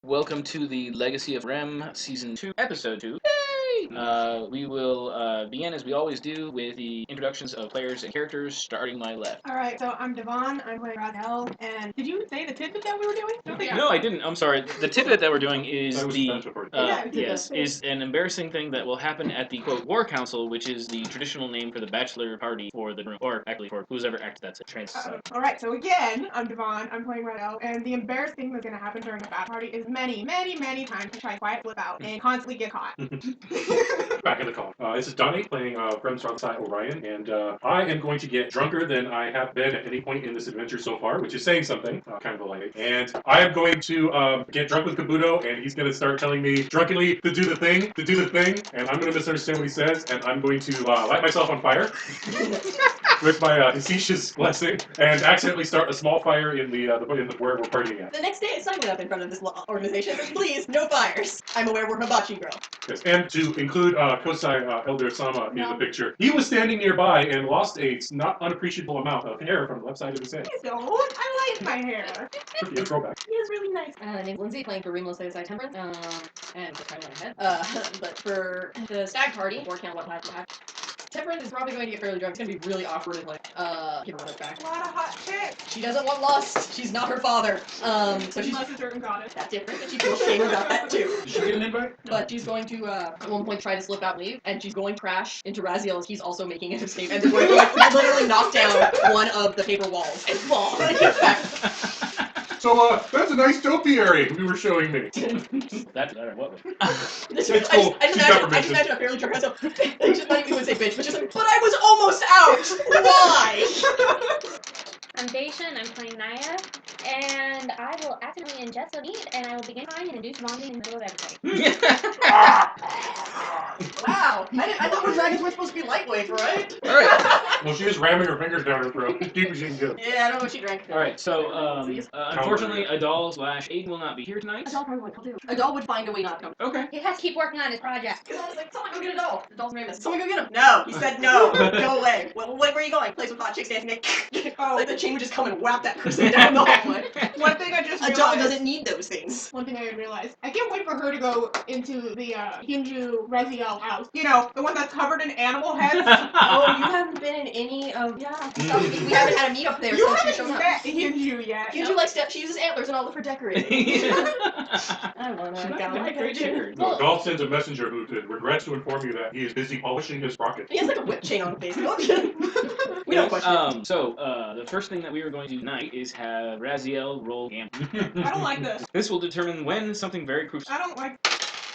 Welcome to the Legacy of Rem Season 2, Episode 2. Yay! We will begin, as we always do, with the introductions of players and characters, starting my left. Alright, so I'm Devon, I'm playing Razel, and did you say the tidbit that we were doing? No, I didn't. I'm sorry. The tidbit that we're doing is Yeah, is an embarrassing thing that will happen at the quote War Council, which is the traditional name for the bachelor party for the room, or actually for who's ever acted that's it. Alright, so again, I'm Devon, I'm playing Razel, and the embarrassing thing that's gonna happen during the bat party is many times you try to quiet flip out and constantly get caught. Back in the call. This is Donnie playing Ferem S02E02 Orion, and I am going to get drunker than I have been at any point in this adventure so far, which is saying something, kind of a light. And I am going to get drunk with Kabuto, and he's going to start telling me drunkenly to do the thing, and I'm going to misunderstand what he says, and I'm going to light myself on fire with my facetious blessing, and accidentally start a small fire in the where we're partying at. The next day, a sign went up in front of this organization that says, "Please, no fires. I'm aware we're Hibachi Girl." Yes, and to include Kosai Elder Sama in the picture, he was standing nearby and lost a not unappreciable amount of hair from the left side of his head. Please don't, I like my hair. Yeah, throwback. He is really nice. Named Lindsay, playing for Remlo Side Temperance. And just kind of went ahead. But for the stag party, or count what type of Temperance is probably going to get fairly drunk. It's going to be really awkward and give her back. A lot of hot chicks. She doesn't want lust. She's not her father. So she's Unless a certain goddess. that's different, and she feels shame about that too. Did she get an invite? But she's going to, at one point, try to slip out and leave, and she's going to crash into Raziel as he's also making an escape, and they're going to, literally knock down one of the paper walls and fall. So, that's a nice topiary we were showing me. That's better. What was It's cool. I just imagine a fairly drunk myself. I just not even would say bitch, but just like, but I was almost out! Why? I'm Daisha, and I'm playing Naya, and I will accidentally ingest a meat, and I will begin crying and induce vomiting in the middle of everything. Wow. I thought dragons were supposed to be lightweight, right? Alright. Well, she is ramming her fingers down her throat as deep as she can get. Yeah, I don't know what she drank. Alright, so, unfortunately, Adal/Aiden will not be here tonight. Adol probably would. He'll do. Adol would find a way not to come. Okay. He has to keep working on his project. Because I was like, someone go get Adol. Adol's famous. Someone go get him. No. He said no. Go away. Well, where are you going? Place with hot chicks dancing. Oh. Like the chain would just come and whap that person down the hallway. One thing I just Adol realized. doesn't need those things. One thing I realized. I can't wait for her to go into the Hinju Raziel house. You know, the one that's covered in animal heads. Oh, you haven't been in any of we haven't had a meetup there You since you haven't showed up. met Hinju yet. Hinju likes to, she uses antlers and all of her decorating. I wanna go like her too. No, Dolph sends a messenger who regrets to inform you that he is busy polishing his sprocket. He has like a whip chain on his face. We don't question it. So, the first thing that we are going to do tonight is have Raziel roll gamble. I don't like this. This will determine when something very crucial. I don't like.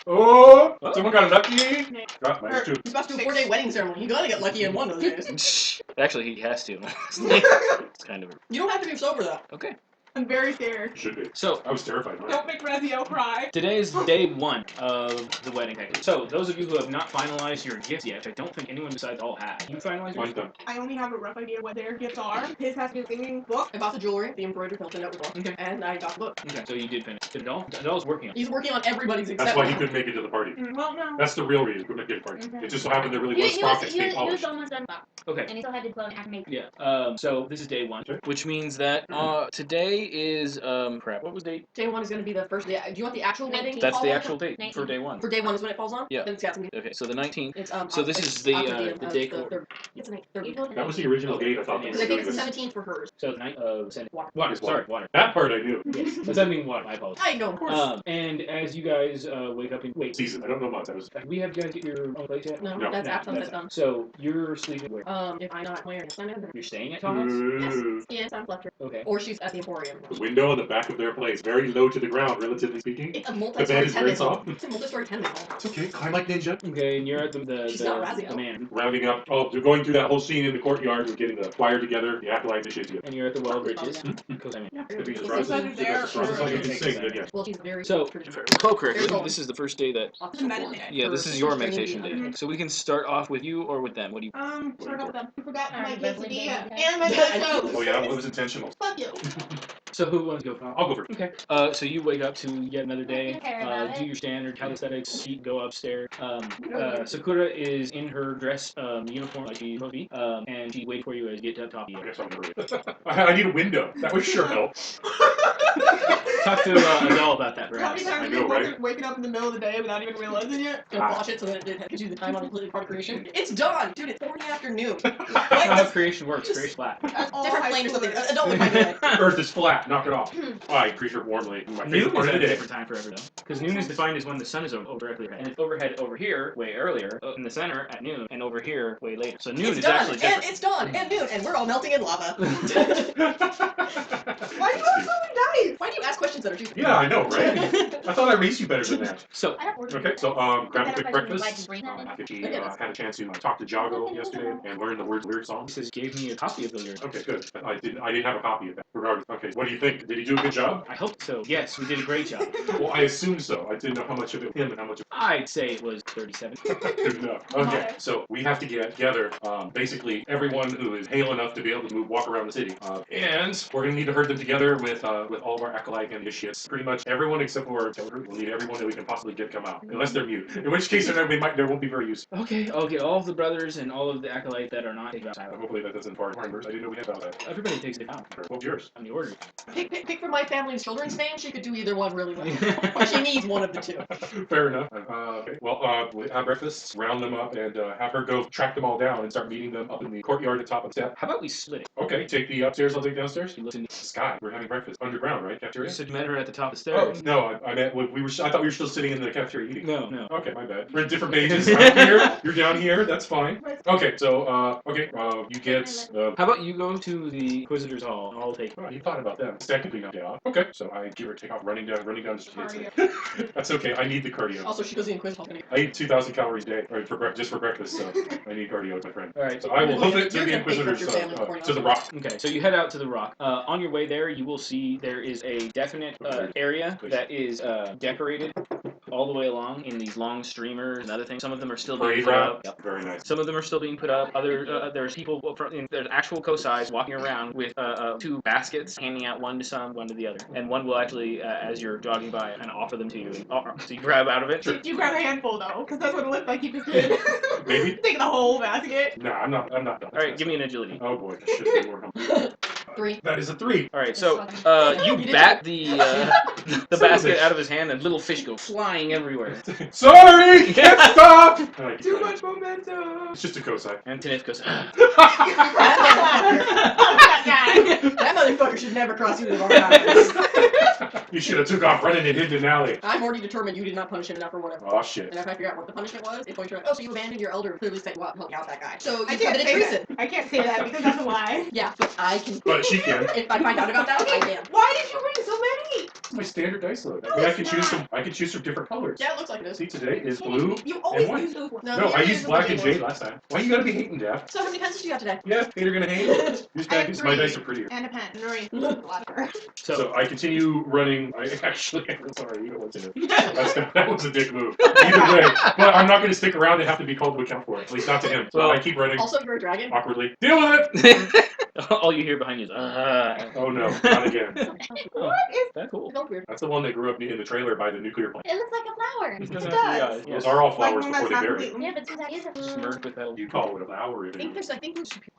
Oh! Someone got lucky? Got Or, nice too. he's about to do a 4-day wedding ceremony. You gotta get lucky in one of those days. Actually, he has to. It's kind of You don't have to be sober though. okay. I'm very scared. Should be. So, I was terrified. Don't make Raziel cry. today is day 1 of the wedding package. So, those of you who have not finalized your gifts yet, which I don't think anyone besides all have. You finalized yours? Mine's done. I only have a rough idea what their gifts are. His has to be a singing book. I bought the jewelry, the embroidered hilt, and that was all. Okay. And I got the book. Okay, so you did finish. Did Adol's working on it. He's working on everybody's except That's why he mine. couldn't make it to the party. Well, no. That's the real reason he couldn't make it to the party. Okay. It just so happened there really was He sprockets being was polished. almost done, Okay. and he still had to clone after making. Yeah. So this is day 1, Okay. which means that today is crap. What was date? Day 1 is gonna be the first day. Do you want the actual wedding? That's the call? actual date for 19. day 1. For day 1 is when it falls on? Yeah. Then it's got some. Okay, so the 19th. It's So this it's is the after day the code. third. It's an 30th. That was the original date I thought they Because were I think doing it's the this. 17th for hers. So the night of Water. water. Sorry, water. That part I knew. Yes. Does that mean water? I apologize. I know, of course. And as you guys wake up and wait, Season. I don't know much. That was. we have you guys get your own place yet? No, No. that's after that's done. So you're sleeping where? If I'm not wearing a sunnight, You're staying at Tom's? Ooh. yes, I'm left her. Okay. Or she's at the Emporium. The window on the back of their place, very low to the ground, relatively speaking. It's a The bed multi-story is very tenement hall. soft. It's a multi-story tenement hall. It's okay. Climb like ninja. Okay, and you're at She's not Raziel. the man. Rounding up. Oh, they're going through that whole scene in the courtyard with getting the choir together, the acolyte, the shit together. And you're at the Well of Riches. Because I mean. If he just Well, rises, so if they're- he rises like he can sing, then yes. Well, she's very So, traditional. recall correctly, Very this is the first day that. Meditate. Yeah, this is your meditation day. Mhm. So we can start off with you or with them. What do you? Start off them. I forgot my Alright, quesadilla Beverly and my nachos. Oh yeah, it was intentional. Fuck you. So who wants to go first? I'll go first. Okay. So you wake up to yet another day. Don't care about Do it. your standard calisthenics. Go upstairs. Sakura is in her dress uniform, like she's supposed to be, and she waits for you as you get to the top. I guess I'm gonna read. I need a window. That would sure help. Talk to Adele about that, How many perhaps. times I have know, you right? waking up in the middle of the day without even realizing it? Gonna watch it so that it gives you the time on the part of creation. It's done! Dude, it's 4 in the afternoon. That's not how creation works. Creation flat. That's all Different high plane or something. schoolers. Adult would find it. Earth is flat. Knock it off. I appreciate warmly. My favorite Noon part is of at the a day. different time forever, though. Because noon is defined as when the sun is over directly overhead. And it's overhead over here way earlier, in the center at noon, and over here way later. So noon It's is done, actually different. and it's done, and noon, and we're all melting in lava. Why do you have so many dice? Why do you ask questions that are stupid? Yeah, I know, right? I thought I raised you better than that. So, I have ordered Okay, so grab a quick breakfast. Bring that in. After she had a chance to talk to Jago yesterday and learn the weird songs. this gave me a copy of the lyrics. Okay, good. I didn't have a copy of that. Regardless. Okay, what do you think? Did he do a good job? I hope so. Yes, we did a great job. Well, I assume so. I didn't know how much of it was him and how much of I'd say it was 37. Good enough. Okay, so we have to get together, basically everyone who is hale enough to be able to walk around the city, and we're gonna need to herd them together with all of our acolyte and initiates. Pretty much everyone except for Taylor. We'll need everyone that we can possibly get come out, unless they're mute. In which case, there won't be very useful. Okay, I'll get all of the brothers and all of the acolyte that are not taken outside. Hopefully that doesn't part members. I didn't know we had that. Everybody takes it out. What was yours? On the order. Pick from my family and children's name, she could do either one really well. But she needs one of the two. Fair enough. Okay. Well, we'll have breakfast, round them up, and have her go track them all down and start meeting them up in the courtyard at the top of the step. How about we split it? Okay, take the upstairs, I'll take downstairs. She looks in the Sky, we're having breakfast underground, right? Cafeteria? So you met her at the top of the Oh, stairs. no, I meant we were. I thought we were still sitting in the cafeteria eating. No. Okay, my bad. We're in different pages. I'm here. You're down here. That's fine. Okay, so you get. How about you go to the Inquisitor's Hall and I'll take You thought about that. It's technically not day off. Okay, so I give her take off running down the street. That's okay. I need the cardio. Also, she goes to the Inquisitor. I eat 2,000 calories a day, or just for breakfast. So I need cardio with my friend. Alright. So I will hoof it to You're the gonna bankrupt Inquisitor's your family before to the rock. Okay, so you head out to the rock. On your way there, you will see there is a definite area that is decorated all the way along in these long streamers and other things. Some of them are still being Parade put route. up. Yep. Very nice. Some of them are still being put up. There's people there's actual Cosais walking around with two baskets, handing out one to some, one to the other, and one will actually, as you're jogging by, and offer them to you. So you grab out of it. Do you grab a handful though? Because that's what it looked like you just did. Maybe. Take the whole basket. No, I'm not done. All right, give me an agility. Oh boy, this should be more humble. 3. That is a 3. All right, so you You did bat the basket bitch. out of his hand, and little fish go flying everywhere. Sorry, can't stop. Too much momentum. It's just a Cosai. And Tinith goes, That motherfucker should never cross either of our paths. You should have took off running and hid in an alley. I'm already determined you did not punish him enough or whatever. Oh shit. And if I figure out what the punishment was, it's going to be like, oh, so you abandoned your elder, clearly said, well, help out that guy. So you I can't committed say treason. that. I can't say that because that's a lie. Yeah, but I can. But she can. If I find out about that, I can. Why did you bring so many? It's my standard dice load. No, I mean, it's I can choose from different colors. Yeah, it looks like it is. See, today is blue. You always white. use those ones. No, the I other used is black the and blue jade last time. Why you gotta be hating, Daph? So how many pencils do you have today? Yeah, Peter gonna hate. Use I have back. My 3. dice are prettier. And a pen. Marie. A lot of her. So I continue running. I'm sorry, you know what's in it. That was a dick move. Either way, but I'm not going to stick around and have to be called to account for it. At least not to him. So Well, I keep running Also, you're a dragon. awkwardly. Deal with it. all you hear behind you is, Oh no, not again. What is That's cool. It felt weird. That's the one that grew up in the trailer by the nuclear plant. It looks like a flower. It does. Those are all flowers like before they that's bury. not Yeah, but since that is a flower. Smirk with hell. You call it a flower. I think there's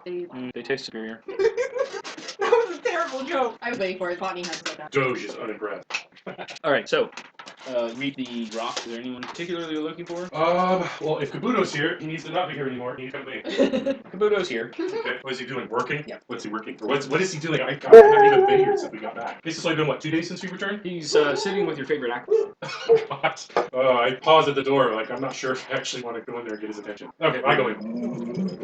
they They taste superior. That was a terrible joke. I was waiting for it. Botany has to like that. Doge is unimpressed. All right, so read the rock. Is there anyone particularly you're looking for? Well, if Kabuto's here, he needs to not be here anymore. He needs to come to me. Kabuto's here. Okay. What is he doing? Working? Yeah. What's he working for? What is he doing? I haven't even been here since we got back. This has only been, what, 2 days since we returned? He's sitting with your favorite actor. What? I pause at the door, like, I'm not sure if I actually want to go in there and get his attention. Okay, I go in.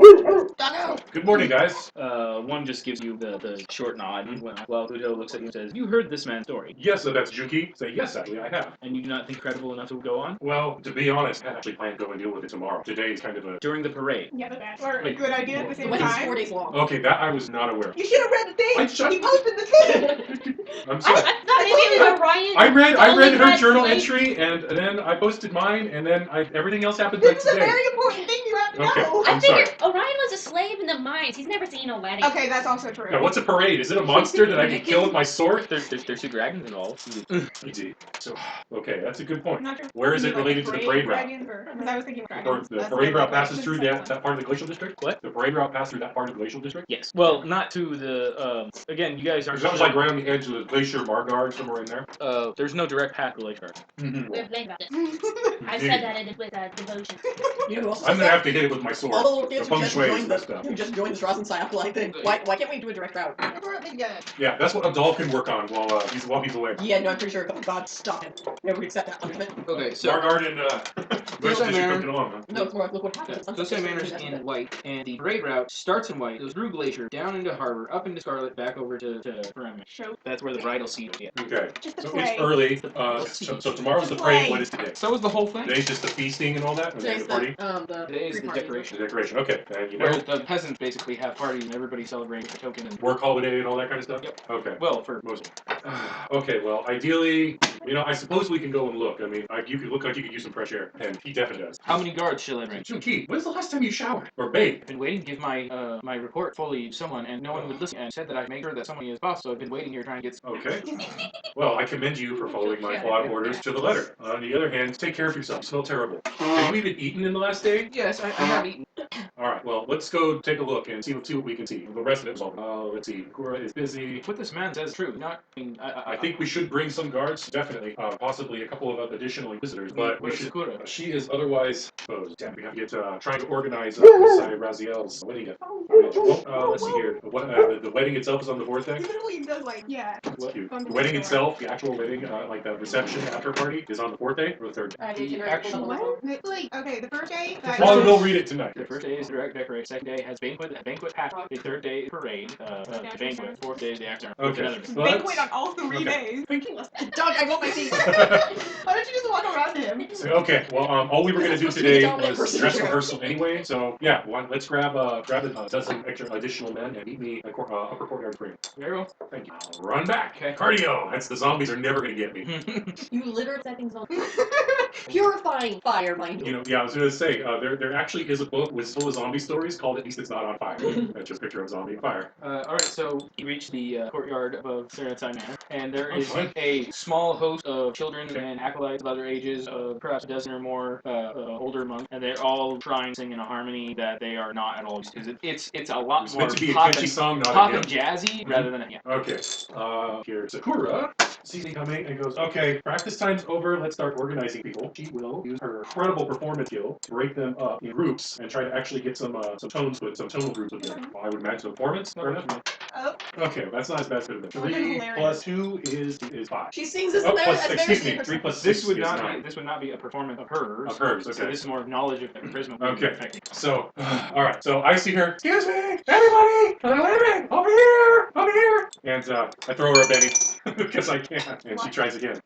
Good morning, guys. One just gives you the short nod while Kabuto looks at you and says, "You heard this man's story." Yes, so that's Juki. Say, yes, actually, I have. And and you do not think credible enough to go on? Well, to be honest, I actually plan to go and deal with it tomorrow. Today is kind of a... During the parade. Yeah, the best. Or a Wait. good idea at the The same wedding's time. 4 days long. Okay, that I was not aware of. You should have read the thing. I shut- He posted the thing. I'm sorry. I thought maybe Orion. I read only her had journal slave- entry, and then I posted mine, and then everything else happened This like is a today. very important thing you have to Okay. know. I I'm sorry. figured Orion was a slave in the mines. He's never seen a wedding. Okay, that's also true. Now, what's a parade? Is it a monster that I can kill with my sword? There's two dragons involved. Easy. So, okay, that's a good point. I'm not sure. Where is You it mean, related to the parade route? dragons or- 'cause I was thinking Or dragons. the That's parade the route way passes to through say that part of the glacial district? What? The parade route passes through that part of the glacial district? Yes. Well, not to the. Again, you guys aren't. That was like right on the edge of the glacier Margard, somewhere in there. There's no direct path to Lakeshore. We're playing about it. it. I said that with devotion. You know who else I'm gonna have to hit it with my sword. all the little The kids who feng just shui is joined messed up. who just joined the Strassen Psyop thing. Why can't we do a direct route? Yeah, that's what Abdul can work on while he's away. Yeah, no, I'm pretty sure a couple gods stop him. Never would accept that punishment. Okay, so Margard and glacial Cosai district Manor. don't get along, huh? No, it's more like, look what happened. Cosai Manor's in white, and the parade route starts in white, goes through Glacier, down into Harbor, up into Scarlet, back over to Ferem. Show. That's where the bridal seat is. Yeah. Okay. Just to So play. it's early. So tomorrow's the parade. What is today? So was the whole thing. Today's just the feasting and all that? Or Today's the party? the Today is the pre-party. decoration. The decoration. Okay. And you know, Whereas the peasants basically have parties and everybody celebrates a token and work holiday and all that kind of stuff? Yep. Okay. Well, for Most. Okay, well, ideally, I suppose we can go and look. I mean, you could look like you could use some fresh air, and he definitely does. how many guards shall I bring? Junki, when's the last time you showered? Or bathed? I've been waiting to give my my report fully to someone, and no one would listen, and said that I'd make sure that someone is boss, so I've been waiting here trying to get... Okay. Well, I commend you for following my flawed orders to the letter. On the other hand, take care of yourself. You smell terrible. Have you even eaten in the last day? Yes, I have eaten. Alright, well, let's go take a look and see what we can see. The rest of it was all... let's see. Kura is busy. What this man says is true. Not, I think we should bring some guards, definitely. Possibly a couple of additional visitors, but we Where's should... Sakura? She is otherwise exposed. Damn, we have to get trying to organize Cosai Raziel's wedding. Let's see here. What, the wedding itself is on the fourth day? Literally does yeah. That's cute. On The the wedding floor. itself, the actual wedding, like the reception after party, is on the fourth day or the third day? The actual- What? Like, okay, the first day. that- Well, we'll read it tonight. The first day is direct decoration. Second day has banquet pack. The third day is parade. The banquet. Fourth day is the afternoon. Okay. Another- Well, Banquet on all 3 okay. days. Doug, I want my seat. Why don't you just walk around him? Okay, well, all we were gonna do today was dress rehearsal anyway, so yeah, let's grab a dozen extra additional men and meet me at upper courtyard frame. Very well. Thank you. I'll run back. Okay. Cardio. That's the zombies are never gonna get me. You literally said things on purifying fire, mind you. Yeah, I was gonna say there actually is a book with full of zombie stories called "At Least It's Not on Fire." That's just a picture of zombie on fire. Alright, so you reach the courtyard above Cosai Manor, and there is Okay. a small host of children and acolytes of other ages, perhaps a dozen or more older monks, and they're all trying to sing in a harmony that they are not at all used to. It's a lot It's more meant to be a pop catchy song, not pop a and hymn. jazzy rather than a yeah. Okay. Here Sakura sees me coming and goes, "Okay, practice time's over. Let's start organizing people." She will use her incredible performance skill to break them up in groups and try to actually get some tonal groups together. Well, I would imagine performance. Fair enough. Oh. Okay, that's not as bad as it could have been. That would've been 3 hilarious. plus 2 is 5. She sings this Oh, there, plus and 6, there's excuse me. the 3 plus 6 This would is not 9. be a performance of hers. Of hers, So okay. this is more of knowledge of charisma. Okay. So, alright, so I see her. Excuse me, everybody! Over here! Over here! And I throw her a penny because I can't. And she tries again.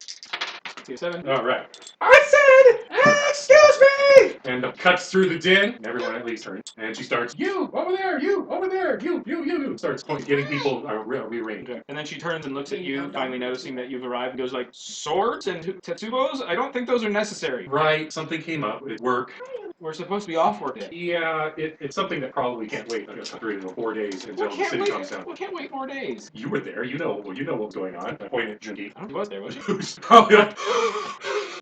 7. Alright. I said, excuse me! And cuts through the din. And everyone at least turns. And she starts, you, over there, you, over there, you. Starts getting people rearranged. Okay. And then she turns and looks at you, finally noticing that you've arrived, and goes like, swords and tetsubos? I don't think those are necessary. Right, something came up at work. We're supposed to be off work day. Yeah, it's something that probably can't wait 3 or 4 days until the city comes down. We can't wait 4 days. You were there, you know what's going on. I pointed at Junki. I don't think he was there, was she? Who's probably like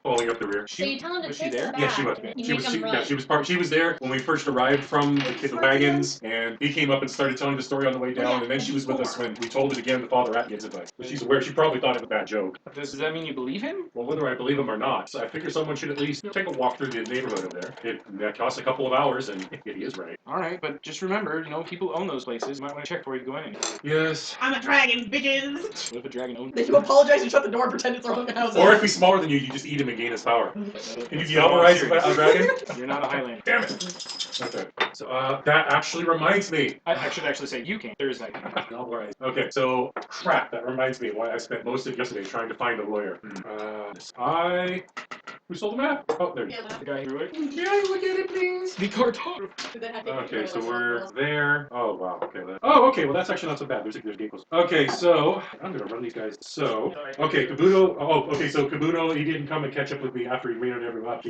falling up the rear. So you tell him to Was she fix there? the Yeah, she was. back. You She make was. him run. She was there when we first arrived from the wagons, and he came up and started telling the story on the way down. And then she was with us when we told it again to Father Atkins' advice. But she's aware. She probably thought it was a bad joke. Does that mean you believe him? Well, whether I believe him or not, so I figure someone should at least take a walk through the neighborhood over there. That costs a couple of hours, and if he is right. Alright, but just remember, people own those places. You might want to check before you go in. Yes. I'm a dragon, bitches. What if a dragon owns Then you apologize and shut the door and pretend it's our own house. Or if he's smaller than you, you just eat him and gain his power. Can you dealberize a dragon? You're not a Highlander. Damn it. Okay. So that actually reminds me. I should actually say you can. There's like. Dealberize. Okay. So crap. That reminds me why I spent most of yesterday trying to find a lawyer. Who sold the map? Oh, there you go. The guy who drew it. May I look at it, please? The cartographer. Okay, so we're there. Oh, wow. Okay. Okay. Well, that's actually not so bad. There's gate close. Okay, so I'm gonna run these guys. So, okay, Kabuto. Oh, okay. So Kabuto, he didn't come and catch up with me after he ran on every lap.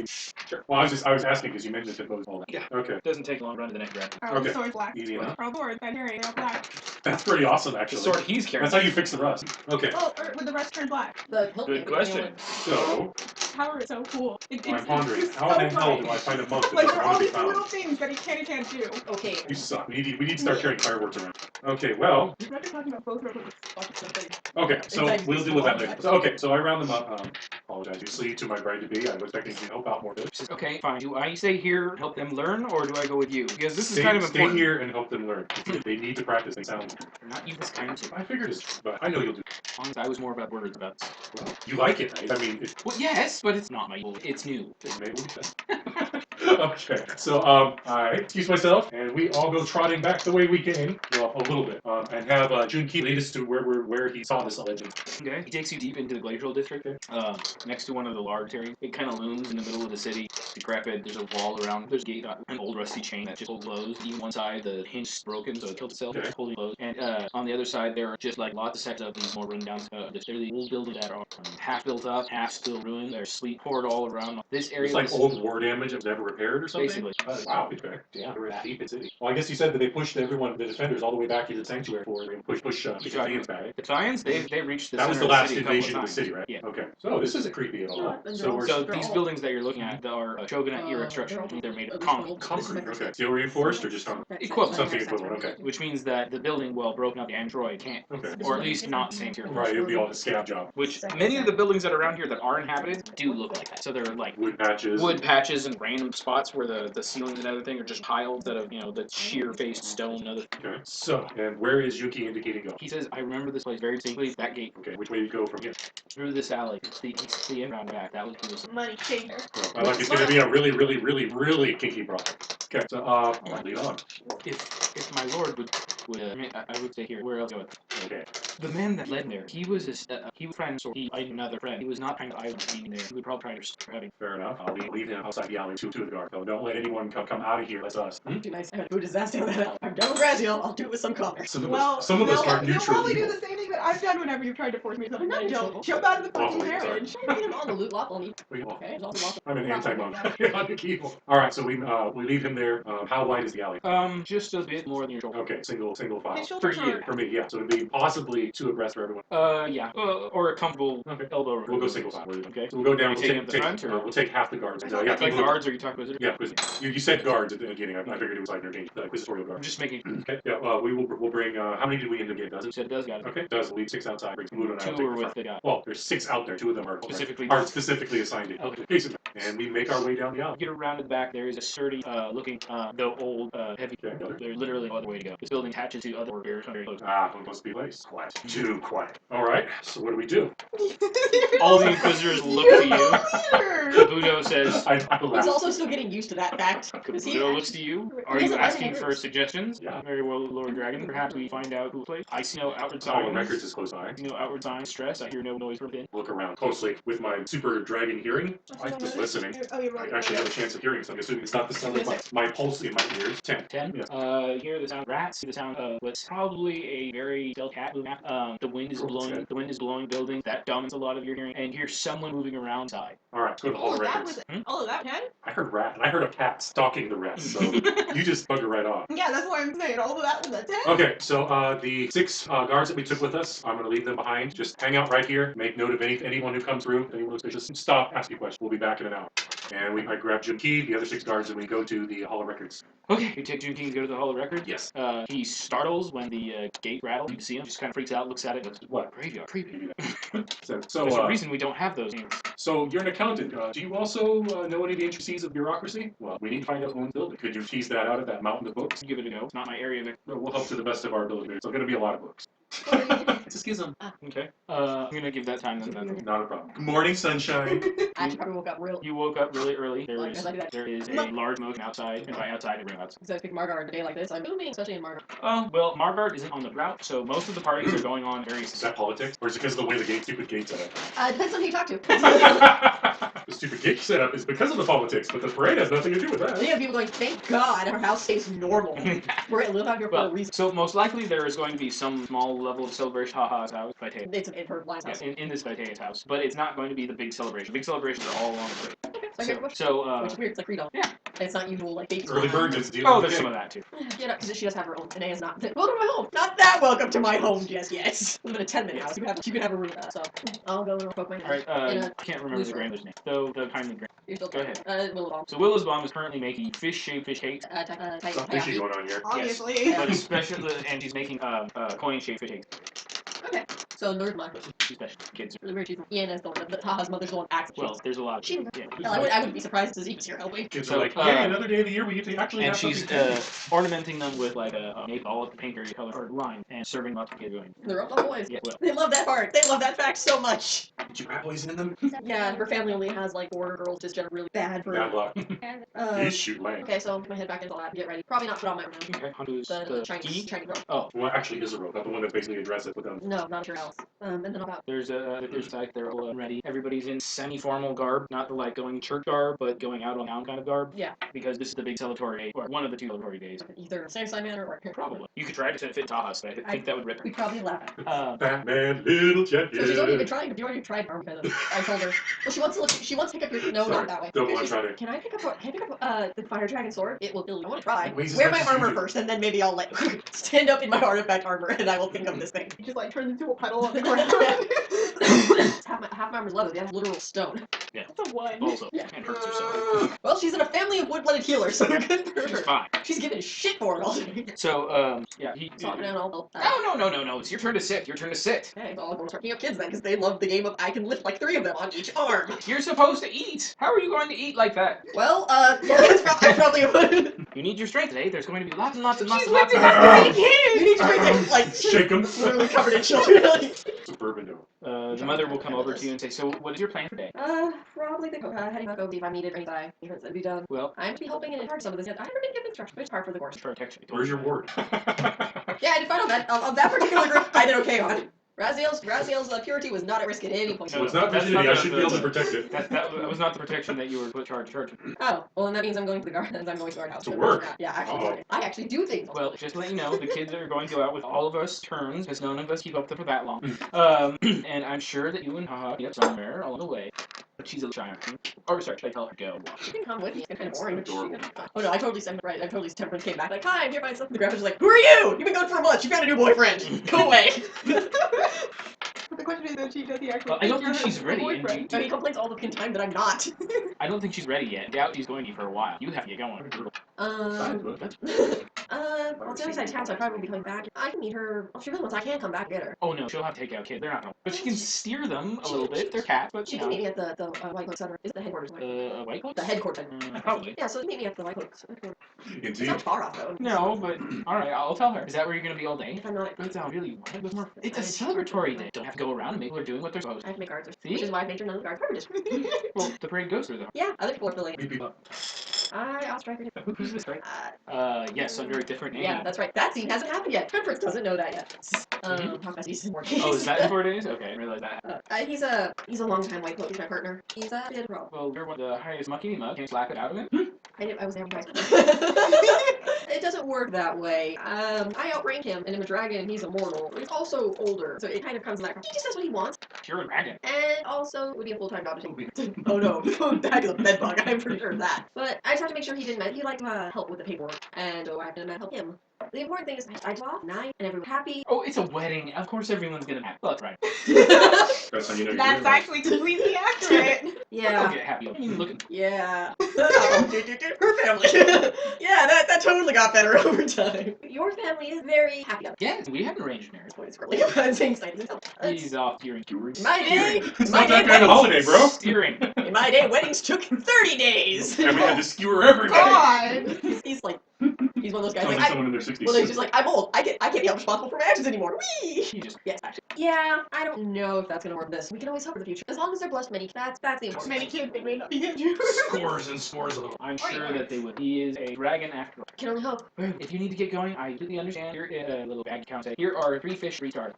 Sure. Well, I was asking because you mentioned it was all that. Yeah. Okay. It doesn't take long to run to the next draft. Okay. Sword black. Easy enough. Pearl sword, that hair ain't black. That's pretty awesome, The actually. sword he's carrying. That's how you fix the rust. Okay. Oh, or would the rest turn black? Good question. So, Power is so cool. I'm pondering, it's how so in the hell fun. do I find a monk Like, that's there are all around to be these little found? things that he can't do. Okay. You suck. We need to start carrying fireworks around. Okay, well. We're not talking about both real quick. Okay, so we'll deal with that later. So, okay, so I round them up. Apologize usually to my bride-to-be. I was expecting to help out more. She says, okay, fine. Do I stay here, help them learn, or do I go with you? Because this is Stay, kind of stay important. here and help them learn. They need to practice. They sound. They're not you this kind of shit. I figured this, but I know you'll do. Honestly, I was more about words about this. Well, you like it, right? I mean, Well, yes, but it's not my. It's new. it may be best. Okay, so I excuse myself, and we all go trotting back the way we came. Well, a little bit, and have Junki lead us to where he saw this legend. Okay. He takes you deep into the glacial district. Next to one of the large areas. It kind of looms in the middle of the city. Decrepit. There's a wall around. There's a gate, an old rusty chain that just holds closed. Even one side, the hinge is broken, so it tilts itself. Okay. It's holding closed. And on the other side, there are just like lots of sects of these more rundown. They're the old buildings that are half built up, half still ruined. There's sleep poured all around. This area It's like is old war damage that was never repaired or something? Basically. Wow, okay. Yeah, we're that deep in city. Well, I guess you said that they pushed everyone, the defenders, all the way back into the sanctuary for and push Defiance back. The Defiance, they reached the That was center the of last city a couple invasion of the times. city, right? Yeah. Okay. So this isn't creepy at all. So these buildings that you're looking at are Shogunate era structure. They're made of concrete. Concrete, okay. Steel reinforced or just concrete? Equivalent. Something equivalent, okay. Which means that the building, well broken up, the android can't. Okay. Or at least not the same material. Right, it'll be all a scab job. Which many of the buildings that are around here that are inhabited do look like that. So they're like Wood patches. wood patches and random spots wwhere the ceilings and everything are just piled that of the sheer faced stone and other. Okay. So, and where is Yuki indicating go? He says, I remember this place very distinctly. That gate Okay, which way do you go from here? through this alley. It's the round back. That was Money chaser. Well, I like it's going to be a really, really, really, really kinky problem. Okay, so I'll lead on. if my lord would I would say here. Where else go? Okay. The man that led there, he was friend, so he another friend. He was not trying to island being there. He would probably try to having. Fair enough. I'll leave him outside the alley to the guard. So don't let anyone come out of here. That's us. Too nice. I had a disaster with that. I'm done with Graziel. I'll do it with some commerce. Some of Well, us aren't you'll neutral. probably do evil. the same thing that I've done whenever you've tried to force me to something. I'm not Jump, neutral. jump out of the fucking Awfully sorry. marriage. I'm him on the loot lot. I'll need. Wait, well, Okay, I'll do I'm an anti-monk. Evil. All right, so we leave him there. How wide is the alley? Just a bit more than your shoulder. Okay, single file. His For shoulders you. are For me, yeah. So it'd be possibly 2 abreast for everyone. Yeah. Or a comfortable Okay. elbow room. We'll go single file. Okay. So we'll go down. Are you We'll taking up the front, or? we'll take half the guards. And, yeah, Like people- guards, or you talking about? Yeah, because you said guards at the beginning. I figured it was like interchange, inquisitorial I'm guards. just making. Okay. Yeah. We'll bring. How many did we end up getting? Dozen. You said does got it. Okay. Does leave 6 outside. Brings Mudo and I will Two take are the with front. the guy. Well, there's 6 out there. 2 of them are Specifically assigned to. Okay. Okay. And we make our way down the alley. Get around to the back. There is a sturdy looking, though old, heavy. Okay. There's literally no other way to go. This building attaches to other areas very close. It must be place. Quiet. Too quiet. All right. So what do we do? All the Inquisitors look to you. Kabuto says. I He's laugh. also still getting used to that fact. Is he- Kabuto looks to you. Are He you doesn't asking like for neighbors. suggestions? Yeah. Very well, Lord Dragon. Perhaps we find out who plays. I see no outward All the signs. records is close by. I see no outward signs. Stress. I hear no noise from within. Look around closely with my super dragon hearing. I'm just listening. Oh, you're right. I actually have a chance of hearing, so I'm assuming it's not the sound of my pulse in my ears. 10. 10. Yeah. You hear the sound of rats. See the sound of what's probably a very delicate moving. The wind is blowing. Okay. The wind is blowing buildings. That dominates a lot of your hearing. And you hear someone moving around inside. All right, let's go to the Hall Oh, of that Records. was all of that 10? I heard rat, and I heard a cat stalking the rest, so you just bugger right off. Yeah, that's why I'm saying all of that was a 10. Okay, so the 6 guards that we took with us, I'm going to leave them behind. Just hang out right here. Make note of anyone who comes through. Anyone suspicious, stop, ask you questions. We'll be back in an hour. And I grab Jim Key, the other 6 guards, and we go to the Hall of Records. Okay, you take June King to go to the Hall of Record. Yes. He startles when the gate rattles. You see him, just kind of freaks out, looks at it, goes, "What graveyard? Creepy." So, There's a reason we don't have those names. so you're an accountant. Do you also know any of the intricacies of bureaucracy? Well, we need to find out who owns the building. Could you tease that out of that mountain of books? Give it a go. It's not my area. We'll help to the best of our ability. It's going to be a lot of books. It's a schism. Okay. I'm gonna give that time then. Not a problem. Good morning, sunshine. I actually probably woke up real. You woke up really early. Like, as I do that. There is a large motion outside, and by outside, I bring outside. Because I was picking Margar on a day like this, I'm booming, especially in Margar. Well, Margard isn't on the route, so most of the parties are going on very. Is that politics? Or is it because of the way the stupid gate's set Depends on who you talk to. up? The stupid gate setup is because of the politics, but the parade has nothing to do with that. You have people going, thank God our house stays normal. We're gonna live out here for a reason. So most likely there is going to be some small level of celebration. Haha's house, Vitae. It's in her blind house. In this Vitae's house, but it's not going to be the big celebration. Big celebrations are all along the way. Okay, So, which is weird, it's like freedom. Yeah. It's not usual, like, babies. Early bird gets deal. oh, there's some of that too. Yeah, no, because she does have her own. And is not. Welcome to my home. Not that welcome to my home just yet. Live in a 10-minute house. You can have a room. So I'll go and poke my head. Alright, I can't remember the grandmother's name. So the kindly grand. You're still Go ahead. Willowbomb. So Willow's Bomb is currently making fish-shaped fish cakes, Something fishy going on here. Obviously. but especially, and she's making coin-shaped fish cakes. Okay. So Nerdma. Special kids. Really weird. She's Ian is the one. Haha's mother's the one that acts. Well, there's a lot of. She. Yeah. Hell, I wouldn't be surprised if Zeke was here helping. Kids So, are like, hey, another day of the year we get to actually And have she's something. ornamenting them with like a nape all of the paint area color or line and serving them up to kids going. They're all the boys. Yeah, well. They love that part. They love that fact so much. Did you rat poison in them? Yeah, her family only has like 4 girls, just generally really bad for. Bad luck. Uh, You shoot lame. okay, so I'm gonna head back into the lab, get ready. Probably not put on my room. Okay, onto The the Chinese rope. Oh, Well, actually, is a rope. Not the one that's basically a dress with them. No, not sure else. And then I'll about. there's like they're all ready. Everybody's in semi-formal garb, not the like going church garb, but going out on town kind of garb. Yeah. Because this is the big celebratory day, or one of the 2 celebratory days. Either same side manner or. Probably. You could try to fit Taha's, but I think that would rip her. We'd probably laugh at her. Batman, little So she's already been champion. trying. You already tried arm feather. I told her. Well, she wants to look. She wants to pick up your. No, Sorry, not that way. don't want She's- to try to. Can I pick up the fire dragon sword? It will. I want to try. Wait, is Wear that my just armor you? first, and then maybe I'll like stand up in my artifact armor, and I will think of this thing. It just like turns into a puddle on the ground. half my armor's leather. The other literal stone. That's a one. Also, Yeah. and hurts herself. Well, she's in a family of wood-blooded healers, so good for She's her. fine. She's giving shit for it all day. So, yeah, he. So, and I'll. No. It's your turn to sit. Your turn to sit. Okay, so I'll go start picking up kids then, because they love the game of I can lift like 3 of them on each arm. You're supposed to eat. How are you going to eat like that? Well, I probably would. You need your strength today. There's going to be lots and lots and lots She's and lots lifting of. up 3 You kids! need to bring it, like, Shake 'em. literally covered in children. Suburban dome. The mother will come over to you and say, "So, what is your plan for today?" Probably the heading back over see if I needed anything. Because it'd be done. Well, I'm to be helping and in charge of some of this yet. I never did give instructions, but it's part for the course. protection. Where's your ward? Yeah, I did fine on that. On that particular group, I did okay on. Raziel's purity was not at risk at any point. So it's not That's virginity. not I should be able to protect it. That was not the protection that you were put charged. Oh, well then that means I'm going to the gardens. I'm going to guardhouse. To work? Yeah, actually, Uh-oh. I actually do things. Well, just to let you know, the kids are going to go out with all of us turns, because none of us keep up for that long. And I'm sure that you and Haha meet up somewhere along the way. But she's a little shy on me. Or sorry, should I tell her go? She can come with me. It's kind of boring. But she Adorable. can... Oh no, I totally said right. I totally Temperance came back like, hi, I'm here by myself. The grandma's like, who are you? You've been gone for a month. You found a new boyfriend. Go away. But the question is, does he actually Well, I don't you're think she's her ready, boyfriend? and So he complains all the fucking time that I'm not. I don't think she's ready yet. Doubt she's going to be for a while. You have to get going. Well, it's the other side of town, so I probably won't be coming back. I can meet her. If she really wants, I can come back and get her. Oh no, she'll have to take out kids. They're not going. But she can steer them a little bit. They're cats, but She you can know. meet me at the White Cloak Center. Is it the headquarters? White Cloak? The headquarters. Probably. Yeah, so meet me at the White Cloaks. It's Indeed. not far off though. No, but alright, I'll tell her. Is that where you're gonna be all day? If I'm not, That's not really what? It's a celebratory day. Don't have to go around and make people are doing what they're supposed I have to make guards, See? which is why I've made sure none of the guards covered it. Well, the parade goes through though. Yeah, other people are filling. Beep, beep. I'll strike her. Who's this, right? Yes, under a different name. Yeah, that's right. That scene hasn't happened yet. Temperance doesn't know that yet. How fast he's in 4 days. Oh, is that in 4 days? Okay, I didn't realize that. He's a long time White Cloak. He's my partner. He's a bit of a problem. Well, you're one of the highest mucky mug. Can you slap it out of him? I was there twice. It doesn't work that way. I outrank him, and I'm a dragon, and he's immortal. But he's also older, so it kind of comes in that. He just does what he wants, You're a dragon. and also it would be a full-time job to take. Oh no, that is a bed bug. I'm pretty sure of that. But I just have to make sure he didn't. He liked to help with the paperwork, and so I have to help him. The important thing is I talk 9 and everyone's happy. Oh, it's a wedding. Of course everyone's gonna have. Well, that's right. That's how you know you're That's doing it. actually completely accurate. Don't Yeah. get happy. I mean, look at Yeah. Her family. Yeah, that totally got better over time. Your family is very happy. yeah, we have an arranged marriage. It's really about things like this. He's off steering. My day. It's not that kind of holiday, bro. Steering. In my day, weddings took 30 days. And we had to skewer everybody. God. He's like, He's one of those guys Sounds like, like someone in their 60s. well, he's just like, I'm old. I can't be held responsible for my actions anymore. Whee! You just Yes, actually. Yeah, I don't know if that's gonna work. This we can always hope for the future. As long as they're blessed many, that's the important Many thing. kids, they may not be you. Scores and scores of them. I'm sure that they would. He is a dragon after all. Can only hope. If you need to get going, I completely understand. Here is a little bag account. Here are 3 fish, 3 stars.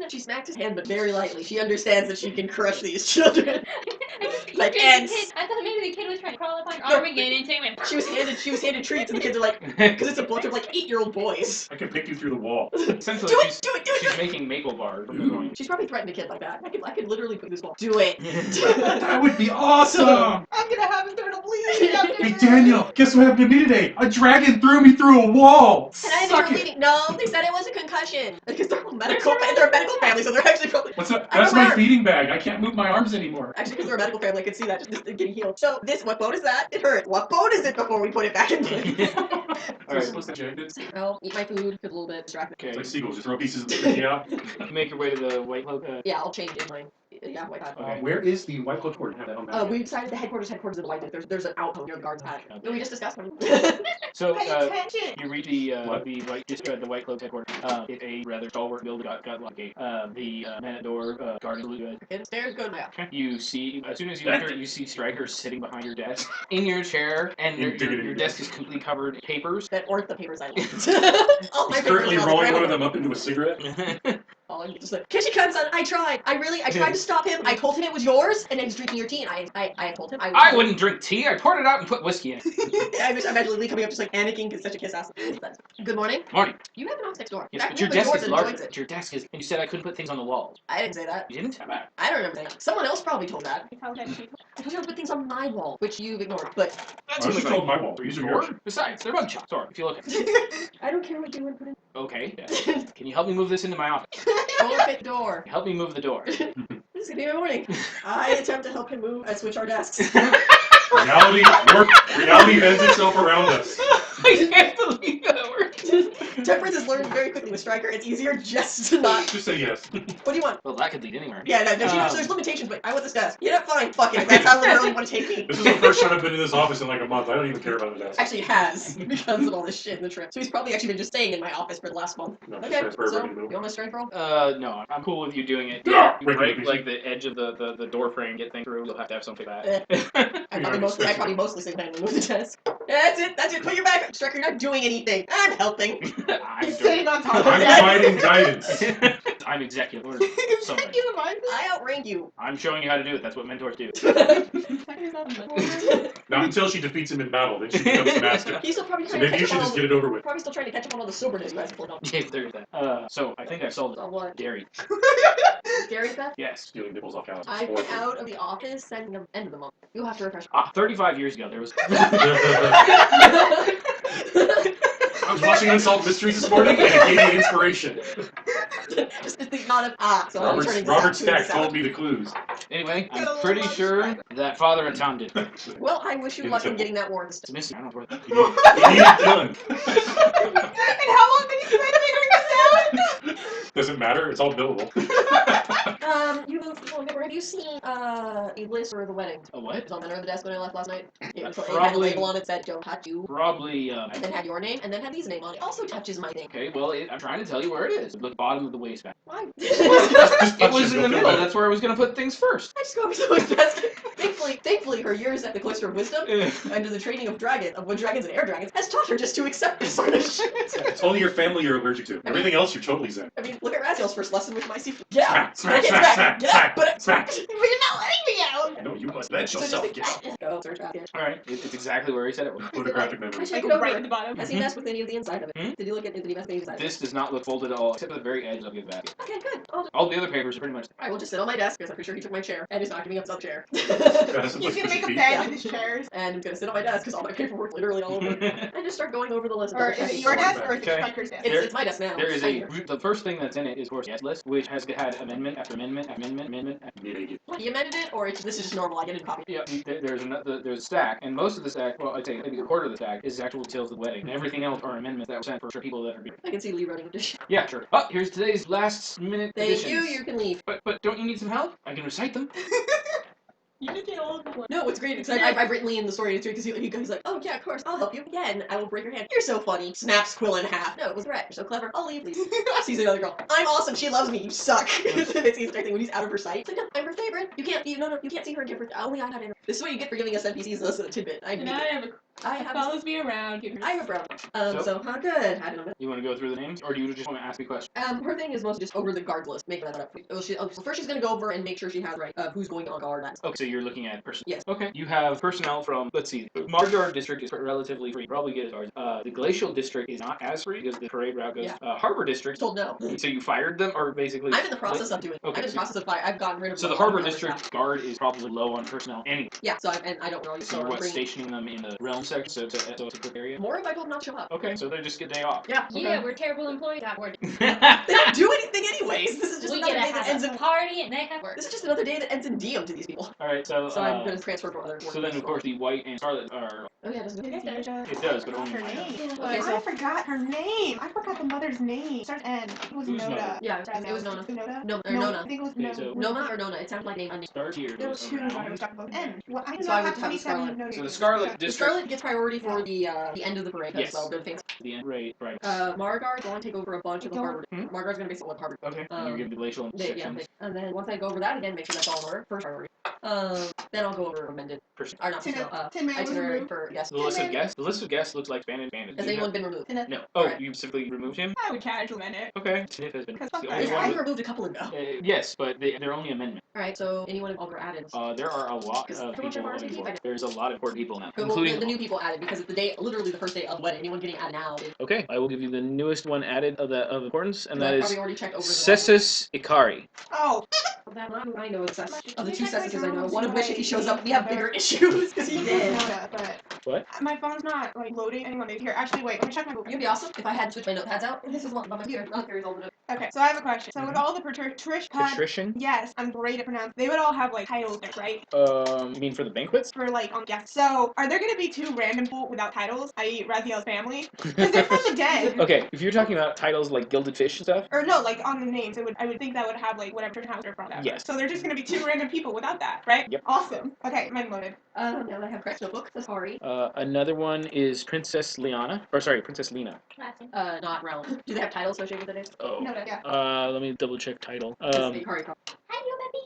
She smacked his hand, but very lightly. She understands that she can crush these children. Like ants. I thought maybe the kid was trying to crawl up on No. arm again and take my. She was handed treats, and the kids are like, because it's a bunch of like 8-year-old boys. I can pick you through the wall. Essentially, Do it. she's making maple bars from the coin. She's probably threatened a kid like that. I could literally put this wall. Do it. That would be awesome! I'm gonna have him start to bleed. Hey, Daniel, guess what happened to me today? A dragon threw me through a wall! And I Suck ended up it! bleeding. No, they said it was a concussion. Because they're a medical family, so they're actually probably. What's that? I That's know my my arm. feeding bag. I can't move my arms anymore. Actually, because they're a medical family, I could see that just getting healed. So what bone is that? It hurt. What bone is it before we put it back in place? Alright, what's the jacket? I'll eat my food, feel a little bit distracted. It's Okay, like seagulls, just throw pieces of the cookie out. you make your way to the white cloak. Yeah, I'll change in mine. Yeah, white hat. Okay. Where is the white cloak fort? Have that on map. We decided the headquarters of the White House. There's an outpost near the guard's hat. Okay. No, we just discussed one. So, Pay attention. you reach the What? the white cloak headquarters. It's a rather stalwart build. Got like a the man at door guard really good. And stairs go to my Okay. You see, as soon as you enter, you see Stryker sitting behind your desk in your chair, and your desk is completely covered in papers. that aren't the papers I want. All my He's papers currently are on the rolling one ground. of them up into a cigarette. All I'm just like, Kishikun-san, I tried. I tried to stop him. I told him it was yours, and then he's drinking your tea, and I told him I wouldn't drink tea. I poured it out and put whiskey in. I just imagine Lee coming up just like, Anakin is such a kiss ass. Good morning. Morning. You have an office next door. Yes, That but your man desk yours is and larger. joins it. Your desk is, and you said I couldn't put things on the walls. I didn't say that. You didn't? How about? I don't remember saying that. Someone else probably told that. How that she- I told you to put things on my wall, which you've ignored. But That's I was only just right. told my wall. These are yours. Besides, they're bug shots. Sorry, if you look at I don't care what you want to put in. Okay. Can you help me move this into my office? Open the door. Help me move the door. This is gonna be my morning. I attempt to help him move. I switch our desks. Reality bends itself around us. I can't believe that worked. Temperance is learned very quickly with Stryker. It's easier just to not. Just say yes. What do you want? Well, that could lead anywhere. Yeah, no, she knows there's limitations, but I want this desk. Yeah, fine, fuck it. That's how literally you want to take me. This is the first time I've been in this office in like a month. I don't even care about the desk. Actually, it has because of all this shit in the trip. So he's probably actually been just staying in my office for the last month. No, Okay, transfer so ready to you move. want a strength roll? No, I'm cool with you doing it. Yeah! You Wait, break wait, like the edge of the door frame, get things through. You'll have to have something like that. I probably mostly say that move the desk. That's it. Put your back up. Stryker, you're not doing anything. I'm helping. I'm He's doing- sitting on top of I'm it. providing guidance. I'm executive order. Give Something. you the mind. I outrank you. I'm showing you how to do it. That's what mentors do. Not until she defeats him in battle, then she becomes master. He's still probably So trying to maybe you catch should up on just all get the, it over with. probably still trying to catch up on all the soberness you guys pulled up. Yeah, there's that. So I think I solved it. On what? Gary. Gary Beth? Yes. Stealing nipples off Alice. I've been out of the office at the end of the month. You'll have to refresh. 35 years ago, there was. I was watching Unsolved Mysteries this morning and it gave me inspiration. Just the amount of so I'm turning Robert this out Stack told me the clues. Anyway, Get a I'm pretty little sure that Father in town did. Well, I wish you luck in getting that warrant. It's missing. I don't know where. You need it done. And how long did you spend figuring this out? Doesn't matter, it's all billable. You moved to November. Have you seen a list for the wedding? A It what? was on the under the desk when I left last night. It had a Probably- label on it that said "Don't touch you," Probably. and then had your name, and then had Lee's name on it. Also touches my thing. Okay, well, I'm trying to tell you where it is. The bottom of the waistband. Why? It was in the middle. That's where I was going to put things first. I just go over to someone's desk. Thankfully, her years at the Cloister of Wisdom, under the training of wood dragons and air dragons, has taught her just to accept this sort of shit. It's only your family you're allergic to. Everything else you're totally zen. I mean, look at Raziel's first lesson with my seafood. Get out! Smack, Get smack, back! smack, Get smack, out! But smack. But you're not letting me out. No, you must let yourself get out. Go search Raziel. All right, it's exactly where he said it was. Photographic I memory. should Like go right over at the bottom. Has he messed with any of the inside of it? Hmm? Did he look at? Did he mess with any inside? This does not look folded at all, except for the very edge of his basket. Okay, good. All the other papers are pretty much. I will just sit on my desk because I'm pretty sure he took my chair and is not giving up his other chair. He's gonna make a bed with his chairs. And I'm gonna sit on my desk because all my paperwork literally all over it. And just start going over the list. and Or double is it checking. your desk or is it Okay. Stryker's desk? It's my desk now. There is Right a here. the first thing that's in it is of course yes list, which has had amendment after amendment, after amendment, amendment. He amended it, or this is just normal. I didn't copy it. Yeah, there's a stack, and most of the stack, well, I'd say maybe a quarter of the stack is actual details of the wedding, and everything else are amendments that were sent for people that are. I can see Lee running the shit. Yeah, sure. Oh, here's today's last minute Thank additions. you. You can leave. But don't you need some help? I can recite them. You just get all the one. No, it's great because I've written Lee in the story too because he's like, oh yeah, of course, I'll help you. Again, I will break your hand. You're so funny. Snaps Quill in half. No, it was a threat. You're so clever. I'll leave, please. Sees the other girl. I'm awesome. She loves me. You suck. It's the thing when he's out of her sight. It's like, no, I'm her favorite. You can't see her and give her. Only I have her. This is what you get for giving us NPCs less than a tidbit. And I have follows me around. I have a brown. So how good. I don't know. You want to go through the names, or do you just want to ask me questions? Her thing is mostly just over the guard list. Make that up. So first she's gonna go over and make sure she has right who's going on guard. That's Okay, so you're looking at person. Yes. Okay. You have personnel from, let's see, Margar District is relatively free. Probably get guards. The Glacial District is not as free because the parade route goes. Harbor District. told no. So you fired them, or basically? I'm in the process of doing. Okay, I'm in the process of fire. I've gotten rid of. So the Harbor District guard is probably low on personnel anyway. Yeah. So I don't know. So you're stationing them in the realm section, so it's a quick area. More if I told them not to show up. Okay, so they just get a day off. Yeah. Yeah, we're terrible employees at work. They don't do anything anyways. This is just We another get day to that have ends a in. party and they have work. This is just another day that ends in DM to these people. All right, so So I'm gonna transfer to other. so then of course the white and scarlet are. Oh yeah, doesn't it? It does, but only her mine does. name. Okay, so I forgot her name. I forgot the mother's name. Starts N. It was Who's Noda. Noda? Yeah, it was Nona. Noda. No, or No, Nona. I think it was Okay, so- Noma or Nona? It sounds like name. Start here. There goes was two that I around. was talking about. N. Well, I do So I not would have have the 27 Scarlet. noted. So the Scarlet The District. Scarlet gets priority for the end of the parade. Yes. So good things. The end. Right. Margar's going to take over a bunch of the harbor. Hmm? Margar's going to basically what harbor. Okay. And you give the glacial sections. And then once I go over that again, make sure that's all in order. First priority. Then I'll go over amended. Or not personnel. Tin Man was Itinerary removed. for yes. The list of guests. The list of guests looks like banded. Has anyone been removed? No. Oh, Alright. you specifically removed him. I would casual in it. Okay. Sniff has been. Because It's the fuck only that. one I with- removed a couple ago. Yes, but they're only amendment. Alright, so anyone of were added. There are a lot How of much people. of ours did you add? There's a lot of important people now, Well, including. the new people added because it's the day, literally the first day of the wedding. Anyone getting added now? Okay, I will give you the newest one added of importance, and that I is probably already checked over the Cessus Ikari. Oh. That's not who I know except of the You two check my Cessuses I know. journals One of and which, if he shows up, we I- have bigger issues because he did. Noda, but What? my phone's not like loading anyone. Here, actually, wait. Let me check my. It'd be awesome if I had switched my notepads out. This is one on my computer. Not very old. Okay, so I have a question. So with all the Patrician? yes, I'm great at pronouncing. They would all have like titles, right? You mean for the banquets? For like yes. So are there gonna be two random people without titles? I.e. Raziel's family, because they're from the dead. Okay, if you're talking about titles like Gilded Fish and stuff, Or no, like on the names, I would think that would have like whatever house they're from. Yes. So they're just gonna be two random people without that, right? Yep. Awesome. Okay, mine loaded. Now I have correct notebook. Sorry. another one is Princess Liana, or sorry, Princess Lena. Classic. Not realm. Do they have titles associated with it? Oh. Noda, yeah. Let me double check title. Ikari. Hi, you baby.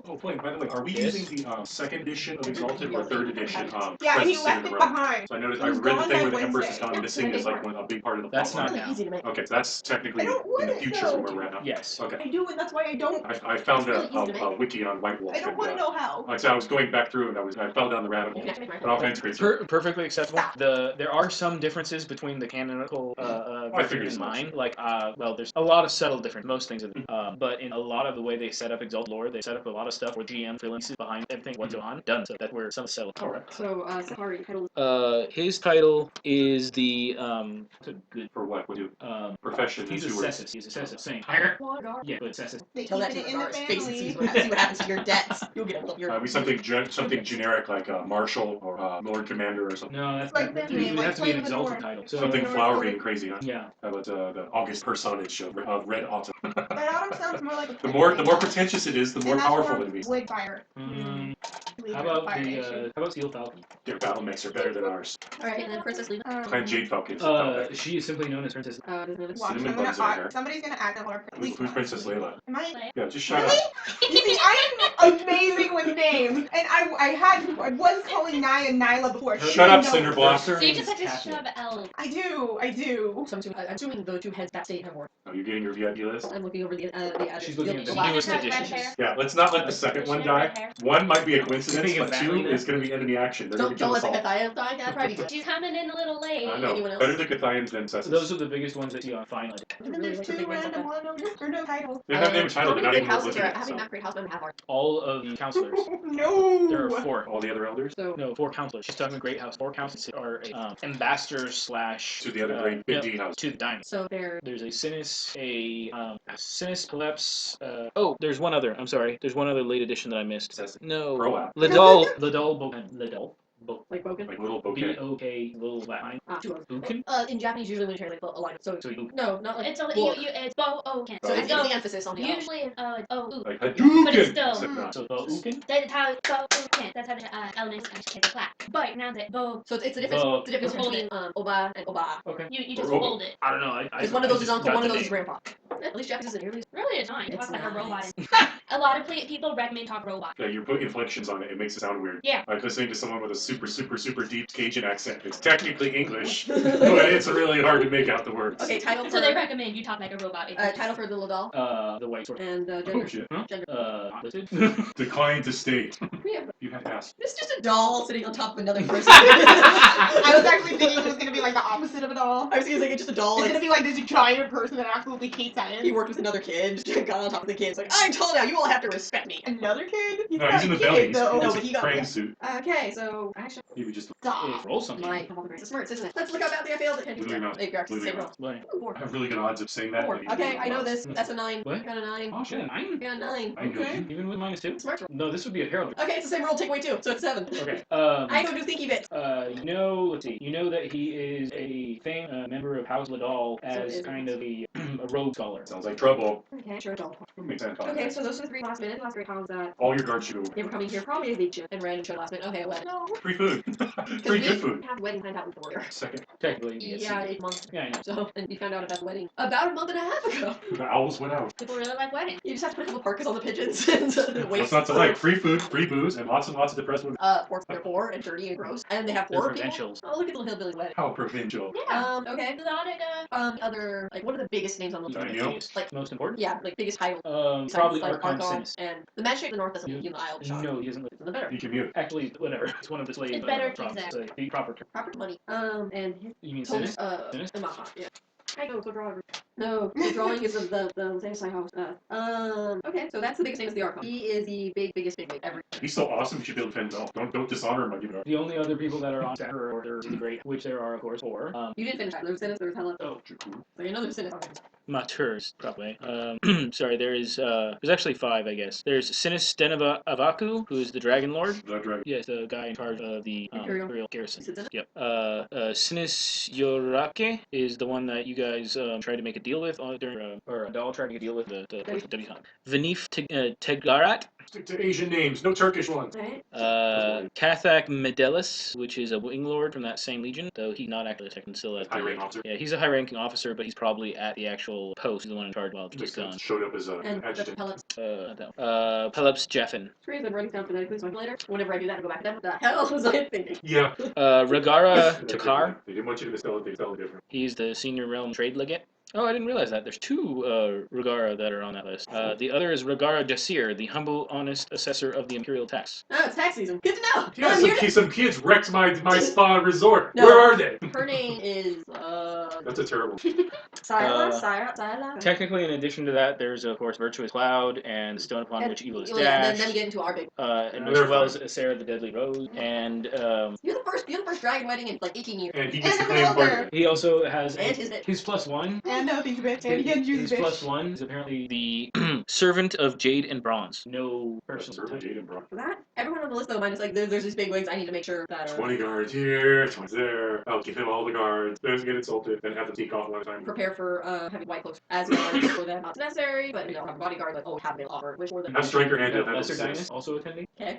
Oh, Blaine, by the way, are we Yes. using the second edition of Exalted or third edition? Yeah, and he Presence left in it the Realm? behind. So I noticed It I was read the gone thing by where the Empress has Wednesday. gone Yeah, missing it's is like a big part of the That's plot not line. now. Really easy to make. Okay, so that's technically I don't in want the it, future though. from where we're at now. Yes. Okay. I do, and that's why I don't. I found It's really easy to a make. wiki on White Wolf. I don't want to know how. Like I said, I was going back through and I fell down the rabbit You hole. can actually make But all kinds of crazy. Perfectly acceptable. There are some differences between the canonical I version figured and as much. mine. Like, well, there's a lot of subtle difference. Most things, but in a lot of the way they set up Exalted lore, they set up a lot of stuff where GM feelings behind everything, what's going on, done. So that's where some settle. Alright. So, Safari title. His title is the That's a good. For what? What do Profession. profession? He's a is who we're- Cessus. He's a Cessus. Same. Higher. Water. Yeah, but Cessus. They Tell that keep to it in the Regar's face and family. see what happens to your debts. You'll get your. We something something generic like Marshal or Lord Commander or something. No, that's Like that, the it name, would like have to be an Flame of the exalted Lord. title. So, Something Lord flowery Lord. and crazy, huh? yeah. How about the August personage of Red Autumn? Red Autumn sounds more like a The more pretentious it is, the more And that's powerful more it'll be. Woodfire. How about how about Steel Falcon? Their battle mix are better than ours. Alright, and then Princess Lena. And Jade Falcons. She is simply known as Princess. Doesn't know this. Watch, Cinnamon I'm gonna buns in her hair. somebody's gonna act or at least Who's Princess Layla? Am I? Yeah, just shut Really? up. You see, I am amazing with names, and I was calling Naya Nyla before. She Shut up, didn't know. Cinderblock. So you just like to shove L. I do. So I'm assuming the two heads that state have more. Oh, you're getting your VIP list? I'm looking over the She's looking at the last- newest Has red editions. hair. Yeah, let's not let the second one die. One might be a coincidence, Speaking of but two family, is going to be enemy action. They're going to Don't kill let us the all. Cathians die. That'd probably be good. She's coming in a little late. I Anyone know. else? Better the Cathians than So Cessus. those are the biggest ones that you see on Final. And then there's two random one or no title. They have name and title, How they're many not great even houses are listed. how many So. not great house members have are? All of the counselors. No. There are 4. All the other elders? So No, 4 counselors. She's talking Great House. 4 counselors are ambassadors slash To the other great Big yep, D house. to the diamond. so they're There's a Sinus, Poleps. Oh, there's one other. I'm sorry. There's one other late edition that I missed. Cessus. No. Croat. Ladol. Like broken. Like little bouquet. B-O-K, little line. Two O's. Buken? In Japanese, usually when you translate a line, so So you no, not like It's a war. it's bo-o-ken. So Oh, it's the emphasis on the O. Usually it's oh Like but it's Hadouken! still Except not. So Bo-Uken? that's how bo-o-ken. That's how the elements actually take a clap. But now that bo So it's the difference. Bo- It's the difference Hold between oba and oba. Okay. you just Or hold it. I don't know. I Because one of those is just uncle, got one the of those is name. grandpa. At least Japanese isn't here. Really, it's not. It It's talks like a robot. nice. A lot of people recommend talk robot. Yeah, you put inflections on it, it makes it sound weird. Yeah. Like listening to someone with a super deep Cajun accent. It's technically English, but it's really hard to make out the words. Okay, title for So they recommend you talk like a robot. title for the little doll The white sword. and Oh gender. shit. Gender. Listed? Decline to state. Yeah. You had to ask. It's just a doll sitting on top of another person. I was actually thinking it was gonna be like the opposite of it all. I was thinking it's just a doll. It's Like, gonna be like this giant person that absolutely hates he science. worked with another kid, just got on top of the kid. It's like, I'm tall now, you all have to respect me. Another kid? No, he's in the not a belly. kid, though. No, but he got praying yeah. suit. Okay, so actually, He would just. Stop. Roll something. my it's smarts, isn't it? Let's look how badly I failed at Literally not. Hey, correct, Literally same roll. What? Ooh, four. I have really good odds of saying that. Four. and he Okay, really I know lost. this. That's a 9. What? Got a 9. Oh shit, 9? Got a 9. I know Okay. you. Even with -2? Smart roll. No, this would be a Herald. Okay, it's the same roll, take away 2, so it's 7. Okay. I don't do thinky bits. Let's see. You know that he is a member of House Ladal as is- kind of a rogue scholar. Sounds like trouble. Okay, sure, doll. Makes sense. Okay, so those are the 3 last minute. Last 3 times that All your guards should go. they were coming here probably a big ship and random show last minute. Okay, well. No. Free food. Because Free we good food. have wedding planned out before. Second. Technically, Yeah, 8 months. Yeah, I know. So, and we found out about the wedding about a month and a half ago. The owls went out. People really like weddings. You just have to put a couple parkas on the pigeons and What's wait. not to like? Free food, free booze, and lots of depressed women. Pork, they're poor and dirty and gross. And they have They're 4 people. provincials. Oh, look at the little hillbilly wedding. How provincial. Yeah. Okay. Exotic, Other, like, what are the biggest names on the Sorry. list? Daniel? Genius. Like- Most important? Yeah, like, biggest title. Besides, Probably like, Archon Archon Sinus. and the magistrate of the north doesn't Yeah. give the Isle of Shot. No, he doesn't. The better. You commute. Actually, whatever. It's one of the slave It's better if props. he's So, the proper term. Proper money. And his You mean total, Sinus? Sinus? and Maha, yeah. I go to draw. No, the drawing is of the same side house. Okay, so that's the biggest name is the Archon. He is the biggest wig ever. He's so awesome. You should be able to defend him. Don't dishonor him by giving it up. The only other people that are on Saturn Order to the Great, which there are, of course, 4. You didn't finish that. There's Sinus, there's Hela. Oh, So you know there's Sinus. Maturs, probably. Sorry, there's actually 5, I guess. There's Sinus Deneva Avaku, who is the Dragon Lord. Blood dragon. Yes, the guy in charge of the Imperial garrison. Sits in it? Yep. Sinus Yorake is the one that you guys tried to make a deal with during, or a doll tried to make a deal with the debutante. Venif Tegarat, Stick to Asian names. No Turkish ones. Right? Kathak Medelis, which is a wing lord from that same legion, though he's not actually technically still at High rank officer. Yeah, he's a high-ranking officer, but he's probably at the actual post. He's the one in charge while it's Makes just gone. sense. Showed up as And the adjutant. pellets. Pelops Jeffin. Screens I'm writing down phonetically so I can later. Whenever I do that, I go back to them. What the hell was I thinking? Yeah. Regara Takar. They didn't want you to spell it different. He's the senior realm trade legate. Oh, I didn't realize that. There's 2 Regara that are on that list. The other is Regara Jasir, the humble, honest assessor of the imperial tax. Oh, it's tax season. Good to know. Yeah, I'm here to- some kids wrecked my spa resort. No. Where are they? Her name is That's a terrible. Syla. Technically, in addition to that, there's of course Virtuous Cloud and the stone upon which evil is And then dashed. get into our big. And They're as well as Sarah the Deadly Rose, and You're the first dragon wedding in like 18 years. And he gets to And claim the part of brother. it. he also has And his bitch. his +1. And no, thank you, bitch. And he can use His bitch. +1 is apparently the servant of jade and bronze. No person. Servant Jade and Brock. For that, everyone on the list though, mine is like there's these big wigs. I need to make sure that 20 guards here, 20 there. I'll give him all the guards. Then get insulted, then have them take off one time. prepare for having white cloaks as guards for them. Not necessary, but you know, have a bodyguard like have them offer. Which more than Have Striker and Yeah, have Lesser them Dynast also attending. okay.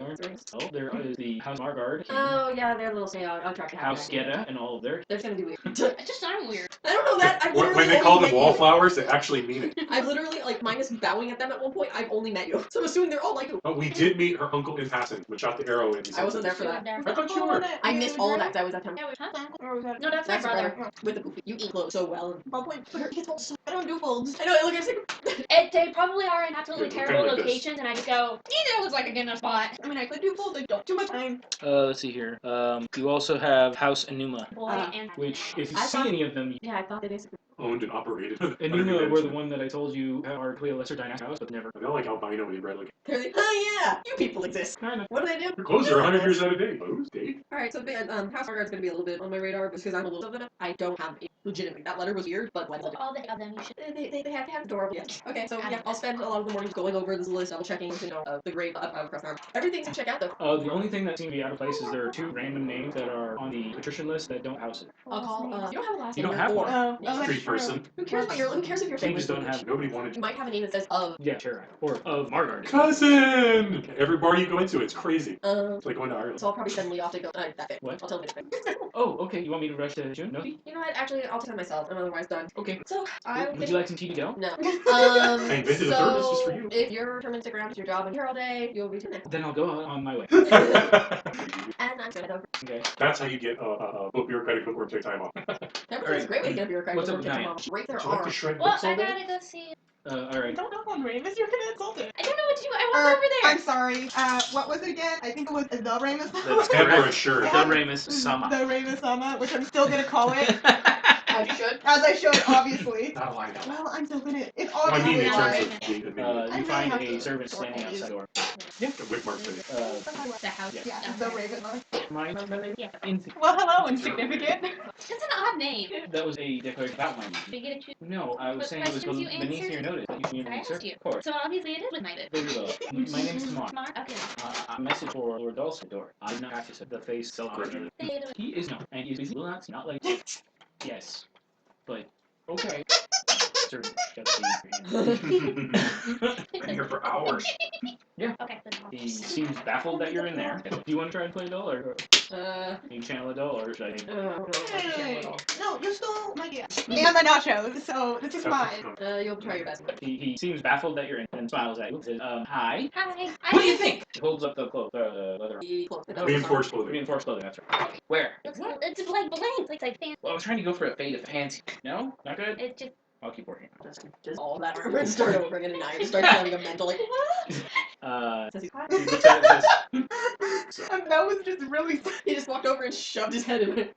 Oh, there is the House Margard, Oh yeah, they're a little say I'll try to have House that. Geta, and all of their. They're gonna do weird. It just sounded weird. I don't know that. I've When literally they only call them met you. wallflowers, they actually mean it. I've literally like minus bowing at them at one point. I've only met you, so I'm assuming they're all like. But we did meet her uncle in passing, which shot the arrow in. I wasn't there for You that. were there. I thought you were. I missed all of that because I was at town. Yeah, huh? Or was that? No, that's my That's brother. brother. With the goofy. You eat clothes so well. Ball point. But her kids hold so I don't do folds. I know. Look at it. They probably are in absolutely Yeah, terrible like this. locations, and I just go, neither looks like a good spot. I mean, I could do folds. I don't. Too much time. Let's see here. You also have House Enuma, Boy, Uh, and which if you I see thought- any of them, Yeah, I thought they basically. owned and operated. And under you new were the management. one that I told you are clearly lesser dynamic house, but never. I feel like albino inbred looking. They're like, oh yeah, you people exist. Kind of. What do they do? Your clothes are 100 years out of date. Clothes? Date? Alright, so House Margaret's gonna be a little bit on my radar because I'm a little of them. I don't have a legitimately. That letter was weird, but when All the of them you should. they have to have the door. Yeah. Okay, so yeah, I'll spend a lot of the mornings going over this list, double checking, the grade across our everything's to check out though. The only thing that seems to be out of place is there are 2 random names that are on the patrician list that don't house it. I'll call. You don't have a last You name. don't you're have four. one. Oh, Yeah. that's Street true. person. Who cares about your? Who cares if your You family's just don't English? have. Nobody wanted You to. might have a name that says of. Yeah, sure. Or of Margard. Cousin! Every bar you go into, it's crazy. It's like going to Ireland. So I'll probably send Lee off to go. That bit. What? I'll tell him to Oh, okay. You want me to rush to June? No? You know what? Actually, I'll take it myself. I'm otherwise done. Okay. So I Would you like some tea to go? No. I invented a thermos just for you. If you're determined to stick around with your job and here all day, you'll be tuned Then I'll go on my way. And I'm gonna. Okay. That's how you get book bureaucratic bookworm take time off. That Alright. was a great way to get a bureaucratic What's up book with worm Diane? to break their Would you like arm. to shred Well, books all I day? gotta go see. Alright. Don't knock on Ramus, you're gonna insult it. I don't know what to do. I walked over there. I'm sorry. What was it again? I think it was the Ramus. That's Never correct. assured. The Ramus Sama. The Ramus Sama, which I'm still gonna call it. As you should. As I should, obviously. Not like that. Well, I'm still gonna. It's Well, I mean, obviously in Alright. terms of being admitted. You I find really a have to servant sort standing these. outside the door. The Whitmark thing. The house. Yeah, Okay. the Raven one. My name? Yeah. Well, hello, insignificant. That's an odd name. That was a declaration about my name. Did you get to choose? No, I was What saying it was questions you beneath answered? your notice. That you I answer. asked you. Of course. So obviously it is with Knighted. Very well. My name is Tamar. Smart. Okay. A message for Lord Dulcador. I did not have to say the face so Grudging. He is not. And he is busy. Will not like yes. But okay. Sir, shut Been here for hours. Okay. He seems baffled that you're in there. Do you want to try and play a doll, or Uh, you channel a doll, or should I? Hey, no, you stole my gift. And my nachos, so this is mine. you'll try your best. He seems baffled that you're in and smiles at you. Says, hi. Hi. What do you think? He holds up the cloak, leather. The cloak. Reinforced clothing. Reinforced clothing, that's right. Where? It's like blank. It's like fancy. Well, I was trying to go for a fade of fancy. No? Not good? It's just. I'll keep working. Just all that armor and start over again, and now you're just starting having a mental like what? Says he What? looks at it and says, That was just really. He just walked over and shoved his head in it.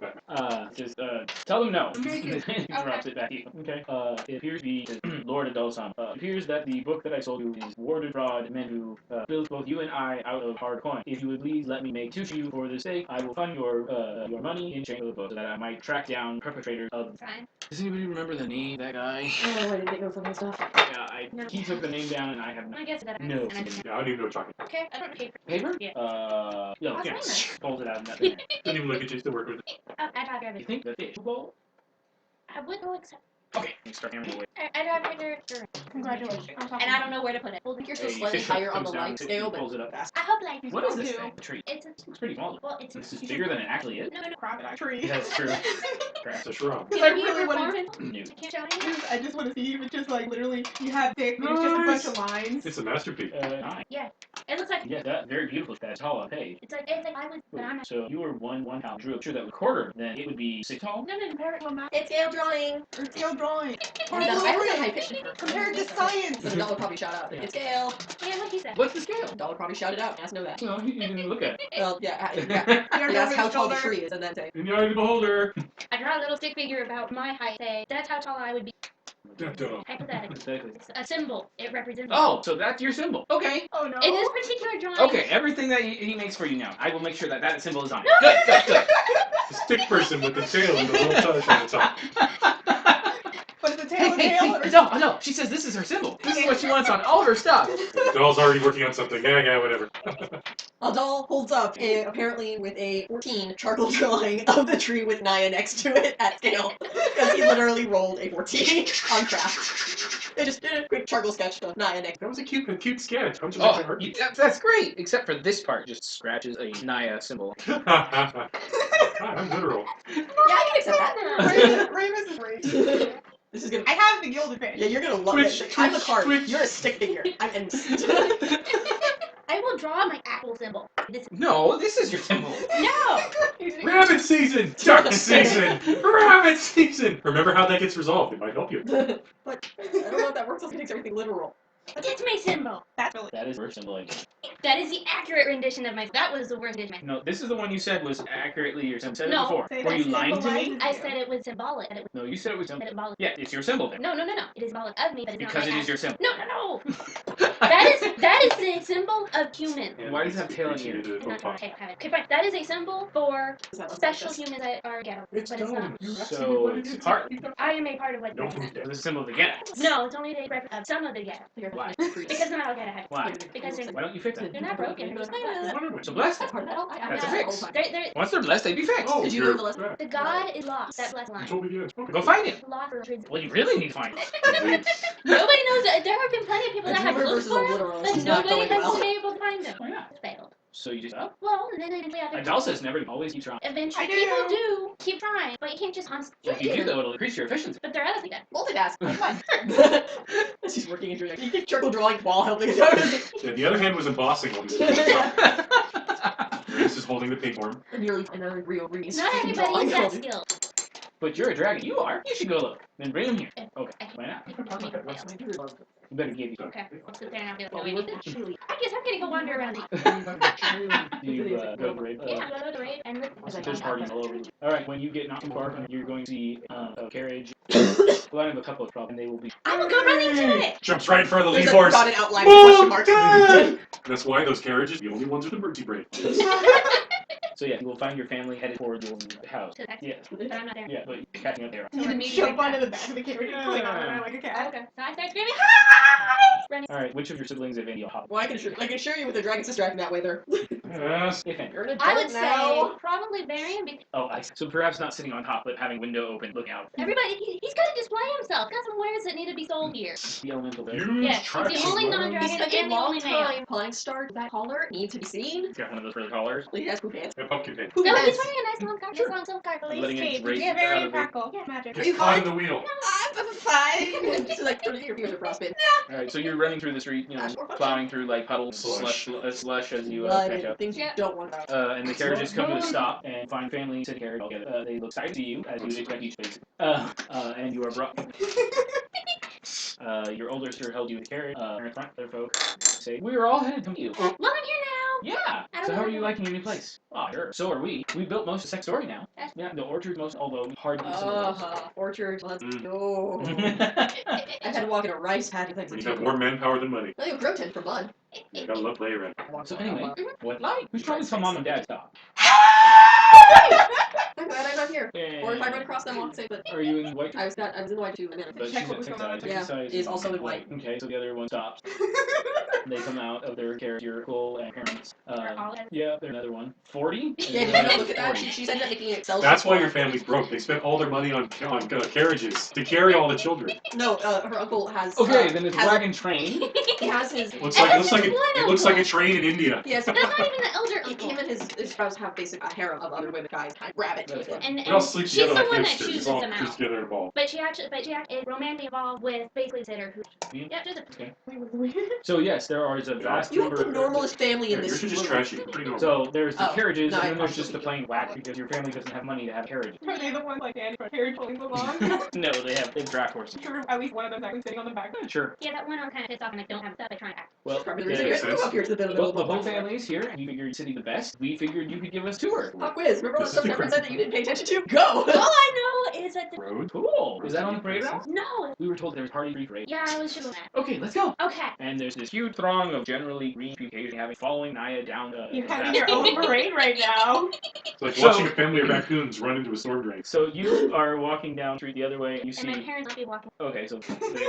tell them no. Make it. Interrupts it back to you. Okay. It appears to be Lord Adolson. It appears that the book that I sold you is warded fraud men who built both you and I out of hard coin. If you would please let me make 2 to you for this sake, I will fund your money in change of the book so that I might track down perpetrators of. Fine. Does anybody remember the name of that guy? Oh, I didn't take notes on that stuff. Yeah, No. he took the name down and I have I guess that. No. And I just, Yeah, I don't even know what you're talking okay. I don't know paper. paper. Yeah. No, That's yeah. nice. Pulls it out and nothing. about. Didn't even look at you, still work with it. I'd rather have You it. think the fish bowl? I would go accept. Okay. You start hammering away. I'd rather. Sure. Congratulations. And I don't know where to put it. I think you're A still slightly fisher higher on comes the down, light he scale, but pulls it up. I hope like. What is this Two. thing? A tree. It's Looks pretty small. well, it's. This is bigger than it actually is. No. Crocodile tree. That's true. It's a shrub. Because I Can you really want perform to. it? No. I can't show you. I just want to see if it's just like literally you have thick and it's just a bunch of lines. It's a masterpiece. Nice. It looks like. Yeah, that very beautiful. That's tall on page. It's like I was, but I'm not. So you were one pound. Drew a sure that was quarter. Then it would be 6 tall. No. Compare it to a map it's scale drawing. or scale drawing. Or I don't know how you a pitched it. compare it to science. The dollar probably shout out. It's scale. Yeah, what he said. What's the scale? The dollar probably shouted out. Ask know that. No, you didn't even look at it. Well, yeah. Your He asked how nervous tall the shoulder. tree is, and then say. In the eye of the beholder. I draw a little stick figure about my height. Say that's how tall I would be. Dun-dun. Hypothetically. Exactly. It's a symbol. It represents. Oh, so that's your symbol. Okay. Oh no. In this particular drawing. Okay, everything that he makes for you now, I will make sure that that symbol is on it. Good. The stick person with the tail and the little touch on the top. But it's a tail and tail. Or No, she says this is her symbol. This is what she wants on all of her stuff. The doll's already working on something. Yeah, whatever. A doll holds up, apparently with a 14 charcoal drawing of the tree with Naya next to it at scale. Because he literally rolled a 14 on craft. They just did a quick charcoal sketch of Naya next. That was a cute sketch. How much Oh, was it? that's great. Except for this part, just scratches a Naya symbol. I'm literal. Yeah, I can accept that. Ramus is great. This is gonna. I have the gilded face. Yeah, you're gonna love Twitch, it. I'm a twitch, card. twitch. You're a stick figure. I'm and I will draw my apple symbol. This. No, this is your symbol. No. Rabbit season! Duck season! Rabbit season! Remember how that gets resolved. It might help you. But I don't know if that works. It takes everything literal. That's my symbol. That's really. That is the worst symbol I did. That is the accurate rendition of my. That was the worst rendition. No, this is the one you said was accurately your symbol. Said it No. before. Say Were that you lying to me? symbolizes I you. said it was symbolic. That it was No, you said it was symbol. symbolic. Yeah, it's your symbol then. No. It is symbolic of me, but it's Because not it my is your symbol. No. That is the symbol of human. And why does it have tail and Reaching ears? into the Not top. okay, okay, fine. That is a symbol for Is that special like this? humans that are ghetto, It's but it's done. not. You have to So do what it it's is. part. I am a part of what. Don't move there. This is a symbol of the ghetto. No, it's only a reference of some of the ghetto. Why? Because they're not all ghetto. Why? Because they're Why don't you fix it? they're not broken. They're just blessed. Wonderful. So bless them. Part of that. That's a fix. They're, Once they're blessed, they'd be fixed. Oh, Did you you're learn the lesson? correct. the God is lost. That blessed You line. told me the end. Okay. Go find him. Lost for trees. Well, you really need to find him. Nobody knows that. There have been plenty of people The that have dreamer looked versus for a him, literal but is not nobody going has well. been able to find him. Why not? It's failed. So you just Well, and then eventually other Adele says never always keep trying. eventually I do. people do keep trying, but you can't just constantly. If you do though, it'll increase your efficiency. But there are other things. Multitask. What? She's working in your. You can circle drawing while helping us out. Yeah, the other hand was embossing all these things. Grace is holding the pig form. And you're another real reason. Not everybody has that skill. But you're a dragon. You are. You should go look. Then bring him here. Okay. I Why not? People tell me to fail. You better give you. Okay, I'll sit there and I'll be like, Well, no, we I were need this. chilly. I guess I'm gonna go wander around. Do you go to raid? Yeah, go to the raid and look. There's parties all over. All right. When you get not too far from, you're going to see a carriage. Well, I have a couple of problems. They will be. I will go running to it. Jumps right in front of the There's lead a horse. dotted outline with question marks. Dad! That's why those carriages, the only ones with emergency brake. So yeah, you will find your family headed toward your house. To the next. Yeah. But I'm not there. Yeah, but you're catching up there. You can jump onto the back of the carriage and cling on it like a cat. Okay. So I start screaming, hi! Running. All right. Which of your siblings, if any, will hop? Well, I can assure you with the dragon sister acting that way there. Yes. If any. You're an adult I would say now. probably Varian because Oh, I see. So perhaps not sitting on top, but having window open, looking out. everybody, he's gonna display himself. Got some wares that need to be sold here. The elemental there. Huge Yes, he's tracks the only of non-dragon He lambs. spent a and the long only male. time pulling star that collar need to be seen. He's got one of those further collars. He has poop hands. And pumpkin pin. Poop No, he's hands. wearing a nice long scarf. Nice long silk scarf. Letting it Kate, drape yeah, out very of the- practical. Yeah, magic. Gets caught in the wheel. I'm fine. So like 30 your fingers are frostbitten. All right. So you're running through the street, you know, plowing through like puddles, Slush. slush as you Blood catch and up. things you Yeah. don't want about. And the carriages come to a stop and find family sit carriage all together. They look excited to see you, as you would expect each face. And you are brought. Your older sister held you in the carriage. In front, other folk say, "We are all headed to you." Well, I'm here now. Yeah. I don't So how know. are you liking your new place? Oh, sure. So are we. We built most of the second story now. That's- Yeah, the orchard's most, although hardly some of Orchard, let's Mm. go. those. I had to walk in a rice paddy. Thanks We to have more manpower than money. I think grow tent for mud. You gotta love play around. So anyway, what light? We should probably tell mom and dad stop. I'm glad I'm not here. Or if I run across them, I'll say, but Are you in white? I was in the white too. And But she's Check what at was six going on. size. Yeah, Six size is also in white. Okay, so the other one stops. They come out of their carriage, your uncle and parents. They're all- Yeah, there's another one. 40? Yeah, did you not look at that? She's ended up making it Excel. That's why your family's broke. They spent all their money on carriages to carry all the children. No, her uncle has. Okay, then it's has, wagon train. He has his. Looks like it looks like a train in India. Yes. That's not even the elder uncle. Him and his spouse have basically a harem of other women guys kind of rabbit with him. And, We all sleep she's together the like one that hipsters. chooses We all them cruise out. together in a ball. But she actually is romantically involved with basically sitter who. Yeah. Yeah, just a. Okay. It was weird. So yes, there are a vast You have number. the normalest family in Yeah, this yours are just room. trashy. Pretty normal. So there's the Oh, carriages, no, and I then there's just the absolutely- plain whack because your family doesn't have money to have carriages. Are they the ones like Andy from carriage pulling along? No, they have draft horses. Sure, at least one of them's actually sitting on the back. Sure. Yeah, that one I'm kind of pissed off and I don't have stuff. I try to act. Well, Probably the the, reason makes you guys sense. go up here to the middle well, of the whole family is here, and we figured City the best. We figured you could give us a tour. Pop quiz. Remember all the This stuff is the Trevor said that you didn't pay attention to? Go! All I know is that the. Road. Cool. Is that on the parade route? No. We were told there was party free parade. Yeah, I was sure of that. Okay, let's go. Okay. And there's this huge throng of generally green people occasionally having following Naya down You're the having your own parade right now. It's like So- watching a family of raccoons run into a storm drain. So you are walking down the street the other way, and you And my see. parents will be walking. Okay, so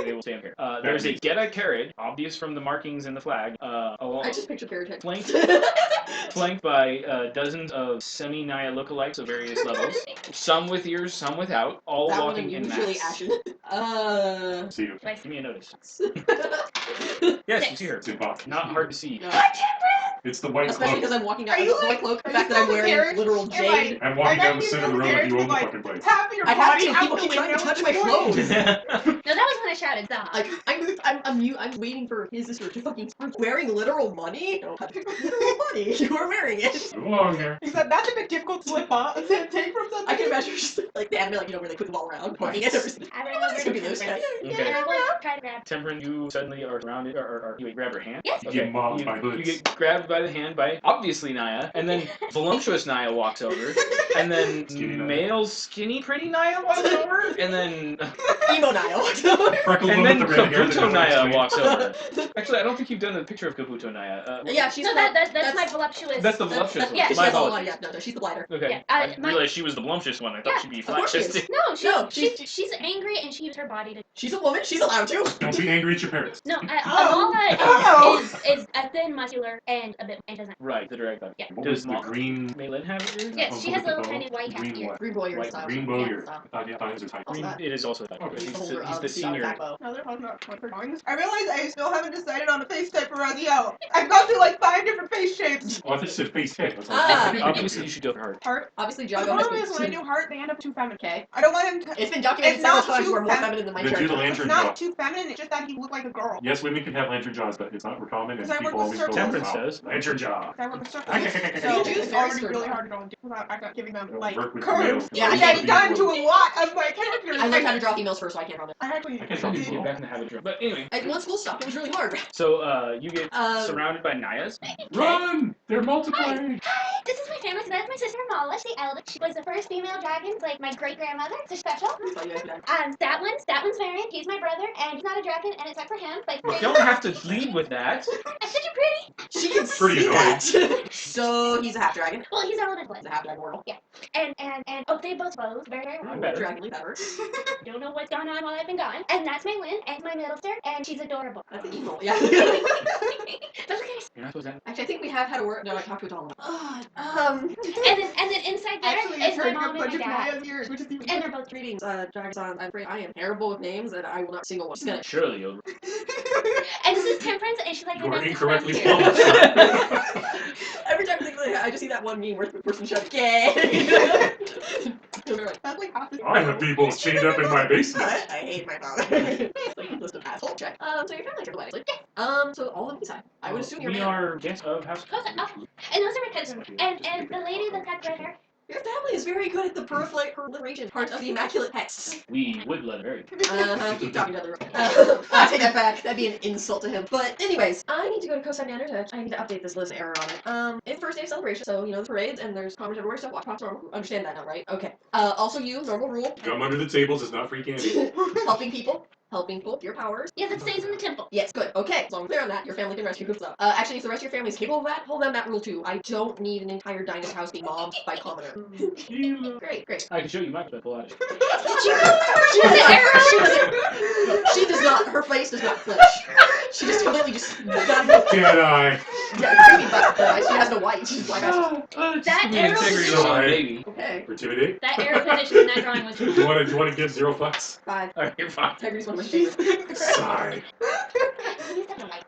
they will stay up here. There's a Geta carriage, obvious from the markings in the flag, along, I just picture carriage head. flanked, flanked by dozens of semi-Naya lookalikes of various levels. Some with ears, some without, all That one walking in usually mass. ashen. See you. Do I Give me a notice. Uh. Yes, you see her. It's impossible. Not hard to see. No. It's the white Especially cloak. because I'm walking Are down you with the white like- cloak. The are fact you that I'm still wearing embarrassed? literal You're jade. like- I'm walking and then down the you center of the feel room and scared you to, own the like, fucking place. Tap your I have body to. out People the keep trying to window touch and my join clothes. you. No, that was when I shouted, stop. Like I'm waiting for his sister to fucking start wearing literal money. Don't touch literal money. You are wearing it. Move along here. Except that's a bit difficult to slip on. Take from something. I can imagine just like the anime, like where they put the ball around, pointing at everything. I run Oh, over this to could be loose. Temperance, Okay. and I will try to grab. Temperance, you suddenly are surrounded, or you grab her hand. Yes. You get mobbed by hoods. You get grabbed by the hand by obviously Naya, and then voluptuous Naya walks over, and then Skinny Naya. male skinny pretty Naya walks over, and then Emo Nile. Freckled and one then with the red hair that Kabuto never Naya explained. walks over. Actually, I don't think you've done a picture of Kabuto Naya. Yeah, she's No, the, that's my voluptuous. That's the voluptuous one. yeah, She My has all apologies. yeah, no, she's the blighter. Okay. Yeah, I my- realized she was the voluptuous one. I thought Yeah, she'd be of course she is. flat-chested. No, she's- she's angry and she used her body to. She's a woman. She's allowed to. Don't be angry at your parents. No, Oh. Amala Oh. is a thin, muscular, and a bit and doesn't. Right, the direct line. Yeah. What was Does the green? Maylin have it? Ears? Yes, she has With the little bow? tiny white cat Green ears. what? Green boy White, style. green Yeah, bowyer. style. Times are tight. Also that. It is also. Okay. He's He's the holder the of the senior. backbow. Now they're talking about what they're drawing. I realize I still haven't decided on a face type for Raziel. I've gone through like 5 different face shapes. Oh, I thought you said face head. That's all. Ah. Obviously, you should do it hard. Heart. Obviously, The Jago problem has is when I been. do heart, they end up too feminine. Okay. I don't want him to. It's been documented It's several not times too you are more fem- feminine than my Then do the character. lantern It's jaw. not too feminine. It's just that he looked like a girl. Yes, women can have lantern jaws, but it's not common, and Because I work people with always go, circles. Temperance wow, says. lantern jaw. I work with circles, Okay. so You do it's very already certain. really hard to go into without giving them like Work with curves. males. Yeah, Which I I've done to a lot of my characters. I learned how to draw females first, so I can't draw them. I actually I can't Trying to draw get back in the habit of drawing. But anyway, And once school stopped, it was really hard. so you get Um, surrounded by Nayas. Run! They're multiplying. Hi, this is my family. So that's my sister Mala. She's the eldest. She was the first female dragon, like my great grandmother. So special. So you guys can- Statlin's married. He's my brother, and he's not a dragon, and it's up for him. Like, You don't have to lead with that. I said you're pretty. She can Pretty see annoying. that. So he's a half dragon. Well, he's elemental. He's a half dragon mortal. And oh, they both bows very, very well. I'm better. Dragonly better. Don't know what's gone on while I've been gone. And that's my Lynn, and my middle sister, and she's adorable. That's an evil. Yeah. But look at her. You're not supposed to. Actually, I think we have had a word. No, I talked to a Tom. And then inside there Actually, is it's my heard mom a and bunch my of dad. Naya's ears, which is even And they're both Greetings, Dragons. I'm afraid I am terrible with names, and I will not single one. Just gonna. Surely you'll. And this is Temperance, and she's like You my are best incorrectly friend here. spelled. Every time I think of it, I just see that one meme where the person shouts, "Gay." That's like half the I'm a people's chained up in my basement. I hate my father. Like list of asshole check. So your family's triple actually. So all of Cosai. I would assume you're We man. are guests of House. Oh, and those are my cousins. And the lady that's got red hair. Your family is very good at the proliferation part of the immaculate pets. We would let her marry. Keep talking to the room. I take that back. That'd be an insult to him. But anyways, I need to go to Cosai Manor I need to update this list error on it. It's first day of celebration, so the parades and there's commerce everywhere, so watch pops normal. Understand that now, right? Okay. Also you, normal rule. Gum under the tables is not free candy. Helping people. Helping people with your powers. Yeah, that stays in the temple. Yes, good. Okay, as long as we're clear on that, your family can rescue Kufla. Actually, if the rest of your family is capable of that, hold them that rule too. I don't need an entire dynasty house being mobbed by commoner. Great. I can show you my pull out. She does not. Her face does not flinch. She just completely got Jedi. creepy, but she has no white. She's black eyes. That arrow integrity position. of a baby. Okay, Intimidate. That arrow position in that drawing was. Do you want to give 0 fucks? 5. Alright, you're fine. Integrity's one of my favorites. Sigh. He's such a light.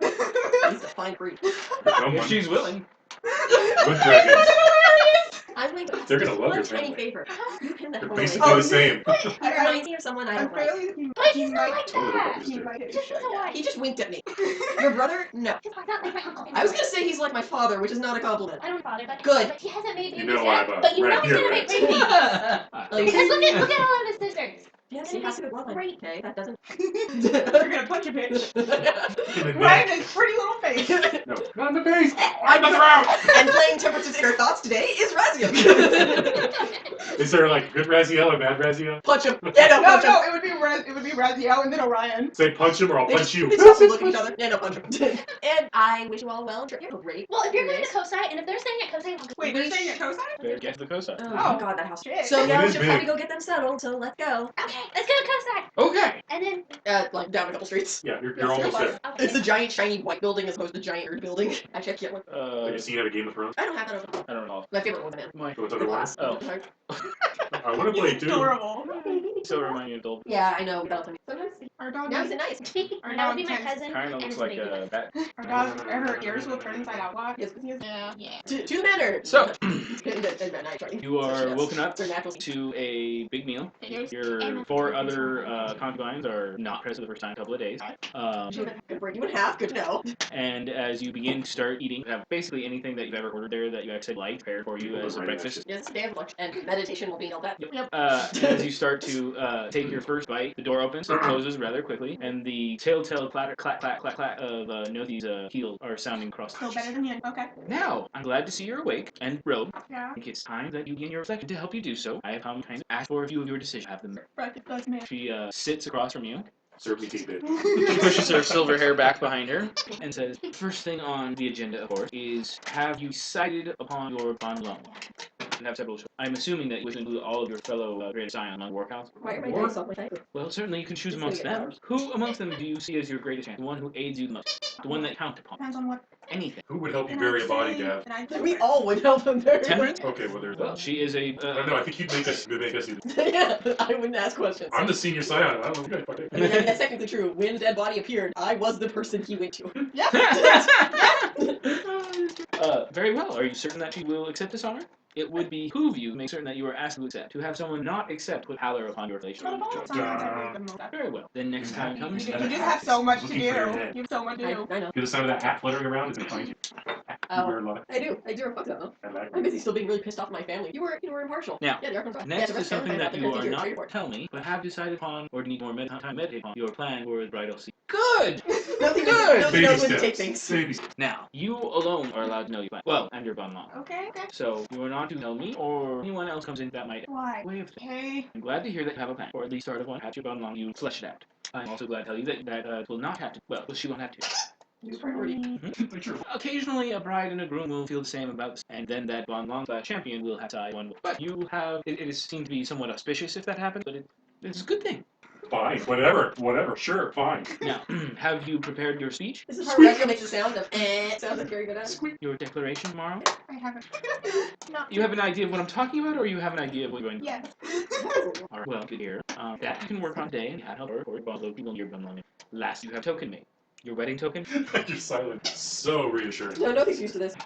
He's a fine breed. Come If on. she's willing. Good dragons. I'm going to ask They're gonna love one your tiny family. favor. You pin that They're away. basically the same. It reminds me of someone I I'm don't like. fairly. But he's not like Oh, that. He might hit Just you. as a light. He just winked at me. Your brother? No. He's not like my uncle. I was gonna say he's like my father, which is not a compliment. I don't bother, but Good. But he hasn't made You babies know yet. I'm a But you know red he's gonna beard make rat. babies. Like, Because look at all of his sisters. yes, he has a good bloodline. Great. Okay, that doesn't. You're gonna punch a bitch. In the Right neck. in his pretty little face. No, not in the face. On the throat. And playing Temperance's Inner Thoughts today is Raziel. Is there like good Raziel or bad Raziel? Punch him. Yeah, no, No, punch him. no, it would be Raziel and then Orion. Say punch him or I'll They punch just, you. they just look at each other. Yeah, no, punch him. And I wish you all well. You're great. Well, if you're going to Cosai, and if they're staying at Cosai, I'll go. Wait, they're staying at Cosai? They're guests of Cosai. Oh god, that house. Shit. So yeah, It we is should big. probably go get them settled. So let's go. Okay, let's go to Cosai. Okay. And then. Like down a couple streets. Yeah, you're Yes, almost you're there. Okay. It's the giant shiny white building as opposed to the giant weird building. Actually, I can't look. Have you seen it at Game of Thrones? I don't have that over. I don't know. My favorite one, man. My So it's The otherwise. glass. Oh. I want to play too. Adorable. so remind me of Dolby. Yeah, I know. Without them. Sometimes Are Our dog. Now he's a nice. That would be my cousin. Kind of and looks his like name a bat. Our dog. Her ears will turn inside out a lot. Yes. Yeah. Two men are. So, you you are woken up They're natural. to a big meal. Yours. Your And 4 other concubines are not present the first time in a couple of days. Good break you in half. Good to know. And as you begin to start eating, you have basically anything that you've ever ordered there that you actually like prepared for you as a breakfast. Yes, day of lunch and meditation will be all that. Yep. As you start to take your first bite, the door opens, it closes rather quickly, and the telltale clatter, clack, clack, clack, clack of Nothi's heels are sounding across the Still hatches. better than you. Okay. Now, I'm glad to see you're awake and robed. Yeah. I think it's time that you begin your reflection. To help you do so, I have come kind of ask for a few of your decisions. Have them. Breakfast does man. She sits across from you. Serve me tidbit. She pushes her silver hair back behind her and says, first thing on the agenda, of course, is have you decided upon your bond loan? You have several. I'm assuming that you would include all of your fellow Great Scion among workouts. Why are my dice off my diaper? Well, certainly you can choose It's amongst gonna get them. Who amongst them do you see as your greatest chance? The one who aids you the most? The one that count upon? Depends on what. Anything. Who would help you And bury I'd a body, say- Gav? and I'd say We all would help them there. Temperance? Okay, well there's Well, that. she is a. I don't know. I think you'd make us do Yeah, I wouldn't ask questions. I'm the senior scion. I don't know. You guys fuck it. I mean, that's technically true. When his dead body appeared, I was the person he went to. Very well. Are you certain that she will accept this honor? It would behoove you to make certain that you are asked to accept. To have someone not accept would pallor upon your relation. Not a ball. Sometimes I really the most. Very well. Then next time You comes. just have so much to do. Looking for your head. You have so much to do. I know. Hear the sound of that hat fluttering around? It's gonna find you. Oh. Weird luck. I do. I do reflect that though. I like I'm it. busy still being really pissed off at my family. You were impartial. Now, Yeah, the Arkham Side. Next yeah, the is something rest that of you the are family, not report. tell me, but have decided upon or need more time to meditate upon. Your plan for the bridal season. Good! Nothing Good. knows Baby when to steps. take things. Baby steps. Now, you alone are allowed to know your plan. Well, and your bond mom. Okay. Okay. So, you are not to tell me or anyone else comes in that might Why? way of thinking. Okay. I'm glad to hear that you have a plan, or at least start of one. At your bond long, you flesh it out. I'm also glad to tell you that will not have to. Well, she won't have to. Use priority. True. Occasionally, a bride and a groom will feel the same about this, and then that bond long champion will have side one. But you have. It is seemed to be somewhat auspicious if that happens, but it's a good thing. Fine. Whatever. Sure. Fine. Now, have you prepared your speech? This is how Rebecca makes the sound of eh. Sounds like very good at. Your declaration tomorrow? I haven't. Not. You have an idea of what I'm talking about, or you have an idea of what you're going to Yes. All right, well, good here. That you can work on today, and have her or follow people in your bundle. Last, you have token made. Your wedding token? You're silent. So reassuring. No, nobody's used to this.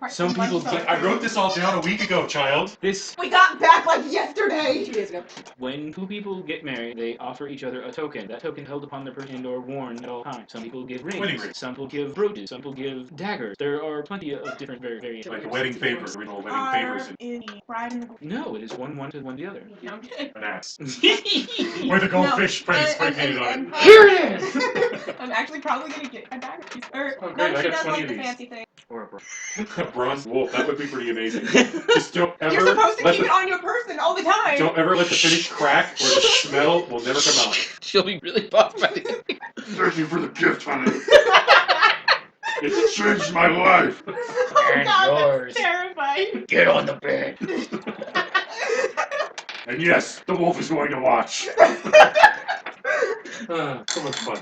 Some people It's like, I wrote this all down a week ago, child. This, We got back like yesterday. 2 days ago. when two people get married, they offer each other a token. That token held upon their person or worn at all times. Some people give Wedding rings. rings. Some people give brooches. Some people give daggers. There are plenty of different variations. Like a wedding favors, original wedding Our favors, is the bride and the groom. No, it is one to one the other. No, I'm kidding. and an axe. With a goldfish spray painted on it. Here it is! I'm actually probably gonna get a dagger. Or Oh, great, no, I she got does 20 like of the these. fancy thing. Or a bro. A bronze wolf. That would be pretty amazing. Just don't ever You're supposed to let keep the, it on your person all the time. don't ever let the finish crack, or the smell will never come out. She'll be really buffed by the Thank you for the gift, honey. It's changed my life. Oh And God, yours. that's terrifying. Get on the bed. And yes, the wolf is going to watch. So much fun.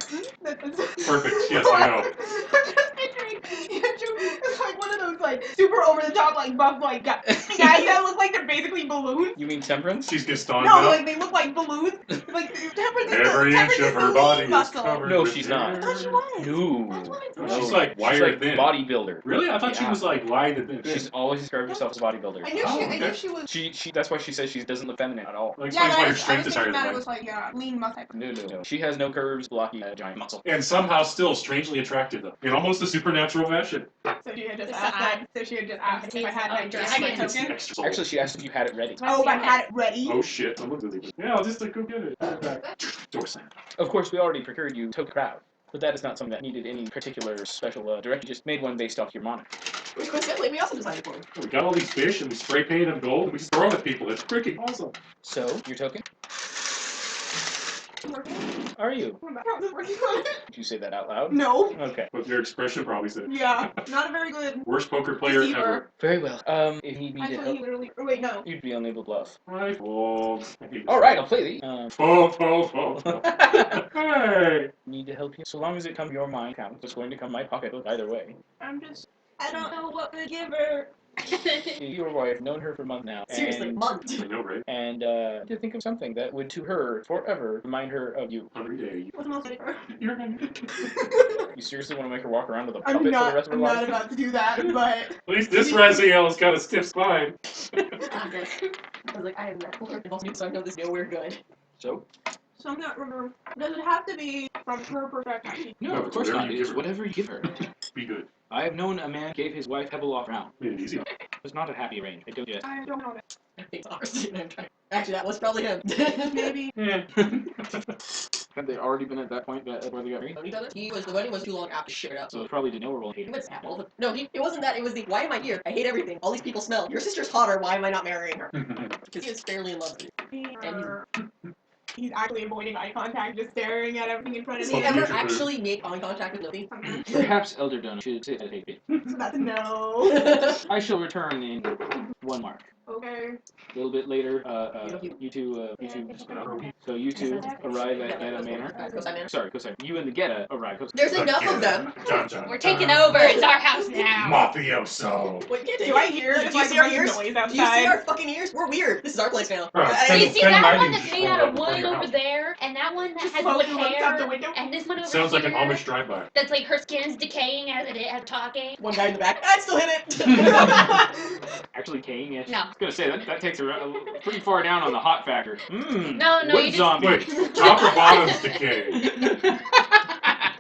Perfect. Yes, I know. I'm just picturing Andrew as like one of those like super over the top like buff like guys that look like they're basically balloons. You mean temperance? She's Gaston No, now. like they look like balloons. Like temperance is Every temperance inch is of her the body lean is muscle. covered. No, with she's hair. not. I thought she was. No. That's what I thought. She's No. like wired She's thin. bodybuilder. Really? I thought she Yeah. was like lined and thin. She's always described herself as a bodybuilder. I knew Oh, I okay. knew she was. She that's why she says she doesn't look feminine at all. That Yeah, explains why her I was strength is higher thinking than that it mine. was like lean muscle. No. She has no curves, blocky, giant muscle. And somehow still strangely attractive though. In almost a supernatural fashion. So she had just It's asked the that. So she had just asked if I had my dress I my didn't. It's token. extra soul. Actually, she asked if you had it ready. Oh, if I had it ready. Oh shit. I'm gonna do it. Yeah, I'll just go get it. Door slam. Of course, we already procured you token crowd, but that is not something that needed any particular special direction. You just made one based off your moniker. Which coincidentally, we also designed it for him. We got all these fish and we spray painted them gold and we just throw them at people. It's freaking awesome. So, your token? I'm working on it. Are you? I'm just working on it. Did you say that out loud? No. Okay. But your expression probably said Yeah. Not a very good. worst poker player deceiver. ever. Very well. If you need me to Actually, he help, literally. Or wait, no. you'd be unable to bluff. I fold. All right, I'll play these. Fold. Hey. Need to help you? So long as it comes your mind count, it's going to come my pocketbook either way. I'm just. I don't know what to give her. Your wife, known her for months now. Seriously, and, months. I know, right? And to think of something that would, to her, forever remind her of you. Hungry day. What's the most funny part? You're hungry. You seriously want to make her walk around with a I'm puppet for the not. rest of her I'm life? not about to do that, but At least this Raziel's got a stiff spine. I was like, I have not worked with so I know this nowhere good. So? so I'm not remember. Does it have to be from her perspective? No, No, of course whatever not. you It is give her. whatever you give her. Be good. I have known a man gave his wife pebble off round. Made it easy. It was not a happy arrangement. I don't yet. I don't know that. I think it's ours. I'm trying. Actually, that was probably him. Maybe. Yeah. Had they already been at that point where they got married? Known each other? The wedding was too long after shit out. So it's probably de novo He hated. was apple. No, it wasn't that. It was the why am I here? I hate everything. All these people smell. Your sister's hotter. Why am I not marrying her? Because he is fairly in love with you. He's actually avoiding eye contact, just staring at everything in front of Does he me. Okay. ever actually make eye contact with Lily? Perhaps Elder Dunn should sit at a So that's a no. I shall return in 1 mark. Okay. A little bit later, you two, so you two arrive at Geta Manor. Cosai Manor. Sorry, Cosai. You and the Geta arrive. There's enough of them. Dun, dun, We're taking dun. over. It's our house now. Mafioso. Wait, can't Do I hear Do if you I see our can ears? noise Do you see outside? our fucking ears? We're weird. This is our place now. Right. So you see that one 1090 that's made out of showed up wood in your over house. there, and that one that Just has wood slowly looks out the hair, window. and this one over Sounds like an here Amish drive-by. that's like her skin's decaying as it is talking. One guy in the back. I still hit it. Actually, Kane, yes. No. I was gonna say that takes her pretty far down on the hot factor. No, wood you just- zombie. Wait, top or bottom's decay?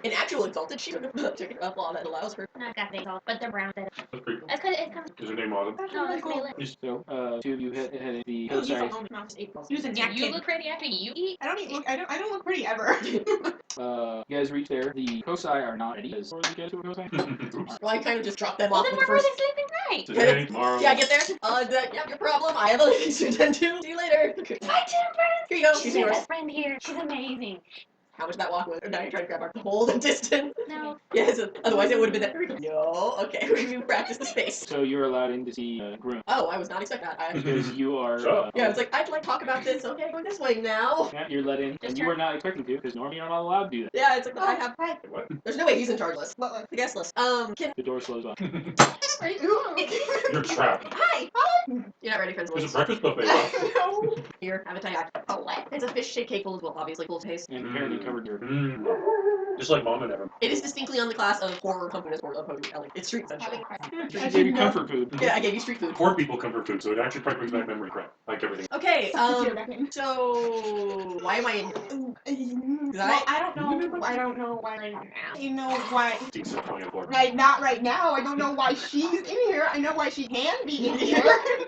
In actual exalted, she would have taken up law that allows her. No, I got things all, but they're brown. That's pretty cool. That's kind of, it's kind Is her name Autumn? That's of, no, really that's cool. really lit. So, two of you headed the Oh, you Cosai. don't know. April. Using Do you napkin. look ready after you eat? I don't look pretty ever. You guys reach there. The Cosai are not ready. Before you get to a Cosai. Oops. Well, I kind of just dropped them Well, off then with the where were first. they sleeping right? Today, tomorrow. Yeah, I get there. Yeah, your problem. I have other things to attend to. See you later. My two friends. Here you go. She's She's my yours. best friend here. She's amazing. How much that walk was? Or now you're trying to grab our whole the distance. No. Yes, otherwise it would have been that. No, okay, we practice the space. So you're allowed in to see Groom. Oh, I was not expecting that. Because you are. Shut up. Yeah, I was like, I'd like to talk about this. Okay, going this way now. Yeah, you're let in, and you are not expecting to, because normally you're not allowed to do that. Yeah, it's like I have. What? There's no way he's in charge of this. What was? The guest list. Can. The door slows on. Are you? You're trapped. Hi. You're not ready for There's a this. breakfast buffet. No. Here, have a tie. Oh, what? It's a fish-shaped cake full of, well, obviously full of taste. And apparently covered your. Just like Mom and Evan. It is distinctly on the class of horror components or it's street essentially. She gave you comfort food. Yeah, I gave you street food. Poor people comfort food, so it actually probably brings back memory crap, like everything. Okay, so why am I in here? Well, I don't know. I don't know why right now. You know why? Decent 24. Right, not right now. I don't know why she's in here. I know why she can be in here.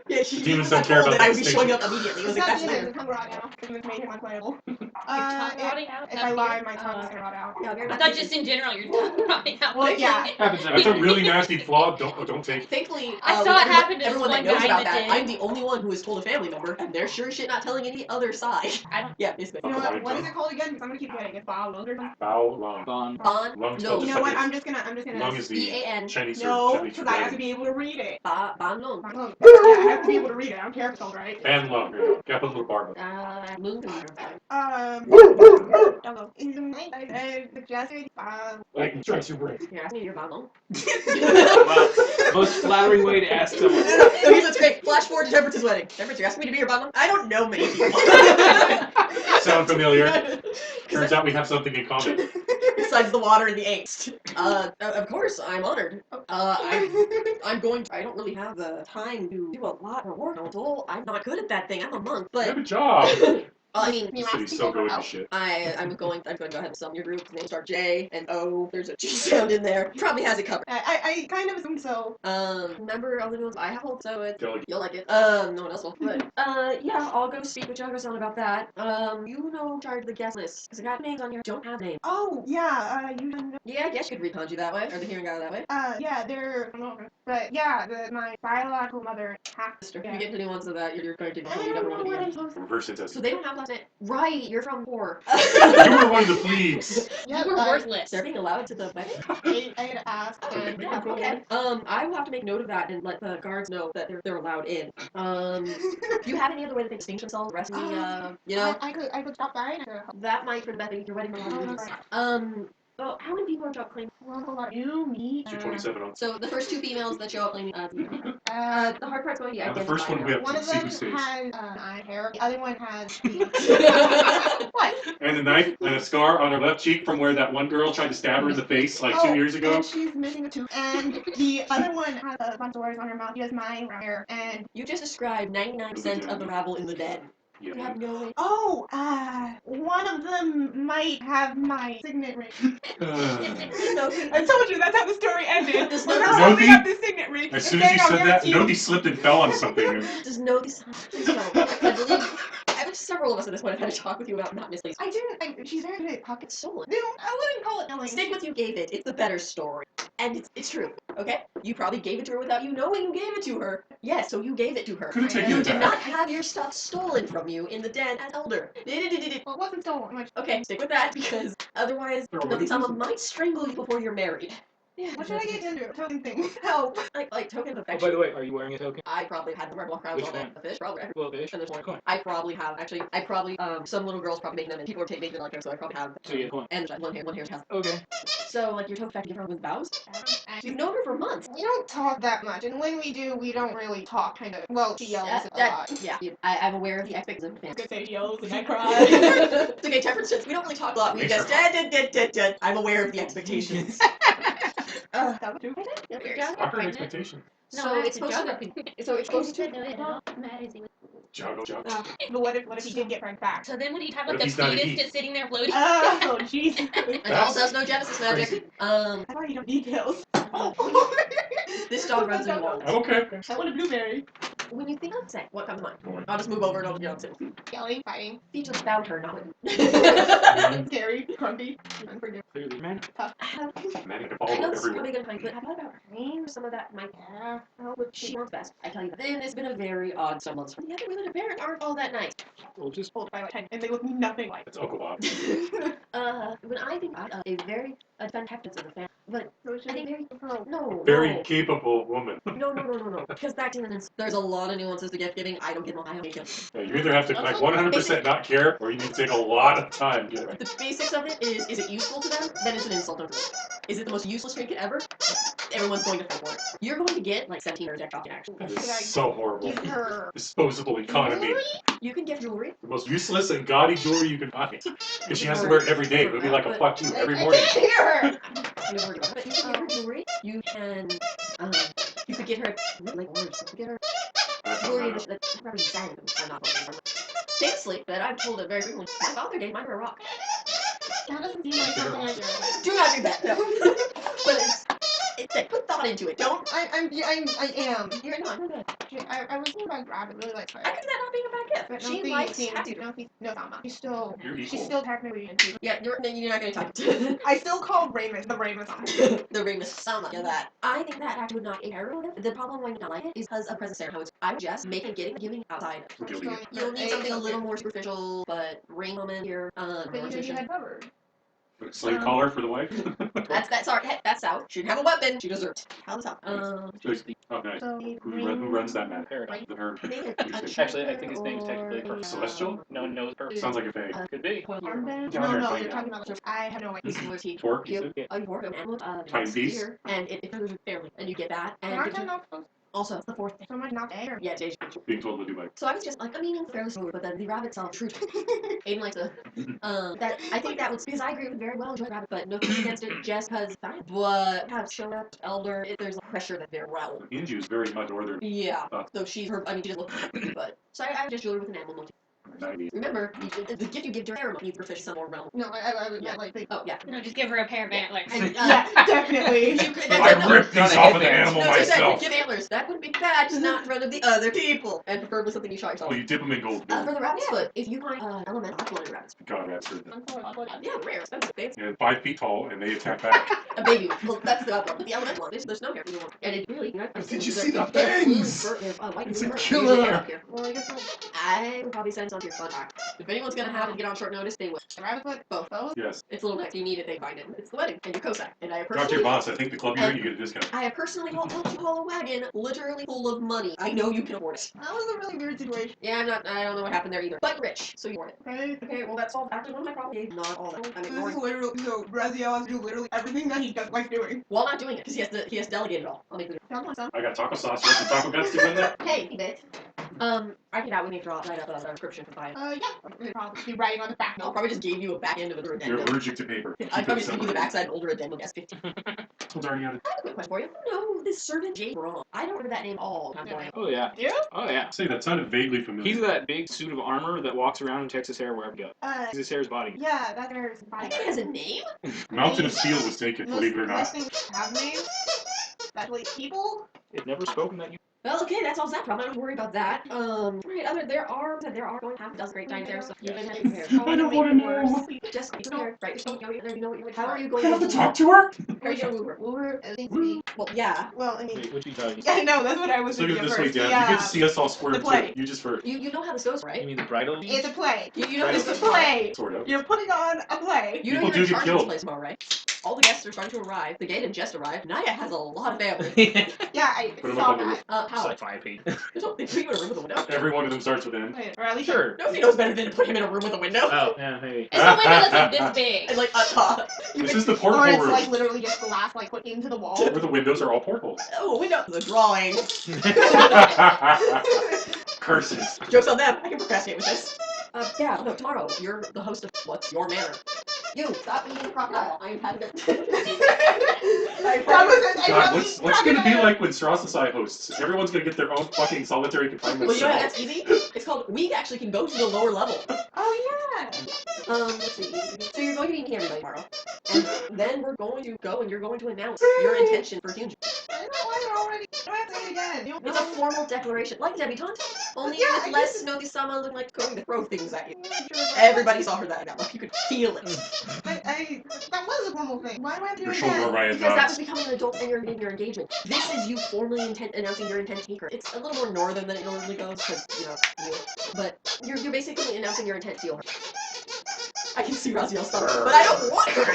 Yeah, she Demons I don't care told about that I the would be showing up distinction. immediately. It was It's like, not that's demons. weird. It's tongue rot now. It's made him unplayable. Tongue rotting out? If That's I lie, weird. my tongue is gonna rot out. Yeah, very I thought just in general your tongue rotting out. Well, yeah. Happens That's a every really nasty flaw. Don't take. Thankfully, I with saw it everyone- happen to this everyone that one knows guy about that that. did. I'm the only one who has told a family member, and they're sure as shit not telling any other side. I don't. Yeah, basically. You know what is it called again? Because I'm gonna keep getting it. Bow or something. Bow lung. Bon. Bon. Lung No. spelled You know what? Chinese. I'm just gonna. Lung is the B-A-N. Chinese No, Chinese because I have to for be able to read it. Bon Lung. Yeah, I have to be able to read it. I don't care if it's spelled right. and lung. There you go. Gotta put a little barb. Moon. Don't know. In the night, I suggested. Like, strikes your brain. You're asking me your Bon Lung? Wow. Most flattering way to ask someone. No, here's what's great. Flash forward to Temperance's wedding. Temperance, you're asking me to be your Bon Lung? I don't know many people. Sound familiar? Turns out we have something in common. Besides the water and the angst. Of course, I'm honored. I'm going to, I don't really have the time to do a lot of work. I'm not good at that thing. I'm a monk, You have but a job. I mean, You This ask city's people so for going to help. shit. I'm going to go ahead and sum your group. The names start J and O. There's a G sound in there. Probably has it covered. I kind of assumed so. Remember all the ones I have hold, so Delegate. you'll like it. No one else will. But yeah, I'll go speak with Jago sound about that. You know, in charge of the guest list because I got names on here. Don't have names. Oh yeah. You know. Yeah, I guess you could reconju that way, or the hearing guy that way. Yeah, they're. But yeah, my biological mother half Sister. yeah. You get into nuance of that, you're going to I you don't never know want to what be I'm in. supposed to. Reverse incest. So they don't have last name. Right, you're from poor. You were one of the plebes. Yeah, You were worthless. They're being allowed to the wedding? I had to ask. And Yeah, okay. I will have to make note of that and let the guards know that they're allowed in. Do you have any other way that they distinguish themselves? The rest of the, you know, I could stop by and that might for the better. Your wedding might Oh, have that's to Oh, how many people are job claiming? Well, a lot. You, me. You're 27 on. So the first two females that show up claiming, the hard part's going to be The first one we have One to of see them who stays. has eye hair. The other one has. What? And a knife and a scar on her left cheek from where that one girl tried to stab her in the face like 2 years ago. And she's missing a tooth. And the other one has a bunch of sores on her mouth. She has my hair. And You just described 99% of the rabble in the dead. Yeah. You have no way. one of them might have my signet ring. No, I told you that's how the story ended. Does When no- her holding up the signet ring. As and soon as you saying, "I'll said give it that, to you." Nodi slipped and fell on something. Does no this please don't. I believe several of us at this point have had a talk with you about not misplacing. I didn't. She's very good at pocket. It's stolen. No, I wouldn't call it killing. Stick with you gave it. It's the better story. And it's true. Okay? You probably gave it to her without you knowing you gave it to her. Yes, so you gave it to her. Could've taken You it did back. not have your stuff stolen from you in the den as elder. Well, it wasn't stolen. Okay, stick with that because otherwise someone might strangle you before you're married. Yeah. What should I get into? Token things. Help. Like token of Oh, affection. by the way, are you wearing a token? I probably had one walk around Which all day. one? A fish, probably. Well, fish. And there's one. Coin. I probably have actually. Some little girls probably making them, and people are making them like them, so I probably have. So you get coin. And one hair has. Okay. So like your token fact, give her with vows. You've known her for months. We don't talk that much, and when we do, we don't really talk. Kind of. Well, she yells a lot. Yeah, I'm aware of the expectations of the I fans. could say she yells and I cry. It's okay, Temperance, we don't really talk a lot. We just I'm aware of the expectations. That was true. Yeah, weird. Awkward expectation. No, So I it's have to supposed jog to. up. So it's supposed to. Mad as he was. Juggle. But what if he did get Frank back? So then would he have What like if a he's not a fetus he? just sitting there floating? Oh, jeez. And also has no Genesis magic. Crazy. I thought you know details. This dog runs in walls. Okay. I want a blueberry. When you think of sex, what comes to mind? I'll just move over and I'll get on to Yelling, fighting. features about her, not with. Scary, grumpy, unforgiving. Clearly, man. Manic I follow know this is everywhere. probably gonna find, but have I about her? Some of that might. Yeah. She wants best. I tell you that. Then it's been a very odd some months. The other relative parents aren't all that nice. We'll just. Old by like 10, and they look nothing like. It's Uncle Bob. When I think of a very fantastic of the family, but So it should I think be very girl. no, Very no. capable woman. No. Because back to the there's a lot of nuances to gift giving. I don't get them. I don't make them. Yeah, you either have to like 100% not care, or you need to take a lot of time to get it right. The basics of it is it useful to them? Then it's an insult to them. Is it the most useless trinket ever? Everyone's going to fight for it. You're going to get like 17 or deck off in action. That is so horrible. Give her. Disposable economy. You can give jewelry. The most useless and gaudy jewelry you can find. Because she has to wear it every day. It would be like a fuck you every morning. Hear her. But you can give her jewelry. You can you could get her like words. You could get her That's not jewelry bad. that's probably designed. I'm not Famously, but I've told it very frequently. My father gave mine to a rock. That doesn't seem like something I do. Do not do that. No. But it's like put thought into it. Don't. I am. You're not. You're good. I was thinking about Rob. I really like her. I can see that not being a bad gift. But She no, likes seems happy. no, Sama. She's still. You're She's equal. still technically into. Yeah, you're not gonna talk to I still call Ramus the Ramus on. the ring is Sama. Yeah, that. I think that actually would not a terrible gift. The problem why I not like it is because of present Sarah. How it's I would just make it giving outside. Guilty. You'll need something a little more superficial, but ring moment here. But you said you had covered. Slave collar for the wife. That's sorry. That's out. She didn't have a weapon. She deserved. How's out? Oh, nice. So Who runs that man? Paradigm. The herb. Actually, I think his name's technically Purple. Celestial? No one knows Purple. Sounds like a fake. Could be. armband? Down there No, fighting you're talking about. I have no idea. This is where he Torque, you you said? you work an animal Timepiece? spear, and if there's a family, and you get that, But and aren't I not supposed also it's the fourth thing. so much not there? Yeah, Jay. Being told to do like. So I was just like, I mean, it's fairly smooth, but then the rabbits are true. Aiden likes to. That I think that was because I agree with very well enjoy rabbit, but no things against it just because. But have shown up elder. If there's pressure that they're rattled. Inju is very much northern. Yeah. So she's her. I mean, she just looks. But so I just jewelry with an animal motif. 90s. Remember, the gift you give to her needs to fish some more realm. No, I would Yeah. like. Oh yeah. No, just give her a pair of antlers. And, Yeah, definitely. I ripped these off of the No, animal No, just say, myself. give antlers. That wouldn't be bad, just not in front of the other people. And preferably something you shot yourself. Oh, you dip them in gold. For the rabbit's foot, if you find elemental floating rabbits. God, that's heard that. Yeah, rare, expensive, fancy. And 5 feet tall, and they attack back. A baby. Well, that's the problem. But the elemental one, there's no hair. Either one. And it really. Did you see the fangs? It's a killer. Well, I guess I would probably send some to your contact. If anyone's gonna have to get on short notice, they will. Rabbit foot, Both. Yes. It's a little nice. You need it, they find it. It's the wedding and your Cosai. And I Talk to personally your boss. I think the club you're in, you get a discount. I have personally helped you haul a wagon literally full of money. I know you can afford it. that was a really weird situation. Yeah, I don't know what happened there either. But you're rich, so you afford it. Okay. Okay, well that's all actually one of my problems. Not all that. I'm This is ignoring. literally so Raziel has to do literally everything that he does like doing. While not doing it, because he has to delegate it all. I'll make it. Sounds like some. I got taco sauce. You want some taco guts to go in there? Hey, bit. I can out with me draw right up a description for buying. Yeah. We'll probably be writing on the back. I'll probably just give you a back end of an older You're addendum. allergic to paper. I'd probably just give you the backside of an older addendum as 50. It's already on it. I have a quick question for you. No, this servant Jay Braun. I don't remember that name all the time. Oh yeah. Yeah? Oh yeah. Say that sounded vaguely familiar. He's that big suit of armor that walks around and takes his hair wherever he goes. Uh, His hair's body. yeah, that there's That guy has a name? Mountain of Steel was taken, believe it or most not. things have names. Especially people. It's never spoken that you. Well, okay, that solves that problem. I don't have to worry about that. Right, there are going to have a dozen great giant hairs, so you've been having hair. I don't want to know. Just be prepared, right? Yourself, you know what you're. How are you I going have to to talk to her? How are you going to woo her? Woo her? Well, yeah. Well, I mean, Wait, what you talking? yeah, no, that's what I was Look thinking at at this way, first. Dan. You Yeah. get to see us all squirm The too. play. You just for You know how this goes, You right? mean the bridal? It's a play. You know It's this a play. sort of. You're putting on a play. You know People you're in do get charge of killed. this place tomorrow, right? All the guests are starting to arrive. The gate had just arrived. Naya has a lot of family. Yeah, I Put 'em saw up on the that. It's How? like 5 feet. They put you in a room with a window. Every one of them starts with N. Wait, or at least Sure. Nobody knows better than to put him in a room with a window. Oh yeah, maybe. It's a window that's like this big. And like on top. This is the Or porthole it's room. like literally just glass like put into the wall. Where the windows are all portholes. Oh, a window. The drawing. Curses. Joke's on them. I can procrastinate with this. Yeah, no, tomorrow, you're the host of What's Your Manor? You, stop being a crocodile. I am having it. That was God, what's gonna be like when Cosai hosts? Everyone's gonna get their own fucking solitary confinement Well, you know cell. what, that's easy? It's called, we actually can go to the lower level. Oh yeah. Let's see. So you're going to be meeting everybody tomorrow. And then we're going to go and you're going to announce your intention for Fusion. I know why you're already. I have to say it again. You It's a formal declaration, like debutante, only Yeah, with I less Nodisama looking like going to throw things at you. know. Everybody saw her that night, like you could feel it. That was a formal thing. Why do I have to do Your it shoulder again? Orion Because that was nods. becoming an adult and your engagement. This is you formally announcing your intent to take her. It's a little more northern than it normally goes, because, but you're basically announcing your intent to steal her. I can see Raziel stomach, but I don't want her!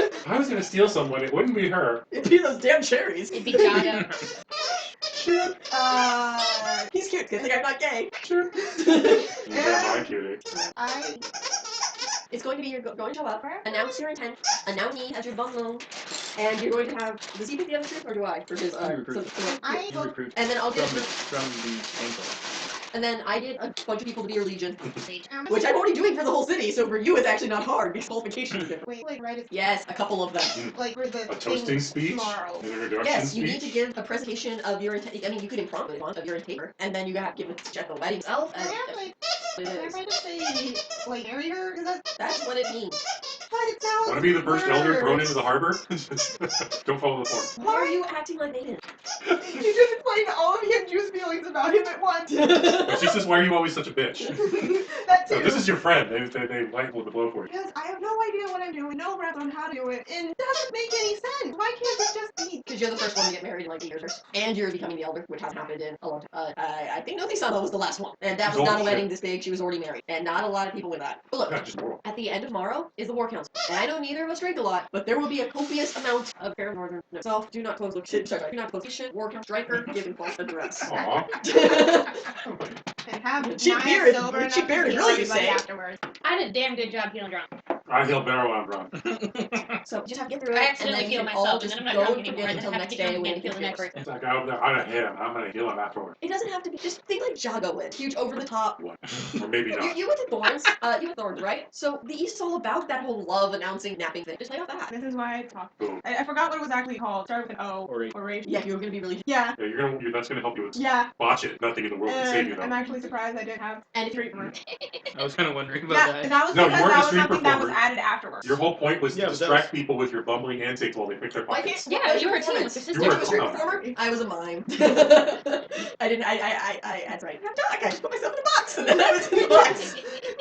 If I was gonna steal someone, it wouldn't be her. It'd be those damn cherries. It'd be Jaga. He's cute, good thing I'm not gay. You're not kidding. It's going to be, you're going to show up, announce your intent, announce me as your bungalow, and you're going to have, does he pick the other two, or do I? For his, recruit. I You recruit and then I'll get, from the ankle. and then I get a bunch of people to be your legion, I'm which I'm already doing for the whole city, so for you it's actually not hard, because qualification is different. Wait, right? It's Yes, a couple of them. like for the A toasting thing speech? tomorrow. An introduction Yes, you speech? need to give a presentation of your intent. I mean, you could impromptu if you want, of your intent, and then you have to give a speech at the wedding itself. Can I like, It can I is. try to say like marry her? Is that? That's what it means. But it sounds. Want to be the first elder thrown into worse. the harbor? Don't follow the form. Why are you acting like they didn't? You just explained all of Andrew's feelings about him at once. But she says, why are you always such a bitch? That So too. this is your friend. They lighten the blow for you. Because I have no idea what I'm doing, no breath on how to do it, and it doesn't make any sense. Why can't it just be? Because you're the first one to get married in like 8 years first. And you're becoming the elder, which hasn't happened in a long time. I think Nothi-sama was the last one. And that was Oh, not a shit. wedding this big, she was already married. And not a lot of people with that. But look, Not just normal. at the end of tomorrow is the War Council. And I know neither of us drink a lot, but there will be a copious amount of fair northern self. Do not close look shit. Sorry, do not close shit. War Council striker giving false address. Aw. And have Cheap Maya beer, sober enough cheap to beer, heal really, you everybody say? afterwards. I did a damn good job feeling drunk. I heal better when I'm drunk. So you just have to get through it. I accidentally and then heal you can all myself, and just then I'm not go drunk and anymore. forget I until just have next to day get when drunk you and feel the fix next it. It's like, I'm gonna hit him. I'm gonna heal him afterward. It doesn't have to be. Just think like Jaga would. Huge over the top. What? Or maybe You, not. you with the thorns. You with thorns, right? So the East is all about that whole love announcing napping thing. Just lay off that. This is why I talked. Boom. I forgot what it was actually called. Started with an O. Oration. Oration. Yeah, you're gonna be really. Yeah. Yeah, that's gonna help you with Yeah. watch it. Nothing in the world can save you And though. I'm actually surprised I didn't have And if street you're. performer. I was kind of wondering about Yeah, that. and that was No, you because weren't a that was street something that was performer. added afterwards. Your whole point was to Yeah, but that distract people with your bumbling antics while they pick their Why pockets. can't? Yeah, you were a team with your You sister. were You were a street a performer? I was a mime. I didn't. That's right. I'm Jack. I just put myself in a box, and then I was in the box.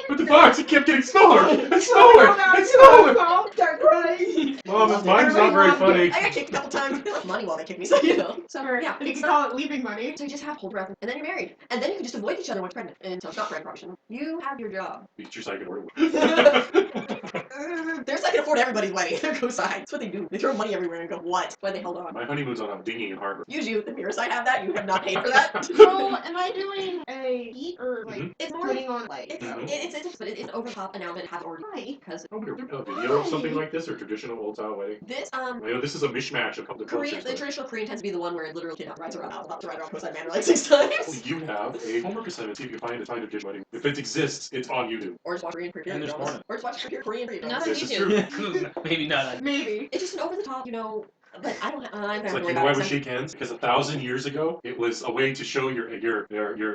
But the box, it kept getting smaller and smaller and smaller. Start crying. Well, Oh, Loved it. mine's not very funny. I got kicked a couple times. They left money while they kicked me, so you know. So Or yeah, you it's can call it leaving money. so you just have to hold your breath, and then you're married, and then you can just avoid each other when you're pregnant. Until it's not pregnant, you have your job. Beat your second order. They're second afford everybody's wedding. They're Cosai. That's what they do. They throw money everywhere and go, what? That's why they held on. My honeymoon's on a dinghy in harbor. Use you. The mirror side have that. You have not paid for that. So, am I doing a heat or like It's more. putting on like? But it's over the top announcement has already Why? because Oh, a video of something like this or traditional old style wedding? this I know this is a mishmash of the Korean, cultures. the traditional Korean tends to be the one where it literally kid rides around out to ride around Cosai Manor like 6 times. You have a homework assignment. See if you can find a kind of dish wedding. If it exists, it's on YouTube. Or just watch Korean And there's dramas. porn. Or just watch Korean Not dramas. on This is YouTube. true. Maybe not. Maybe. It's just an over the top, you know. But I don't. I'm It's gonna like, worry you know why about we it. shake hands? Because 1,000 years ago, it was a way to show your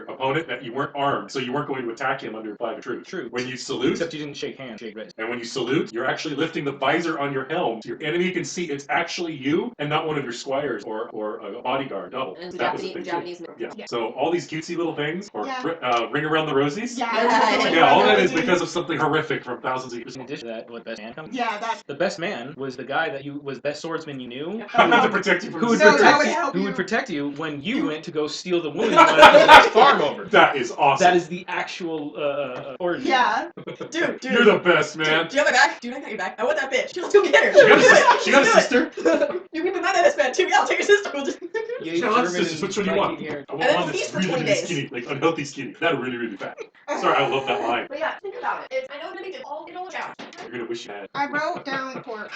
opponent that you weren't armed, so you weren't going to attack him under flag of truce. True. When you salute, Except you didn't shake hands, shake wrist. and when you salute, you're actually lifting the visor on your helm, so your enemy can see it's actually you and not one of your squires or a bodyguard. Double. And That was a Japanese, thing too. Japanese. Yeah. So all these cutesy little things, or Yeah. ring around the rosies. Yeah. Yeah, Yeah, all that is because of something horrific from thousands of years In ago. addition to that, what best man comes? Yeah, that's. The best man was the guy that was best swordsman you knew. To protect you from Who would the No, sisters. that would help Who you. would protect you when you went to go steal the woman you wanted from the next farm over? That is awesome. That is the actual origin. Yeah. Dude. You're the best, man. Do you have my back? Dude, I got your back. I want that bitch. Let's go get her. She got a sister. You can be mad at this man too. Yeah, I'll take your sister. We'll just. Yeah, She got sisters. Which one do you want? Here. I And then want one feast that's for really, 20 really days. skinny, like unhealthy skinny. Not really, really fat. Sorry, I love that line. But yeah, think about it. I know it's gonna be all it'll work out. You're gonna wish you had. I wrote down pork.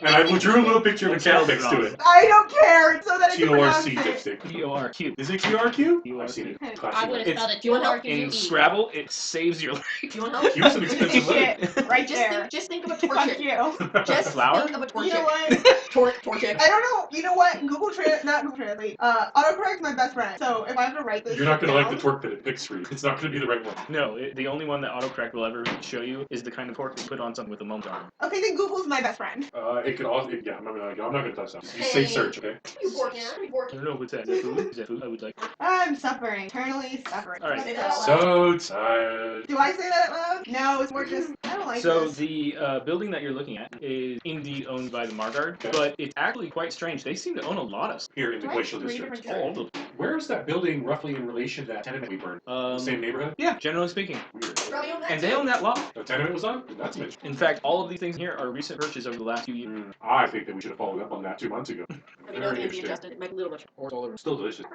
And I drew a little picture of a cat next to it. I don't care, so that I can pronounce TORC it. dipstick. P-O-R-Q. Is it QRQ? QRQ. I've seen it. I Classic. would have It's- spelled it Do you want help? In Q-R-Q-U-E. Scrabble, it saves your life. Do you want help? Q is an expensive word. Shit, right Just there. think of a Fuck torch. you. Just Flour? think of a torch. You know what? Torch. I don't know. You know what? Not Google Translate. Autocorrect's my best friend. So if I have to write this, You're not gonna like the down- torque that it picks for you. It's not gonna be the right one. No, the only one that autocorrect will ever show you is the kind of torque you put on something with a moment on it. Okay, then Google's my best friend. It could also. Yeah, I'm not gonna touch that. You Hey. safe search, okay? You working? I don't know what's that. Is that food? Is that food? I would like. I'm suffering. Eternally suffering. All right. Say that out loud. So tired. Do I say that out loud? No, it's more just, I don't like So this. the building that you're looking at is indeed owned by the Margard, Okay. but it's actually quite strange. They seem to own a lot of stuff. Here in the Do I have glacial 3 district. different All of them. Where is that building roughly in relation to that tenement we burned? Same neighborhood? Yeah, generally speaking. Weird. Probably own that And they too. own that lot. The tenement was on? That's Mitch. In fact, all of these things here are recent purchases over the last few years. I think that we should have followed up on that 2 months ago. Let me know if it needs to be adjusted. It might be a little bit. Or all over. Still delicious.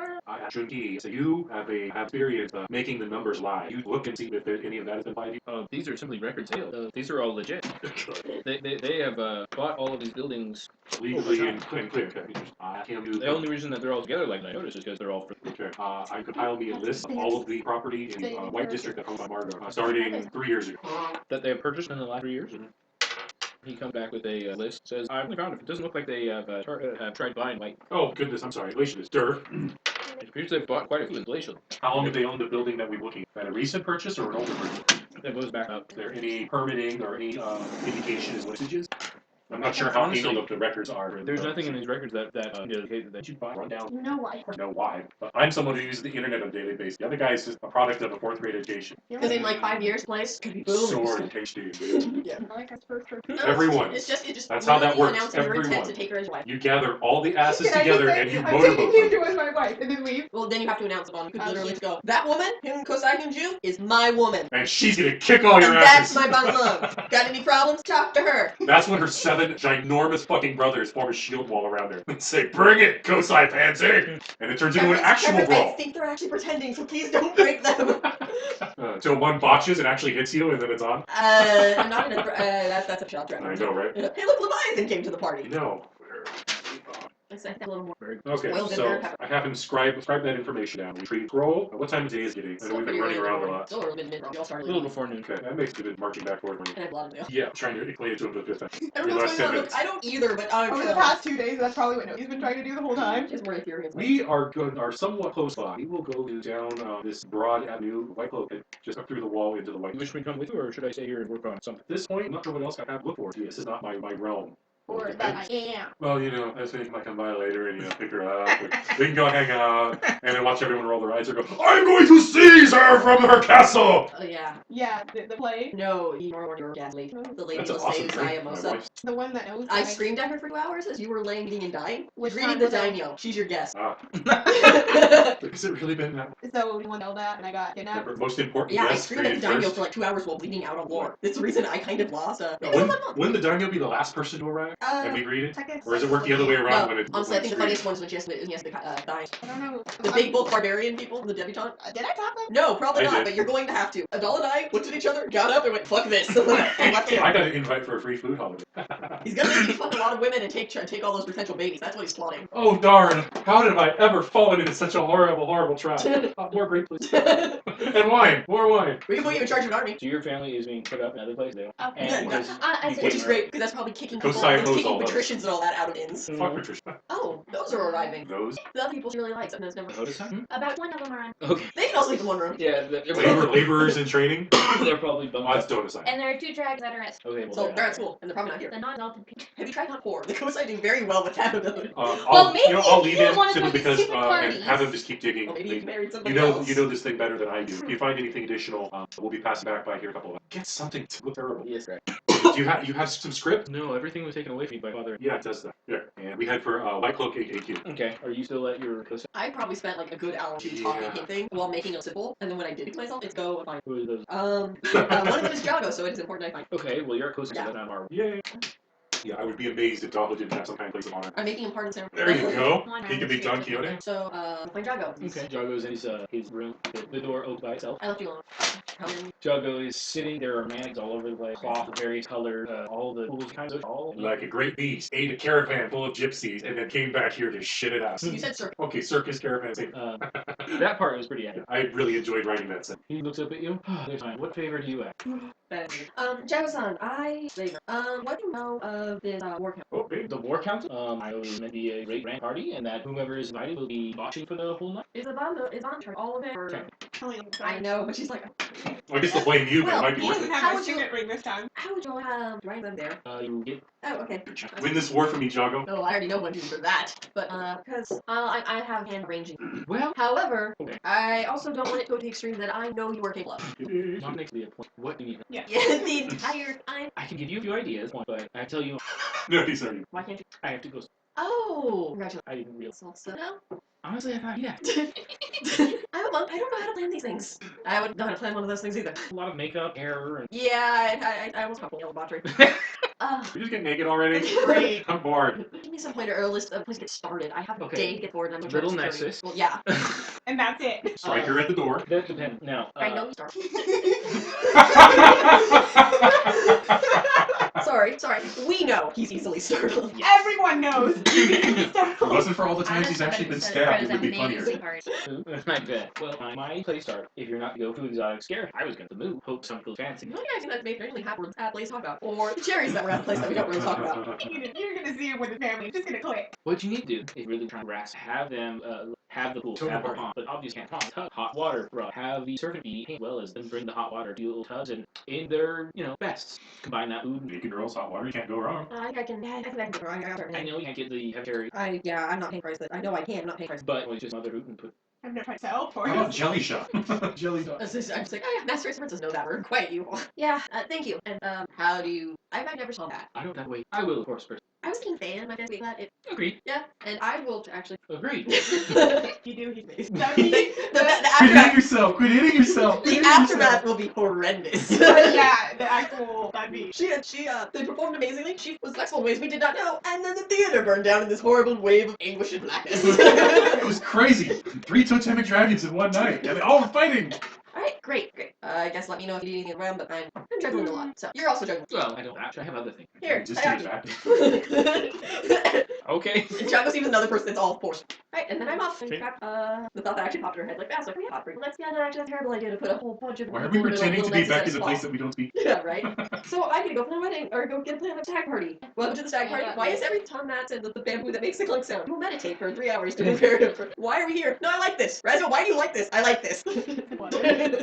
Junki, so you have experience making the numbers lie. You look and see if any of that has been lied to you. These are simply record sales. These are all legit. They have bought all of these buildings. Legally and clear. Okay. I can do. The only reason that they're all together like I noticed is because they're all for. Okay. I compiled me a list of all of the property in White District that owned by Margot, starting 3 years ago. That they have purchased in the last 3 years. He comes back with a list. Says, I only found it. It doesn't look like they have tried buying white. Oh goodness, I'm sorry. Glacial is dirt. It appears they've bought quite a few in Glacial. How long have they owned the building that we're looking at? A recent purchase or an older purchase? That goes back up. Is there any permitting or any indication as listages? I'm not sure how Honestly, angled up the records are. There's nothing in these records that indicate that you buy run down. No why. I know why, but I'm someone who uses the internet on a daily basis. The other guy is just a product of a 4th grade education. Because in like 5 years, place could be boom. Sword HD. Yeah. I like us first. No, Everyone. It's just. That's how that literally works. announcing your intent Everyone. to take her as your wife. You gather all the asses Can I just together say, and you I'm taking motorboat you them. two as my wife, and then leave. Well, then you have to announce it on. You could Oh, literally shit. just go, that woman, Hyun Cosai Hyunju, is my woman. And she's gonna kick all your And that's asses. my bangla. Got any problems? Talk to her. That's when her 7 ginormous fucking brothers form a shield wall around her and say, "Bring it, Cosai Pansy!" And it turns into an actual I brawl. think they're actually pretending, so please don't break them. Till one botches and actually hits you, and then it's on. I'm not gonna. That's a shot trap. I know, right? Hey, look, Leviathan came to the party. No. Let's say that a little more. Okay, Spoiled so vinegar pepper. I have him scribe that information down. Retrieve scroll. What time of day is it getting? I know we've been running around a lot. Still early mid. We all started a little before noon. Okay, that makes good marching back forward. And I have a lot of mail. Yeah, trying to explain it to him for the 5th time. I don't know The what's last going 10 on. minutes. I don't either, but I'm Over the past 2 days, that's probably what he's been trying to do the whole time. Just more infuriating. We are somewhat close by. We will go down this broad avenue, White Cloak, and just up through the wall into the White. You wish me to come with you, or should I stay here and work on something? At this point, I'm not sure what else I have to look for. This is not my realm. or that I am. Well, you know, I was thinking I might come by later and, you know, pick her up. And we can go hang out and then watch everyone roll the rides or go, I'm going to seize her from her castle! Oh, yeah. Yeah, the play. No, you are your gas lady. The lady That's an will awesome say drink. Usaya My Mosa. wife's... The one that knows. I that screamed at her for 2 hours as you were laying, eating, and dying. Which Reading one the was it? daimyo. She's your guest. Has it really been that? So one yelled at and I got kidnapped. Most important Yeah, I guest screamed at the created daimyo first. for like 2 hours while bleeding out on floor. That's the reason I kind of lost. Wouldn't the daimyo be the last person to arrive and be greeted? Or does it work the other way around when No, it's honestly, I think the when funniest it's one is when she has to die. I don't know. The big both barbarian people, the debutante. Did I talk them? No, probably I not, did. but you're going to have to. Adal and I looked at each other, got up, and went, fuck this. And left him. I got an invite for a free food holiday. He's gonna make you fuck a lot of women and take all those potential babies. That's what he's plotting. Oh darn! How did I ever fallen into such a horrible, horrible trap? More grape, please. And wine! More wine! We can put you in charge of an army. So your family is being put up in other places. They don't. Okay. And because I you see. Which came is great, because that's probably kicking people, Cosai it's knows kicking all those. patricians and all that out of inns. Fuck Patricia. Oh, those are arriving. Those The other people she really likes, and there's never. Notice that? About one of them are on. Okay. They can all sleep in one room. Yeah, they're laborers in training. probably bumped Odds up. don't assign. And there are 2 dragons that are at Okay, well, So they're at school, and they're probably not here. the non-exalted people. Have you tried Hunt 4? The Cosai do very well with that ability. Well, maybe I'll if leave you him wanna simply go to because stupid and parties. have him just keep digging. Well, maybe you married You somebody know, else. you know this thing better than I do. If you find anything additional, we'll be passing back by here in a couple of. Get something to look terrible. Yes, right. Do you have some script? No, everything was taken away from me by father. Yeah, it does that. Yeah, and we head for White Cloak AQ. Okay, are you still at your Cosai? I probably spent like a good hour talking Yeah. hinting while making a simple, and then when I did it to myself, it's go and find. Who are those? One of them is Jago, so it is important I find. Okay, well you're at Cosai, so Yeah. that's not Marvel. Yay! Yeah, I would be amazed if Doggo didn't have some kind of place of honor. I'm making him part of the There you go. One He could be Don Quixote. So, find Jago. Okay, Jago's in his room. The door opens by itself. I left you alone. Come in. Jago is sitting. There are mannequins all over the place. Cloth of various colors. All the tools kinds of all. Like a great beast, ate a caravan full of gypsies, and then came back here to shit it out. You said sir. Okay, circus caravan. Same. That part was pretty accurate. I really enjoyed writing that sentence. He looks up at you. There's time. What favor do you ask? Jago-san, what do you know of this war camp? Okay. The War Council? I know it was meant to be a great grand party, and that whomever is invited will be watching for the whole night. Is on charge all of it? Or... Okay. I know, but she's like, Well, I guess they'll blame you, but Well, it might be He worth doesn't it. have How my would you- signet ring this time. how would you write them there? You get Oh, okay. Win this war for me, Jago. No, I already know one dude for that. But, because I have hand ranging. well. However, Okay. I also don't want it to go to the extreme that I know you are capable of. Not next to the point. What do you need? Yeah, the entire time. I can give you a few ideas, but I tell you, No, he's already. Why can't you? I have to go. Oh! Congratulations. I didn't realize. Salsa now? Honestly, I thought yeah. I'm a monk. I don't know how to plan these things. I wouldn't know how to plan one of those things either. A lot of makeup, hair, and Yeah, I almost got full yellow battery. We just get naked already? Great. I'm bored. Give me some pointer or a list of places to get started. I have a Okay. day to get forward and I'm Little security. Nexus. Well, yeah. And that's it. Striker at the door. that depends. Now, I know you start. Sorry. We know he's easily startled. Everyone knows. If it wasn't for all the times he's actually been stabbed, it would be funnier. I bet. Well, my play start. If you're not to go to exotic scare, I was going to move. Hope something fancy. The only guys that made really happen at place to talk about, or the cherries that were at a place that we don't really talk about. You're gonna see it with the family. It's just gonna click. What you need to do is really try to grasp. Have them have the pool, Total have the party. pond, but obviously can't pond. Tub, hot water, bro. Have the servant be as well as then bring the hot water to little tubs and in their vests. Combine that food. Naked girls, hot water, you can't go wrong. I can go. I know you can't get the heavy, I'm not paying price. I know I can. I'm not paying price. but it's just mother food and put. I've never tried to sell for How about it. jelly shot? Jelly dog. I'm just like, oh yeah, Master Expenses know that word. Quite evil. Yeah, thank you. And how do you? I've never saw that. I don't that way. I will, of course, first. I was a fan. I guess that it. Agreed. Yeah, and I will actually. Agreed. You do, he's based. That means, The Quit aftermath. hitting yourself! Quit hitting yourself! The aftermath will be horrendous. yeah, the actual, that'd be. They performed amazingly. She was flexible in ways we did not know. And then the theater burned down in this horrible wave of anguish and blackness. It was crazy! 3 totemic dragons in one night, and they all were fighting! Alright, great. I guess let me know if you need anything around, but I'm juggling a lot. So, you're also juggling. Well, I don't actually. I have other things. Here, Just I do got that. you. Okay. And Jago seems another person that's all forced. Right, and then I'm off. Okay. The thought that actually popped in her head like that. So, yeah, let's get actually a terrible idea to put a whole bunch of. Why are we little pretending to be nexus back at in the a place spot? that we don't speak? Yeah, right? So I could go for the wedding, or go get a plan of a stag party. Welcome to the stag party. Yeah. Why is every Tom Mats and the bamboo that makes the clunk sound? We'll meditate for 3 hours to prepare it for. Why are we here? No, I like this. Razio, why do you like this? I like this.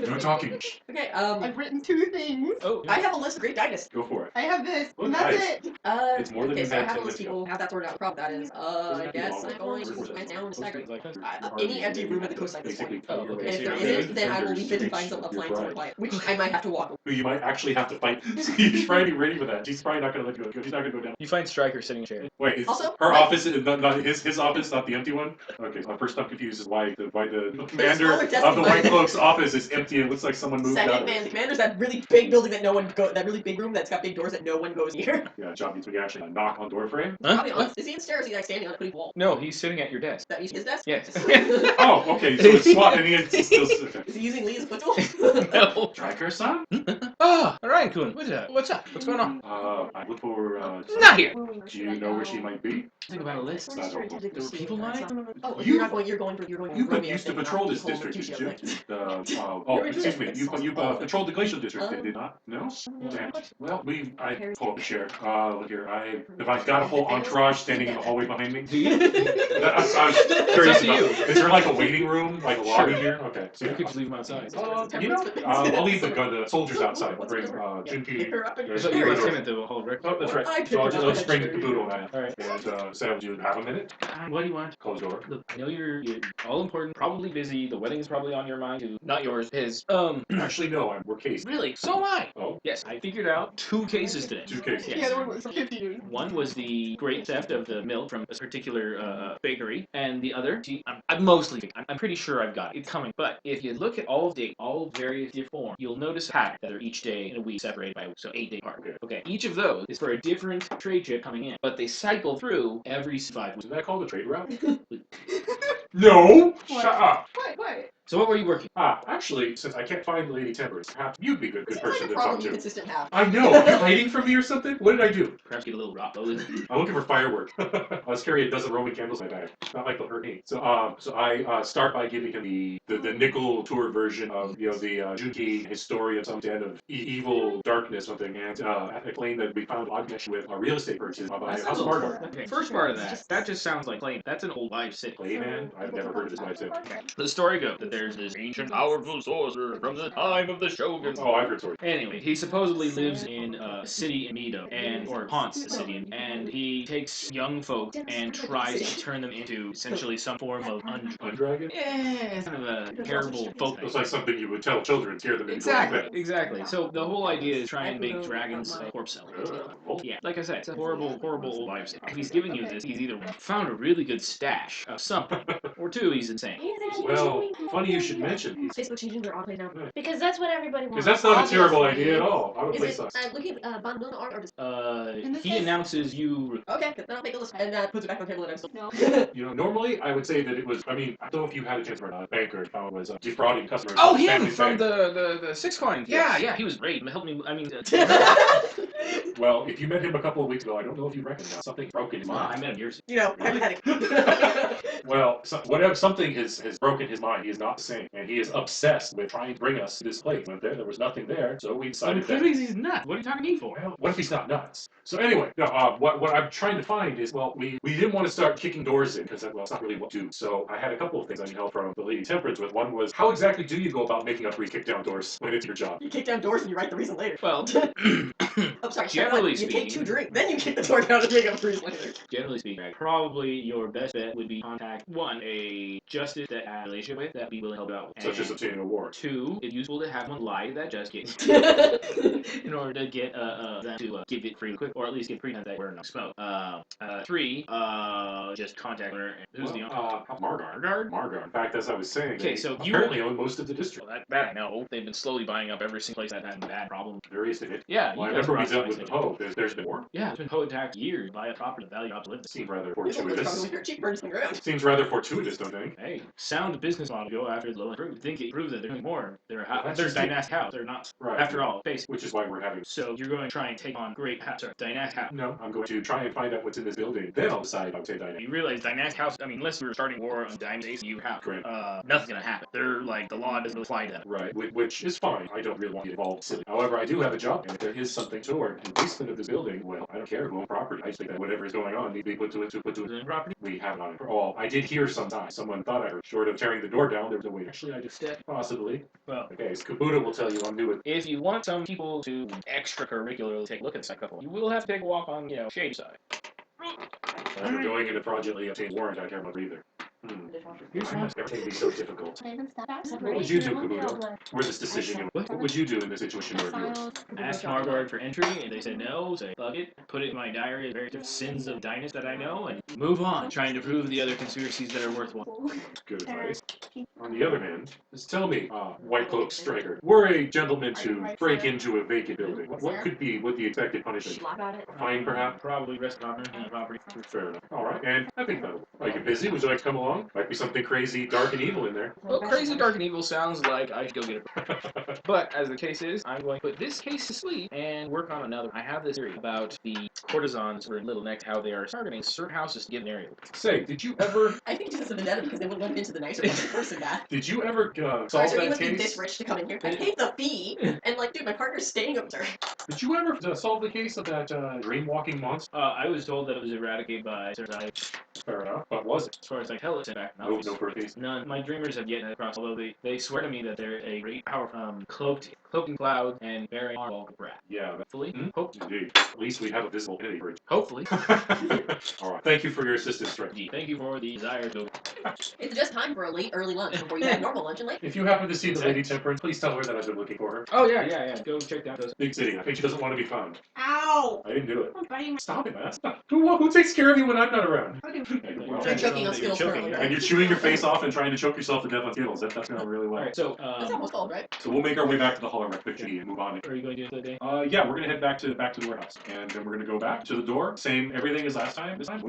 No talking. Okay, I've written 2 things. Oh, I have a list of great dice. Go for it. I have this, Oh, and that's nice. it. It's more than okay, you so I had have 10 a list minutes of people ago. who have that sorted out. The problem that is, I guess I'm going to went down and stagger any empty room at the Cosai at this point. Oh, okay. And if there isn't, then I will leave it and find a plan somewhere quiet, which I might have to walk away. Who you might actually have to fight. So you should probably be ready for that. She's probably not going to let you go. She's not going to go down. You find Stryker sitting in a chair. Wait, is Also, her like- office is not his office, not the empty one? Okay, so first I'm confused is why the commander smaller desk of the in White my- Cloak's office is empty and looks like someone moved out Second, of man, it. the commander's that really big building that no one go. That really big room that's got big doors that no one goes near. Yeah, job means we can actually knock on door frame. Huh? Probably honest. Is he in the stairs? Is he like standing on a pretty wall? No, he's sitting at your desk. That means his desk? Yes. Oh, okay, so it's swapped and he's still okay. Is he using Lee as a foot tool? No. Striker-san? Ah, Ryan Kun. What's up? What's going on? I look for, Not here. do you know where she might be? Think about a list. I don't know. There were people on it? Oh, You- you're going for You Romeo used to thing, patrol not this the whole district, Mercutio didn't you? thing. Excuse me, you patrolled the Glacial District, did not? No? Damn. Well, I pull up the share. Look here, I've got a whole entourage standing in the hallway behind me. Do you? I was curious up to about, you. is there like a waiting room, like a lobby here? Okay, so You could just leave him outside. I'll leave the soldiers outside. I'll bring Junki. So you left him at the whole record. Oh, that's right. I So I'll picked just bring the caboodle now. All right. And say, would you have a minute? What do you want? Close door. Look, I know you're all important, probably busy. The wedding's probably on your mind too. Not yours, his. Actually, no, we're cased. Really? So am I. Oh, Yes, I figured out 2 cases today. 2 cases. Yes. The other one was 50. One was the great theft of the milk from a particular bakery, and the other, I'm mostly, I'm pretty sure I've got it. It's coming. But if you look at all of the various different forms, you'll notice a pattern that are each day in a week separated by so 8 days apart. Okay. Each of those is for a different trade ship coming in, but they cycle through every 5 weeks. Isn't that called a trade route? No! What? Shut up! What? So what were you working? Actually, since I can't find Lady Temperance, perhaps you'd be a good This is person like to a talk problem you to. consistent have. I know. Are you hiding from me or something? What did I do? Perhaps get a little rock. I'm looking for firework. Let's carry a dozen Roman candles in my bag. Not like they'll hurt me. So I start by giving him the nickel tour version of the Junki Historia, some den of evil darkness, something, and I explain that we found a connection with a real estate purchase of a house of Margar. Okay, first part of that just sounds like Clay. That's an old live city. Clayman? I've never heard of this life since. The story goes that there's this ancient, powerful sorcerer from the time of the Shogun. Oh, I've heard stories. Anyway, he supposedly lives in a city in Mido, or haunts the city, and he takes young folk and tries to turn them into essentially some form of Undragon? yeah, kind of a terrible folk. It's like something you would tell children, scare them into Exactly. So the whole idea is try and make dragons corpse sellers. Yeah, like I said, it's a horrible old life. If he's giving you this, he's either found a really good stash of something, or 2, he's insane. Well, funny you should mention. Facebook changing their autoplay now. Because that's what everybody Because wants. that's not a terrible idea at all. I would play Is it sucks. looking Von Luna art or just He announces you. okay? Then I'll take a list and puts it back on the table and I'm still. No. You know, normally I would say that it was. I mean, I don't know if you had a chance for a banker found was defrauding customers. Oh, of him Family's from Bank. the 6 coins. Yeah, he was great. Helped me. I mean, Well, if you met him a couple of weeks ago, I don't know if you recognize something broken in his I mind. met him years. You know, hypothetic. Well, whatever something has broken his mind. He is not the same, and he is obsessed with trying to bring us to this place. Went there was nothing there, so we decided that. He's nuts. What are you talking to me for? Well, what if he's not nuts? So anyway, no, what I'm trying to find is, well, we didn't want to start kicking doors in because it's not really what to do. So I had a couple of things I need help from the Lady Temperance with. One was, how exactly do you go about making up where you kick down doors when it's your job? You kick down doors and you write the reason later. Well, I'm sorry. Generally you take speaking- 2 drinks, then you kick the door down and make up the reason later. generally speaking, probably your best bet would be contact a justice that has a relationship with that be willing to help you out. Such as And obtaining a warrant. 2, it's useful to have one lie to that justice in order to get them to give it free quick, or at least get pretense that we're no smoke. 3, just contact her. Who's the owner? Margar. Margar. In fact, as I was saying, Okay, they so you- apparently own most of the district. Well, that I know. They've been slowly buying up every single place that had bad problems. Various things. Yeah, Well, I you guys remember we brought dealt some with the nice Poe. There's been more. Yeah, it's been Poe attacked years by a property the value to live there. Seems rather This one looks fortuitous. probably dirt cheap, burn something around. Seems rather fortuitous, don't you think? Hey, sound business model go after the low and prove. Think it proves that they're doing more. They're That's they're just it. dynastic house. They're not. Right. After all, face. Which is why we're having. So you're going to try and take on great house, sorry, dynastic house. No, I'm going to try and find out what's in this building. Then I'll decide if I would say dynamic. You realize dynastic house. I mean, unless we're starting war on dynasties, you have Correct. nothing's gonna happen. They're like the law doesn't apply to them. Right, which is fine. I don't really want to get involved silly. However, I do have a job, and if there is something toward the basement of this building, well, I don't care who owns property. I just think that whatever is going on needs to be put to it. Is it property? We have it on it for all. I did hear sometimes someone thought I heard, short of tearing the door down, there was to wait. Actually, I just possibly. Well, Okay, so Kabuto will tell you I'm new at. if you want some people to extracurricularly take a look at the couple, you will have to take a walk on, shady side. If you're going into fraudulently obtained warrant, I can't remember either. Here's why everything be so difficult. What would you do, Kabuto? Where's this decision? What would you do in this situation or view? Asked Marguard for entry, and they said no. Say, fuck it, put it in my diary of various different sins of Dynast that I know, and move on, trying to prove the other conspiracies that are worthwhile. Good advice. On the other hand, just tell me, White Cloak Striker, were a gentleman to break into a vacant building, what could be the expected punishment? Fine, perhaps? Probably rest of property. Fair enough. Alright, and I think that'll. Are you busy? Would you like to come along? Might be something crazy, dark, and evil in there. Well, crazy, dark, and evil sounds like I should go get it. But as the case is, I'm going to put this case to sleep and work on another. I have this theory about the courtesans for Little Neck, how they are targeting certain houses to get an area. Say, did you ever? I think it's a vendetta because they wouldn't let him into the nicer person that. Did you ever solve Sorry, sir, he that must be case? this rich to come in here. I paid the fee, and like, dude, my partner's staying up there. Did you ever solve the case of that dream-walking monster? I was told that it was eradicated by Cosai. Fair enough, but was it? As far as I tell it, in fact, No birthdays. none. My dreamers have yet across, although they swear to me that they're a great power, cloaked in cloud and very honorable brat. Yeah, Hopefully. Indeed. At least we have a visible entity for it. Hopefully. Alright, thank you for your assistance, Striker. Thank you for the desire to. It's just time for a late, early lunch before you have normal lunch and late. If you happen to see the Lady Temperance, please tell her that I've been looking for her. Oh, yeah. Go check down those. Big city. I think she doesn't want to be found. Ow! I didn't do it. I'm biting my. Stop it, man. Stop. Who takes care of you when I'm not around? Okay. You're choking on Skittles choking, currently. yeah. And you're chewing your face off and trying to choke yourself to death on Skittles. That's going really well. Alright, so, That's almost called, right? So we'll make our way back to the Hall of Refuge and move on. what are you going to do today? Yeah, we're gonna head back to the warehouse, and then we're gonna go back to the door. Same everything as last time. This time.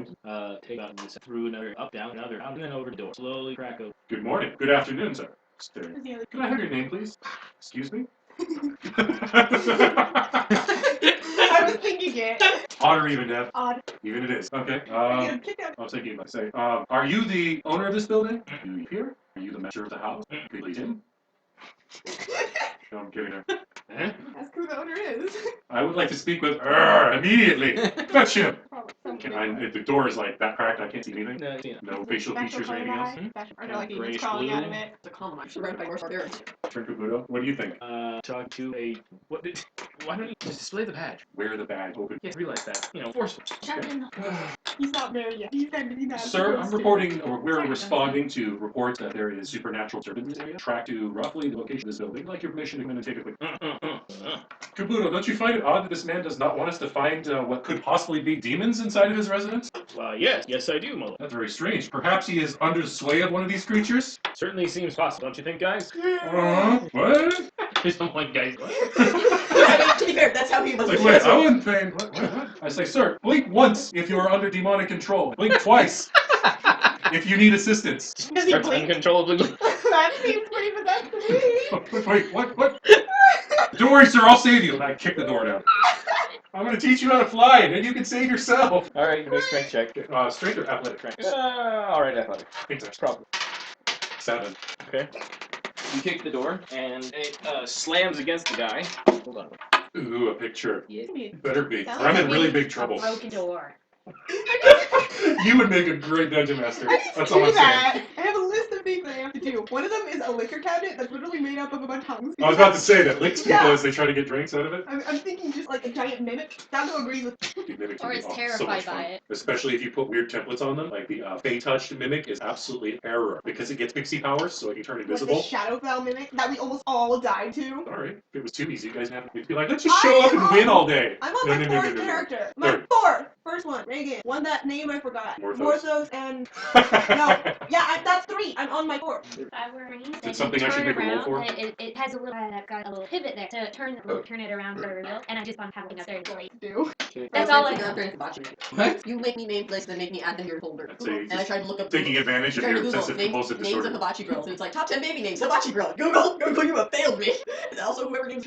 Take out this through another, up, down, another, out, and then over the door. Slowly crack open. Good morning. Good afternoon, sir. Can I have your name, please? Excuse me. I was thinking it. Odd or even, Dev? Odd. Even it is. Okay. I get kicked out. I was thinking about to say, are you the owner of this building? Do you here? Are you the master of the house? Could you him? No, I'm kidding her. Ask who the owner is. I would like to speak with immediately. Fetch him. Probably. If the door is like that cracked, I can't see anything. No, yeah. No facial features or anything else. Or no, like Grayish he's crawling out of blue. it. It's a common. I should run by North Barbarians. Turn Kabuto. What do you think? Talk to a, why don't you just display the badge? Wear the badge. Open. Yes, realize that. Forceful. He's not there yet. He's not. Sir, I'm reporting, or we're responding to reports that there is supernatural disturbance in this area. Track to roughly the location of this building. I'd like your permission to come in and take a quick. Kabuto, don't you find it odd that this man does not want us to find what could possibly be demons inside of his residence? Well, yes, I do, Mullen. That's very strange. Perhaps he is under the sway of one of these creatures? Certainly seems possible, don't you think, guys? What? I'm like, guys, what? I mean, to be fair, that's how he was. Like, wait, I wasn't paying. What? I say, sir, blink once if you are under demonic control. Blink twice if you need assistance. Does he Starts blink? uncontrollably. That seems pretty possessed to me. Wait, what? Don't worry, sir, I'll save you. And I kick the door down. I'm gonna teach you how to fly, and then you can save yourself. Alright, give me a strength check. Strength or athletic? Alright, athletic. I think that's Probably. 7. Okay. You kick the door, and it slams against the guy. Hold on. Ooh, a picture. Yes. Better be. Sounds I'm in like really a big trouble. broken door. You would make a great dungeon master. I need to That's all do I'm saying. that. I have a list of things I have to do. One of them is a liquor cabinet that's literally made up of a bunch of tongues. I was about to say that licks people Yeah. as they try to get drinks out of it. I'm thinking just like a giant mimic. Dando agrees with. Dude, mimics Or would be is so terrified much by fun. it. Especially if you put weird templates on them, like the Fey Touched mimic is absolutely error because it gets pixie powers, so it can turn Like the invisible. Shadowfell mimic that we almost all died to. Sorry, if it was too easy, you guys have to be like, let's just show up and win all day. I'm on No, my no, no, fourth no, no. character. My Third. fourth. First one, Reagan. One that name I forgot. Morthos. And no. Yeah, that's 3. I'm on my 4th. If I were a marine, it something I should make a roll for? It has a little, got a little pivot there to turn it around for reveal, and I just want to have it up there to delete. Do. That's all I know. know. What? You make me name lists that make me add them to your folder. That's a- And I tried to look up Taking advantage of Trying your to Google obsessive compulsive names of disorder. hibachi girls, and it's like top 10 baby names, hibachi girl. Google, you have failed me. And also, whoever names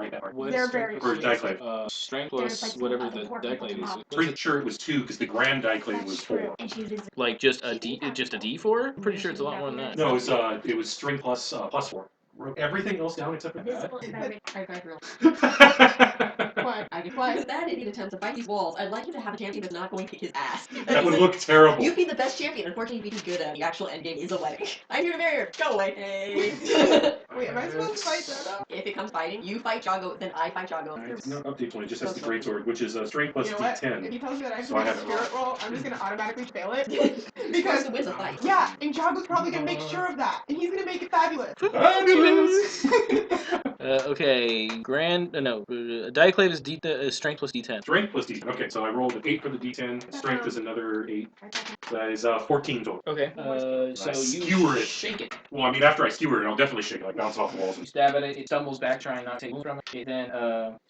write that part. What is They're strength? very Or diclave. Strength There's, plus like, whatever other the poor diclave people is. come Pretty sure it was 2 because the grand diclave was 4. And she uses Like just a D4? I'm pretty sure it's a lot more than that. No, it was strength plus +4. Wrote everything else down except for that. What? Because that idiot attempts to fight these walls, I'd like you to have a champion that's not going to kick his ass. That would look terrible. You'd be the best champion. Unfortunately, you'd be good at the actual endgame is a wedding. I'm here to marry her. Go away. Hey. Wait, am I supposed to fight that? If it comes fighting, you fight Jago, then I fight Jago. No update point. It just has the greatsword, which is strength plus You know what? If D10. he tells me that I have So to I make have a it spirit roll, I'm just gonna automatically fail it. Because Because, who wins a fight? yeah, and Jago's probably gonna make sure of that. And he's gonna make it fabulous. Fabulous. Okay, Diaclave is strength plus D10. Strength plus D10. Okay, so I rolled an 8 for the D10. Strength is another 8. That is 14 total. Okay, so you skewer it. shake it. Well, I mean, after I skewer it, I'll definitely shake it, like bounce off the walls. You stab at it, it stumbles back, trying not to take move from it. It then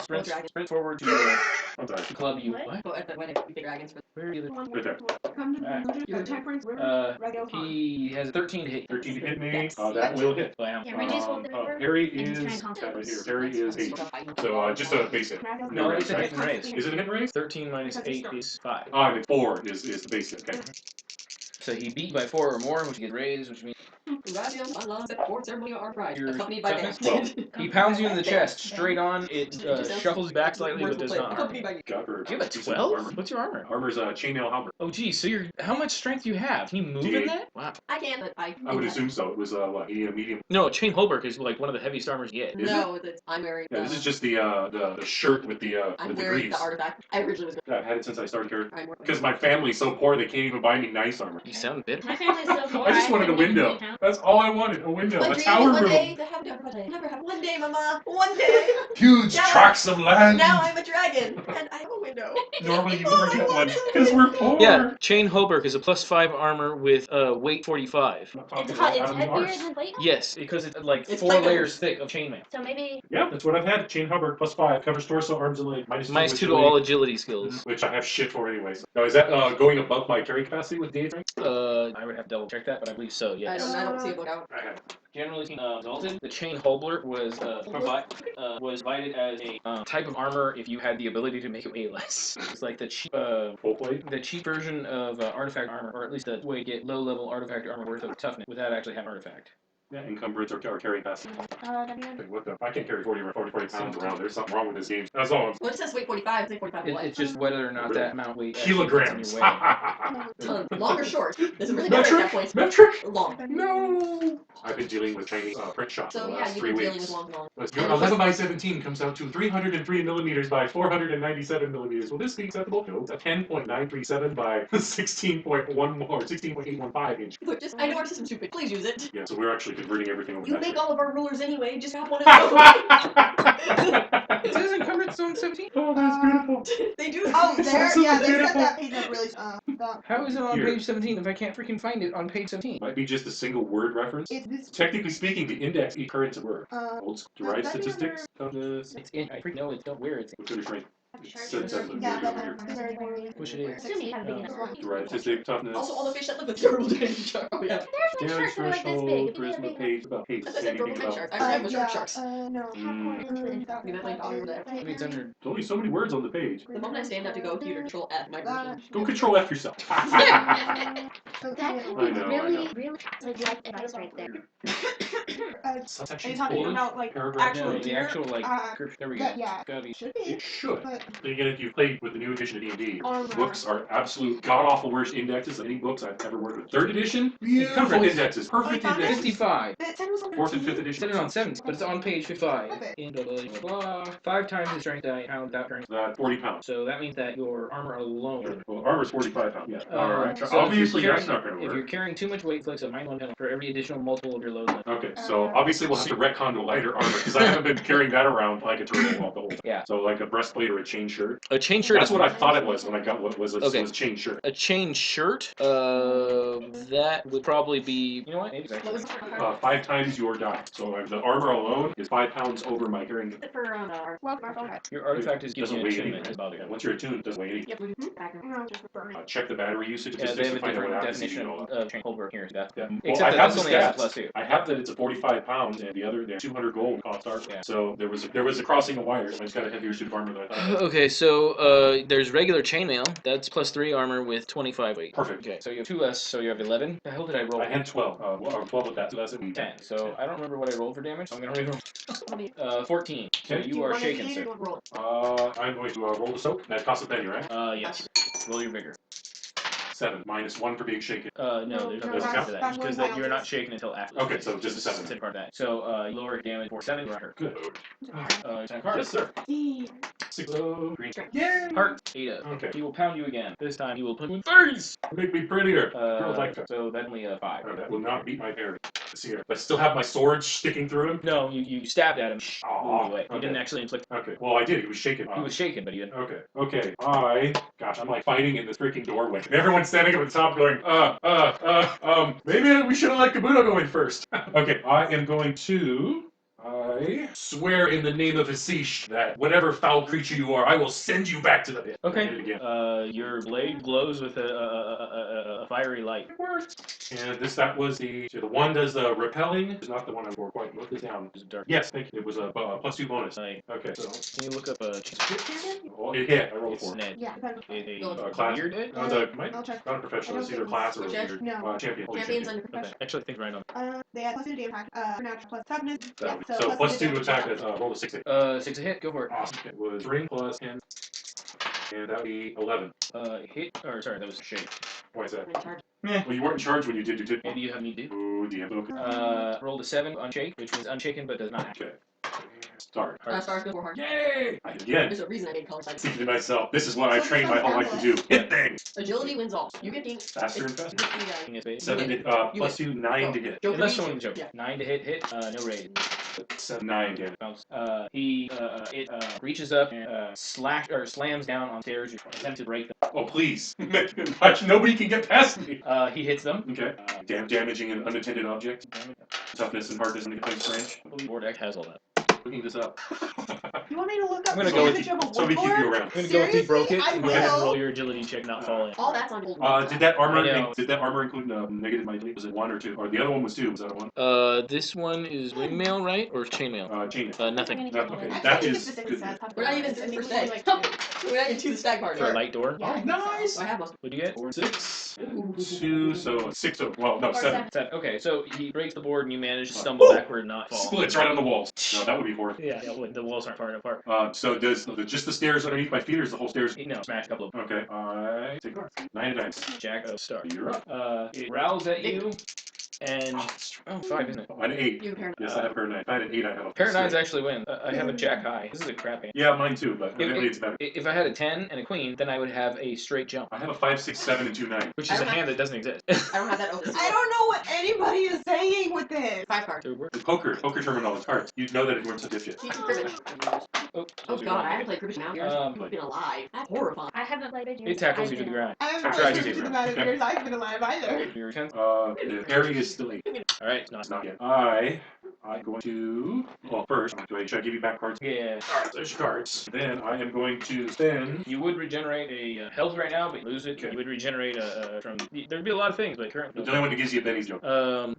sprints forward to I'm sorry. club you. What? Oh, at the wedding, we pick dragons for. Where are the Right there. Come to the Alright. conclusion that Temperance River, Red he has a 13 to hit. 13 to hit me. Yes. That will hit. Bam. Yeah, reduce what the number. Parry and try is and right combo. here. Parry is 8. So just a base hit. No, raise, it's a right? hit and raise. Is it a hit and raise? 13 minus 8 is 5. Ah, and 4 is the base hit. Okay. So he beat by 4 or more, which gets raised, which means Congratulations on last at fourth ceremony of our pride, Your accompanied by toughness? dance. he pounds you in the chest, straight on. It shuffles back slightly, but does not harm. Accompanied by Got her. You have a 12? What's your armor? Armor's chainmail halberd. Oh, geez. So how much strength do you have? Can you move in D8. that? Wow. I can, but I I would assume so. It was what? Medium. No, chain Holberg is like one of the heaviest armors you get. Is No, I'm wearing. Yeah, this is just the shirt with the I'm with the wearing greaves. the artifact. I originally was. I've had it since I started here. I'm wearing. Because my family's so poor they can't even buy me nice armor. You sound bitter. My family's so poor. I just wanted a couldn't even window. count. That's all I wanted. A window. My A dream tower is one room. day to have a project. Never have one day, Mama. One day. Huge Now tracts of land. Now I'm a dragon, and I have a window. Normally you never get one because we're poor. Yeah, chain Holberg is a +5 armor with weight 45. I'm not talking It's about hot. It's Adam heavier Mars. than plate. Yes, because it's like It's 4 plate layers thick of chainmail. So maybe. Yeah, that's what I've had. Chain Hubbard +5 covers torso, arms, and leg. Minus 2 with to agility, all agility skills. which I have shit for anyways. Now is that going above my carry capacity with D8 strength? I would have to double check that, but I believe so. I Yes. don't see a book out. I have. Generally resulted. The chain Holbler was provided as a type of armor if you had the ability to make it weigh less. It's like the cheap Full plate. the cheap version of artifact armor, or at least the way to get low level artifact armor worth of toughness without actually having artifact. Yeah, encumbrance or carry capacity. That'd be What the? I can't carry 40 pounds around. There's something wrong with this game. That's all. Well, it says weight 45. It's like 45 It, what? it's just whether or not that amount weight actually Kilograms. fits in your weight. Long or short? Does it really matter at that point? Metric. Long. No. I've been dealing with Chinese print shops So for the yeah, last you've 3 been weeks. dealing with long. Your 11 by 17 comes out to 303 millimeters by 497 millimeters. Will this be acceptable? No. It's a 10.937 by 16.1 or 16.815 inch. Look, I know our system's stupid. Please use it. Yeah, so we're actually converting everything over. You back make here. all of our rulers anyway. Just have one of those. It says encumbrance zone 17. Oh, that's beautiful. They do. Oh, there? So Yeah, they set beautiful. that page up really. The- How is it on Here. page 17 if I can't freaking find it on page 17? Might be just a single word reference. It's this. Technically speaking, the index each current word. Old derived that'd be statistics. It's in. I freaking know it's don't where it's in. What's your strength? Sure, Said sure. something Yeah, weird over here. that's very boring. Which it is. Assuming you have a big enough one. Derived statistic, toughness. Also, all the fish that live with terrible damage. Oh yeah. There's like Damage sharks that are like this threshold, big. If you charisma get a page, about page. As I said, purple Anything time about- sharks. I remember sharks. No. We met my dog over there. I mean, it's under. There's only so many words on the page. The moment I stand up to go, computer control F, my version. Go control F yourself. That I know, really, really life advice right there. That's Are actually you talking full about like paragraph. actual No, the gear? actual like. There we go. Yeah. Gotta be. Should be. It should. But Then again, if you've played with the new edition of D&D, Armor. books are absolute god-awful worst indexes of any books I've ever worked with. 3rd edition, beautiful indexes, perfect Like, indexes. 55. But 10 was on 4th and 5th 13. It edition. said it on 7, but it's on page 55. Okay. In blah, blah, blah, blah. 5 times the strength die pound without turning. 40 pounds. So that means that your armor alone. Well, armor's 45 pounds. Yeah. Alright. so if Obviously, you're that's not going to If you're work. carrying too much weight, inflicts a -1 penalty for every additional multiple of your load limit. Okay, so obviously we'll have to retcon to lighter armor because I haven't been carrying that around like a turtle all the whole time. Yeah. So like a breastplate or a chain shirt. A chain shirt. That's what I thought it was when I got what was Okay. was chain shirt. A chain shirt. That would probably be. You know what? Maybe it's What was actually. 5 times your die. So the armor alone is 5 pounds over my carrying. for Welcome our phone hat. Your artifact is giving Doesn't you weigh attunement. anything. It's about it. Yeah, once you're attuned, it doesn't weigh anything. Yep. No, just burn it. Check the battery usage. Yeah, they have a to find out different what happens if you definition do all that. of chain Holberg here. That's Yeah. Well, Except I that have that's the only has a stats. +2. I have that it's a 45 pounds, and the other 200 gold cost art. Yeah. So there was a crossing of wires. I just got a heavier suit of armor than I thought. Okay, so there's regular chainmail. That's +3 armor with 25 weight. Perfect. Okay, so you have 2 less, so you have 11. The hell did I roll? I had 12. Or 12 with that, so that's it. 10. So I don't remember what I rolled for damage. So I'm gonna reroll. 14. So Okay. you are shaken, sir. I'm going to roll the soak. That costs a penny, right? Yes. Roll your vigor. 7 minus 1 for being shaken. No, No, there's no, no that's- after that that's because one you're not penalty. shaken until after. Okay, so just a 7. It's part of that. So you lower damage for 7. You're hurt. Good. Time card. Yes, sir. D. 6 green. Yay! Heart. Ada. Okay. He will pound you again. This time he will punch you in the face. Make me prettier. Girls like that. So that's only a 5. Oh, that will not beat my parry. Let's see here. I still have my sword sticking through him. No, you stabbed at him. Oh, Moved away. You okay. didn't actually inflict. Okay. Well, I did. He was shaken. He was shaken, but he didn't. Okay. Okay. Gosh, I'm like fighting in this freaking doorway. Everyone's standing up at the top going, maybe we should have let Kabuto go in first. Okay, I am going to. I swear in the name of Asish that whatever foul creature you are, I will send you back to the pit. I did it Okay. again. Your blade glows with a fiery light. It worked. And that was the one does the repelling. It's not the one I'm for quite. Look this down. It's dark. Yes, thank you. It was a +2 bonus. Like, Okay, so can you look up a well, it hit. I rolled a it's 4. Ned. Yeah, depends. Class. Weird Ned? No, I'll check. not a professional. I It's don't either think class or it's- weird. No. Champion. Holy Champions champion. under Okay. professional. Actually, I think right on. They had +2 to damage attack, for natural plus toughness. Yeah, So +2 to damage attack. Roll a 6. 6 a hit. Go for it. Awesome. It was 3 plus 10. And that would be 11. Hit. Or sorry, that was a shake. Why is that? In charge. Well, you weren't in charge when you did. Maybe you have me do. Ooh, DM. Okay. Rolled a 7 unshake, which means unshaken but does not act. Okay. Start. Stars go for hard. Yay! I did again. There's a reason I made color side. Thinking to myself, this is what I trained my whole life to do. Hit things! Agility wins all. You get gain. Faster and faster. King is base. 7 to, You +2, 9 to hit. Joker Unless beats someone you. joke. Yeah. 9 to hit. No raid. 7, 9 damage. Bounce. It reaches up and slams down on stairs. You attempt to break them. Oh, please. Watch, nobody can get past me. He hits them. Okay. Damaging an unattended object. Toughness and hardness and defense range. I believe Board X has all that. Looking this up. You want me to look up I'm gonna the go with damage of a So we keep you woodlord? around. I'm gonna go with you broke it. Seriously? And go ahead and will. roll your agility check, not fall in. All that's on gold. Did that I know. armor include negative mighty? Was it 1 or 2? Or the other one was 2. Was that a 1? This one is wingmail, right? Or chainmail? Chain. Nothing. No, okay. Actually, that I think is it's the good. same stats. We're not even I think per it's se. like We're not into the stag party. For a light door. Yeah. Nice! I have most. What'd you get? 4, 6, 2, so 6. Well, no, Or 7. 7. Okay, so he breaks the board and you manage to stumble backward and not fall. Splits right on the walls. No, that would be horrible. Yeah, the walls aren't far apart. So does just the stairs underneath my feet, or is the whole stairs? No, smash a couple of them. Okay. I take cards. 9 dice. Jack of star. You're up. It growls at you, and oh, 5, isn't it? Oh, an 8. You compare. Yes, I have a pair of 9. If I had an 8, I'd have a Pair of 9s six. actually win. I have a jack high. This is a crap game. Yeah, mine too, but evidently it's better. If I had a 10 and a queen, then I would have a straight jump, I have a 5, 6, 7, and 2, 9. which I is a don't hand that doesn't exist. I don't have that open. I don't know what anybody is saying with this. 5 cards. So we're- The poker terminology cards. You'd know that if you weren't so dipshit. Teach you cribbage. Oh, Oh god, I haven't played cribbage now. You've been alive. That's horrifying. I haven't played it. It tackles you to the ground. I I haven't tried played to cricket do in about it. years I've been alive either. Your turn. The parry is still 8. All right, it's not. It's not yet. I'm going to. Well, first, should I give you back cards? Yeah. Alright, there's your cards. Then I am going to spend. You would regenerate a health right now, but you lose it. Okay. You would regenerate from. There'd be a lot of things, but currently. The only one that gives you a Benny's joke.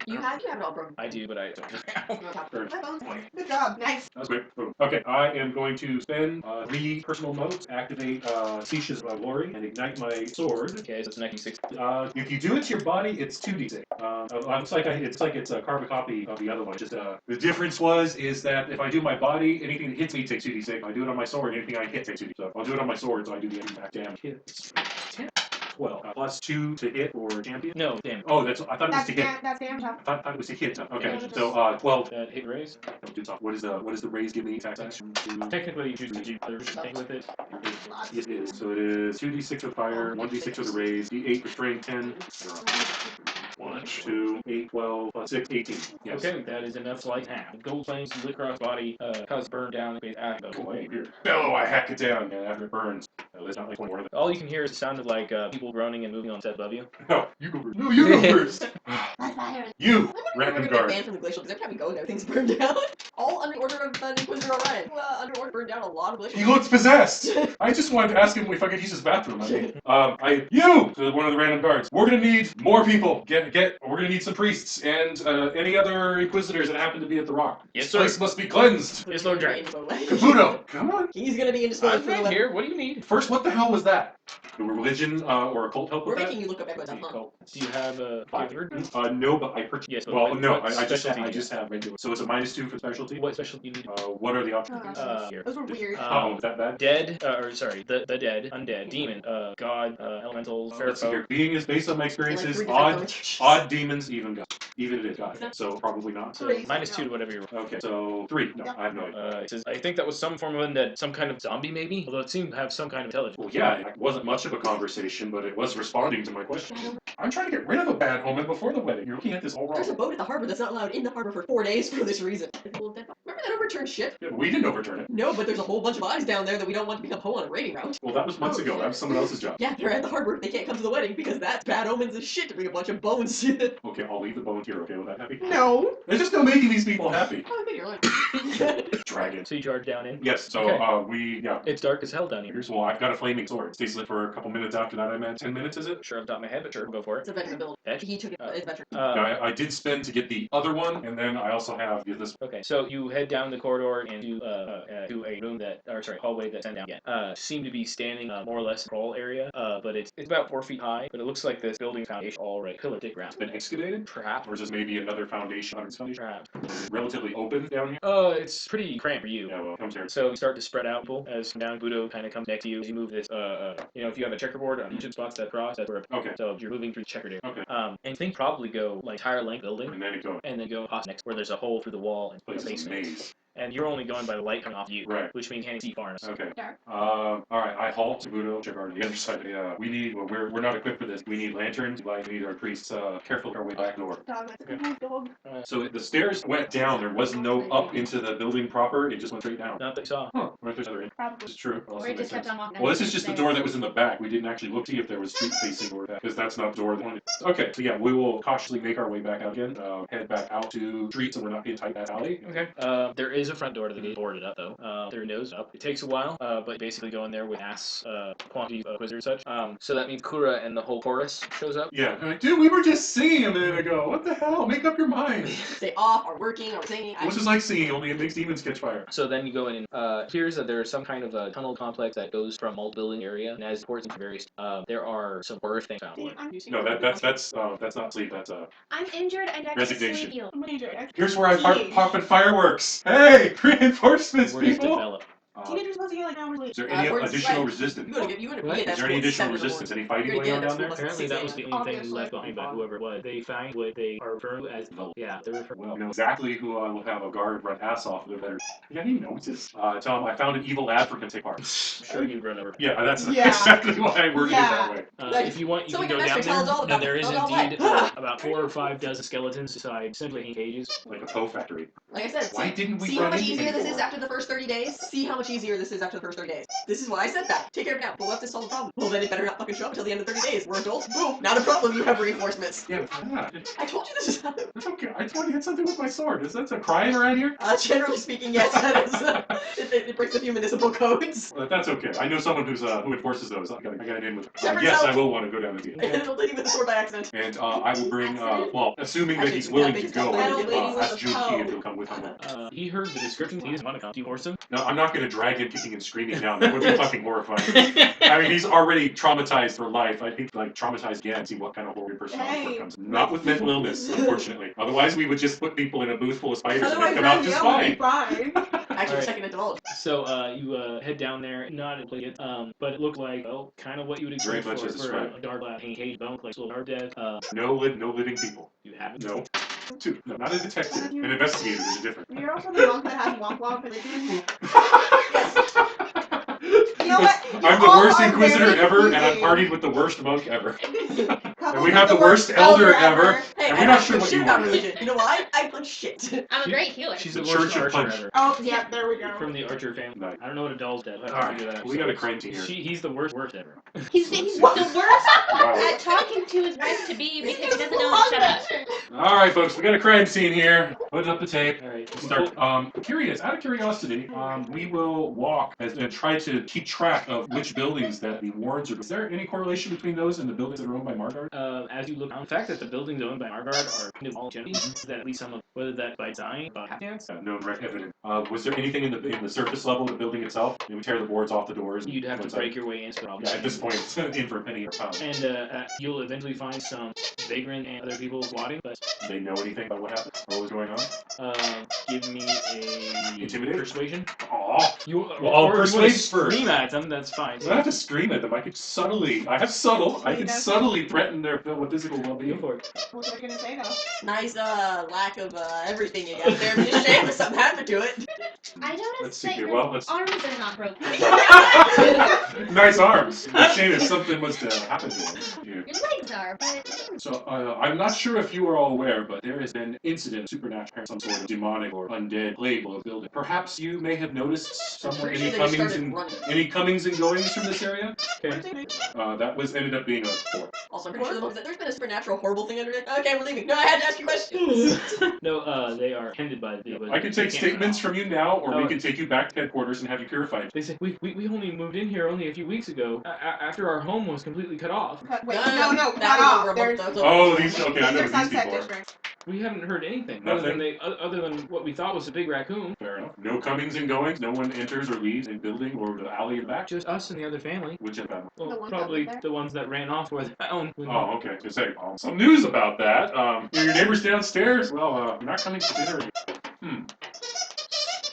You have it all broken. I do, but I don't. No top. First. My bones. Good job. Nice. That's great. Boom. Okay, I am going to spend 3 personal modes, activate Sisha's Glory, and ignite my sword. Okay, so it's 96. If you do it to your body, it's 2d6. It's like it's a carbon copy of the other one. Just the difference is that if I do my body, anything that hits me takes 2d6. If I do it on my sword, anything I hit takes 2d6. So I'll do it on my sword, so I do the impact damage. Hits 10, 12 plus 2 to hit or champion. No, damn. Oh, I thought it was to hit. That's damage. I thought it was to hit. Okay, Yeah. so 12. Hit raise. Don't do top. What is the raise give me attack action? Technically, you choose to do other thing with it. Yes, it is. So it is 2d6 with fire, 1d6 with a raise, d8 for strength, 10. 1, 2, 8, 12, plus 6, 18. Yes. Okay, that is enough to light half. Gold flames lit across body, cause burn down the base after the Oh, here. Bellow, I hack it down, and after it burns. No, there's not like one more of it. All you can hear is the sound of like people groaning and moving on set above you. No, you go first. No, you go first. My fire. You, We're Random gonna get Guard. banned from the glacial because every time we go there, things burn down. All under order of Inquisitor Orion. Under order burned down a lot of glacial. He looks possessed. I just wanted to ask him if I could use his bathroom. I mean, you, to one of the random guards. We're gonna need more people. Get we're gonna need some priests and any other inquisitors that happen to be at the rock. Yes, This sir. place must be cleansed. Yes, Lord Dragon. Kabuto, come on. He's gonna be indisposed I'm for the right wedding. here. What do you need? First, what the hell was that? Do religion or occult help We're with that? making you look up backwards, huh? Do you have a favorite? No, but I purchased. Yes, but well, what- no, what I just specialty do you have regular. So it's a -2 for specialty. What specialty do you need? What are the options? Here. Those were weird. Oh, is that bad? Dead, or sorry, the dead, undead, demon, god, elementals, fair Let's see here. folk. Being is based on my Like experiences. 3 different Odd, combinations. odd demons, even god. Even it is god. So probably not. So Three. -2 to whatever you're. Okay, so 3. No, Yep. I have no idea. It says, I think that was some form of undead, some kind of zombie maybe, although it seemed to have some kind of intelligence. Well, yeah, it wasn't much of a conversation, but it was responding to my question. I'm trying to get rid of a bad omen before the wedding. You're looking at this all wrong. There's a boat at the harbor that's not allowed in the harbor for 4 days for this reason. Remember that overturned ship? Yeah, but we didn't overturn it. No, but there's a whole bunch of bodies down there that we don't want to become whole on a raiding route. Well, that was months ago. That was someone else's job. Yeah, they're at the harbor. They can't come to the wedding because that's bad omens as shit to bring a bunch of bones. Okay, I'll leave the bone here. Okay, with that happy? No. It's just still making these people happy. Oh, I think you're like. Dragon. So you charge down in. Yes. So Okay. It's dark as hell down here. Here's I've got a flaming sword. Stays lit for a couple minutes after that. I'm at 10 minutes. Is it? Sure, off the top of my head, but sure, go for It's it. a veteran build. Fetch? He took it. It's veteran. No, I did spend to get the other one, and then I also have this. Okay, so you head down the corridor and to a room hallway that sent down again. Seem to be standing more or less in the crawl area, but it's about 4 feet high, but it looks like this building foundation already pillar to ground. It's been excavated, Perhaps. or is this maybe another foundation? Perhaps. Relatively open down here. It's pretty cramped for you. Yeah, well, comes here. So you start to spread out people as down Budo kind of comes next to you as you move this, if you have a checkerboard on each of the spots that cross, that's where. Okay. So you're moving through the checkered area. Okay. And things probably go like entire length building, And then it goes. and then go past next where there's a hole through the wall and Place a is a basement. maze. And you're only going by the light coming off you, Right. which means you can't see far enough. Okay. Dark. All right. I halt to Budo. Check out the other side. Yeah. We need. Well, we're not equipped for this. We need lanterns. We need our priests. Careful our way back door. Dog. That's a dog. So the stairs went down. There was no up into the building proper. It just went straight down. Not that you saw. Huh. What if there's another in? Probably. It's true. Or it just kept on walking. Well, this is just the door that was in the back. We didn't actually look to see if there was street facing door because that's not the door that wanted. Okay, so yeah, we will cautiously make our way back out again. Head back out to street so we're not being tight that alley. Okay. There is a front door to the gate boarded up though. Their nose up. It takes a while, but basically go in there with mass quantity of inquisitors and such. So that means Kura and the whole chorus shows up. Yeah, I'm like, dude, we were just singing a minute ago. What the hell? Make up your mind. Stay off, or working, or singing. This is like singing, only it makes demons catch fire. So then you go in and here's that there's some kind of a tunnel complex that goes from multiple building area, and as it ports into various, there are some horror things found. No, that's not sleep. That's I'm injured and I Resignation. sleep you. I'm major. Here's where I popping fireworks. Hey, reinforcements, Where does people. develop? Teenagers supposed to get like hours late. Is there any Towards additional right. resistance? You gotta be What? at that Is there any school at additional 7 in the resistance? Any morning. fighting You're going on gonna down get there? at school Apparently that was the only thing Obviously. left behind by whoever it was. They find what they are referring to as Volt. Yeah, they're referring. Well, you know exactly who will have a guard run ass off of it better. Yeah, he knows this. Tell him I found an evil ad for him to take part. I'm sure you run over. Yeah, that's Yeah. exactly why I worded it that way. If you want, you So can we go can down actually tell us all there, about and there it. is Tell us all indeed about it. about 4 or 5 dozen skeletons inside simply in cages. Like a Poe factory. Like I said, Why didn't we see how run much into easier this before? is after the first 30 days? See how much easier this is after the first 30 days. This is why I said that. Take care of it now. But what if this solves the problem? Well, then it better not fucking show up until the end of 30 days. We're adults. Boom. Not a problem. You have reinforcements. Yeah, I told you this is how. it's okay. I told you had something with my sword. Is that a crying around here? Generally speaking, yes, that is. It breaks a few municipal codes. Well, that's okay. I know someone who enforces those. I got it in with. Shepard's Yes, out. I will want to go down the gate. And it'll lady with the sword by accident. And I will bring. Well, assuming that Actually, he's willing to yeah, go, that I old will lady with ask the June toe. Key if he'll come with him. He heard the description. He doesn't want to come. Do you force him? No, I'm not going to drag him kicking and screaming down. That would be fucking horrifying. I mean, he's already traumatized for life. I think, like, traumatized again. See what kind of horrid personality comes. Not with mental illness, unfortunately. Otherwise, we would just put people in a booth full of spiders and they'd come out just fine. Fine. Actually, Alright. second adult. So you head down there, not in play it, but it looked like kind of what you would expect Very much as for described. a dark hanging cage bone, like little dark death. No living people. You haven't. No. Two. No, not a detective. An investigator. There's a difference. You're also the monk that has walk religion. Yes. You know what? You I'm the all worst are inquisitor very ever, and I've confusing. partied with the worst monk ever. Coupled And we with have the worst elder ever. Hey, And I we're don't not sure give a what shit you about want. religion. You know why? I can't punch shit. I'm a great healer. She's The the worst Church of archer Punch. ever. Oh, yeah, there we go. From the Archer family. Nice. I don't know what a doll's dead. I'll have to Alright, figure that out. we got a crime team here. He's the worst ever. He's the worst Wow. at talking to his wife to be because he doesn't know when to shut up. Alright, folks, we got a crime scene here. Put up the tape. Alright. Start. Out of curiosity, we will walk and try to keep track of which buildings that the wards are. Is there any correlation between those and the buildings that are owned by Margard? As you look around, the fact that the buildings owned by Margard are kind of all generally that at least some of whether that by design, by happenstance, No direct evidence. Was there anything in the surface level of the building itself? They would tear the boards off the doors. you'd have to What's break that? your way into it. Yeah, at this point, it's in for a penny or a pound. And you'll eventually find some vagrant and other people squatting, but Do they know anything about what happened or what was going on? give me a Intimidate? persuasion. Aw. You, Well, I'll or if you want persuade to first. scream at them, that's fine. I don't have to scream at them. I can subtly. I have subtle. I can subtly threaten their physical Go well-being. for it. What was I gonna say though? Nice lack of everything you got there. Be ashamed if something happened to it. I Let's noticed see that here. your Well, let's. arms are not broken. Nice arms. It's a shame if something was to happen to them. Yeah. Your legs are, but So, I'm not sure if you are all aware, but there has been incident, supernatural, some sort of demonic or undead plague of building. Perhaps you may have noticed somewhere Pretty any sure they comings started and running. any comings and goings from this area. Okay. That was ended up being a 4. Also, I'm pretty sure the ones that there's been a supernatural horrible thing under it. Okay, we're leaving. No, I had to ask you questions. No, they are tended by the. I can take statements from you now, or we can take you back to headquarters and have you purified. They said we only moved in here only a few weeks ago after our home was completely cut off. Wait, No, no, that cut was off. over a There's month ago. Oh, these. Okay, I know these are who these sunset people are. districts. We haven't heard anything Nothing? other than what we thought was a big raccoon. Fair enough. No comings and goings. No one enters or leaves a building or the alley in the back. Just us and the other family. Which of them? Well, The ones that probably live there? the ones that ran off were found. Oh, okay. To say some news about that. Your neighbors downstairs. Well, you're not coming to dinner.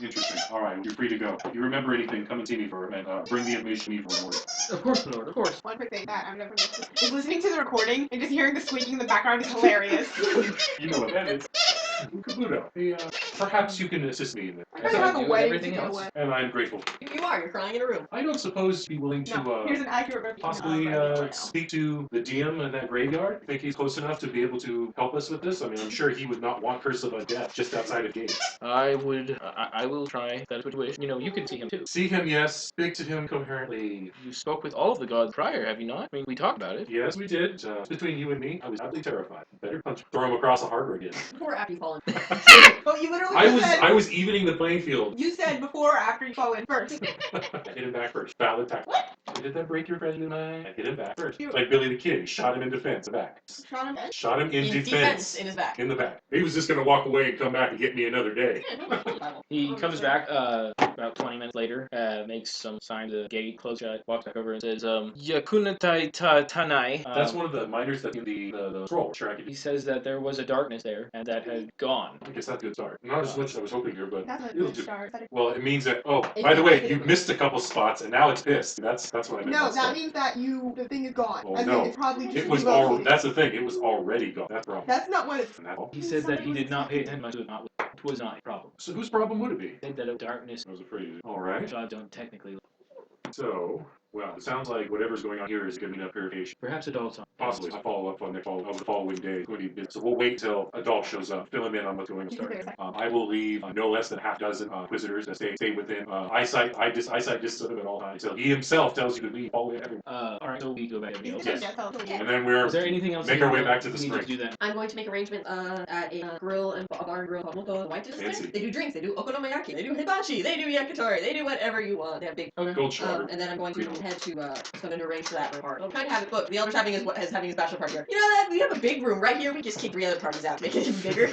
Interesting. All right, you're free to go. If you remember anything, come and see me for and bring the information to me for an order. Of course, my lord. Of course. One quick thing that I've never noticed is listening to the recording and just hearing the squeaking in the background is hilarious. You know what that is. Kabuto. Hey, perhaps you can assist me in this. I kind of have a do with wedding everything to go else. with. And I'm grateful. If you are, you're crying in a room. I don't suppose you'd be willing to No, here's an accurate representation possibly of right now. speak to the DM in that graveyard. Think he's close enough to be able to help us with this? I mean, I'm sure he would not want Curse of Death just outside of gates. I would. I will try. That is what you wish. You know, you can see him too. See him, yes. Speak to him coherently. You spoke with all of the gods prior, have you not? I mean, we talked about it. Yes, we did. Between you and me, I was absolutely terrified. Better punch, throw him across the harbor again. Before or after you fall in. Oh, you literally I was evening the playing field. you said before or after you fall in first. I hit him back first. Valid tactic. Did that break your friend and I hit him back first. You- Like Billy the Kid, he shot him in defense, the back. Shot him in. Shot him in defense. In his back. In the back. He was just gonna walk away and come back and get me another day. He comes back about 20 minutes later, makes some sign to the gate, close shut, walks back over and says, Yakunatai Tanai. That's one of the miners that in the scroll. Sure, I could. He says that there was a darkness there and that had gone. I guess that's a good start. Not as much as I was hoping here, but That's a it'll good do. start. Well, it means that. Oh, It by the means way, that you it- missed a couple spots, and now it's pissed. That's what I meant. No, by that start. means that the thing is gone. Oh, I no. mean, it's probably just It was relocated. That's the thing. It was already gone. That's wrong. That's not what it's. And that's all. He said that he did not pay attention to it. It was not a problem. So whose problem would it be? He said that a darkness, I was afraid. All right. gods don't technically. So, well, it sounds like whatever's going on here is giving up purification. Perhaps adults. Possibly. I'll follow up on the following day. So we'll wait till Adolf shows up. Fill him in on what's going on. I will leave no less than half dozen inquisitors that stay within eyesight distance of him at all times. So he himself tells you to leave. Follow everyone. Alright, so we go back to everything else. Yes. And then we're Is there anything else? Make you our way want- back to the we need spring. to do that. I'm going to make arrangements at a grill and a bar and grill called Moto White District. Fancy. They do drinks, they do okonomiyaki, they do hibachi, they do yakitori, they do whatever you want. They have big. gold sugar. And then I'm going to head to so I'm going to arrange for that part. I'm trying to have it booked. The elder's having his bachelor party here. You know that we have a big room right here. We just kick 3 other parties out to make it even bigger.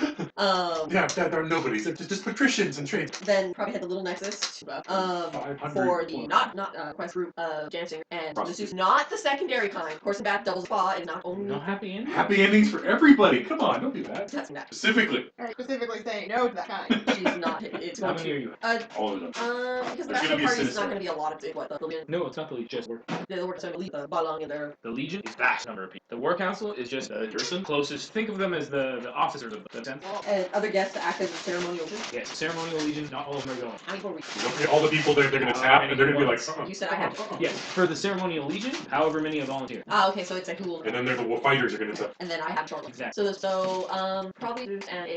Yeah, there are nobodies. They're just patricians and trades. Then probably head the little Nexus to, 500 for the plus. not quest group of jam singer and Prostitute. this is not the secondary kind. Horse and bath double spa is not only. No happy ending? Happy endings for everybody. Come on, don't do that. That's not. Specifically, Specifically saying no to that kind. She's not. It's How going many are to. you? all of them. Because the There's gonna bachelor be a party is sinister. not going to be a lot of what they'll be in. No, it's not the Legion, just work. They'll work some elite Balong and their. The Legion is vast number of people. The War Council is just the closest. Think of them as the officers of the sense. And other guests to act as a ceremonial. Yes, ceremonial legion. Not all of them are going. How many people You don't get all the people there, they're going to tap, and they're going to be like, You said I had to. Yes, for the ceremonial legion, however many are volunteer. Ah, okay, so it's like who will. and then they're the fighters are going to tap. And then I have short. Exactly. Probably Zeus and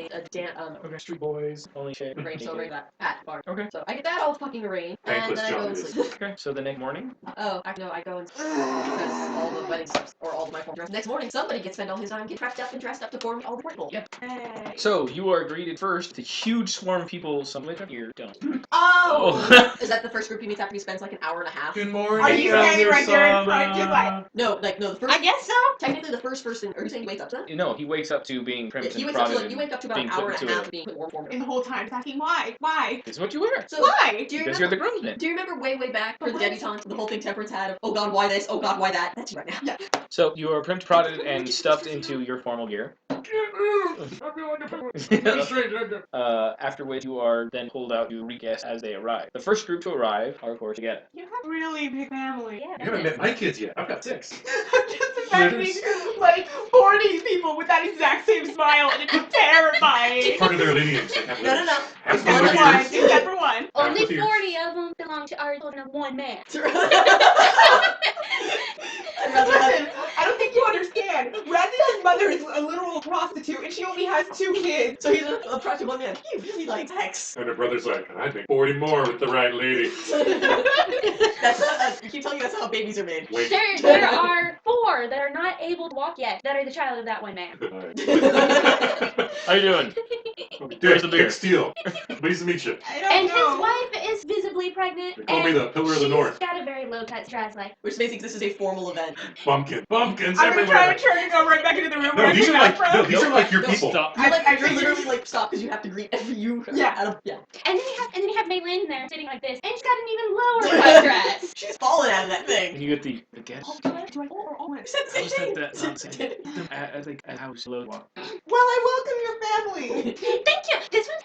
Okay, Street Boys. Only shit. range, so range that at bar. Okay. So I get that all fucking arranged, and Thankless then I go job and it is. sleep. Okay. So the next morning. Oh, I know, I go and because all the wedding stuff, or all of my formal dress. Next morning, somebody gets spent all his time getting prepped up and dressed up to form all the people. Yep. Hey. So you are greeted first. The huge swarm of people. Some like up here. Don't. Oh! Is that the first group he meets after he spends like an hour and a half? Good morning. Are you standing right there in front, just like? No, the first. I guess so. Technically, the first person. Are you saying he wakes up to that? No, he wakes up to being Yeah, primed he and wakes up to prodded. you wake up to about an being put hour and a into half it. of being put in warm form. And the whole time, asking why? Why? This is what you wear. So, Why? do you Because you're remember? the groomsman. Do you remember way back for the debutantes, the whole thing Temperance had of, oh god, why this? Oh god, why that? That's you right now. Yeah. So you are primed, prodded, and stuffed into your formal gear. After which you are then pulled out to re-guests as they arrive. The first group to arrive are, of course, together. You have a really big family. Yeah. You haven't met my kids yet. I've got 6. I'm just imagining like 40 people with that exact same smile, and it's terrifying. Part of their lineage. They have No. Half Except with for one. ears. Except for one. Only with ears. 40 of them belong to our children of one man. I'd rather have Listen, I don't think you understand. Radley's mother is a literal prostitute, and she only has 2 kids. So he's a practical man. He really likes sex. And her brother's like, I'd make 40 more with the right lady. That's not. You keep telling me that's how babies are made. Wait. There are 4 that are not able to walk yet that are the child of that one man. How you doing? Dick, the beer? Dick Steele. Pleased to meet you. I don't And know. his wife is visibly pregnant. They call me and the pillar of the she's north. got a very low cut dress, like. Which makes this is a formal event. Pumpkins I'm gonna try everywhere. to turn and go right back into the room where No, I these came are out like from. these are like your No, people. Stop. You're like I you're figured- literally like stop because you have to greet every you. Yeah. Yeah. And then you have May Lynn there sitting like this, and she's got an even lower cut dress. She's falling out of that And thing. you get the guest. Oh, do I or all You said the How's same that thing. nonsense? I think a house low walk. Well, I welcome your family. Thank you.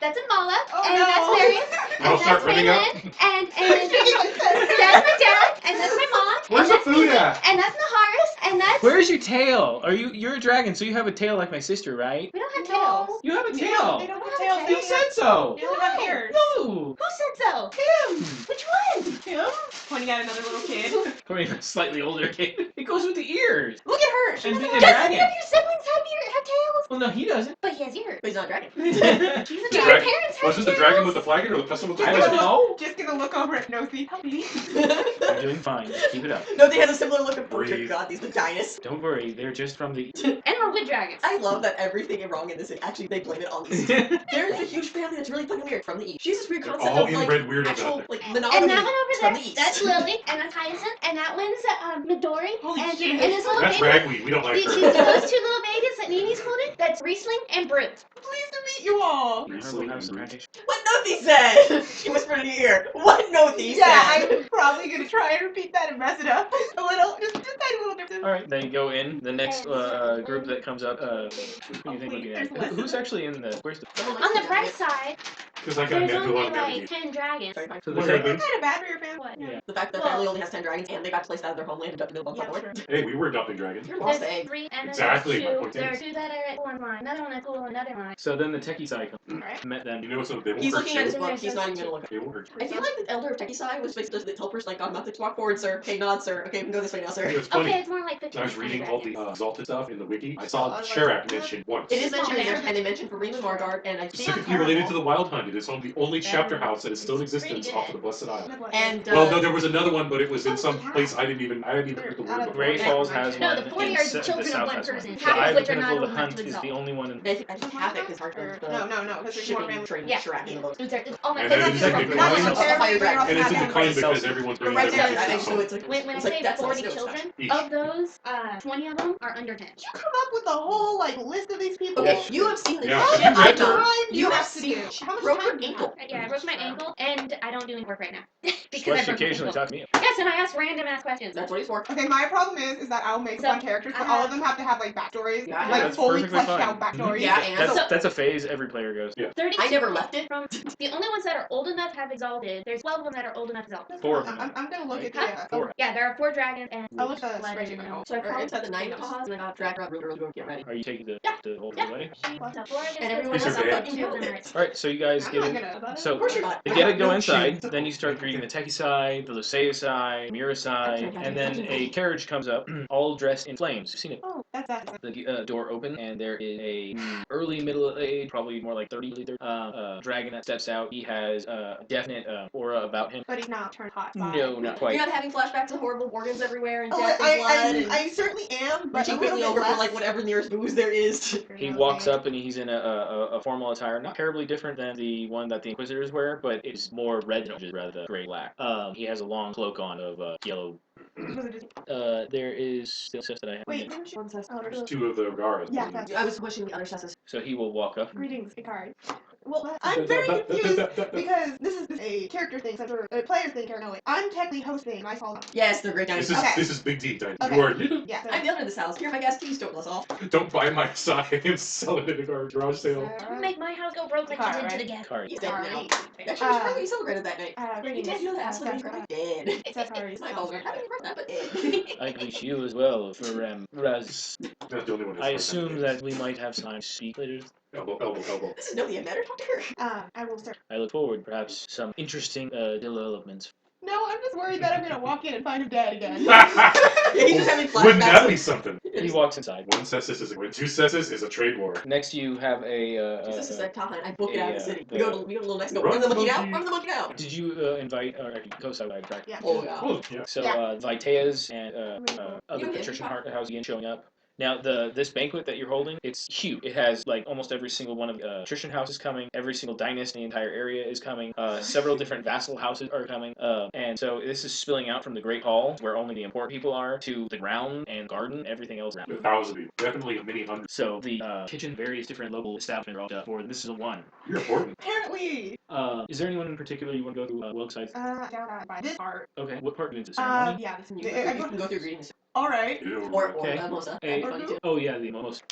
That's a Mala, Oh and no. that's Marion, I'll and start that's running May out. Lynn, and that's my dad, and that's my mom, Where's and the food at? and that's Naharis, and that's. Where's your tail? You're a dragon, so you have a tail like my sister, right? We don't have No. tails. You have a They tail. don't have They tails. don't They You said so. only have ears. No. Who said so? Him. Which one? Him. Pointing at another little kid. Probably a slightly older kid. It goes with the ears. Look at her. She And doesn't being have a Does dragon. any of your siblings have tails? Well, no, he doesn't. But he has ears. But he's not a dragon. She's a The Do your dragon- parents have Was this the tails? dragon with the flagon or the pestle with the I flagon? don't know. Just gonna look over at Nosy. Help me. You're doing fine. Just keep it up. No, they have a similar look of oh dear Breathe. god, these vaginas. Don't worry. They're just from the. And we're wood dragons. I love that everything wrong in this actually they blame it on these. There's a huge family that's really fucking weird from the east. She's this weird They're concept all of like inbred weirdos out actual there. like And monogamy that one over from there, the east. that's Lily, and that's Hyacinth, and that one's Midori, Holy and shit. this little That's baby. ragweed. We don't like These her. those 2 little babies that Nini's holding, that's Riesling and Brute. Pleased to meet you all. Honorable House of Foundation. What Nothi said! She whispered in your ear. What Nothi Yeah, said! I'm probably gonna try and repeat that and mess it up a little, just a tiny little different. All right, then you go in. The next group that comes up. Who do you think would be next? Who's actually in the? Where's the? On the bright side, Because I got there's met who only I've never like used. 10 dragons. Sorry, fine. So the What third happened? Kind of bad for your family. What? Yeah. The fact that Well- family only has 10 dragons and they got placed out of their homeland and dumped in a bunch Yeah, of sure. Hey, we were adopting dragons. You're lost There's egg. 3, and then Exactly, my there's 2. point There are is. 2 that are at one line. Another one at pool, another line. So then the techie side comes. Alright. Met them. You know something? They won't He's hurt looking at his you. book, he's not even gonna look. They won't hurt you. I feel like the elder of Tekisai was basically the helpers like got him out to walk forward, sir. Okay, nod, sir. Okay, we can go this way now, Hey, sir. it's funny. Okay, it's more like 15. I was reading all the exalted stuff in the wiki. I saw Oh, I was Cherak like, mentioned once. It is mentioned in there, Small and they mentioned Farim and Margard, and I think Specifically related to the Wild Hunt. It is home the only chapter house that is still in It's pretty existence good. off of the Blessed Island. and Well, no, there was another one, but it was in some place I didn't even heard the word before. Great Falls has No, one. the 40 and are the children of South one has one. person, The half of Eye of which the are not Pinnacle of old the enough Hunt to is the exalt. only one. In... I think I just have it because Margard No, because there's more shipping family. train Yeah. Shirak in the boat. All my And then siblings it's are like from the one coins. house. Also fire dragon. And it's in Yeah. decline because everyone's bringing Right their there, kids I in, think so. so- It's like When I it's like say the that's 40 nice. children, Each. of those, 20 of them are under 10. You come up with a whole like list of these people. Okay, you have seen this Yeah. shit Have you I've read done. Time You have to seen do. How much broke time your do you ankle. Yeah, I broke my ankle, and I don't do any work right now. Because Plus, I she broke the occasionally book. talks to me. Yes, and I ask random ass questions. That's what he's for. Okay, my problem is that I'll make So, fun characters, but I all of have- them have to have like backstories, Yeah, like that's fully perfectly fleshed fine. out backstories. Yeah, and That's a phase every player goes. 32. I never left it from. The only ones that are old enough have exalted. There's 12 of them that are old enough exalted. 4 of them. I'm gonna look at Right? the. Four. Yeah, there are 4 dragons and I'll look at the blood spreadsheet and at home. So I Or promised it's at the night Windows. pause, and I got dragged around really early to go get ready. Are you taking the whole Yeah. wedding? She wants a 4 against And everyone It's this, your and bed. 2 of them are All right, so you guys I'm get not in. gonna. So Of course you're not. they I get have it, go no inside, chance. then you start greeting the techie side, the Lusaea side, Mira side, and then a carriage comes up, all dressed in flames. You've seen it. Oh, that's. The door open, and there is a early middle age, probably more like 30, dragon that steps out. He has a definite aura about him. But he's not turned hot. No, not quite. You're not having flashbacks of horrible organs everywhere and Oh, death and blood and I certainly am, but reaching a little quickly bit over for less. like whatever nearest booze there is. He walks up and he's in a formal attire, not terribly different than the one that the Inquisitors wear, but it's more red rather than gray black. He has a long cloak on of yellow. Was it just- There is still stuff that I have. Wait, didn't you? One says, Oh, There's there's 2 of the guards. Yeah, that's. I was pushing the other sesses. So he will walk up. Greetings, Ikari. Well, I'm very confused because this is a character thing, so a player thing, or no, I'm technically hosting. I call them. Yes, they're great guys. This is big D time. Okay. You are little. Yeah. I'm the owner of this house. Here are my gas keys. Don't let us off. Don't buy my side and sell it at a garage sale. Make my house go broke like you did to the guest. Card. He's dead now. Sorry. Actually, I should really celebrated that night. You Greetings. did know that absolutely Sorry. dead. Sorry. My fault. I didn't remember that, but dead. I greet you as well, Ferem. Raz. That's the only one. I assume that we might have some time to speak later. Elbow. This is no the better talk to her. I will start. I look forward, perhaps, some interesting developments. No, I'm just worried that I'm gonna walk in and find him dead again. Yeah, he's just having flashbacks. Wouldn't that be something? He walks inside. 1 cessus is a win. 2 cessus is a trade war. Next, you have a. This is like Tahan. I book it out of the city. We Yeah. go to a little next. Go Run run the the monkey out. monkey. Run the monkey out. Did you invite Cosai by track? Yeah. Oh yeah. Oh, yeah. So Yeah. Vitea's and other You did. patrician house again showing up. Now this banquet that you're holding, it's huge. It has like almost every single one of the patrician houses coming. Every single dynasty in the entire area is coming. Several different vassal houses are coming. And so this is spilling out from the great hall where only the important people are to the ground and garden. Everything else around. 1,000 people. Definitely many hundreds. So the kitchen, various different local establishments are all up for. This is a one. You're important. Apparently. Is there anyone in particular you want to go to Wilkeside's? Down by this part. Okay. What part is it? Ceremony? Yeah. You I can go through greetings. All right. Ew. Or Okay. Mosa. Hey. That'd be funny too. Oh yeah, the most.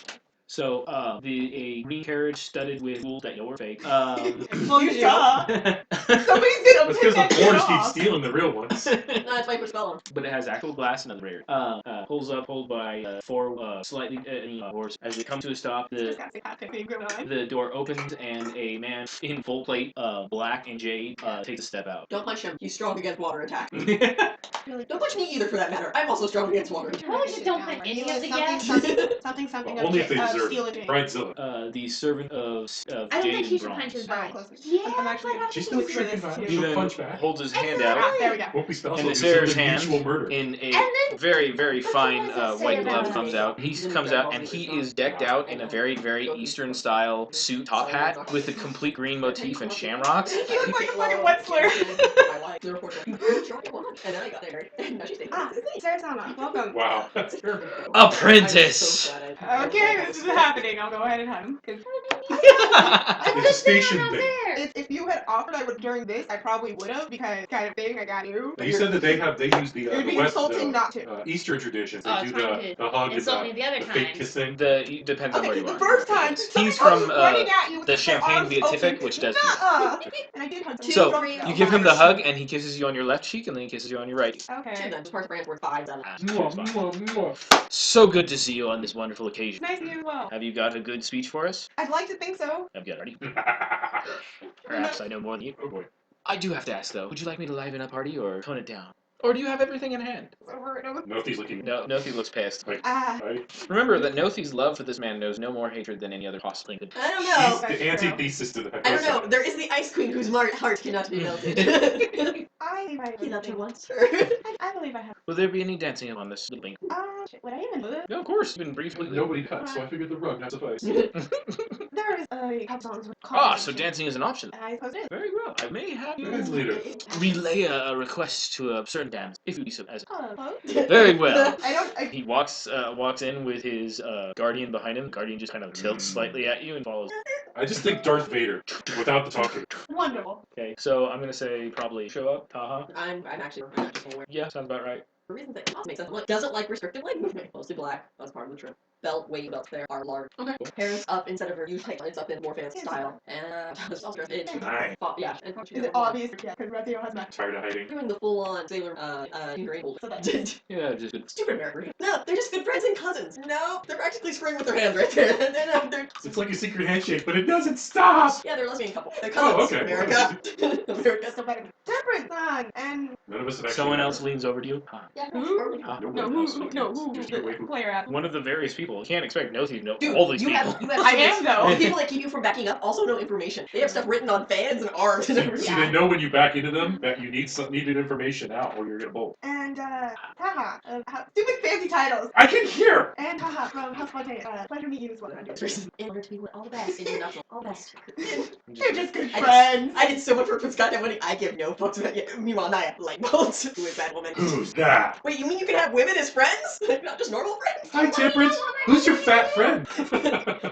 So a green carriage studded with jewels that are fake. Well, you saw. Somebody's gonna That's pick because that the shit foreigners keep off. stealing the real ones. No, that's why you put a spell on. But it has actual glass and other rare. Pulled by 4 slightly horse. As they come to a stop, Just gotta say hot technique, go on. the door opens and a man in full plate, black and jade, takes a step out. Don't punch him. He's strong against water attack. Really. Don't punch me either, for that matter. I'm also strong against water. Well, just don't punch any of the guests. Something. Well, only if they of deserve steel it. and Bridezilla. The servant of I don't jade think and he should bronze. punch his Oh, vine. close. Yeah, I'm actually. but She's Look still for tricking this, back. too. He She'll then punch back. holds his hand not- out Ah, there we go. Won't be spell And the slow, Sarah's just hand mutual murder. in a And then- very, very What fine does it say white about glove comes it? out. He comes out and he is decked out in a very, very Eastern style suit top hat with a complete green motif and shamrocks. You look like a fucking Wetzler. I like the reporter. And then I got married. And now she's dating. Ah, Sarasana, welcome. Wow, that's terrible. Apprentice! Okay, this is happening. I'll go ahead and hug him. 'Cause It's a station Out thing. there. if you had offered, I would during this. I probably would have because kind of thing. I got you. You said that they use the It would be West, insulting not to. Eastern traditions. They Oh, do trying the hug and insult me the other fake times. kissing. It depends on where Okay, you the are. first time He's somebody from, was running at you with the their Champagne arms Beatific, open. which does Nuh-uh. And I did hug two So, drunk You girls. give him the hug and he kisses you on your left cheek and then he kisses you on your right. Okay. Two then. Just parts brand worth 5. Mwah, mwah, mwah. So good to see you on this wonderful occasion. Nice of you as well. Have you got a good speech for us? I'd like to think so. I've got it ready. Perhaps I know more than you. Oh boy. I do have to ask though, would you like me to liven up party or tone it down? Or do you have everything in hand? It's over and over. Nothing's looking. No, Nothi looks pissed. Like, Ah. right? Remember that Nothi's love for this man knows no more hatred than any other hostling could. I don't She's know. the antithesis to that. I don't know. There is the Ice Queen whose heart cannot be melted. I He loved her once. I believe I have. Will there be any dancing on this little bank? Shit, would I even move? No, of course. You've been briefly. Nobody does, so I figured the rug not suffice. There is a couple songs with Ah, so dancing is an option. I suppose it is. Very well. I may have Dance leader. relay a request to a certain dance, if you be so as. Oh, Very well. I He walks in with his guardian behind him. The guardian just kind of tilts slightly at you and follows. I just think Darth Vader without the talking. wonderful. Okay, so I'm gonna say probably show up, Taha. I'm actually just aware. Yeah, sounds about right. For reasons that also make sense. Like, doesn't like restrictive leg movement. Mostly black. That's part of the trim. Belt, weight belts there are large. Okay. Hair's up instead of her usual. It's up in more fancy style. And it's also it's Nice. yeah. And Is it obvious? Yeah, because Raphael has that. Tired of hiding. doing the full-on sailor finger ankle. So that Yeah, just good. stupid American. No, they're just good friends and cousins. No, they're practically screwing with their hands right there. they're It's like a secret handshake, but it doesn't stop. yeah, they're a lesbian couple. They're cousins. okay. America. America. So better. Different song and None of us have actually. Someone else leans over to you. Taha. Yeah, Who? Taha. who? Just get away from- Player app. One of the various people. You can't expect Nosy to know Dude, all these you people. have I am though. The people that keep you from backing up also know information. They have stuff written on fans and arms and everything. See, they know when you back into them that you need some needed information out, or you're gonna bolt. And Taha, stupid fancy titles. I can hear. And Taha from House Monday. Pleasure meeting you as well. In order to be all the best in your natural, all the best. They're just good I friends. I did so much work with goddamn money. I give no fucks about you. Meanwhile, Naya, light bulbs. Who is that woman? Who's that? Wait, you mean you can have women as friends? Not just normal friends? Hi, Temperance. Who's your fat friend?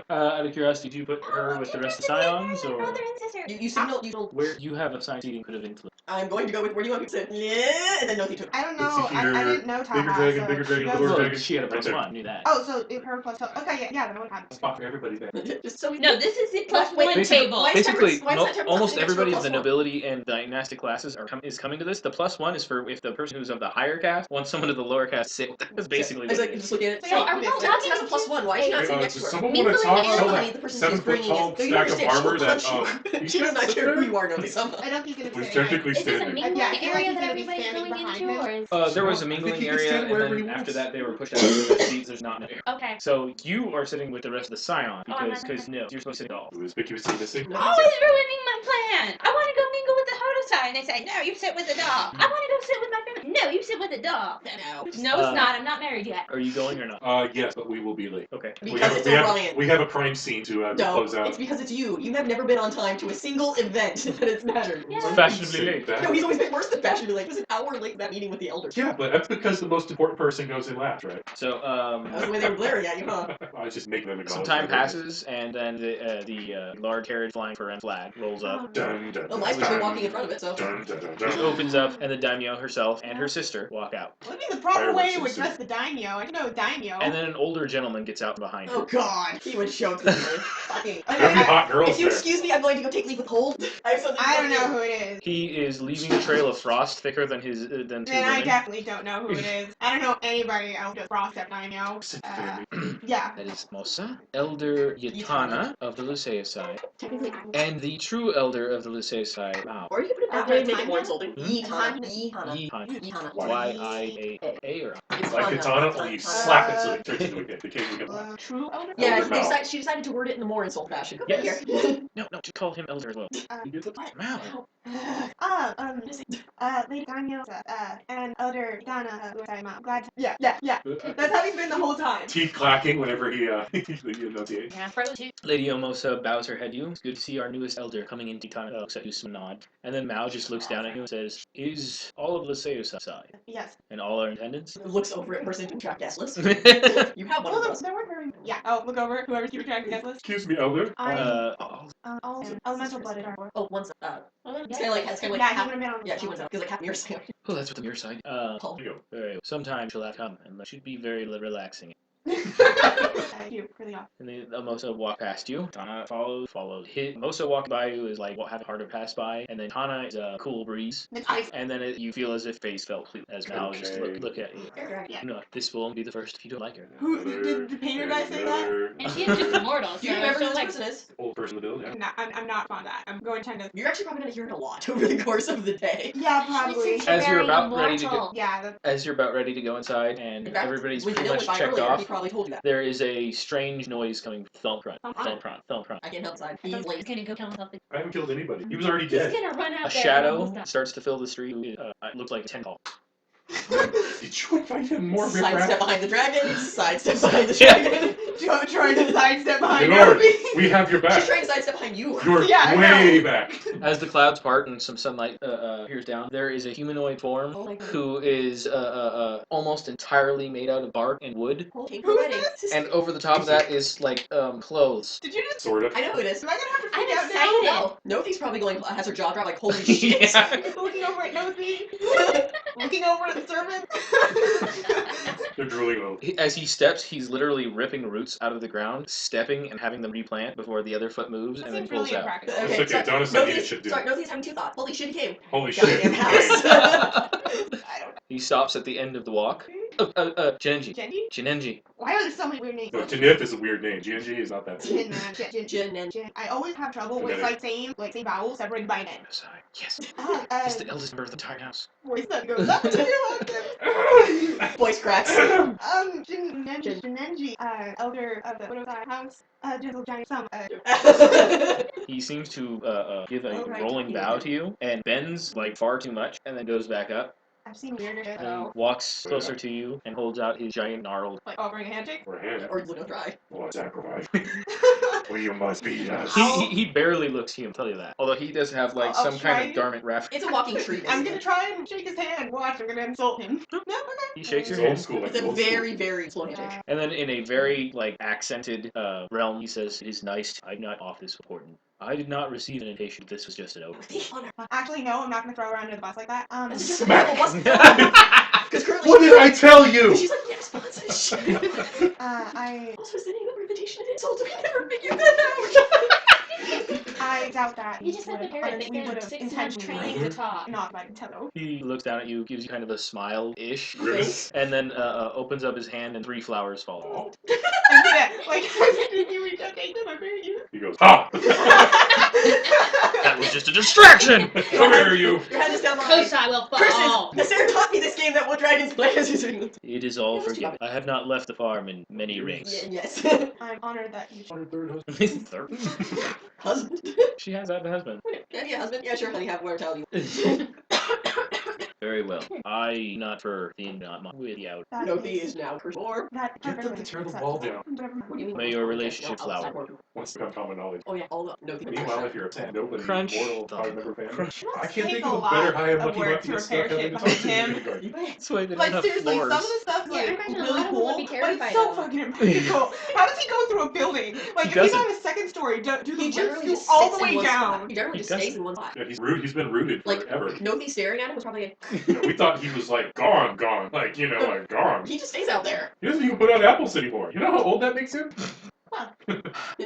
Out of curiosity, do you put her with the rest of the Scions, or Brother and sister. You signal, you told, where you have assigned seating could have influenced? I'm going to go with where do you want me to sit? Yeah, and then no, he took. I don't Let's know. see I here. didn't know Taha. Bigger dragon, so bigger dragon, she little goes- dragon. She had a plus Right there. one. Knew that. Oh, so if her plus. Okay, yeah, then I would have. Spot for everybody there. Just so we No, this is the plus Wait, one basically- table. why- Basically, Why is that Temperance almost not an extra everybody of plus the one? nobility and dynastic classes is coming to this. The plus one is for if the person who's of the higher caste wants someone of the lower caste sit. That's basically I was what like, it is. just look at it. So, are we all Temperance talking has a plus one. Why is she not sitting next to Does her? someone Me want to pulling talk? down Tell money, that the person 7 who's foot bringing tall it. No, you stack of understand, armor she'll that punch you. you She does can't not sit care there? who you are, no, somehow. I don't think he's We're gonna technically Is this a standing. mingling Yeah, I feel like area he's that gonna be everybody's standing going behind into, him. or is? There was a I think mingling he can area, stand and wherever then he after wants. that they were pushed out to the seats. There's not enough air. Okay. So you are sitting with the rest of the Scion Oh, I'm because not- no, you're supposed to sit all. Who is Vicky missing? Always ruining my plan. I want to go mingle with the Hodosai, and they say, no, you sit with the dog. I want to go sit with my family. No, you sit with the dog. No, it's not. I'm not married yet. Are you going or not? Yes, but we will be late. Okay. Because it's Orion. We have a crime scene to No, close out. it's because it's you. You have never been on time to a single event that has mattered. Yeah. Fashionably late. No, he's always been worse than fashionably late. He was an hour late to that meeting with the elders. Yeah, but that's because the most important person goes in last, right? So That's the way they were glaring at you, huh? I was just making them some acknowledge time my greatness. passes, and then the large carriage flying Ferem flag rolls up. Dun, dun, The lights were dun, walking in front of it, so. dun, dun, dun, It dun. opens up, and the daimyo herself and her sister walk out. Would be the proper way to Fireworks address the daimyo. I know daimyo. And then an older gentleman gets out behind Oh her. god, he would show to the fucking. There'll be hot girls If you there. excuse me, I'm going to go take leave with hold. I have something. I to don't tell know you. who it is. He is leaving a trail of frost thicker than his than two Then I women. definitely don't know who it is. I don't know anybody else just frost except daimyo. Sit family. Yeah. That is Mosa, Elder Yatana of the Luceusai, Technically, and the true Elder of the Luceusai, Mao. or you could put it that way and make it more insulting. Hmm? Yitana. Yitana. Yihana. Yitana. Y-I-A-A or It's Like Hana. katana, or you slap it so it turns into a hit. The king will get True elder? Yeah, Elder Mao. she decided to word it in a more insult fashion. Go Yes. here. No, just call him Elder as well. He gets it. Mao. Lady Daimyo, and Elder Dana, who I'm glad to. Yeah. That's how he's been the whole time. Teeth clacking whenever he enunciates. Yeah, Frodo too. Lady Omosa bows her head to you. It's good to see our newest elder coming into town. Looks at you, some nod. And then Mao just looks down at you and says, is all of Luceusai Yes. and all our attendants? Looks over at person to track guest list. uh, You have one Well, of those. there weren't very. Yeah. Oh, look over. Whoever's keeping track of the guest list. Excuse me, elder. All elemental blooded are. Oh, one's Oh, it's kind of like has kind of like Yeah, he half. would have been on. Yeah, she wins out because like half mirror same. oh, that's what the mirror side. Paul. Here you go. Very well. Sometime she'll have come, and it should be very relaxing. You really off. And the Mosa walk past you. Tana follows. Mosa walking by you is like having harder pass by, and then Tana is a cool breeze. It's ice. And then you feel as if face fell completely as Mal just Okay. look at you. Yeah. No, this won't be the first if you don't like her. Who did the painter guy say that? And she is just immortal, so Do you remember who she'll, this like, person is? Old person in the building. Yeah. I'm not fond of that. I'm going to tend to. You're actually probably gonna hear it a lot over the course of the day. Yeah, probably. She's As you're very about ready to immortal. go, Yeah. as you're about ready to go inside, and In fact, everybody's when pretty Bill much was by checked earlier, off, he probably told you that. there is a strange noise coming. Thump front, Thump thump front, thump front. I can't help side. He's He's late. gonna go kill himself. I haven't killed anybody. He was already He's dead. gonna run out A there. shadow and starts to fill the street. It looks like a tent call. Did you invite him more Sidestep riffraff? behind the dragon. Sidestep behind the Yeah. dragon. Trying to sidestep behind Lenore, Murphy. we have your She's back. trying to sidestep behind you. You're Yeah, I way know. back. As the clouds part and some sunlight appears down, there is a humanoid form Oh my god. who is almost entirely made out of bark and wood, King Who for is wedding. and over the top of that is like clothes. Did you just? Sort of. I know who it is. Am I gonna have to I'm freak out excited. now? No, Nothing's probably going. Has her jaw drop like holy shit. Yeah. Looking over at Nosy. Looking over at the servant. They're drooling a little. As he steps, he's literally ripping roots out of the ground, stepping and having them replant before the other foot moves, That and then seems pulls really out. impractical. It's okay, Donna said he should do Sorry, it. Nothing's having two thoughts. Holy shit, he came. Holy shit. Goddamn house. I don't He stops at the end of the walk. Genji. Genji? Genji. Why are there so many weird names? No, Janith is a weird name. GNG is not that. Jin, man. Jin and Jin. I always have trouble with Phonetic. same vowels separated by an N. Cosai. Yes. He's He's the eldest member of the entire house. voice that goes up to your octave. voice cracks. Jinenji, elder of the Cosai house, gentle giant sum. He seems to give a Oh, right. rolling bow to you and bends like far too much and then goes back up I've seen weirder shit and though. walks closer to you and holds out his giant gnarled. Like offering a handshake. Or a hand. Or Ludo dry. What sacrifice? Well, you must be us. He barely looks human, I'll tell you that. Although he does have like I'll some kind try. of garment wrap. It's a walking tree. I'm basically. gonna try and shake his hand. Watch, I'm gonna insult him. No, okay. He shakes your It's old hand. school. Like It's a old very, very slow handshake. And then in a very like accented realm, he says, "It is nice. I'm not off this important. I did not receive an invitation. This was just an open." Actually, no, I'm not gonna throw her under the bus like that. That's just Smack. Because currently. What did I tell you? She's like, yes, sponsorship. I Also, sending over invitation and insult. We never figured that I doubt that. You just have to parrot we would that have 6 months training to intentionally talk. not like hello. He looks down at you, gives you kind of a smile-ish, Grimace. and then opens up his hand and 3 flowers fall. Oh. I'm gonna like did you reach out to them? I'm very you. He goes, ah! That was just a distraction! Come here, you. Your hand is down behind. Cosai will fall. Chris, Sarah taught me this game that Wood Dragons play as you It is all forgiven. I have not left the farm in many rings. Yes. I'm honored that you On her third husband. His third? Husband. She has that husband. Can I be a husband? Yeah, sure, honey, have whatever tell you. Very well. I not for the not my with you out. Nothing is now for sure. That Get them to tear the wall down. What do you mean? May your relationship No, flower. outside work. Wants to become common knowledge. Oh yeah, all the Nothing. Meanwhile, if you're upset, nobody, Crunch. mortal, five-member family. Crunch. I can't Takes think a of a lot better high and of lucky work luck to to get stuff repair out shit of behind this him. That's why they don't Like have seriously, floors. some of the stuff Yeah, like I imagine a really lot of people would cool, be but terrified it's so of. fucking impractical. How does he go through a building? Like if he's doesn't. on a second story, do the He lifts generally go just all sits the way in one spot. down? He generally He just stays doesn't. in one spot. Yeah, he's been rooted Like, forever. Nothing staring at him was probably like, Yeah, we thought he was like gone. Like, you know, like gone. he just stays out there. He doesn't even put out apples anymore. You know how old that makes him? Well,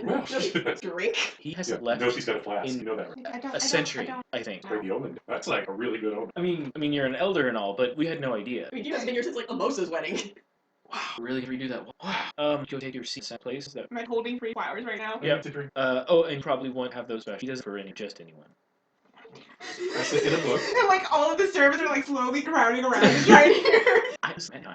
Well, shit. Drink. He Yeah, hasn't left no, she's got a flask. in- You know that, right? a century, I think. Like the omen. That's like a really good omen. I mean, you're an elder and all, but we had no idea. I mean, you guys have been here since like Mimosa's wedding. Wow, really redo that? Wow. Go take your seat in that place. That. Am I holding 3 flowers right now? Yep. To drink. Oh, and you probably won't have those. He does it for just anyone. That's it in a book. And like all of the servants are like slowly crowding around and trying to hear.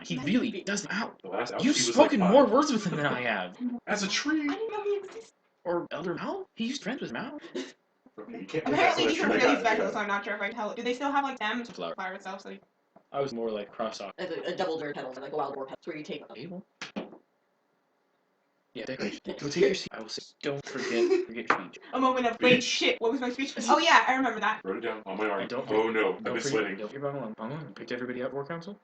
He really does them out. The last You've she was spoken like more five. words with him than I have. As a tree. I didn't know he existed. Or Elder Mal? He's friends with Mal. Okay, you can't Apparently that's these not are true. really I got it, special, yeah. so I'm not sure if I tell. Do they still have like stems? Flower. Flower itself, so I was more like cross-off. A double dirt petal, like a wild boar petal. That's where you take them. Table? Yeah, decoration. Go take your seat. I will say, don't forget your speech. a moment of wait shit. What was my speech? Oh yeah, I remember that. Wrote it down on my arm. And don't Oh no, I've Don't been forget, sweating. don't forget Bangong. Picked everybody up for council.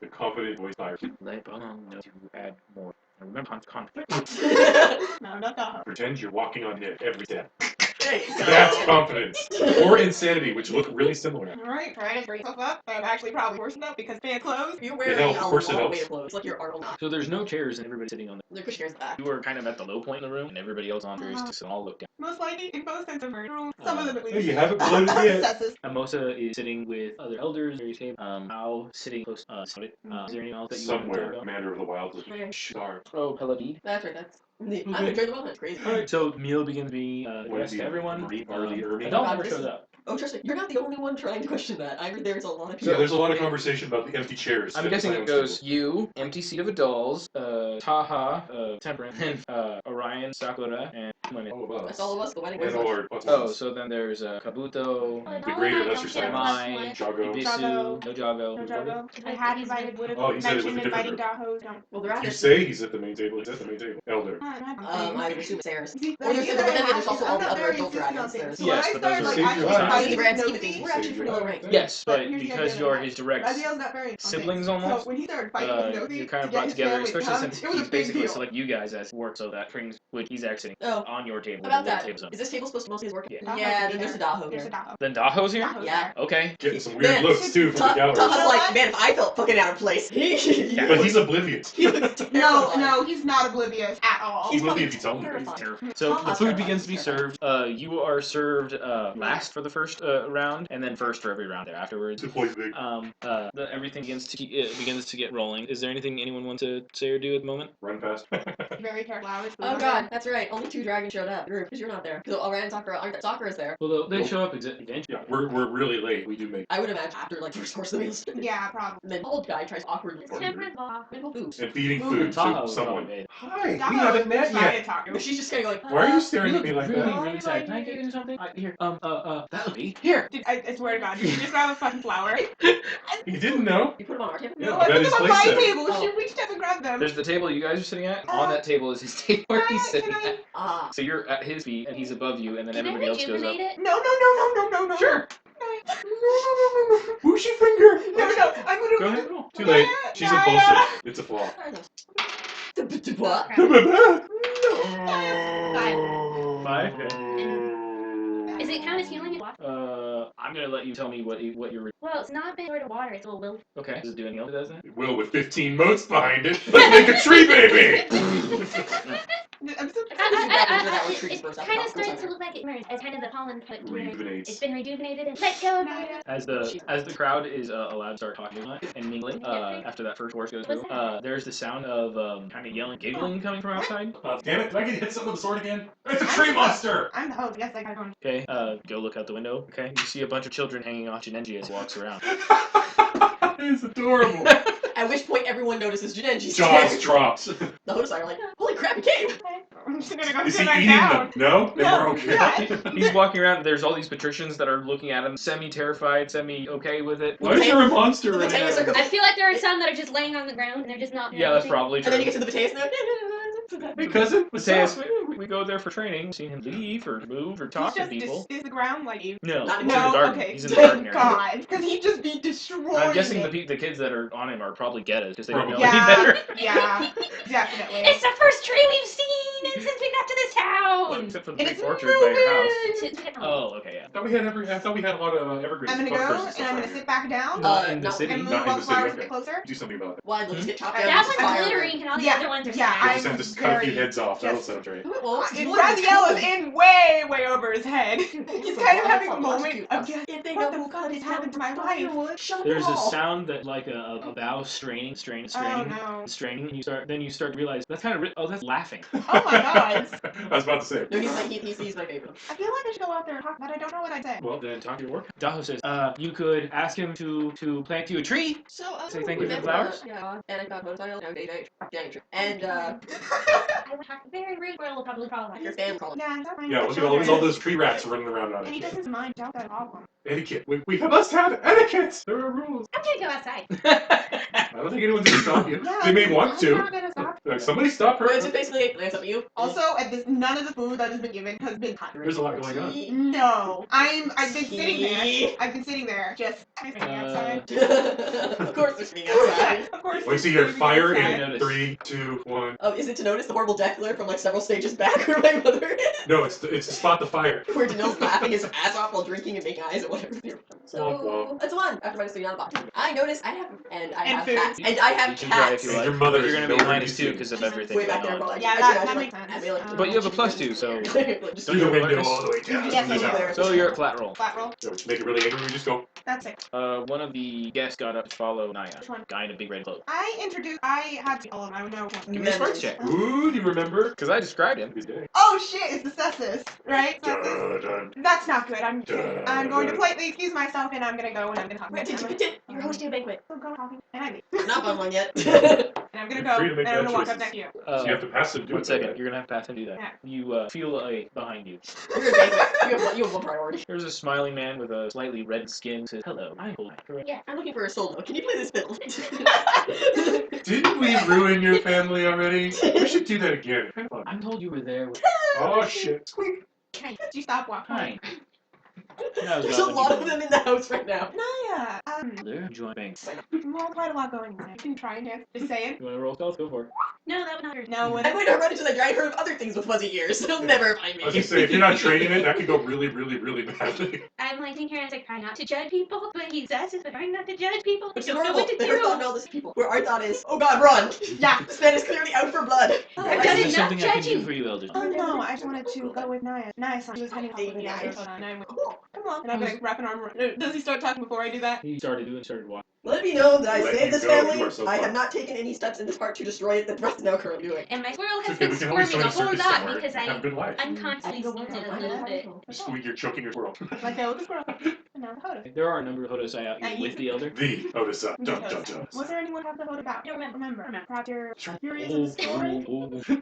The confident voice fire. Let Bangong know to add more. And remember conflict. No, not that. Pretend you're walking on it every step. Hey, That's confidence. Or insanity, which look really similar. Alright, trying to bring stuff up. I'm actually probably worse enough because fan clothes. You're It wearing helps, a of course it long helps. way of clothes, like your Arnold. So there's no chairs and everybody's sitting on the. The cushion is back. You were kind of at the low point in the room, and everybody else on chairs to sit and all look down. Most likely in both sense of word. Some of them at Hey, least. you haven't blown it yet. Successes. Amosa is sitting with other elders. Very table. Al sitting close. Is there anything else that you want to Somewhere, talk about? Commander of the Wilds is Okay. sharp. Oh, Peladid. That's right, that's. I'm Okay. enjoying the moment. It's crazy. Alright, so meal begins to be What addressed is to he, everyone. Marie Barley Irving? Adele God, never this shows is- up. Oh, trust me, you're not the only one trying to question that. I heard there's a lot of people. Yeah, there's a lot of conversation about the empty chairs. I'm at the guessing it silence goes table. you, empty seat of adults, Taha, Temperance, and Orion, Sakura, and All of us. That's all of us. The wedding. And or what's Oh, else? so then there's Kabuto, The greater lesser side. Mai, Jago. Ibisu, Jago. no Jago. No Jago. I had invited, would have Oh, he said it was a mentioned different inviting group. Daho. No. Well, they're at You it. say he's at the main table. He's at the main table. Elder. I would assume it's Sarah's. See, Well, there's, the but then thing there's is, also I'm all the not other very adult insistent on dragons. things. There's So Yes, when I but those started, are like, Save your actually lives. in inviting the grand scheme of Nosy, things, we're actually pretty low ranked. Yes, but here's the because idea you're behind his it. direct Aziel's not very siblings So almost, when he started fighting with Nosy, you're kind of to brought get his together, family to especially come, since it was a he's big basically deal. select you guys as work, so that brings what he's exiting Oh, on your table. about the that. table zone. Is this table supposed to mostly his work? Yeah. Daho's Yeah, gonna then be there's a there. Daho There's a here. Daho. Then Daho's here? Daho's Yeah. there. Okay. Getting some weird Man, looks too from the gallery. Daho's like, man, if I felt fucking out of place. But he's oblivious. No, he's not oblivious at all. He will be if you tell him. terrifying. So Tom the Haas food terrifying. begins to be served. You are served last for the first round, and then first for every round there afterwards. To poison. Everything begins to get rolling. Is there anything anyone wants to say or do at the moment? Run fast. Very careful. Oh god, that's right. Only 2 dragons showed up. Because you're not there. Because Alran and Sakura is there. Well, they show up eventually. Yeah, we're really late. We do make. I would imagine after like first course of the meals. Yeah, probably. And then old guy tries awkwardly. It's temperance law. Oops. And feeding Food, food to Tahoe, someone. probably. Hi, we Daho haven't is met excited yet. to talk to But she's just kind of going. Why are you staring at me like really, that? really sad. Can I get you something? Here, that'll be here. Dude, I swear to God, did you just grab a fucking flower? You didn't know? You put him on our table? Yeah, No, that I put is them on my place set. table. Oh. We just haven't grabbed them. There's the table you guys are sitting at. On that table is his table where he's sitting Can I- at. Ah. So you're at his feet, and he's above you, and then Can I everybody else goes up. rejuvenate it? No. Sure. No. Bushy finger! No. I'm Go gonna. ahead, roll. Too late. She's impulsive. It's a flaw. What? Five? Is it count as healing and water? I'm gonna let you tell me what you're. Well, it's not been sort of water. It's a little will. Okay. Does it do anything else it does then? It will with 15 moats behind it. Let's make a tree baby! I'm so. It's kind of starting to look like it emerged as kind of the pollen put where it's Rejuvenates. been rejuvenated and let go. As the crowd is allowed to start talking and mingling after that first course goes through, there's the sound of kind of yelling, giggling coming from outside. Damn it, did I get hit something with a sword again? It's a tree monster! I'm the host. Yes, I got going. Okay. Go look out the window. Okay. You see a bunch of children hanging off Jinenji as he walks around. It's adorable. At which point everyone notices Jinenji's Jaws there. drops. The Hodosai are like, holy crap, he came! I'm just gonna go Is he sit back eating down. them? No? Then we're No, okay. yeah. He's walking around. There's all these patricians that are looking at him, semi-terrified, semi-okay with it. Why is there a monster The right Mateus now? are I feel like there are some that are just laying on the ground and they're just not. Yeah, that's probably true. And then you get to the Mateus and they're like, Hey, cousin? What's Mateus, up? we go there for training. Seen him leave or move or He's talk to just people. is the ground like you? No, Not he's in the No, garden. okay. He's in the garden area. God, because he'd just be destroying I'm guessing it. the kids that are on him are probably Gettas because they don't know Probably. any better. Yeah, definitely. It's the first tree we've seen since we got to this town. Except for the And big it's orchard by your house. moving. Oh, okay, yeah. I thought we had a lot of evergreens. I'm gonna Buffers go and stuff and I'm right gonna here. sit back down Not in the no. city. and move Not in all the the city, flowers a okay. bit closer. Do something about it. Why, let's get chopped Yeah. down. That with one's fire. glittering and all the Yeah, other ones are yeah, We'll sad. just have to cut a few heads off. That'll set him straight. Well, And Lord, Raziel it's is in way over his head. He's kind of having a moment of just, If they what know the fuck has happened to my life? Shut There's the a hall. sound that like a bow straining, Oh no. straining, and you start to realize that's kind of that's laughing. Oh my god. I was about to say. No, he's my favorite. I feel like I should go out there and talk, but I don't know what I'd say. Well, then talk to your work. Daho says, you could ask him to plant you a tree. So, Say thank you for the remember flowers? Yeah, and I got Hodosai, now Day and, I would talk very rude. Will will probably call your us. fan calling. Yeah, that's fine. Yeah, look at all those tree rats running around on And he it. doesn't mind, don't that problem. Etiquette. We must have etiquette. There are rules. I'm gonna go outside. I don't think anyone's gonna stop you. Yeah, They may want I'm to. not gonna stop. Like, somebody stop her. It's basically, it's up to you. Also, at this, none of the food that has been given has been cut. There's a lot going on. No, I've been sitting there. I've been sitting there, just sitting outside. Of course there's me outside. Of course. We see here fire outside. in 3, 2, 1. Oh, is it to notice the horrible death glare from like several stages back where my mother No, it's to spot the fire. where Danil's laughing his ass off while drinking and making eyes at whatever. Womp So womp. that's one. After minus 3 on the box. I notice I have And have food. cats. And I have You can try if cats. you And like. your mother But is you're gonna be nowhere minus to be 2 because of everything Way back going there, on. but Yeah, I that should makes like, sense. I'd be like, But you have a +2, so just You can roll window awareness. all the way down. Yes, I to the do. tower. So you're at flat roll. Flat roll. So, which make it really angry, we just go. That's it. One of the guests got up to follow Naya. Which one? Guy in a big red cloak. I had to all of them. I would know. Give me a smarts check. Ooh, do you remember? Because I described him. Good day. Oh shit, it's the Cessus, right? Cessus. Dun, That's not good. I'm going to dun. politely excuse myself and I'm gonna go and I'm gonna talk to them. You're hosting a banquet. So go talking and I leave. Not on one yet. And I'm gonna go Free to and make I'm bad gonna walk up choices. next to you. So you have to pass him. Do One it. second, you're gonna have to pass him do that. Yeah. You feel a behind you. You're a banquet. You have one priority. There's a smiling man with a slightly red skin. Says, "Hello, I'm Cosai." Yeah. I'm looking for a solo. Can you play this fiddle? Didn't we ruin your family already? We should do that again. Have fun. I'm told you were there. Oh shit. Squeak. Could you stop walking? Hi. That was There's a about lot when of you them in the house right now. Naya, There, join bank. well, quite a lot going on. You can try and dance. Just saying. You want to roll stealth? Go for it. No, that would not hurt. No, I'm going to run into the giant herd of other things with fuzzy ears. They'll never find me. I was gonna say, if you're not training it, that could go really, really, really badly. I'm like thinking here, I was like, try not to judge people, but he says it's trying not to judge people. It's I don't know adorable. what to They hurt on do. all these people. Where our thought is, oh god, run! Yeah. This man is clearly out for blood. I've Is done there enough something I can do judging. for you, elders? Oh no, I just wanted to go with Naya. Naya-san, she was having trouble with the others. Hold on, and I went, come on. And I'm gonna wrap an arm around. Does he start talking before I do that? He started walking. Let me know that I Let saved you this go, family. you are so I fun. have not taken any steps in this part to destroy it. The rest is now currently doing. And my squirrel has Okay, been we can always squirming a start whole circus lot somewhere because and have a I good life. unconsciously sneezed it a little bit. You squeak, you're choking your squirrel. Like the older squirrel. And now the Hoda. There are a number of Hodosai out here with the elder. The Odessa. Dun dun dun. Was there anyone have the Hoda about? I don't remember. Perhaps you're curious of Oh, the story?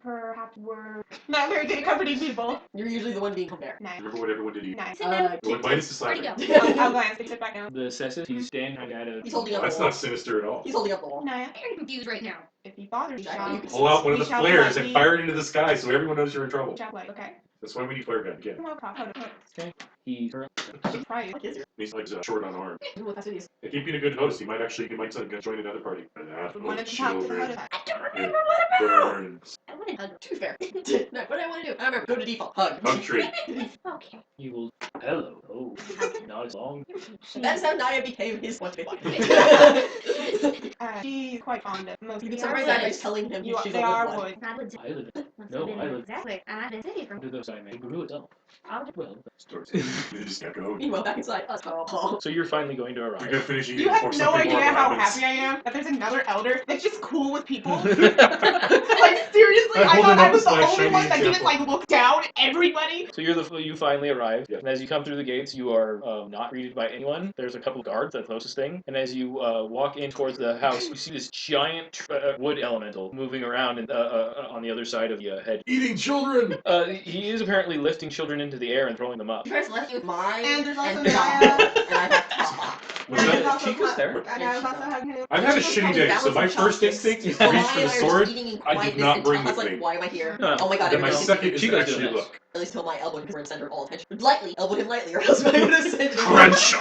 Perhaps we're not very good at comforting people. You're usually the one being compared. Nice. Remember what everyone did to you. Nice. Sit down. No one minus the Where'd he silent. go? I'll glance and sit back down. The Cessus, he's standing kind of at a... He's holding up That's the wall. not sinister at all. He's holding up the wall. Naya, I'm very confused right now. if he bothers you, Exactly. Pull out one of the We shall flares and politely- fire it into the sky so everyone knows you're in trouble. shall play, okay? That's why we need flare gun again. Come on, Hoda. He... She's trying. What is your? He's like short on arm. Even with festivities. If you've been a good host, you might join another party. Wanted to talk to the Children. Hoda. I don't It remember what about. burns. I want to hug. To be fair. No, what do I want to do? I don't remember. Go to default. Hug. Hug tree. Okay. He will... Hello. Oh, not as long. That's how Naya became his one to be She's quite fond of most You of can the summarize that by telling him You are, she's they a are wood one. wood. I would I live in... Must No, have been I live... exactly. I'm in the city from. Under those I made. Grew itself. Well, Stories. You just gotta go. Meanwhile, back inside us, Paul. so you're finally going to We're arrive. gonna finish eating You before have no something idea horrible how happens. happy I am that there's another elder that's just cool with people. Like seriously, I I hold thought him I up was the as my only shining one that didn't example. like look down at everybody. So you finally arrived, Yeah. and as you come through the gates, you are not greeted by anyone. There's a couple guards, the closest thing, and as you walk in towards the house, you see this giant wood elemental moving around on the other side of the hedge. Eating children! He is apparently lifting children into the air and throwing them up. You guys left me with mine And there's also and Naya. and I have to top. Was And I was that also Chica's there? And I was also hugging him. I've had a shitty day, so my first instinct is to reach for the sword. I did not bring I was with like, me. why am I here? No. Oh my god, Then my everyone second is Chico's actually doing this. look. at least till my elbow because we're in the center of all attention. Lightly elbow him lightly, or else I would have said Crunch!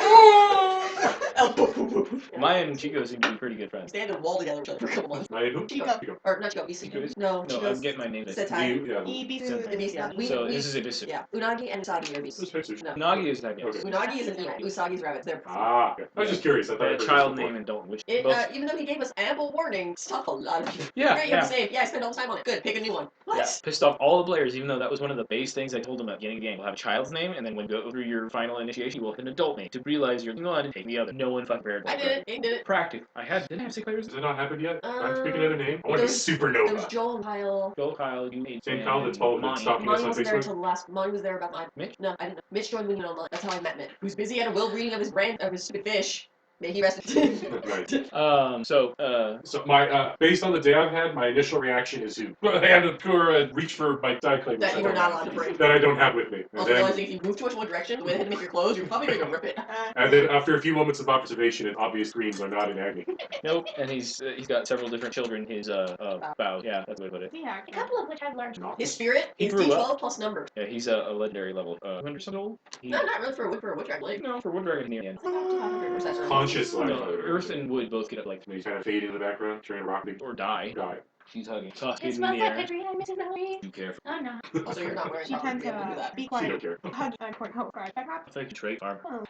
elbow. Maya and Chico seem to be pretty good friends. Stand and wall together for a couple months. My who? Chico. Or not Chico, Ibisu. Chico is? No, No, Chico's I'm getting my name. Setai. You, yeah. Ibisu. We- So we- this is Ibisu. Yeah, Unagi and Usagi are Who's beasts. Pixie? No. Nagi is that guy. Okay. Unagi is an emo. Usagi's rabbits. They're Ah, okay. I was just curious. I thought I A heard child this name before. and don't which It, both. even though he gave us ample warning, stop a lot of you. Yeah, Great, you have yeah. to save. Yeah, I spent all the time on it. Good, pick a new one. What? Yeah, pissed off all the players, even though that was one of the base things I told them at the beginning of the game. We'll have a child's name, and then when you go through your final initiation, you will have an adult name to realize you're going to take the other. No one fucking prepared. I did it. Aiden did it. Practice. Didn't I have 6 players? Has it not happened yet? I'm Uh, speaking another name. I want to be there's- supernova. There's Joel and Kyle. Go, Kyle, you need. Same Kyle that's followed and stalking us Monty on wasn't there Facebook. until the last. Monty was there about 9. Mitch? No, I didn't know. Mitch joined me online. That's how I met Mitch. Who's busy at a will reading of his stupid fish. May he rest. Right. So, So my based on the day I've had, my initial reaction is to hand a tour and reach for my die claim. That you are not allowed to bring. That I don't have with me. And Also then, realizing if you move too much in one direction, the way they had to make your clothes, you're probably going to rip it. and then after a few moments of observation, it's obvious greens are not in agony. nope, and he's got several different children in his bows. Yeah, that's the way to put it. Yeah. A couple of which have large. His spirit He is grew D12 up. plus number. Yeah, he's a legendary level. 100 years old? He, No, not really for a wood dragon. Like, no, for Wood Dragon near the end. I think up to 500%. Conscious life. No, Earth and Wood both get up like You kind of fade in the background, trying to rock me. or die. Die. She's hugging. Talk It in smells the like air. Adrian. I'm missing Valerie. You careful. Oh no. Also, you're not wearing She top to tends be able to do to that. be She quiet. don't care. Hug and point hope for perhaps. I think trait farm. So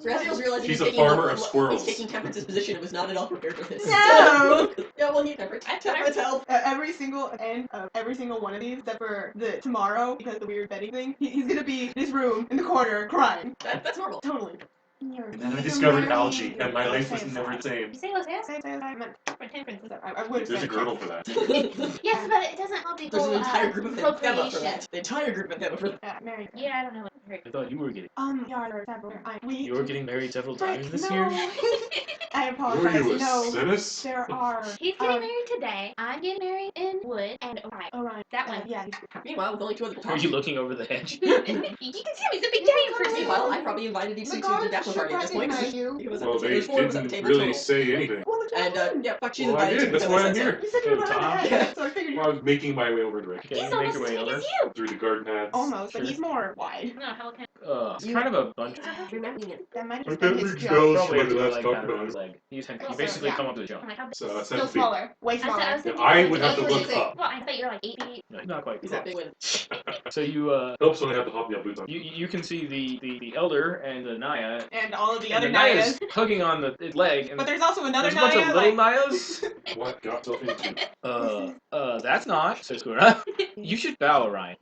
Raziel's realizing She's he's a taking farmer of he's squirrels. taking Temperance's position and was not at all prepared for this. No! Yeah, well, need Temperance. Temperance help. Every single end of every single one of these, except for the tomorrow, because of the weird betting thing, he's gonna be in his room in the corner crying. That's normal. Totally. And then I discovered algae, and my life was never the same. You say Los Angeles? I meant Or temperance? I would have There's a said girdle for that. Yes, but it doesn't help the There's whole an entire group of them for procreation. that. The entire group of them for that. Mary. Yeah, I don't know what I thought you were getting. Yeah, there are several. You were getting married several Frick, times this no. year. I Were apologize. you a No, cynic? there are. He's getting married today. I'm getting married in Wood and Orion. Orion. That one. Yeah. Meanwhile, with only 2 other people. Were you looking over the hedge? You can see him. He's a big giant person. Meanwhile, I probably invited these two to the bachelor party at this point. Because Well, they there's 4 of us at the didn't table really total. say anything. And yeah, fuck, she's Well, I invited did. to That's because why I I'm said here. You said you were Tom. around the head, so I figured. Well, I was making my way over to Rick. Okay, He's you make almost your as way big over. as you. Through the garden paths. Almost, but Sure. he's more wide. No, how can It's kind of a bunch. Remembering it. That might I have been bet his we joke. know Probably what a the last leg talked kind of about. his leg. You Well, basically yeah. come up with a jump. I'm like, how big? So, Still 7 feet. smaller. Way I smaller. was thinking I like would have to 8 look feet. up. Well, I bet you're like 8 feet. No, not quite. He's that big Close. when. So you Helps when I have the hobnail boots on. you can see the elder and the Naya. And all of the And other the Naya's Nayas. hugging on its leg, and But there's also another there's a bunch Naya. of little Like, Nayas. What got yourself into? That's not. Says Kura. You should bow, Orion.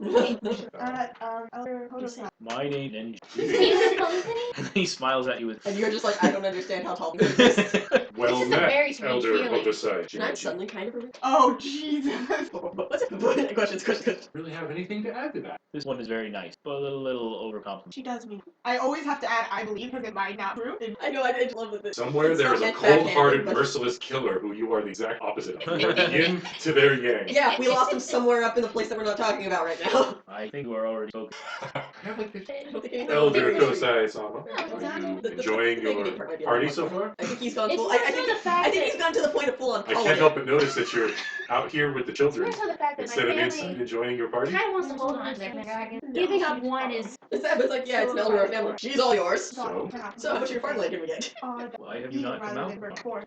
Elder Hodosai. My name Ninja. He's a And he smiles at you with. And you're just like, I don't understand how tall you are. Well This is a met, very strange Elder feeling. Hodosai. And I'm suddenly kind of a Oh, Jesus. What's it? Questions. Really have anything to add to that? This one is very nice, but a little overcomplimented. She does me. I always have to add I believe because it might not prove. I know, I love that. Somewhere It's there not is a meant backhanded, cold-hearted, but- merciless killer who you are the exact opposite of. You're the yin to their yang. Yeah, we lost him somewhere up in the place that we're not talking about right now. I think you are already focused. I don't think anything- Elder Kosai Sama, No, it's are you The- enjoying the your negative part might be a party little so more. far? I think he's gone It's full. more I so think the fact he's that gone to the point of full on I color. can't help but notice that you're out here with the it's children more so the fact that instead of my inside family enjoying your party. kind of wants to hold on to their dragon. Giving up one is It's that, but it's like, yeah, it's an elder of family. She's all yours. So? So how much of your farmland can we get? Why have you not come out?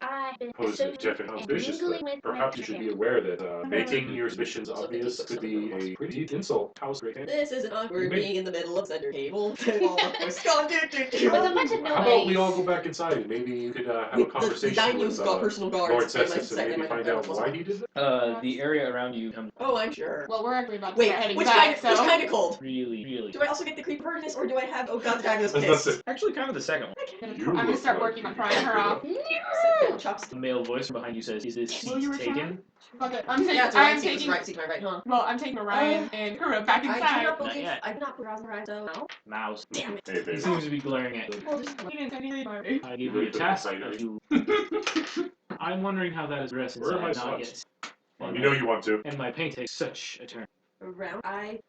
I've been Pose assuming Jeff and and auspicious, mingling but with my perhaps you should be aware that making your suspicions obvious could be a pretty deep insult. House breaking. This is an awkward Maybe. being in the middle of center table. All of us gone, With a bunch of How about we nobodies. all go back inside and maybe you could have a conversation Daimyo's with got personal guards. Lord They might Cessus say and they maybe might find out why he did that? The area around you comes Oh, I'm sure. Well, we're actually about to Wait, start heading which back, kind so. of cold? really. Do I also get the creep hardness, or do I have, oh god, the Daimyo's That's pissed? it. Actually, kind of the second one. You I'm gonna look start like working on you prying her off. Sit down, chops. The male voice from behind you says, "Is this Will you seat return? taken?" Fuck it. I'm taking. Yeah, it's a I right am seat, it's taking. a right seat to my right, huh? Well, I'm taking Orion and Kura back I do inside. not Not believe, yet. I do not browse the right, so no. Mouse. Damn it. Hey, He baby. seems to be glaring at you. Well, just You didn't send any party. I give you a task of you. I'm wondering how that is dressed Where are my inside, not slots? yet. You know you want to. And my paint takes such a turn. around.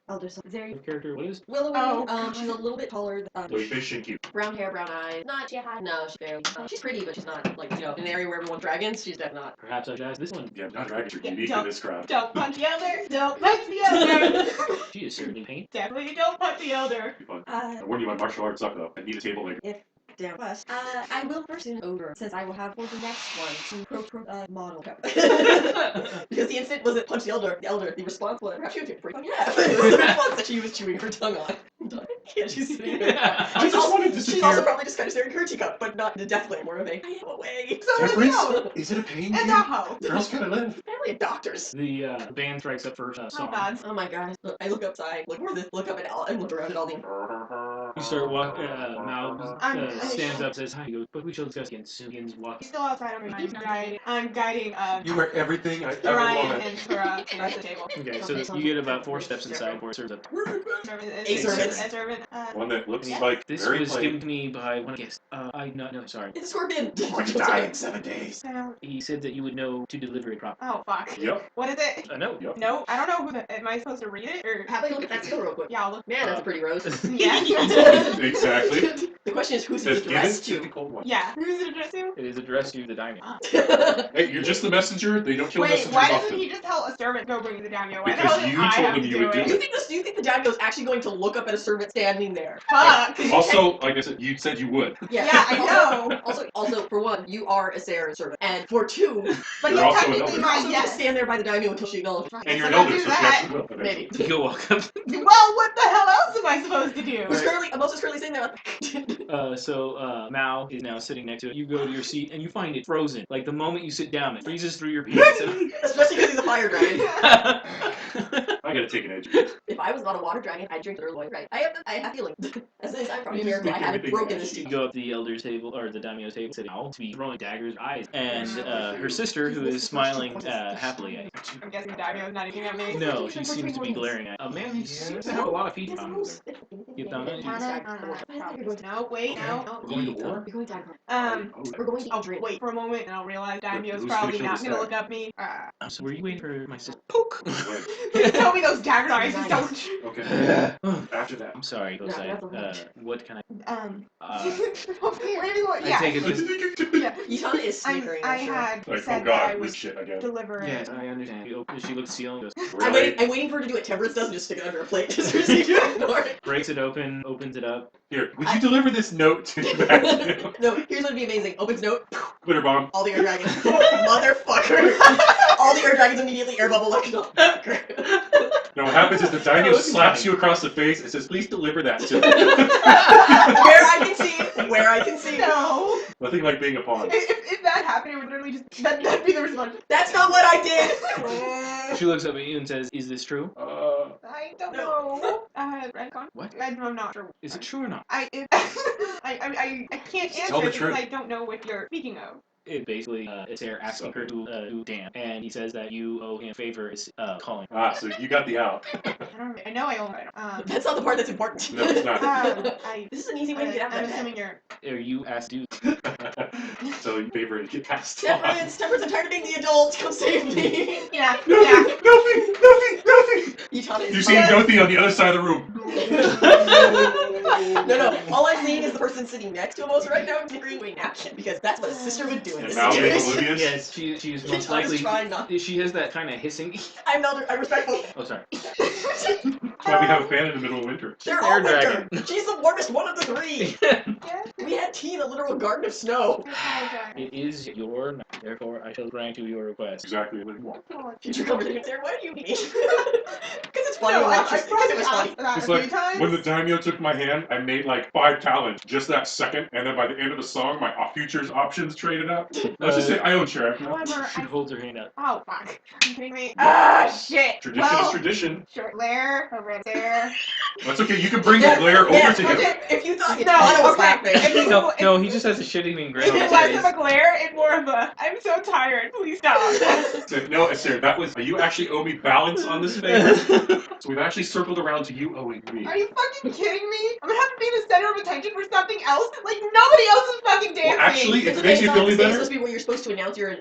Elder son. Very Character, what is? willowy. Oh. She's a little bit taller. Like fish and cute. Brown hair, brown eyes. Not yet hot. No, she's barely. She's pretty, but she's not like in an area where everyone's dragons. She's definitely not. Perhaps I should ask this one. Yeah, not dragons are Yeah, unique don't- in this crowd. Don't punch the elder. Don't punch the elder. She is certainly paint. Definitely don't punch the elder. Be fun. I warn you, my martial arts suck though. I need a table later. Down west. I will person over since I will have for the next one to model. Because the instant wasn't punch the elder. The response was perhaps you would pretty fucking have. It was the response that she was chewing her tongue on. Yeah, she's sitting there. I just want to She's disappear. also probably just kind of staring at her teacup, but not the deathly, more of a I am away. So is Difference? no. Is it a pain? And a hoe. Where else can I live? Family of doctors. The band strikes up first Oh song. god. Oh my god. I look outside, look up at all, and look around at all the. You start walking. Mao I'm stands up, says hi. He goes, but we shall discuss again soon. Begins He's walking. still outside on me. I'm guiding You are everything I ever Orion wanted. and Kura to the rest of the table. Okay, so you get about 4 steps inside before it serves up. A servant. A servant. One that looks Yeah. like This very was plain. given to me by one guest. I not no sorry. It's a scorpion. You're going to die in 7 days. So- He said that you would know to deliver it properly. Oh fuck. Yep. What is it? No. Yep. No, I don't know who the. Am I supposed to read it or? Have a look at that skill real quick. Yeah, I'll look. Man, that's a pretty rose. Yeah. Exactly. The question is who's Says it given addressed to the to? cold one. Yeah. Who's it addressed to? It is addressed to the diamond. Hey, you're just the messenger. They don't kill Wait, messengers why doesn't often. he just tell a servant go bring the daimyo? Why the Because hell did you I told have him to you would do Do you it. think the Daimyo's actually going to look up at a servant standing there? Fuck. Also, like I said, you said you would. Yeah, I know. Also, for one, you are a Sarah servant, and for two, But You're you're also an technically elder. you're my also going to yes. stand there by the Daimyo until she acknowledges. And you're an I'll elder, do so she that. actually will. eventually. Maybe. You'll walk up. Well, what the hell else am I supposed to do? Moses currently sitting there like. So Mao is now sitting next to it. You go to your seat and you find it frozen. Like the moment you sit down, it freezes through your pants. Especially because he's a fire dragon. I I gotta take an edge. If I was not a water dragon, I'd drink their loin. Right. I have feelings. As soon as I'm from New York, I haven't broken this You tooth. go up to the elder's table, or the daimyo's table, sitting out to be throwing daggers at eyes. And her sister, who is smiling happily at you. I'm guessing Daimyo's not eating at me. No, she seems to be glaring at a man who seems to have a lot of feet on him. You found it? No, wait, no. We're going to war? We're going to Dagon. We're going to I'll drink. wait for a moment and I'll realize Daimyo's Who's probably gonna not kill gonna this look up me. So were you waiting for my sister? Poke! Tell me those dagger eyes don't. Okay. After that. I'm sorry, Cosai. What can I... Yeah. I take it this... Yeah. Yutana is snickering. I I'm sure. had Like, said oh that I god, was weak shit again. delivering. Yes, I understand. She looks ceiling, goes, I'm Really? waiting for her to do what Temperance does and just stick it under a plate just for you to ignore it. breaks it open, opens it up. Here, would you deliver this note to the No, here's what'd be amazing. Opens note, glitter bomb? all the air dragons. Motherfucker. All the air dragons immediately air bubble like no. No, what happens is the daimyo slaps you across the face and says, please deliver that to Where I can see. No. Nothing like being a pawn. If that happened, it would literally just that'd be the response. That's not what I did. She looks up at you and says, is this true? I don't know. Redcon? What? I'm not sure. Is it true or not? I can't answer Tell the because truth. I don't know what you're speaking of. It basically, it's there asking her to dance, and he says that you owe him a favor, is calling. Ah, so you got the out. I know I own it. That's not the part that's important. No, it's not. This is an easy way to get out of I'm that. assuming you're. Or you asked dude. So you favor to get past. Temperance, I'm tired of being the adult. Come save me. Yeah. Nothing. Yutana is You see Gothi on the other side of the room. No. All I'm seeing is the person sitting next to him also right now snickering waiting action because that's what a sister would do in this Now being situation. oblivious. Yes, she's most Yutana's likely. trying not. She has that kind of hissing. I'm respectful. Oh, sorry. That's why we have a fan in the middle of winter. They're Air all winter. dragon. She's the warmest one of the three. We had tea in a literal garden of snow. It is your night, therefore I shall grant you your request. Exactly what you want. Future conversation, Sarah, why do you mean? Because it's funny No, to I watch. Because it was funny. asked that It's a like few times. when the daimyo took my hand, I made like 5 talents just that second, and then by the end of the song, my futures options traded up. Let's just say I own Sheriff. However, She holds her hand up. oh fuck. Are you kidding me? Ah shit. Tradition is Well, tradition. short glare over there. That's okay. You can bring the glare over to him. Okay, if you thought No, Yutana was okay. laughing. No, he just has a shitty grin If on it his less face. of a glare and more of a I'm so tired, please stop. No, sir, that was. You actually owe me balance on this favor. So we've actually circled around to you owing me. Are you fucking kidding me? I'm gonna have to be the center of attention for something else? Like nobody else is fucking dancing. Well, actually, if It's it okay, makes you feel any it's better, supposed to be where you're supposed to announce your if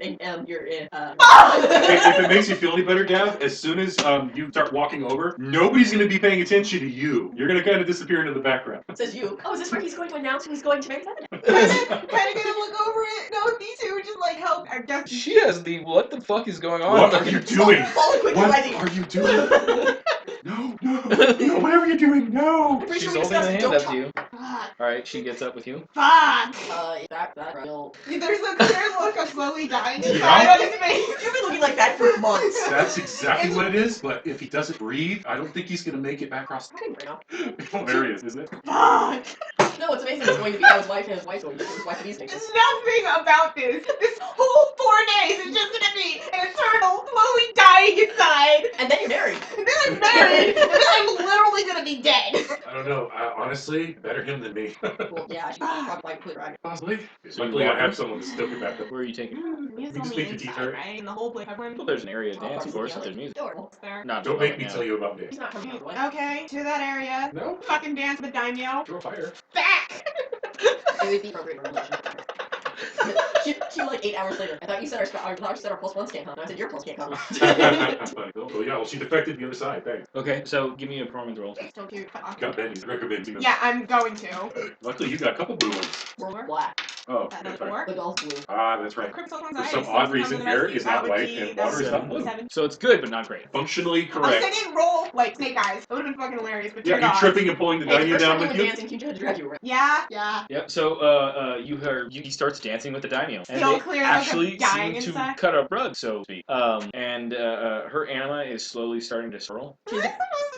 it makes you feel any better, Gav, as soon as you start walking over, nobody's going to be paying attention to you. You're going to kind of disappear into the background. Says you. Oh, is this where he's going to announce who he's going to marry? Kinda gonna look over it. No, these two would just like help. I guess. She has the what the fuck is going on? What are you doing? Follow quickly, What Rising. are you doing? No, whatever you're doing, no. Pretty She's sure we holding the discussed hand don't up talk. to you. Fuck. Alright, she gets up with you. Fuck. That real. There's a look of slowly dying Yeah. inside on his face. You've been looking like that for months. That's exactly what it is, but if he doesn't breathe, I don't think he's going to make it back across. Hilarious, isn't it? Fuck. No, what's amazing is going to be how his wife and his wife's going to be his wife and these niggas. Nothing about this. This whole 4 days is just gonna be an eternal, slowly dying inside. And then you're married. And then I'm married. And then I'm literally gonna be dead. I don't know. Honestly, better him than me. Well, yeah, I should probably like put dragon. Possibly. Luckily, I have someone to stoke it back up. Where are you taking her? You can speak to T-Turret. right? And the whole place. Well, there's an area to dance, of course, if there's music. Door. There. Not Don't make me now. tell you about this. He's not coming out of the way. Okay, to that area. No. Fucking dance with the daimyo. Throw fire. Back. It would be appropriate for religion. Cue like 8 hours later. I thought you said our +1s can't come. I said your plus can't come. Like, oh yeah, well she defected the other side. Thanks. Okay, so give me a performance roll. Don't do fuck. Got Benny's. Recommend you. Yeah, I'm going to. Luckily, you got a couple blue ones. Roller black. Oh, That that's doesn't right. work. The golf blue. Ah, that's right. Crystal For some odd reason, air is not white and water is not blue. So it's good, but not great. Functionally I correct. didn't roll like snake eyes. That would have been fucking hilarious, but Yeah, you're you not. tripping and pulling the Hey, the daimyo first down time you with were you. dancing, King had to drag you around. Yeah. Yep. So he starts dancing with the daimyo, and Feel they clear like actually I'm dying seem to inside? cut a rug, so to speak. And her anima is slowly starting to swirl.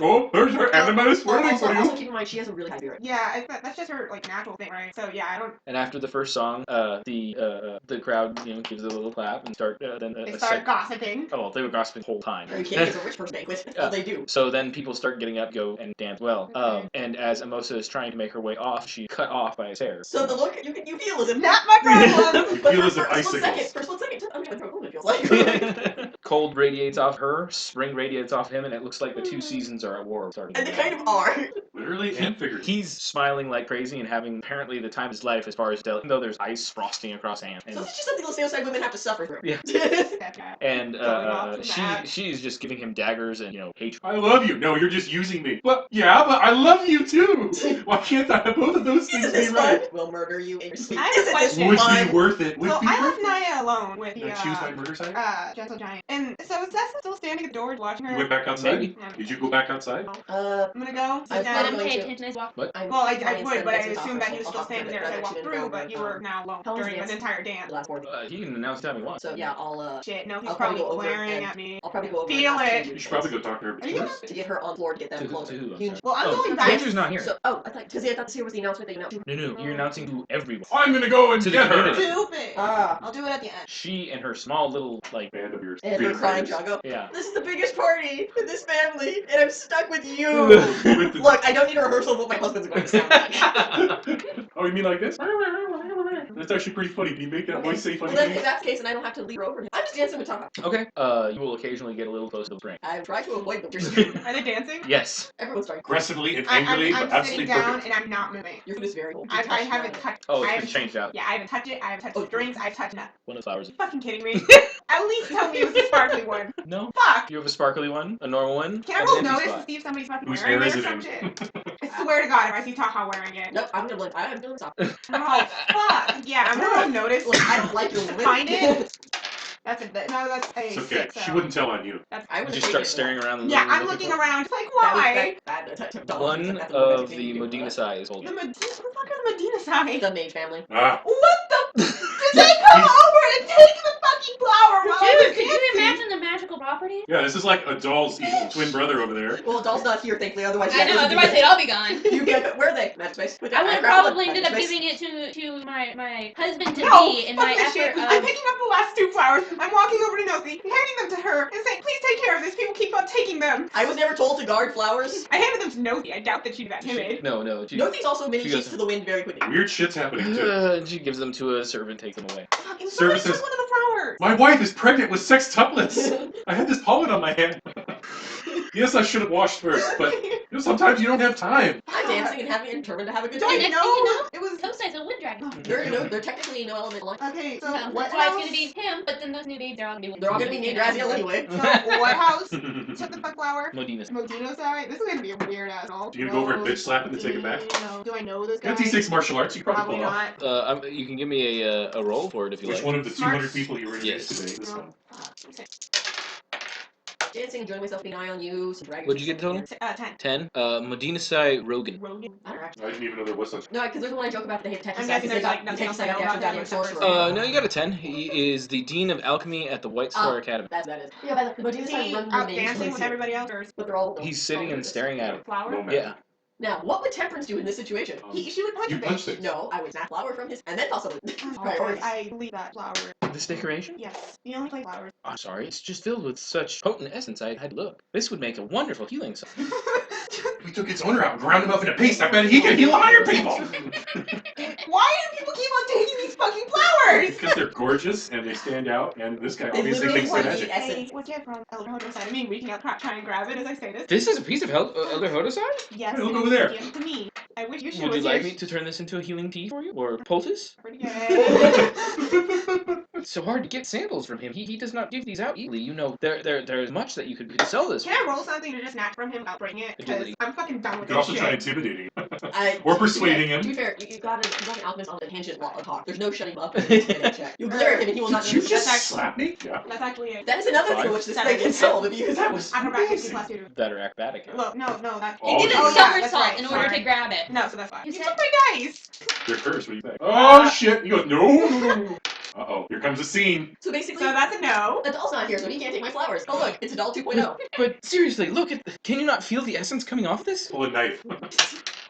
Oh, there's her anima swirling Also, for also you. keep in mind she has a really high spirit. Yeah, that's just her like natural thing, right? So yeah, I don't. And after the first song, the crowd gives a little clap and start They start gossiping. Oh, well, they were gossiping the whole time. You can't get a rich person banquet. That's all they do. So then people start getting up, go and dance well. Okay. And as Amosa is trying to make her way off, she's cut off by his hair. So the look you feel is Not my problem. You But feel for as if a split second, icicles. for a split second, I'm trying to throw what it feels like. Cold radiates off her, spring radiates off him, and it looks like the two seasons are at war starting. And they kind of are. Literally and figuratively. He's smiling like crazy and having apparently the time of his life as far as even though there's ice frosting across hand. So And, this is just something those Sailside women have to suffer through. Yeah. and Going off the map. she's just giving him daggers and hatred. I love you. No, you're just using me. Well, yeah, but I love you too. Why can't I have both of those things Isn't be this right? fun? We'll murder you in your sleep. I have a Isn't this question. Would fun? be worth it. Would So be I worth left it. Naya alone with Did the I choose my murder side? Gentle Giant. And so is Tessa still standing at the door watching her? You went back outside? Maybe. Yeah. Did you go back outside? I'm gonna go sit I've down. Let him going pay to- attention to his walk. What? Well, I Brian would, said but I it's his assumed that office. he was I'll still have to standing give there as I it walked direction through, and but go you over, were now alone How long during is an it? entire dance. The last board. He can announce time he wants. So yeah, I'll Shit, no, he's I'll probably probably go over glaring and- at me. I'll probably go over Feel and ask it. you You should probably go talk to her. Are you first. to get her on floor to get them To closer. who? I'm You- sorry. Well, I'm Oh, going back. Andrew's not here. So, I thought because I thought this here was the announcement they announced. No, you're announcing to everyone. I'm gonna go and To the get her. community. Stupid. Ah. I'll do it at the end. She and her small little Band of yours. And her freedom crying fighters. Jago. yeah. This is the biggest party in this family, and I'm stuck with you. With the- Look, I don't need a rehearsal of what my husband's going to sound like. Oh, you mean like this? That's actually pretty funny. Do you make that voice say Well, funny then, if things? that's the case, then I don't have to lead her over. I'm just dancing with Taka. Okay. You will occasionally get a little close to the spring. I've tried to avoid them. Are they dancing? Yes. Everyone's trying. Aggressively and angrily, I'm but sitting absolutely down perfect. and I'm not moving. Your food is very cold. I haven't touched. Oh, I it's haven't, been changed out. Yeah, I haven't touched it. I haven't touched the drinks. I've touched nothing. One of the flowers. Are you fucking kidding me? At least tell me it was a sparkly one. No. Fuck. You have a sparkly one, a normal one, Can I and roll an empty notice to spot. see if somebody's fucking Whose wearing hair it is or it some in? shit? I swear to God, if I see Taha wearing it. Nope, I'm gonna blink. I'm doing this. Oh, fuck. Yeah, I'm gonna roll notice. Look, I don't like your woman. Find it. That's a no. That's a It's okay. 6. She so- wouldn't tell on you. That's, I You would just start staring around. And yeah, I'm looking around. It's like why? One of the Modena Sai is The holding. Medina. Who the fuck is the Medina side? The Mage family. Ah. What the? Did they come over and take the fucking flower while I Dude, was could you dancing? imagine the magical property? Yeah, this is like a doll's evil twin brother over there. Well, Doll's not here, thankfully. Otherwise, I know, otherwise they'd all be gone. You get where are they? Magic space. With I would have their background, probably ended up magic space. giving it to my husband to No, be in fuck my this shit. effort I'm of. picking up the last 2 flowers. I'm walking over to Nosy, handing them to her, and saying, "Please take care of this. People keep on taking them." I was never told to guard flowers. I handed them to Nosy. I doubt that she'd be that timid. No. No, things also many she sheets goes- to the wind very quickly. Weird shit's happening too. She gives them to a servant, takes them away. Fucking somebody Services- took one of the flowers. My wife is pregnant with sextuplets. I had this pollen on my hand. Yes, I should have washed first, but sometimes you don't have time. I'm dancing and having and determined to have a good Do I next time. thing you know, It was. Cosai's a wood dragon. They're technically no element alike. Okay, so So what that's why it's house? gonna be him, but then those new babes are all gonna be. They're all gonna be named Raziel anyway. So what house took the fuck flower? Modena. Modino side? This is gonna be a weird ass. Do you go over and bitch slap him and take it back? No. Do I know this guy? Got T6 martial arts, you probably Probably pull off. not. You can give me a roll for it if you Which like. one of the Smart. 200 people you were introduced Yes. today? This No. one. Dancing, enjoying myself, being eye on you, some dragons. What'd you get total? 10. 10. Modena Sai Rogan. Rogan. I don't know. I didn't even know there was such. No, because there's the one I joke about that they hate Texas I'm side guessing because they there's, got like, the nothing Texas else side I know got about down them in except for sorcerer. No, you got a 10. He is the Dean of Alchemy at the White Star Academy. That is. Yeah, but the Modena Is side he run the out main dancing place with here. everybody else, or But they're all. He's sitting and staring at it. flower? No, man. Yeah. Now, what would Temperance do in this situation? She would punch You a punched bitch. it. No, I would snap flower from his and then toss it. Priorities. I believe that flower. This decoration? Yes. You only play flowers. I'm sorry, it's just filled with such potent essence. I had to look. This would make a wonderful healing salt. We took its owner out and ground him up in a paste. I bet he can heal 100 people! Why do people keep on taking these fucking flowers? Because they're gorgeous and they stand out, and this guy They obviously literally thinks they're play magic. the essence. Hey, what's it from Elder Hodo side? I mean, reaching out, try and grab it as I say this. This is a piece of Elder Hodosai? Yes, Hey, look it over is there. a gift to me. I wish you should. Would you like me to turn this into a healing tea for you? Or poultice? Pretty good. It's so hard to get samples from him. He does not give these out easily. You know, there's much that you could sell this Can I roll something to just snatch from him without breaking it? Because Agility. I'm fucking done You with could this also shit. try intimidating him. I- Or persuading To be him. fair, you got an alchemist on a tangent while I talk. There's no shutting him up. You glare at him and he will not Did you know. just That's slap me? Yeah. That's actually it. That is another thing Five. which this thing can solve if you use that was Acrobatics amazing. plus 2. that are acrobatic. Look, no, that. Oh, He did a yeah. somersault that's right, in order sorry. to grab it. No, so that's fine. You You said- took my dice. They're cursed. What do you think? Oh, shit. He goes, no. Uh-oh. Here comes a scene. So basically, So that's a no. a doll's not here, so he can't take my flowers. Oh look, it's a doll 2.0. But seriously, look at. Can you not feel the essence coming off this? Pull a knife.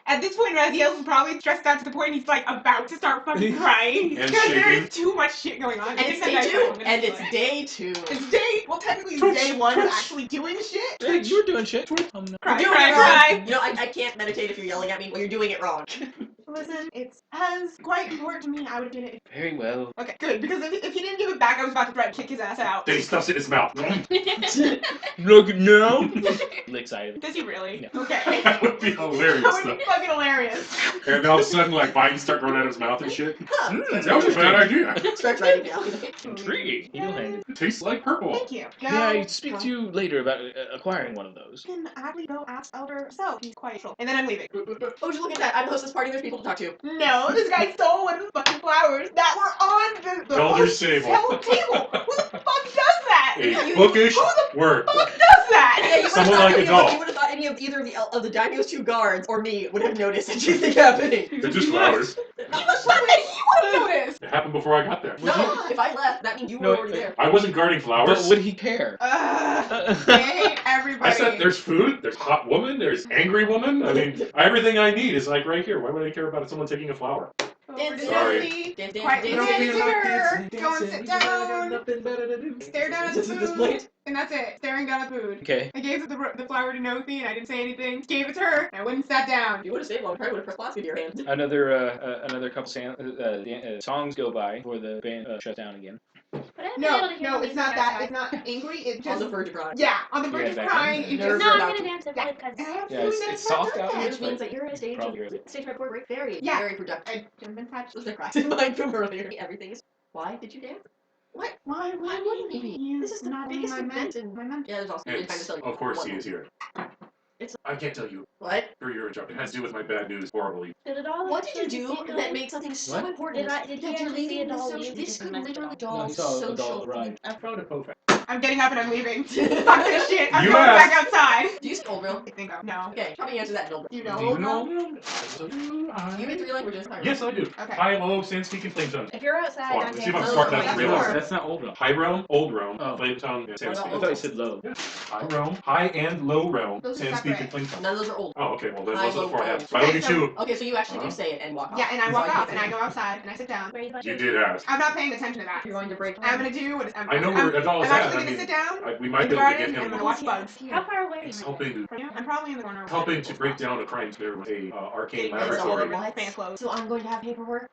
At this point, Raziel's is probably stressed out to the point he's like about to start fucking crying. And Because shaking. there's too much shit going on. And it's day 2. And it's day 2. It's day, well, technically it's Twitch, day 1 of Twitch. actually doing shit. Hey, you were doing shit. Cry, You're cry, doing it cry. wrong. You know, I can't meditate if you're yelling at me. Well, you're doing it wrong. Listen, it's as quite important to me. I would have did it. Very well. Okay, good. Because if he didn't give it back, I was about to try to kick his ass out. Then he stuffs it in his mouth. Look no. Licks out of it. Does he really? No. Okay. That would be hilarious, That would though. be fucking hilarious. And all of a sudden, like, bites start growing out of his mouth and shit. Huh. That was a bad idea. Starts writing down. Intriguing. Needle-handed. It tastes like purple. Thank you. Yeah, Now, I'd speak to you later about acquiring one of those. you can actually go ask Elder so he's quite chill. And then I'm leaving. Oh, just look at that. I'm the host of this party. There's people to talk to. No, this guy stole one of the fucking flowers that were on the Elder host Sable. table. Who the fuck does that? A bookish Who the word. fuck does that? Yeah, you would've Someone thought like a any doll. You would have thought any of either of the daimyo's 2 guards or me would have noticed anything happening. They're just flowers. What that you would have noticed? It happened before I got there. No, if I left, that means you were No, already there. I wasn't guarding But flowers. would he care? They hate everybody. I said there's food, there's hot woman, there's angry woman. I mean, everything I need is like right here. Why would I care about someone taking a flower? Dance, Sorry. Dance, Quiet dance, down dance. here. Go and sit down. Nothing better to do. Stare down at the This is this food. plate. And that's it. Staring down at food. Okay. I gave the flower to Nothi and I didn't say anything. Gave it to her. And I went and sat down. If you would have stayed long, I probably would have pressed plastic in your hand. Another couple songs go by before the band shuts down again. But I haven't been able No, to hear no, the it's not music that. outside. It's not angry. It's On just the verge of crying. yeah, on the verge Yeah, of back crying. then. It Nerves just No, are I'm about gonna to- dance it yeah. because And I have Yeah, to it's do that soft for out her. here. Which means that you're in a stage Probably of right. stage 5 work very, Yeah. very productive. I haven't been touched. Those are cries in mine from earlier. Everything is. Why did you dance? What? Why wouldn't he? He This is the not biggest my event mentor. in- My mentor. Yeah, there's also kind of It's, silly. of course What? he is here. It's I can't tell you. what? For your job. It has to do with my bad news. Horribly. did it all What did you actually do see that it? made something so What? important? Did he that you're actually see leaving a the doll social? leave? This He could just messed it literally up. doll No, he saw a social. doll right. I'm proud of Kofa. I'm getting up and I'm leaving. Fuck this shit. I'm You going asked. back outside. Do you speak old real? I think so. No. Okay, probably answer that, Bill. You know. Do you know? You get 3 languages. Yes, I do. Okay. Hi, hello, Sans speak and Flame Tongue. If you're outside, Hold on, I'm let's see if I'm dancing. smart enough That's to realize more. that. That's not old enough. High realm, old realm, Oh. flame tongue, and sans What speak. I about thought you said low. High realm, high and low realm, Those are sans speak separate. and flame tongue. None of those are old. Oh, okay. Well, then High, those are the low, 4 I have. low. So I don't need Okay, 2. Okay, so you actually do Huh? say it and walk off. Yeah, and I That's walk all you off get and I to go outside and I sit down. Where you You did ask. I'm not paying attention to that. do. You're going to break. I'm gonna do what is. I know where a doll I'm is at. actually I gonna mean, sit down we in might the be able to garden get and I'm him. gonna watch bugs. How far away? He's helping to Yeah, I'm probably in the corner. helping to break down a crime there with a arcane Getting That's all laboratory. What? fan clothes. So I'm going to have paperwork.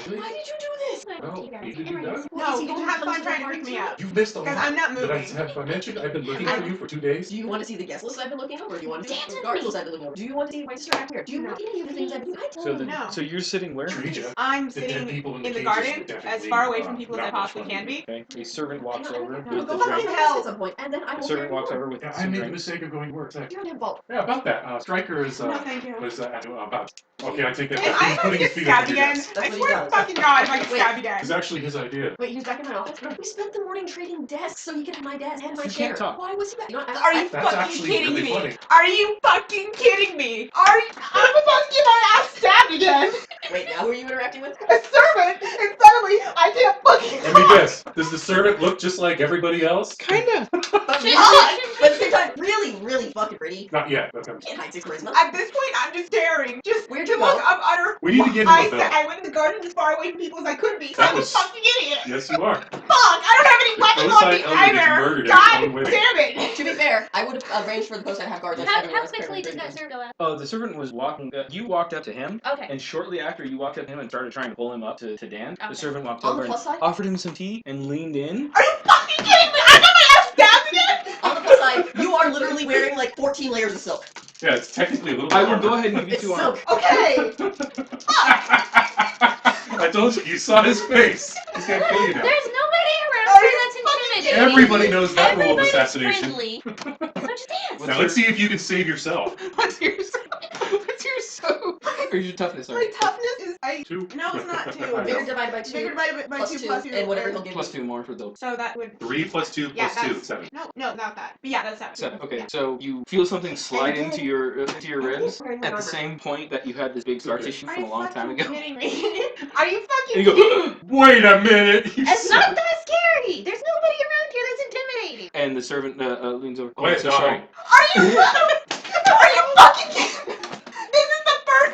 Really? Why did you do this? Well, you did Anyways. that. No, you don't have fun trying to pick me up. You've missed a Because lot. I'm not But I moving. have I mentioned I've been looking for you for 2 days. Do you want to see the guest list I've been looking over? Do you want to see Dance the with guards me. list I've been looking over? Do you want to see my sister act here? Do you want any of the things I've been So the, No. so you're sitting where? Treja. I'm The dead sitting people in in the the cages garden would as definitely, far away from people as I not much possibly fun. can be. Okay. A servant walks I know, over I with know. the Go drink. fucking hell at some point, and then I A will servant carry walks more. over with Yeah, I some made the drinks. mistake of going work. You're an fault. Yeah, about that. Striker is No, thank you. was about. Okay, I take that. If back. I He's ever putting get his feet stabbed up to your again, desk. That's I what he swear to does. fucking God if I get Wait. stabbed It's again. actually his idea. Wait, he was back in my office. We spent the morning trading desks so he could have my desk and my You chair. can't talk. Why was he back? You know, Are you That's fucking actually kidding really me? funny. Are you fucking kidding me? Are you? I'm about to get my ass stabbed again. Wait, now who are you interacting with? A servant, and suddenly I can't fucking Let me talk. guess. Does the servant look just like everybody else? Kinda. But at the same time, really, really fucking pretty. Not yet. That's coming. Can't hide 6 charisma. At this point, I'm just staring. Just Where'd the you look go? of utter. We need to get him I a said belt. I went in the garden as far away from people as I could be. That I'm a was- fucking idiot. Yes, you are. Fuck! I don't have any weapons on me Cosai Elder gets either. murdered God every one way. damn it! To be fair, I would have arranged for the post to have guards. How quickly did that serve go out? Oh, the servant was walking. You walked up to him, Okay. and shortly after you walked up to him and started trying to pull him up to Dan, Okay. the servant walked On over the plus and side? offered him some tea and leaned in. Are you fucking kidding me? I got my ass stabbed again. On the plus side, you are literally wearing like 14 layers of silk. Yeah, it's technically a little bit I will armor. go ahead and give you It's 2 armor. silk. Okay. I told you, you saw his face. He's gonna kill you now. There's nobody around Are here you that's fucking intimidating. Everybody knows that rule of Everybody's assassination. friendly. So just dance. Now let's see if you can save yourself. What's your so? Or your toughness My armor. toughness is 8. 2. No, it's not 2. I Vigor know. divided by 2. Vigor divided by 2 plus 2. And whatever he'll give Plus you. 2 more for the. So that would. 3 plus 2 Yeah, plus 2. that's- 7. No, not that. But yeah, that's 7. 7. Okay, so you feel something slide into your ribs Wearing my at the armor. same point that you had this big scar tissue Are from you a long time fucking ago. kidding me? Are you fucking And you go, Wait a minute. You It's said- not that scary. There's nobody around here that's intimidating. and the servant leans over. Quiet, so dog. sorry. Are you fucking kidding me? This is the first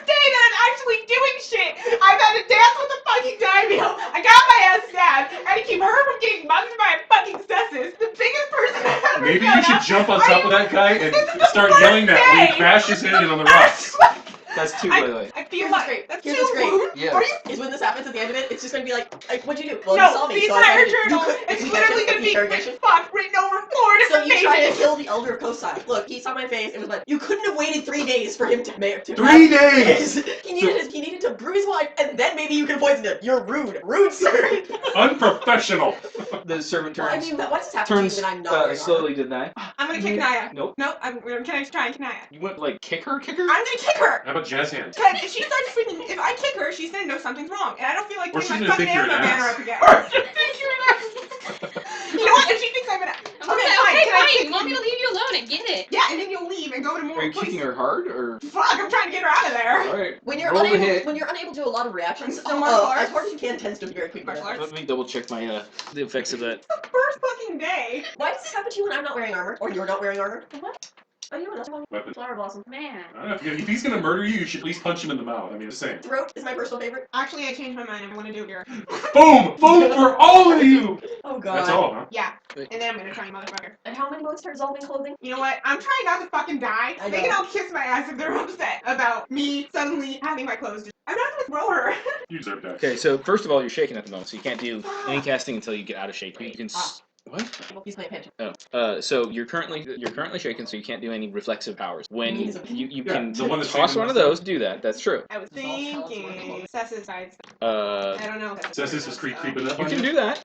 keep her from getting mugged by a fucking Cessus, the biggest person I've ever Maybe shut you should up. jump on top of that guy and This is the start first yelling that when he day. bashes his head in on the rocks. That's two, by the way. I feel Here's like what's great. that's Here's too what's great. rude. Yeah. Are you? Is when this happens at the end of it, it's just gonna be like what'd you do? Well, No, you saw me, the so I entire tried to- journal you is could- literally gonna be interrogation. fuck written over 4 So different you tried to pages. kill the elder of Cosai. Look, he saw my face. It was like you couldn't have waited 3 days for him to 3 days. he needed to brew his wife, and then maybe you could poison him. You're rude, sir. Unprofessional. The servant Well, I turns. mean, what's happening Turns when I'm not wearing armor? slowly to deny. I'm gonna kick Naya. Nope. Nope. Can I try and kick Naya? You want like kick her? I'm gonna kick her. How about jazz hands? Because if she starts freaking, if I kick her, she's gonna know something's wrong, and I don't feel like Or putting she's my gonna fucking think you're an Amazon banner ass. up again. Or she'll think you're an ass. You know what? If she thinks I'm an ass, I'm gonna say, fine. okay, Can I fine. kick You want me to leave you alone and get it? Yeah, and then you'll leave and go to more. Are you kicking her hard or? Fuck! I'm trying to get her out of there. Alright. When you're Roll the unable, hit. when you're unable to do a lot of reactions, So martial arts? as hard as you can tends to be very quick. Martial arts? Let me double check my the effects of that. It's the first fucking day. Why does this happen to you when I'm not wearing armor, or you're not wearing armor? What? Oh, you know what? That's Weapon. flower blossom. Man. I don't know, if he's gonna murder you, you should at least punch him in the mouth. I mean, it's the same. Throat is my personal favorite. Actually, I changed my mind. I want to do your. Boom! Boom for all of you! Oh god. That's all, huh? Yeah. And then I'm gonna try you, motherfucker. And how many modes are dissolving clothing? You know what? I'm trying not to fucking die. I They can know. all kiss my ass if they're upset about me suddenly having my clothes. I'm not gonna throw her. You deserve that. Okay, so first of all, you're shaking at the moment, so you can't do any casting until you get out of shape. You can. What? He's playing pension. Oh, so you're currently shaken, so you can't do any reflexive powers. When He's a- you Yeah, can the one that's toss shaking one of himself. those, do that. That's true. I was This is all talents thinking Cessus sides. Uh, I don't know. Cessus is creeping up you on can you. do that.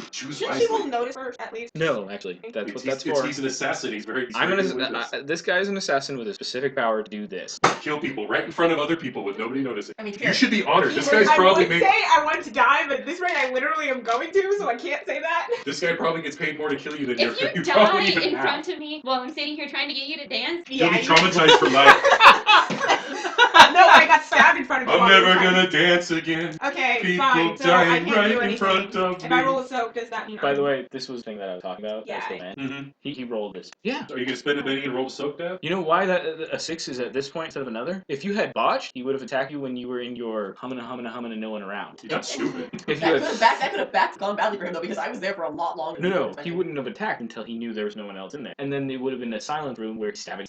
Choose Should wisely. people notice first, at least? No, actually, that's what that's for. He's an assassin. He's very. I'm good with gonna. this. This guy's an assassin with a specific power to do this. Kill people right in front of other people with nobody noticing. I mean, You should be honored. This guy's I probably would made. say I want to die, but at this rate I literally am going to, so I can't say that. This guy probably gets paid more to kill you than If you die probably even in have. front of me while I'm sitting here trying to get you to dance, You'll be you- traumatized for life. No, I got stabbed in front of you. I'm while you were never trying gonna dance again. Okay, People fine. So I dying can't right do in anything. front of If I me. roll a soak, does that mean By the I'm- way, this was the thing that I was talking about. Yeah. That's the man. Mm-hmm. He rolled this. Yeah. Are you gonna spend a penny and roll a soak down? You know why that a 6 is at this point instead of another? If you had botched, he would have attacked you when you were in your humming and no one around. You're not stupid. If that you could had have gone badly for him though, because I was there for a lot longer. than no, expected. he wouldn't have attacked until he knew there was no one else in there. And then it would have been a silent room where stabbing.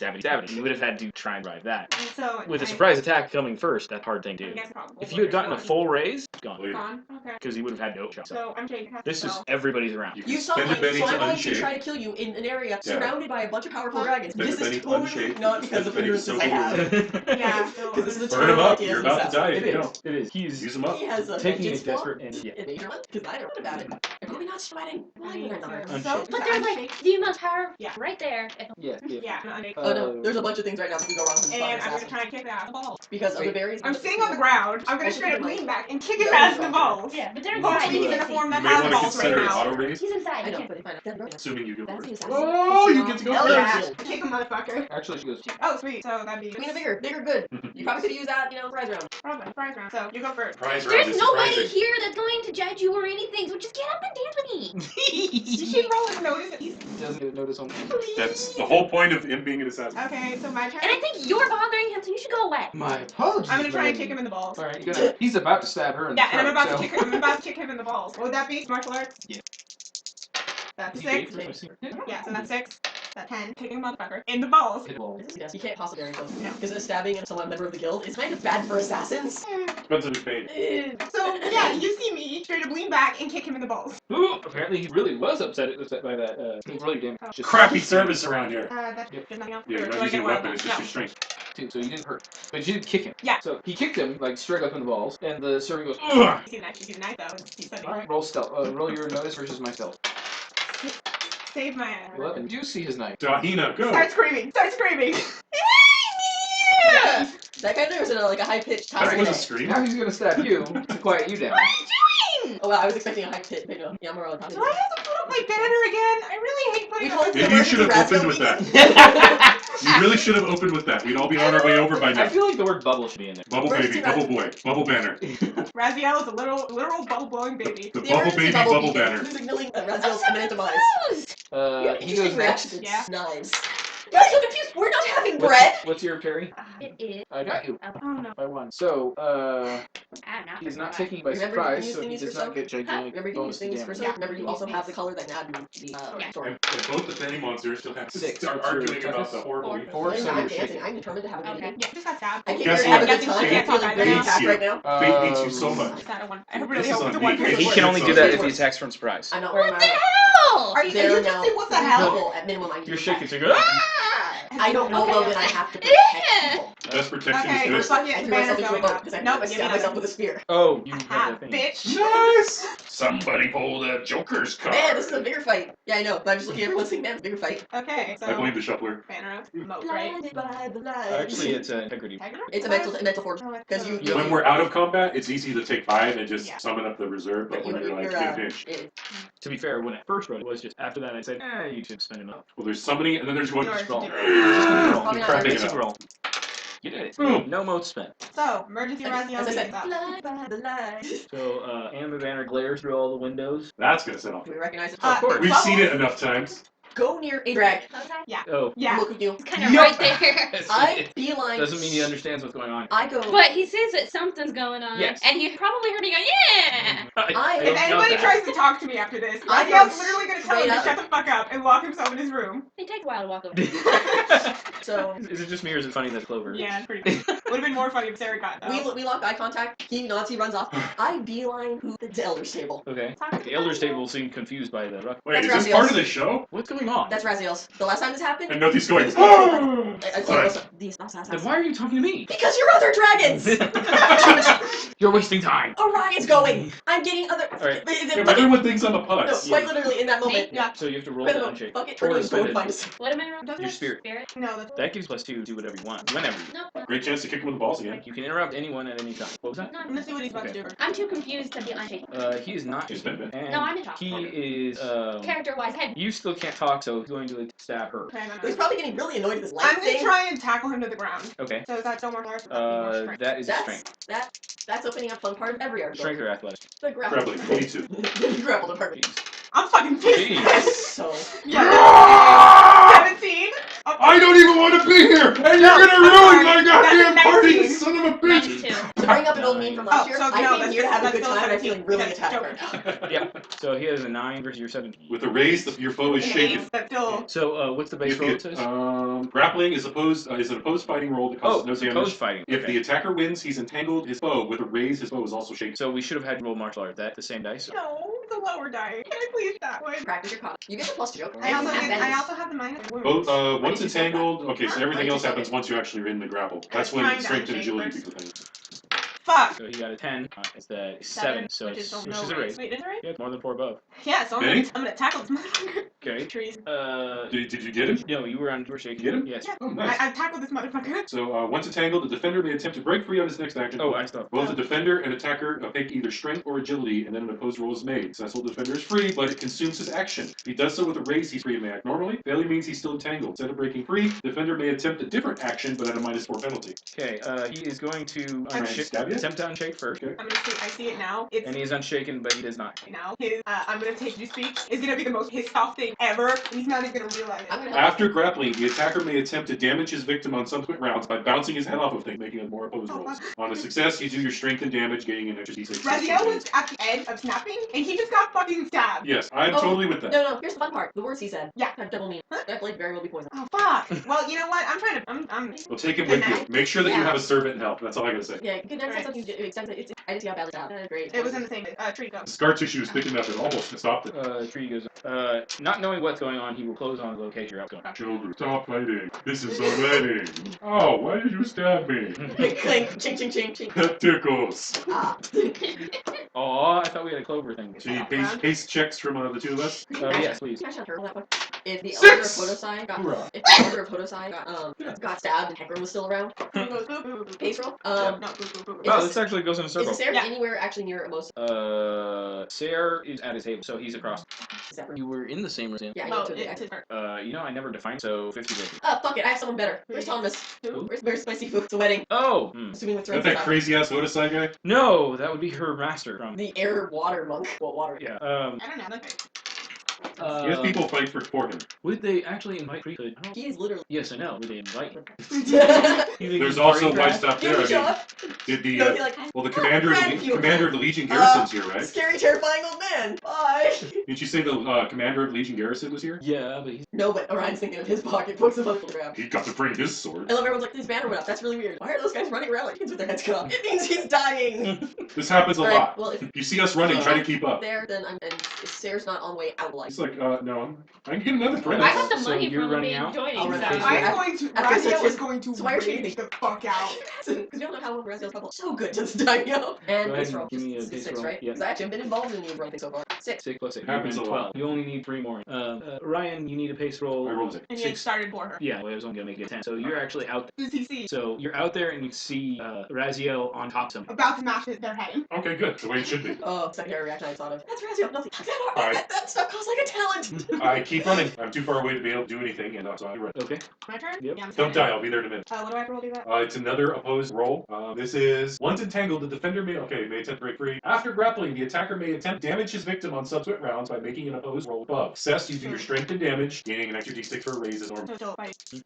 You would have had to try and drive that. So With a I- surprise attack coming first, that's a hard thing to I do. guess probably If you had gotten a full raise, gone. Later. Gone. Okay. Because he would have had no shot. So I'm taking half This the is spell. everybody's around. You can You saw spend a me, penny so I'm to going to unshade. try to kill you in an area surrounded by a bunch of powerful dragons. Spend a This penny is to totally unshade. not because of Spend a penny to hindrances I soak have. Yeah. So Because this is a Burn him terrible up. idea. You're about to die if It you is. don't. It is. Use He's them up. He has a taking vengeance it desperate block. and yeah. A major one? Because I don't know about it. I'm probably not sweating. Why would I not? Unshade. So, but there's like the most power Yeah. right there. Yeah. Yeah. I'm Oh no, there's a bunch of things right now that can go wrong with this And fucking I'm gonna assassin. try and kick it out of the balls. Because of the Wait. various... I'm sitting on the ground. I'm gonna straight up lean back and kick his Yeah, ass in the balls. Yeah, but they're Hopefully he's in a inside. form that You may has want to balls right consider now. auto raise, He's inside. I I know, can't. but fine. assuming you go That's the first. assassin. Oh, you get to go Hell first. yeah. Kick him, motherfucker. Actually, she goes. Oh, sweet. So that'd be Queen of Vigor. Vigor good. You probably could have used that, prize round. probably prize round. So you go first. Prize round There's is nobody surprising. here that's going to judge you or anything, so just get up and dance with me. You should roll and notice at least. Doesn't even notice on. That's the whole point of him being an assassin. Okay, so my turn. And I think you're bothering him, so you should go away. My apologies. I'm gonna try and kick him in the balls. All right, he's about to stab her in the Yeah, and I'm throat, about so. to kick him. I'm about to kick him in the balls. What would that be? Martial arts? Yeah. That's You gave 6. her some- Yeah, so that's 6. That's 10. Kicking a motherfucker in the balls. Hit wall. Yes, you can't possibly very close. No. Because stabbing someone member of the guild is kind of bad for assassins. Depends on who's paid. So yeah, you see me straight up lean back and kick him in the balls. Ooh, apparently he really was upset by that. Roll your damage. Just Crappy service around here. That's Yep. there's nothing else. Yeah, you're Or not do I using get a one weapon, of it's them? just No. your strength. two, so you didn't hurt. But you did kick him. Yeah. So he kicked him like straight up in the balls, and the servant goes, ugh. You see the knife though. He's sending All right, roll stealth. Roll your notice versus my stealth. Save my 11. You do see his knife. Dahina, go. Start screaming. Start screaming. Yeah. That guy there was in a high-pitched That toxic was a note. scream. Now he's gonna stab you to quiet you down. What are you doing? Oh wow, I was expecting a high-pitched video. Yeah, I'm rolling. Do I have to put up my banner again? I really hate putting We up told my Maybe you should have Razzle opened with weekend. that. You really should have opened with that. We'd all be on our way over by I now. feel like the word bubble should be in there. Bubble Where's baby, the bubble boy, bubble banner. Raziel is a literal bubble blowing baby. The The bubble emergency baby, bubble beacon, banner. signaling I'm Raziel's so imminent demise. confused. You have He interesting goes next. reactions. Yeah. Knives. Guys, I'm confused. We're not having bread. What's your parry? It is. I got you Oh no. by 1. So, I'm not. he is not taking you by Remember, you can surprise, use so he thingies does for not get gigantic Remember, you can use bonus to things for damage. stuff. Remember, you also have the color that Nad the Yeah. sword. And both defending monsters still have to 6. start What's your arguing about toughness? the horrible. 4. 4, I'm so you're dancing. shaking. I'm determined to have a good Okay. game. Yeah, just got stabbed. I came Guess here to have a what? good time. Fate I'm feeling very hates attacked you. right now. Fate hates you so much. I really This is hope on it's a me. one. This He is can only do that if he Worse. attacks from surprise. I'm not What wearing the my hell? Are you? There You now. just say what the hell? Well, at minimum, I You're do shaking, that. so you go, I don't know Okay. though that I have to protect people. Best protection Okay, is First good. time, I yeah, threw banner's myself into a going boat up. because I Nope, stabbed myself with a spear. Oh, you Ha, have the thing. bitch. Nice! Somebody pulled a Joker's card. Man, this is a bigger fight. Yeah, I know. But I'm just looking at everyone saying, man, it's a bigger fight. Okay, so I blame the shuffler. banner up, moat, right? Blinded by the light. Actually, it's integrity. It's a mental force. Because you. Yeah. When we're out of combat, it's easy to take 5 and just Yeah. summon up the reserve, but when you're like in a pinch. To be fair, when I first wrote it, was just after that I said, you should spend enough. Well, there's summoning, and then there's going Yours to scroll. do. Probably not Crapping it Basic up. roll. You did it. Boom. No mode spent. So, emergency As I said, is up. blinded by the light. So, Anima Banner glares through all the windows. That's gonna set off. Do we recognize it? Of course. We've seen it enough times. Go near a drag. Okay. Oh. Yeah. Look at you. It's kind of Yup. right there. I beeline. Doesn't mean he understands what's going on. I go. But he sees that something's going on. Yes. And he probably heard me go, yeah! I- If anybody tries to talk to me after this, I Raphael's go literally gonna tell him straight to up. shut the fuck up and lock himself in his room. It takes a while to walk over. So Is it just me or is it funny that Clover? Yeah, it's pretty good. Would have been more funny if Sarah got that. we lock eye contact. He nods. He runs off. I beeline who the Elder's table. Okay. The Elder's Table seemed confused by the rock. Wait, That's is this Raphael's. part of the show? What's going on? That's Raziel's. The last time this happened. And Nothing's going. These last Then why are you talking to me? Because you're other dragons. You're wasting time. Orion's going. I'm getting other. Alright. Everyone thinks I'm a No, putz. quite literally in that moment. Yeah. So you have to roll Minimum. that unshake. Fuck it. Or Turn you spend go it. find us. What am I wrong? Doesn't Your it- spirit. Spirit? No, that's That gives +2 to do whatever you want, whenever you No, no. Great chance to kick him in the balls again. You can interrupt anyone at any time. What was that? No, I'm gonna see what he's about to do. I'm too confused to be unshaken. He is not He's shaking. been. And No, I'm in shock. he is, Character-wise, head. you still can't talk, so he's going to stab her. Okay, no, no. He's probably getting really annoyed at this light I'm gonna thing. try and tackle him to the ground. Okay. So is that still more large? More strength? That is a That's strength. that's opening up fun part of every article. Strength or athletics? The grapple. Grappling, 22. The grapple department. Jeez. I'm fucking pissed. Jeez. So Yeah. 17. Oh, I don't even want to be here, and you're gonna ruin my goddamn That's a party, you 19. son of a bitch! 92. to bring up an old meme from last year, so I no, came here to have a that's good still time, and I'm 17. feeling really That's attacked joking. right now. Yeah. So he has a 9 versus your 17. With a raise, your foe is shaken. That's still. So what's the base If roll the- it says? grappling is an opposed fighting roll that causes no it's damage. opposed fighting. If Okay. the attacker wins, he's entangled his foe. With a raise, his foe is also shaken. So we should have had roll martial art. That the same dice? No, the lower die. Can I please that one? Practice your caught. You get the +2. I also have get, I benefits. also have the minus wounds. Both, Why once did you say entangled, okay, so everything Why else did you happens say once you actually are in the grapple. That's trying when to strength and unshake agility first. do the thing. Fuck. So he got a 10. It's the 7, so which it's is which no is a raise. raise. Wait, is it right? Yeah, more than 4 above. Yeah, so Benny? I'm gonna tackle this motherfucker. Okay. Trees. Did you get him? No, you were shaking. Get him? Yes. Yeah. Oh, nice. I tackled this motherfucker. So, once entangled, the defender may attempt to break free on his next action. Oh, I stopped. Both the defender and attacker pick either strength or agility, and then an opposed roll is made. Successful defender is free, but it consumes his action. If he does so with a raise, he's free and may act normally. Failure means he's still entangled. Instead of breaking free, defender may attempt a different action, but at a -4 penalty. Okay, he is going to Stab you? attempt to unshake first. Okay. I'm gonna see. I see it now. It's And he is unshaken, but he does not. now. His. I'm gonna take you speak. Is gonna be the most pissed off thing ever. And he's not even gonna realize I'm it. gonna help. After grappling, the attacker may attempt to damage his victim on subsequent rounds by bouncing his head off of things, making it more opposed Oh, rolls. fuck. On a success, you do your strength and damage, gaining an extra d6. Raziel was at the edge of snapping, and he just got fucking stabbed. Yes, I'm Oh, totally with that. No, here's the fun part. The words he said. Yeah. That double mean. That blade very well be poison. Oh fuck. Well, you know what? I'm trying to. I'm. Well, take him with you. Make sure that you Yeah. have a servant help. That's all I gotta say. Yeah, good. Next Right. time you do, I didn't see how badly it's great. It was in the same. Tree go. The scar tissue is thick enough it almost stopped it. Tree goes. Not knowing what's going on, he will close on the location you're going. Children, stop fighting. This is a wedding. Oh, why did you stab me? Clink, clink, ching, ching, ching, ching. That tickles. Ah. Oh, I thought we had a Clover thing. So you paste checks from the two of us? Yes, please. Can I shut her that one? If the 6! elder of Hodosai got, Hoorah. if the elder of Hodosai got stabbed and Hecarim was still around, Boop, boop, boop, boop, boop. pace roll. No, boop, boop, boop, boop. Oh, this actually goes in a Is circle. the Sarah Yeah. anywhere actually near most? Sayre is at his table, so he's across. Except for You were in the same room. yeah, I No, know totally. it's his turn. I never defined, so 50-50. Fuck it, I have someone better. Where's Thomas? Who? Where's my seafood? It's a wedding. Oh! Assuming with That's thrones. that crazy ass Odisai guy? No, that would be her master from. The air water monk. Well, water. Yeah. I don't know. Okay. He has people fight for him. Would they actually invite priesthood? I don't- He's literally. Yes, I know. Would they invite? no, You think There's he's also party white crap? stuff there. he I show mean, up. did the No, he like. well, the commander of the Legion Garrison's here, right? Scary, terrifying old man. Bye. Did you say the commander of Legion Garrison was here? Yeah, but he's No, but Orion's thinking of his pocketbooks of fucking crap. He got to bring his sword. I love everyone's like, his banner went up. That's really weird. Why are those guys running around like kids with their heads cut off? It means he's dying. This happens a Alright, lot. well, if If you see us running, try to keep up. there, then I'm. And if Sarah's not on the way out, like. It's like, no, I can get another friend. I got the So money you're from running being out? joining. I'll run so- out. I'm going to. After Razio such is a- going to so why are you rage the fuck out. Because we don't know how long Raziel's couple so good to this daimyo. And Go base ahead roll. and give me a Just base six, roll. right? Yeah. Because I actually have been involved in the running so far. 6. 6 plus 8. Happens You're a 12. lot. You only need 3 more. Ryan, you need a pace roll. I rolled it. And he had 6. started for her. Yeah, well, I was only gonna make it 10. So you're actually out. Who's he see? So you're out there and you see Raziel on top of something. About to smash their head in. Okay, good. The way it should be. Oh, secondary reaction I thought of. That's Raziel, nothing. Alright. That stuff costs like a talent. I keep running. I'm too far away to be able to do anything, and so I run. Okay. My turn? Yep. Yeah, I'm Don't sorry. die. I'll be there in a minute. What do I have to roll to do that? It's another opposed roll. This is once entangled, the defender may attempt to break free. After grappling, the attacker may attempt to damage his victim on subsequent rounds by making an opposed roll above. Success using your strength and damage, gaining an extra d6 for a raise is normal. So still fight. This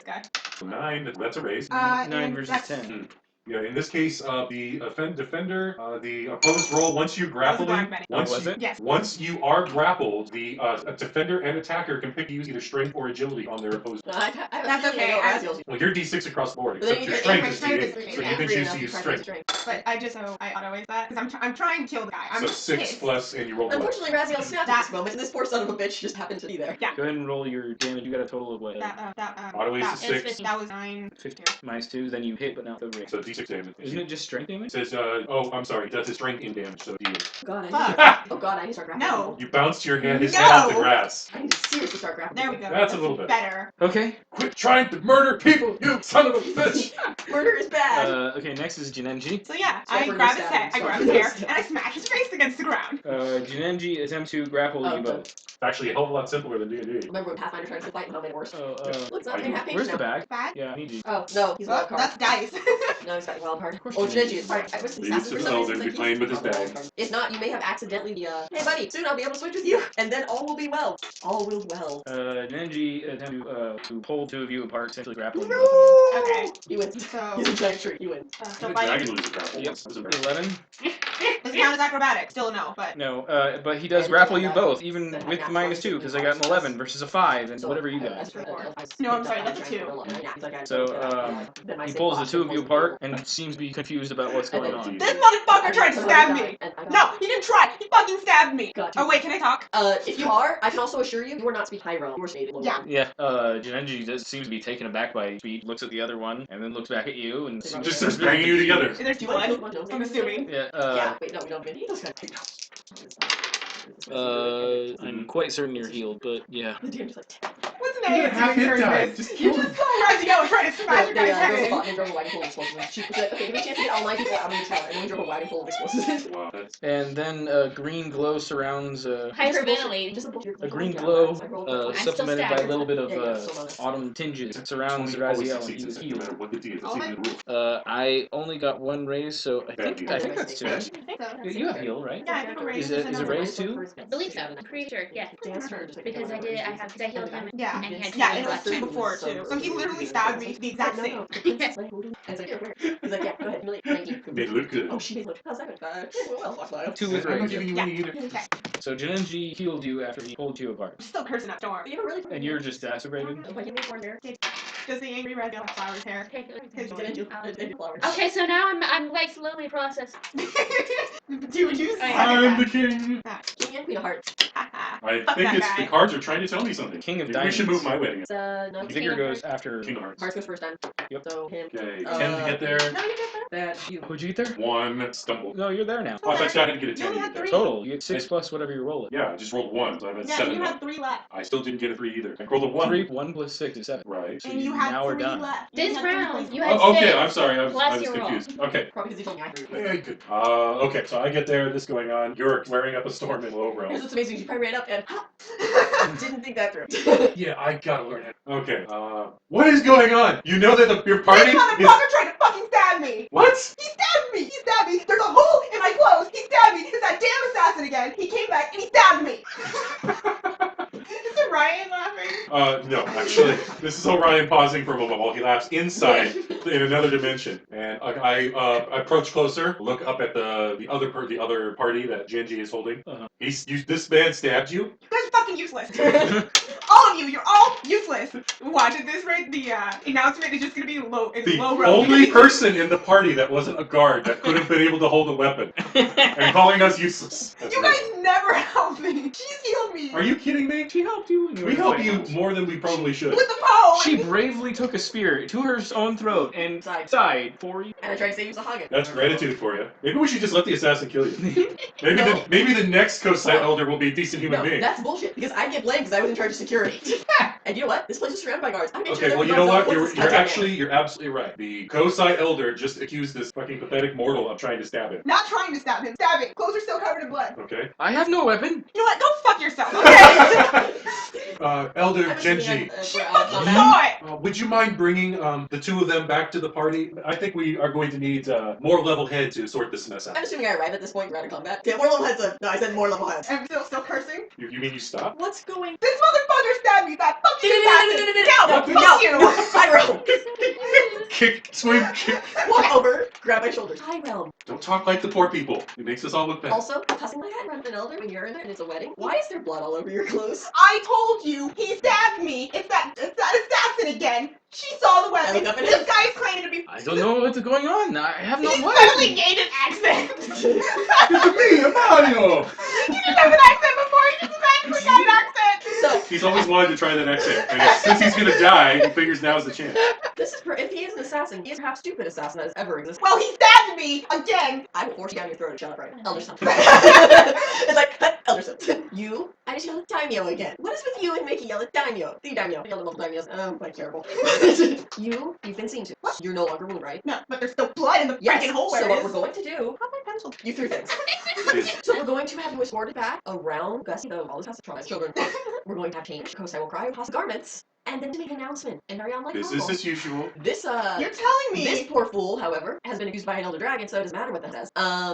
guy. 9, that's a raise. 9 and versus that's- 10. Yeah, in this case, the defender, the opposed roll, once you grappling, black Betty. once was you, it? Yes. once you are grappled, the defender and attacker can pick to use either strength or agility on their opposed. No, I have a That's feeling okay, I know I- Raziel's. Well, you're d6 across the board, But then except you your get strength my is strength d8, is so yeah, you can free choose enough to use try strength. strength. But I just I auto that because I'm trying to kill the guy. I'm So 6 pissed. plus, and you roll what? Unfortunately, Raziel snapped at this moment, and this poor son of a bitch just happened to be there. Go ahead and roll your damage. You got a total of what? Auto ace that, is It's 6, 15. that was 9. 15 minus 2, then you hit, but not the rate. so d6 damage. Isn't it just strength damage? It says, oh, I'm sorry, that's his strength in damage, so d8. God, Fuck. Oh god, I need to start grappling. No. people. You bounced his head off the No! grass. I need to seriously start grappling. There we people. go. That's a little bit. better. Okay. Quit trying to murder people, you son of a bitch! Murder is bad. Okay, next is Jinenji. So yeah, So I we're grab his gonna head, stab I him. grab his hair, and I smash his face against the ground. Jinenji attempts to grapple Oh, you both. It's actually a hell of a lot simpler than D&D. Remember when Pathfinder tried to fight and how it made it worse? Looks I like do. half page Where's now. the bag? Bad? Yeah, I need you. Oh, no, he's a wild card. That's dice. No, he's got a wild card. course Oh, you do. Jinji is fine. I wish He assassin needs for to some know reason they'll like be playing with his he's a wild bag. card. If not, you may have accidentally hey buddy, soon I'll be able to switch with you, and then all will be well. All will well. Jinenji attempts to pull 2 of you apart, essentially grappling you. No! Okay. He wins. So, He's a giant tree. He wins. so The fighting. dragon loses grapple. Yep. That's a bit- 11? Does it count as acrobatic? Still no, but No, but he does And grapple you you got both, even that with natural minus 2, because I got an 11 versus a 5, and whatever you got. No, I'm sorry, that's a 2. So, he pulls the 2 of you apart and seems to be confused about what's going on. This motherfucker tried to stab me! No, he didn't try! He fucking stabbed me! Got you. Oh wait, can I talk? If you are, I can also assure you, you are not speak high roll. You are speak low Yeah. roll. Yeah, Jinenji does seems to be taken aback by his speed, looks at the other one, and then looks back at you, and seems Just starts banging you together. Is there 2 blood? I'm assuming. Yeah, Yeah, wait, no, we don't. He does kind of I'm quite certain you're healed, but yeah. The DM's like, What's You name? get half hit die. Just You kill just call Razio and try to smash your they guy's drove a head bot in. and drove a wagon full of explosives. She was like, okay, give me a chance to get all my people out of the tower. And then we drove a wagon full of explosives. Wow, that's And then green glow surrounds Hyperventilating. Just bullshit. a green glow, still supplemented by a staggered. little bit of Yeah, yeah, still on it. autumn tinges. It surrounds Tony always Raziel and succeeds he was in that, no healed. matter what the deal. That's Okay. even the rule. I only got 1 raise, so I think that's 2. I think so. You have heal, right? Yeah, I think a raise Is is it raised too? I believe so. I'm pretty sure. Yeah. Because I healed him. Yeah. And he had Yeah, two it was left. 2 before too. So he literally stabbed me the exact same. He's like, yeah, where? He's like, yeah, go ahead. 19. They look good. Oh, she look. How's that going? Well, fuck mine. 2 with I'm not raise. giving you any either. Okay. So Jinenji healed you after he pulled you apart. I'm still cursing up Storm. You have a really And you're just exacerbated? Like, you make one there. Does the angry Razio have flowers hair? Okay, Did you flowers? Okay, so now I'm like slowly processing. Do you suck at I'm the that? king. King and Queen of Hearts. I Fuck think that it's guy. the cards are trying to tell me something. King of Maybe we Diamonds. should move my wedding. It's, no, it's Vigor King of goes after. King of Hearts. Hearts goes first then. Yep. So, him. Okay, 10 to get there. No, you get That, you. Would you get there? 1 stumble. No, you're there now. Oh, I thought I didn't get a 10 You only to had get there. 3. Total, you get 6 plus whatever you roll it. Yeah, I just rolled 1, so I'm at Yeah, 7 you now. had 3 left. I still didn't get a 3 either. I rolled a 1. 3, 1 plus 6 is 7. Right. So And you had now we're 3 done. left. This had 3 round, places you left. had Oh, okay, 6 I'm sorry. I was plus your roll. confused. Okay. Probably because he told me I had to. Yeah, good. Okay, so I get there, this going on. You're flaring up a storm in low Here's realm. what's amazing. She probably ran up and didn't think that through. Yeah, I gotta learn it. Okay, what is going on? You know that your party This is... motherfucker tried to fucking stab me! What? He stabbed me! He stabbed me! There's a hole in my clothes! He stabbed me! It's that damn assassin again! He came back and he stabbed me! No, actually, this is Orion pausing for a moment while he laughs inside in another dimension. And I approach closer, look up at the other party that Genji is holding. This man stabbed you? You guys are fucking useless. All of you, you're all useless. Watch at this rate, the announcement is just gonna be low in The low row. only person in the party that wasn't a guard that could have been able to hold a weapon. And calling us useless. That's You right. guys never help me. She's healed me. Are you kidding me? She helped you. When you were We in the help White you House. more than we probably should. With the pole. She bravely took a spear to her own throat and died for you. And I tried to say use a hug. That's gratitude for you. Maybe we should just let the assassin kill you. Maybe the next Cosai elder will be a decent human No, being. that's bullshit. Because I get blamed because I was in charge of security. And you know what? This place is surrounded by guards. I made sure Okay, that well, the you know guards what? know You're what's goddamn you're absolutely right. The Cosai elder just accused this fucking pathetic mortal of trying to stab him. Not trying to stab him. Stab it. Clothes are still covered in blood. Okay. I have no weapon. You know what? Go fuck yourself. Okay. Elder I'm Genji, assuming Saw it. would you mind bringing the two of them back to the party? I think we are going to need more level head to sort this mess out. I'm assuming I arrive at this point. You're out of combat. Yeah, more level heads. No, I said more level heads. I'm still cursing. You mean you stop? What's going? This motherfucker stabbed me. That fuck you. No, Fuck you. Tyrell. Kick, swing, kick. Walk over, grab my shoulders. Tyrell. Don't talk like the poor people. It makes us all look bad. Also, cussing like that in front of an elder when you're in there and it's a wedding. Why is there blood all over your clothes? I told you he stabbed me. It's that assassin again. She saw the weapon. look up at This him. guy's claiming to be. I don't know what's going on. I have no He weapon. suddenly gained an accent. It's me, Mario! He didn't have an accent before. He just magically got an accent. So, He's always wanted to try that accent, and since he's gonna die, he figures now's the chance. this is if he is an assassin, he is perhaps stupid assassin that has ever existed. Well, he stabbed me again. I will force you down your throat and shut up right now. Elder son. It's like, Elder son. You? I just yelled at Daimyo again. What is with you and Mickey yell at Daimyo? The Daimyo. I yelled at multiple Daimyos. Oh, quite terrible. You've been seen to. What? You're no longer wound, right? No, but there's still blood in the Yes. freaking hole where So it what is. we're going to do? How's my pencil? You threw things. So we're going to have you escorted back around Gussie, though all this has to try children. We're going to have change. Kosai will cry, toss garments, and then to make an announcement and carry on like Business normal. as usual. This You're telling me. This poor fool, however, has been accused by an elder dragon, so it doesn't matter what that says.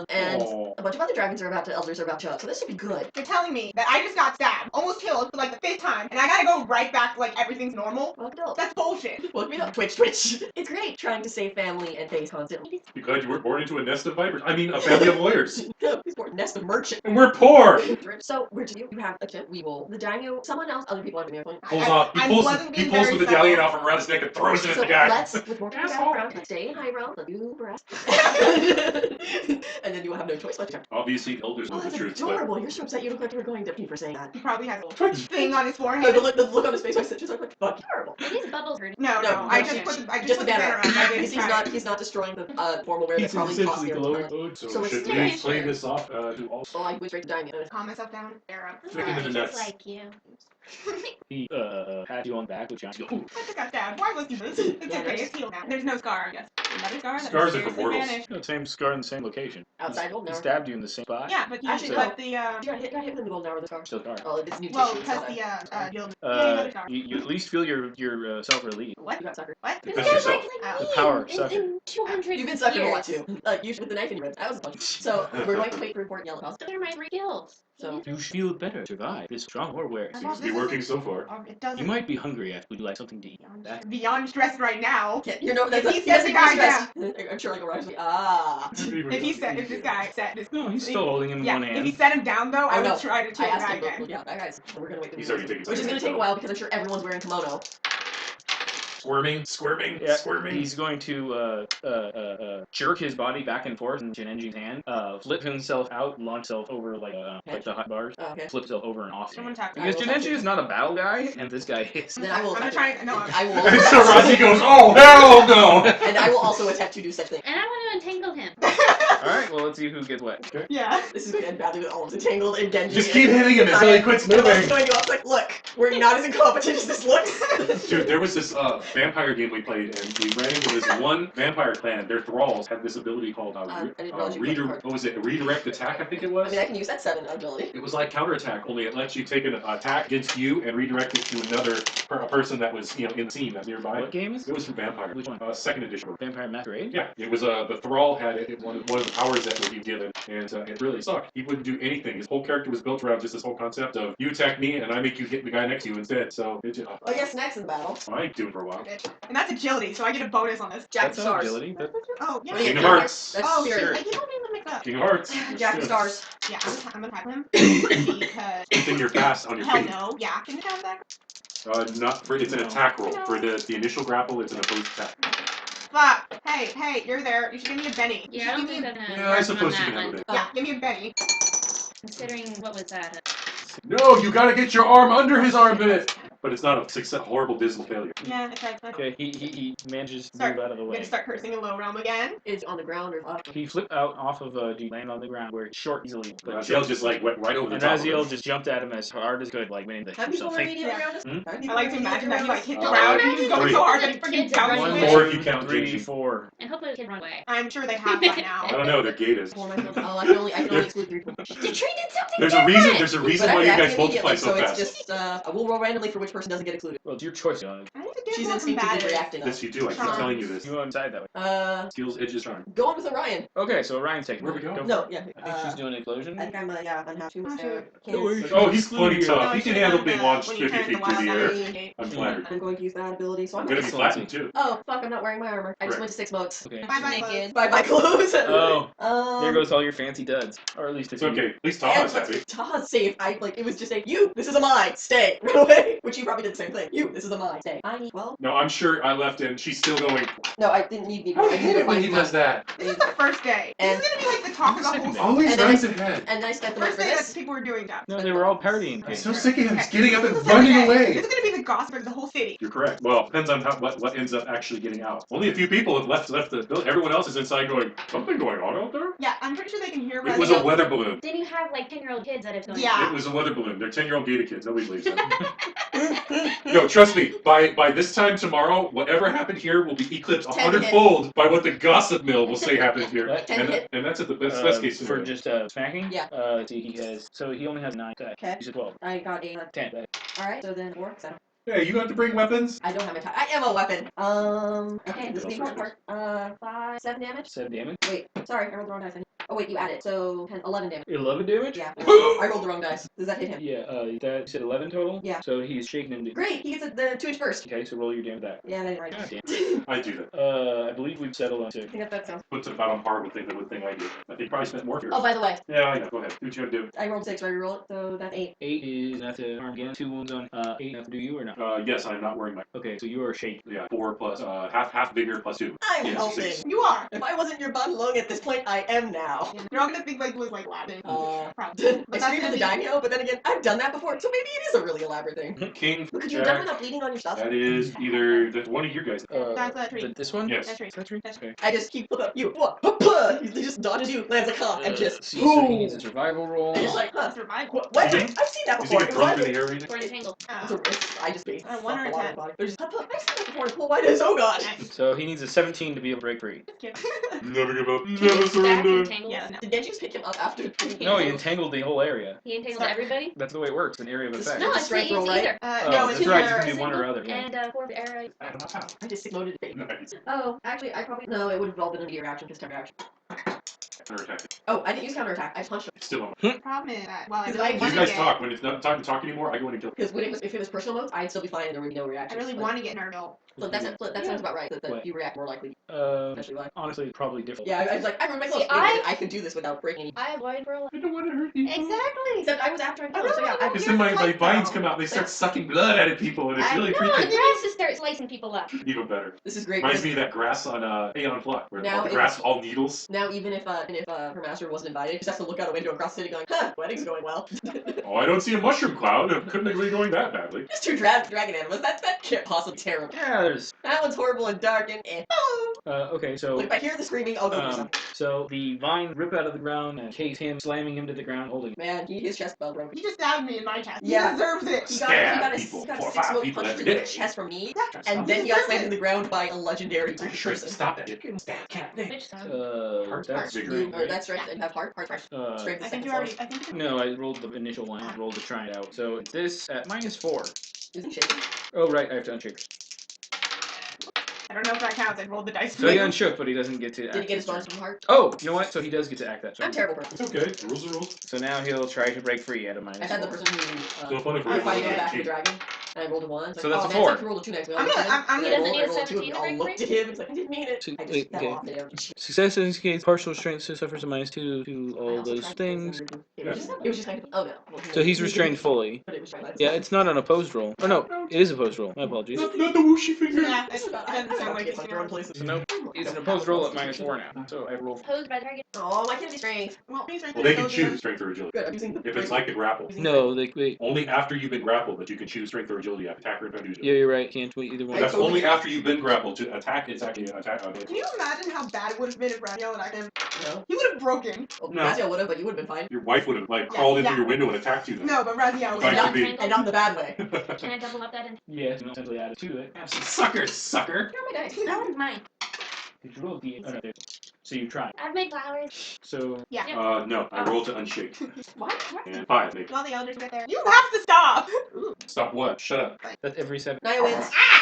And Aw. a bunch of other dragons elders are about to show up, so this should be good. You're telling me that I just got stabbed, almost killed for like the 5th time, and I gotta go right back to like everything's normal? Welcome to That's bullshit. Welcome to Twitch. It's great trying to save family and face constantly. Be glad you weren't born into a nest of vipers. I mean, a family of lawyers. He's born nest of merchant. And we're poor! So we're to you. You have a tip. We will. The daimyo. Someone else. Other people have been here. Pulls off. He pulls the medallion off from around his neck and throws it at So the guy. let's, with more people gathered around, let's stay in high realm, let you harass. And then you will have no choice but to. Obviously, elders Oh, know the that's truth, but adorable. You're so upset you look like you were going to pee for saying that. He probably has a little thing on his The forehead. look on his face, I said, just like, fuck, terrible. These bubbles hurt. No, No, I no, just yeah. put the, I Just the put the banner banner. up. I didn't He's try not. it. He's not destroying the formal wear that He's probably cost essentially the glowing. talent. So, So should it's we very play sure. this off to all? Oh, I went right to daimyo. Calm myself down. Bear up. Flick him in the nuts. Just like you. He pat you on the back with your ooh. I just got stabbed. Why was he this? It's okay. It's healed now. There's no scar. Yes. Another scar. that Scars are for mysteriously mortals. vanished. No, same scar in the same location. Outside gold He now. stabbed you in the same spot. Yeah, but he Actually, but the You got hit with the golden hour of the scar. Still scar. Oh, it's new well, tissue. because It's not the yeah, another scar. You at least feel your self relief. What? You got suckered. What? Defend yourself. The power in, sucker. in 200 You've been suckered a lot years. too. You with the knife in your ribs. That was a bunch. So we're going to wait for important yellow house. They're my 3 guilds. So You feel better. Survive this strong warwear. Seems to be working so far. It doesn't. You might be hungry after. Would you like something to eat? That's Beyond stressed right now. yeah, you know If that's he he says doesn't the guy stress. I'm sure like Ori's like If this guy set this. no. He's still holding him in Yeah, one if hand. he set him down though, I Oh, would no. try to I kill the asked guy him, again. yeah, that guy's. We're gonna wait. He's already taking Which is gonna take a while because I'm sure everyone's wearing kimono. Squirming. Yeah, Squirming. he's going to jerk his body back and forth in Jinenji's hand, flip himself out, launch himself over like the hot bars, Oh, okay. flip himself over and off. Someone attack me. Because I will Jinenji is not a battle guy, and this guy is. Then I will. I'm gonna try. No, I will. And so Razi goes, oh, hell no! And I will also attempt to do such thing. And I want to entangle him. Alright, well, let's see who gets wet. Yeah. This is going to end badly with all of us entangled and Genji. Just keep hitting him until he quits I was moving. going to go up like, look, we're not as incompetent as this looks. Dude, there was this vampire game we played, and we ran into this one vampire clan. Their thralls had this ability called I didn't realize you put the card. what was it? Redirect attack, I think it I was. mean, I can use that 7 ability. It was like counterattack, only it lets you take an attack against you and redirect it to another a person that was in the scene that's nearby. What game is It was from Vampire. Which one? Second edition. Vampire Masquerade? Yeah, it was the thrall had it, one of the powers that would be given, and it really sucked. He wouldn't do anything. His whole character was built around just this whole concept of you attack me and I make you hit the guy guy next to you instead. So I guess next in the battle. I do it for a while. And that's agility, so I get a bonus on this. Jack of That's not Stars. agility. Oh, yeah. What do you King of get? Hearts. That's Oh, spirit. shit. I keep on getting them mixed up. King of Hearts. Jack of Stars. Yeah, I'm gonna tackle him. Because. Good thing you're fast on your Hell feet. no. Yeah, can you count that? Not for it's an attack roll. For the initial grapple, it's an opposed attack. Fuck. Hey, you're there. You should give me a Benny. You Yeah, I should don't give me think a... I'm gonna Yeah, I work on suppose you that can have one. a bit. Yeah, give me a Benny. Considering what was that? No, you gotta get your arm under his armpit. But it's not a horrible, dismal failure. Yeah, it's like... Okay, he manages to Start. move out of the I'm way. gonna start cursing in low realm again. Is on the ground or up? He flipped out off of do you land on the ground where it's short easily. But Raziel just like went right over the and top Raziel of it. just jumped at him as hard as could, like winning the Have people something. immediately around us? Hmm? Have I people like to imagine that he like hit the Uh, ground and he was going three. so hard that he freaking Kids are bounced running away. away. Or if you count 3, Gigi. 4. And hopefully the kid run away. I'm sure they have by I now. don't know. They're gated. Oh, I can only exclude 3 people. The tree did something There's a different. reason. There's a reason But why I you react guys multiply immediately, so so fast. it's just I will roll randomly for which person doesn't get excluded. Well, it's your choice, John. I need to get She's more instinctively combative. reacting. Yes, you do. I keep Charm. telling you this. You go inside that way. Skills, edges, charm. Going with Orion. Okay, so Orion's taking Where it. we go? No, yeah. I think she's doing an explosion. I think I'm have to. Oh, shoot. Oh, he's plenty Exclude tough. No, He you can should've handle done being the- launched when you 50 turn feet through the wild air. eye. I'm flattered. I'm going to use that ability, so I'm I'm gonna be Excellent. flattened too. Oh, fuck, I'm not wearing my armor. I just Right. went to 6 modes. Okay. Bye bye, Naked. Bye bye clothes. Oh, there Um, goes all your fancy duds. Or at least It's okay. At least Taha's happy. Taha's safe. It was just a, you, this is a mine, stay, run away. Which you probably did the same thing. You, this is a mine, stay. I need, well, No, I'm sure I left and she's still going. no, I didn't need I I hate needed it to when find he mine. does that. This is the first day. This And- is gonna be like the talk of the whole Second day. school. Always And then runs I- ahead. And then I spent the First money for day that this. people were doing that. No, they were all partying. I'm so sick of him just getting up and This is running okay. away. This is gonna be the gossip of the whole city. You're correct. Well, depends on what ends up actually getting out. Only a few people have left the building. Everyone else is inside going, something going on out there? Yeah, I'm pretty sure they can hear It was a Raziel. weather balloon. Then you have like 10-year-old kids that have going. Yeah. It was a weather balloon. They're 10-year-old gated kids. Nobody believes them. No, trust me. By this time tomorrow, whatever happened here will be eclipsed 10 hit. 100-fold by what the gossip mill will say happened here. What? 10 hit. And that's at the best case For scenario. just smacking? Yeah. See, he has. So he only has 9 attacks. Okay. He's a 12. I got a 10. Alright, so then 4, 'cause Hey, you have to bring weapons? I don't have a I am a weapon. Okay, this is the important part. 5, 7 damage. 7 damage. Wait, sorry, I rolled the wrong dice. Oh wait, you added. So 10, 11 damage. 11 damage? Yeah, I rolled the wrong dice. Does that hit him? Yeah, that you said 11 total? Yeah. So he's shaking him to. Great, he gets the 2-inch burst. Okay, so roll your damage back. Yeah, that right. God damn. I I do that. I believe we've settled on 6. think that sounds. Puts it about on par with the thing I do. I think probably spent more here. Oh, by the way, Yeah, I know. Go ahead. Do what you gotta do. I rolled 6, so I reroll it, so that's 8. 8 is enough to harm again. 2 wounds on 8 enough to do you or not? Yes, I'm not wearing my. Okay, so you are shaking. Yeah, 4 plus half bigger plus 2. I'm Yes, helping. 6. You are. If I wasn't your bun lung at this point, I am now. They're all gonna think like Blue's like laughing. I Probably. But that's screamed gonna at the be. daimyo, but then again, I've done that before, so maybe it is a really elaborate thing. King, Look, could you have done Jack. without bleeding on your stuff? That is either one of you guys. That's a tree. This one? Yes. That's tree. Is that tree? That's Okay. I just keep flipping up you. What? He just dodges you, lands a comp, and just See, so he boom. needs a survival roll. And it's like, huh? Survival. What? I've Mhm. seen that Is he before. get It was thrown like- through the air or anything? For an entangle. I just based A 1 or a 10. They're just, I've seen that before. Pull why does? Oh god. Nice. So he needs a 17 to be able to break free. Never give up. Can Never you stack surrender. entangles? Yeah, no. Did Genji just pick him up after? No, he entangled the whole area. He entangled everybody? That's the way it works. An area of This- effect. No, It's a it's strength it's roll, right? either. Oh, No, that's it's right. You either can do one or other. Yeah. And 4 arrow. I don't know how. I just exploded it. Nice. Oh, actually, I probably no. It would have all been a meteor action because counter action. Counterattack. Oh, I didn't use counterattack. I punched him It's still on. The problem is that while I Because really I- You want to guys get, talk. When it's not time to talk anymore, I go in and kill. because if it was personal modes, I'd still be fine and there would be no I reaction. really want to get Nerville. That sounds about right. That What? you react more likely. Uh, Especially why. honestly, probably different. Yeah, I was like, I remember my clothes. See, I- I could do this without breaking any. I avoid for a I don't want to hurt you. Exactly. Except I was after him, I so really yeah. wanna Because then my vines come out, they start sucking blood out of people, and it's I- really No, creepy. the grass just starts slicing people up. Even better. This is great. Reminds me of that grass on Aeon Flood, where Now all the it- grass is all needles. Now, even if her master wasn't invited, she just has to look out a window across the city going, huh, wedding's going well. Oh, I don't see a mushroom cloud. It couldn't be going that badly. Just 2 dragon animals. That can't possibly be terrible. Yeah, there's. That one's horrible and dark and eh. Okay, so. Look, if I hear the screaming, I'll go do something. So the vine rip out of the ground and case him, slamming him to the ground, holding. Man, his chest fell broken. He just stabbed me in my chest. Yeah. He deserves it. He Stab got a people 6 4 or 5 smoke people punch every to the day. chest from me, Stop and then he got slammed to the ground by a legendary person. Stop that. Stab cat. Which song? That's bigger. You, or that's strength, and you have heart strength. Uh, Strength I is think second you already. I think you no, I rolled the initial one. I rolled to try it out. So it's this at -4. Is he shaking? Oh, right, I have to unshake. I don't know if that counts. I rolled the dice. So he unshook, but he doesn't get to. Did he act get his turn. bonus from heart? Oh, you know what? So he does get to act that turn. I'm a terrible person. It's okay. The rules are rules. So now he'll try to break free at a minus I've had the 4. person who So funny if we I'm roll fighting on a the back of the 19. dragon, and I rolled a 1. It's So like, that's oh, a man, 4. it's like you rolled a 2 next to me. I'm gonna- He doesn't need a I rolled a 2 17 and to all break looked free? at him. It's like, I didn't mean it. So- I just wait, fell okay. off the damage. Success indicates partial strength, so suffers a -2 to I all also those tried to things. it was just kind of, oh no. Well, So he's restrained fully. But it was right. Yeah, it's not an opposed roll. Oh no, it is opposed roll. My apologies. Not the whooshy finger. Yeah, This it is not, doesn't sound like it's it's thrown places. So nope, it's an opposed roll at -4 now. So I roll. Opposed by target. Oh, my kid's strength. Well, he's right Well, there, they can so choose strength or agility. Good, I'm using the If it's like the grapple. No, they. Only after you've been grappled that you can choose strength or agility. Attack or defend usually. Yeah, you're right. Can't wait either Well, one. that's only after you've been grappled. To attack, it's actually an attack. Can you imagine how bad it would have been if Raphael attacked him? No. He would have broken. Well, No. Razio would have, but you would have been fine. Your wife would have like Yeah, crawled in yeah. through your window and attacked you. Then. No, but Raphael would Right. have. to be. And not in the bad way. Can I double up that? Yeah, simply add it to it. Sucker, sucker. Here are my dice. That one's mine. Did you roll the? Oh, no, there. So you try. I've made flowers. So No, I rolled to unshake. What? And 5, maybe. While the elders get there. You have to stop! Stop what? Shut up. that's every 7. Naya wins. Ha!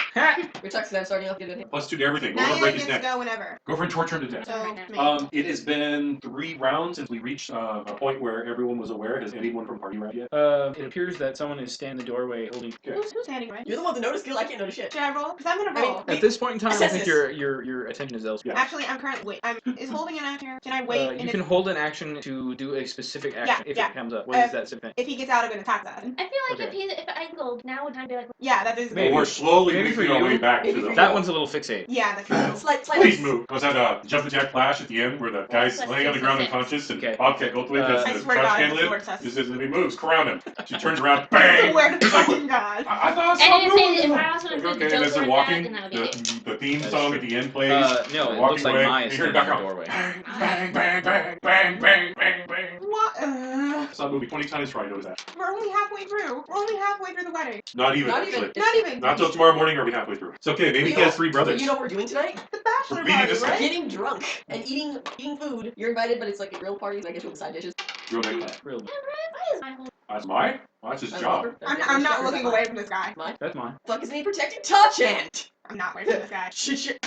Which sucks because I'm starting off to get a good hit. +2 to everything. We're Now gonna you break get his to neck. go whenever. Go for and torture him to death. So, me. It has been 3 rounds since we reached a point where everyone was aware. Has anyone from party arrived yet? It appears that someone is standing in the doorway holding. Who's standing right? You're the one with the notice skill, I can't notice shit. Should I roll? Because I'm gonna I mean, roll. At this point in time, I Assess think this. your attention is elsewhere. Yeah. Actually, I'm currently wait. Is holding an action here? Can I wait? You can hold an action to do a specific action if yeah. it comes up. What is that specific? If he gets out of an attack that. I feel like Okay. if I angled, now would time be like. Yeah, that is. Maybe. We're slowly Maybe making for our you. way back Maybe to for the. you. That one's a little fixated. Yeah, that's true. Slightly. Please move. Was that a jumping jack flash at the end where the guy's Plus laying on the 6 ground and 6. unconscious and Okay. Bobcat Goldthwait I has the swear to trash God, can it's the lid? word sus. This is if he moves, crown him. She turns around, bang! Where to fucking God? I thought I saw And if moving. I also include the Okay, and as they're Joker walking, and that, then that would be the theme That's song true. at the end plays. No, They're it walking looks like away, Maya and is you hear standing in back the up. doorway. Bang, bang, bang, bang, bang, bang, bang. What? I saw the movie 20 times before I noticed that. We're only halfway through. We're only halfway through the wedding. Not even, Not actually. even. Not even. Not till tomorrow morning are we halfway through. It's okay, maybe You he has know- 3 brothers. You know what we're doing tonight? The bachelor Reading party, this right? Getting drunk and eating food. You're invited, but it's like a real party. So I guess with the side dishes. Real nice. Real. Why is my whole That's mine? Well, that's his job. I'm not looking away from this guy. That's mine. Fuck is he protecting Touchant? I'm not away from this guy. Shit.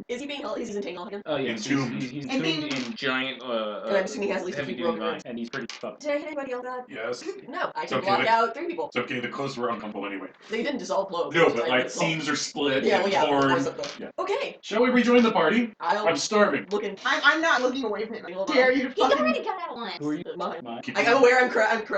Is he being held? Is he entangled again? Oh yeah, Entombed. he's And entombed being- in giant, And I'm assuming he has at least a few heavy-duty broken vines, ribs. and he's pretty fucked. Did I hit anybody else that? Yes. No, I It's can okay, block they- out 3 people. It's okay, the clothes were uncomfortable anyway. They didn't dissolve clothes. No, It's but just like dissolve. seams are split Yeah, well, and yeah, of torn. course it does. Yeah. Okay, Shall we rejoin the party? I'll I'm starving. looking. I'm not looking away from him. I Hold on. dare you to He fucking. already got out once. Who are you? Mine. Mine. Keep I'm aware I'm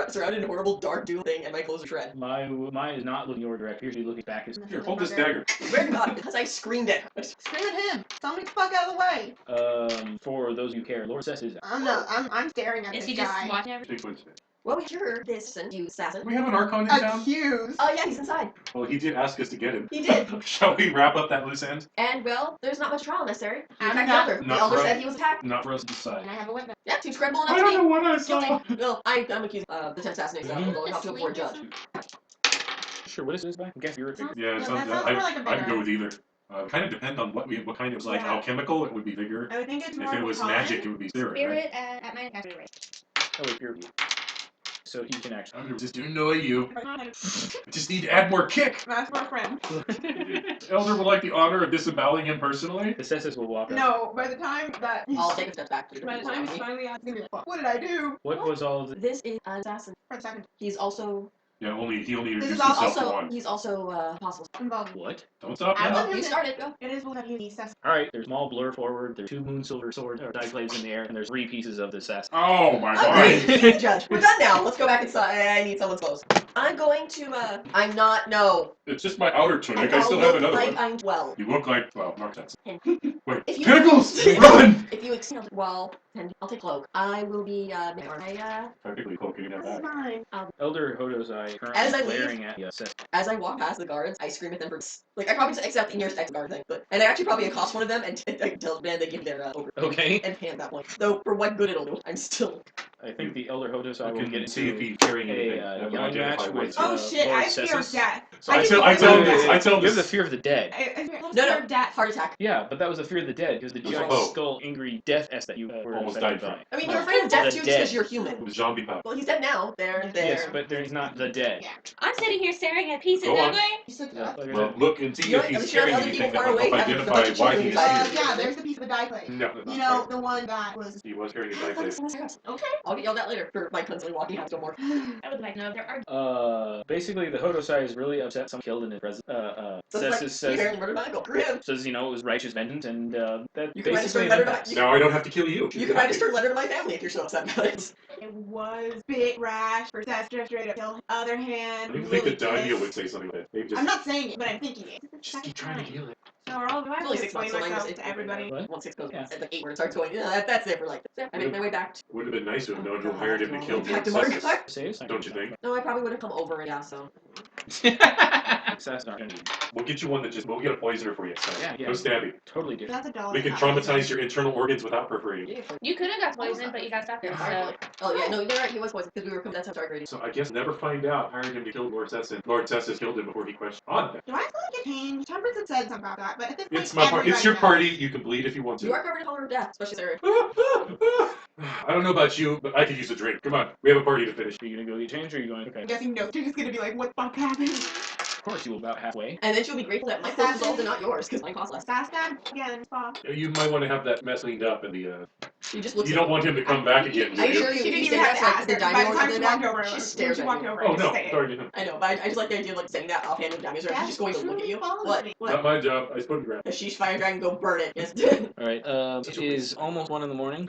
surrounded in a horrible dark doom thing, and my clothes are shred. Mine is not looking your direction. Usually looking back. Is Here, hold this dagger. Swear to God, because I screamed at him. Scream at him. Tell me to fuck out of the way. for those who care, Lord Sess is. I'm not. I'm staring at Is this he just guy. watching everything? Take points. Well, we heard this, and you assassin. Do we have an Archon in town? Accused. Oh yeah, he's inside. Well, he did ask us to get him. He did. Shall we wrap up that loose end? And well, there's not much trial necessary. He I'm attacked not- the elder. The not elder right. said he was attacked. Not for us to decide. And I have a weapon. Yeah, seems credible enough I to don't me. know what I saw. No, I'm accused of the 10 assassination, so I'm going up to a court judge. Sure, what is this by? I guess you're a figure. Yeah, That sounds, sounds more like a I'd go vigor. with either. Kind of depend on what kind of like Yeah. alchemical. It would be vigor. I would think it's more If it of a was con. magic, it would be spirit. Right? Spirit at my capacity rate. Oh wait, you're. So he can actually. I'm gonna just annoy you. But not a- I just need to add more kick. That's my friend. Elder would like the honor of disemboweling him personally. The Sessus will walk up. No, by the time that. I'll take a step back. By the time he's finally out, he's gonna be like, what did I do? What was all the? This is an assassin. For a second. He's also Yeah, he only This is introduced himself to also one. he's also apostle. Involved. What? Don't stop I now. love Oh, him you to- started. Go. It is what that he says. All right, there's small blur forward. There's 2 moon silver swords or die blades in the air, and there's 3 pieces of the Sess. Oh my Oh, god. great. He's the judge. We're done now. Let's go back inside. I need someone's clothes. I'm going to. I'm not. No. It's just my outer tunic. I I'll still have look another like one. I'm 12. You look like, well, Mark Sense. And Wait, if you- pinnacles! Run! If you exhale, well, then I'll take cloak. I will be. Technically, cloaking in that This is bag. mine. Elder Hodosai As I currently leave- glaring at the Sess. As I walk past the guards, I scream at them for like I probably just accept the nearest ex guard thing, but and I actually probably accost one of them and I tell them they give their over Okay. and pay at that point. Though for what good it'll do, I'm still I think the Elder Hodosai You will can get see if into he's carrying a anything. yelling match with Oh shit, Lord I fear Cessus. death. So I tell fear him death. I tell him You have the this. fear of the dead. No, fear death. heart attack. Yeah, but that was the fear of the dead because the giant Oh. skull, angry death S that you were Almost affected died by. I mean, No. you're afraid of death The too just dead. because you're It human. was zombie power. Well, he's dead now. There. Yes, but he's not the dead. Yeah. I'm sitting here staring at pieces Go on. ugly. You said Yeah, that. like I Well, said. look and see You if know, he's I'm sure carrying other anything people that far will away help have a identify bunch of why children he is inside. here. Yeah, there's the piece of the die plate. No, You know, the one that was. he was carrying a die plate. Okay. I'll get yelled at later for my constantly walking out still more. I would like to know if there are. Basically, the Hodosai is really upset someone killed in his presence. So it's like, Cessus he says, apparently murdered my uncle. Screw him. says, you know, it was righteous vengeance, and that You can register basically a letter to impacts. Now I don't have to kill you. You can register a letter to my family if you're so upset about it. It was bit rash for Seth just straight up kill. Other I hand, don't even think the really daimyo pissed. would say something like that. They just, I'm not saying it, but I'm thinking it. just keep trying to heal it. So we're all. Do I It's have only to 6 months, so explain mine myself was to everybody? What? Once 6 goes, Yeah. at like 8 where it starts going, yeah, that's it for like, yeah, I make my way back to, Would have been nice to have known who God, hired him to kill back Lord to Cessus. Mordecai. Saves? Don't you think? No, I probably would have come over, yeah, so. Success not gonna be We'll get you one that just, we'll get a poisoner for you. So Yeah, yeah. no stabby. totally different. That's a dollar. We can traumatize your internal organs without perforating. Yeah, You could have got poisoned, but you got stopped. yeah, So. probably. Oh, yeah, no, you're right, he was poisoned, because we were, that's how dark rating. So I guess never find out hired him to kill Lord Cessus. Lord Cessus killed him before he questioned. Odd that. Do I have to like get changed? Temperance had said something about that, but at this point, It's my party. It's everybody your knows. party. You can bleed if you want to. You are covered in color of death, especially Sarah. I don't know about you, but I could use a drink. Come on, we have a party to finish. Are you gonna go get changed, or are you going? Okay. I'm guessing no. She's just gonna be like, what the fuck happened? Of course, you will about halfway. And then she'll be grateful that my clothes dissolved and not yours, because mine cost less. Sastab again, spa. You might want to have that mess cleaned up, and the She just looks you at don't want him to come back again, do I you? assure She you, didn't you even say have to that ask the her. By diamond the or time she something walked like over, that, she when stares she at walked you. over, Oh just no, say it. sorry to him. I know, but I just like the idea of like saying that offhand with diamonds, Yeah, she's just going to look at you. What? Not my job. I spoke to Grant. If she's fire dragon, go burn it. Yes. All right. It is almost 1 in the morning.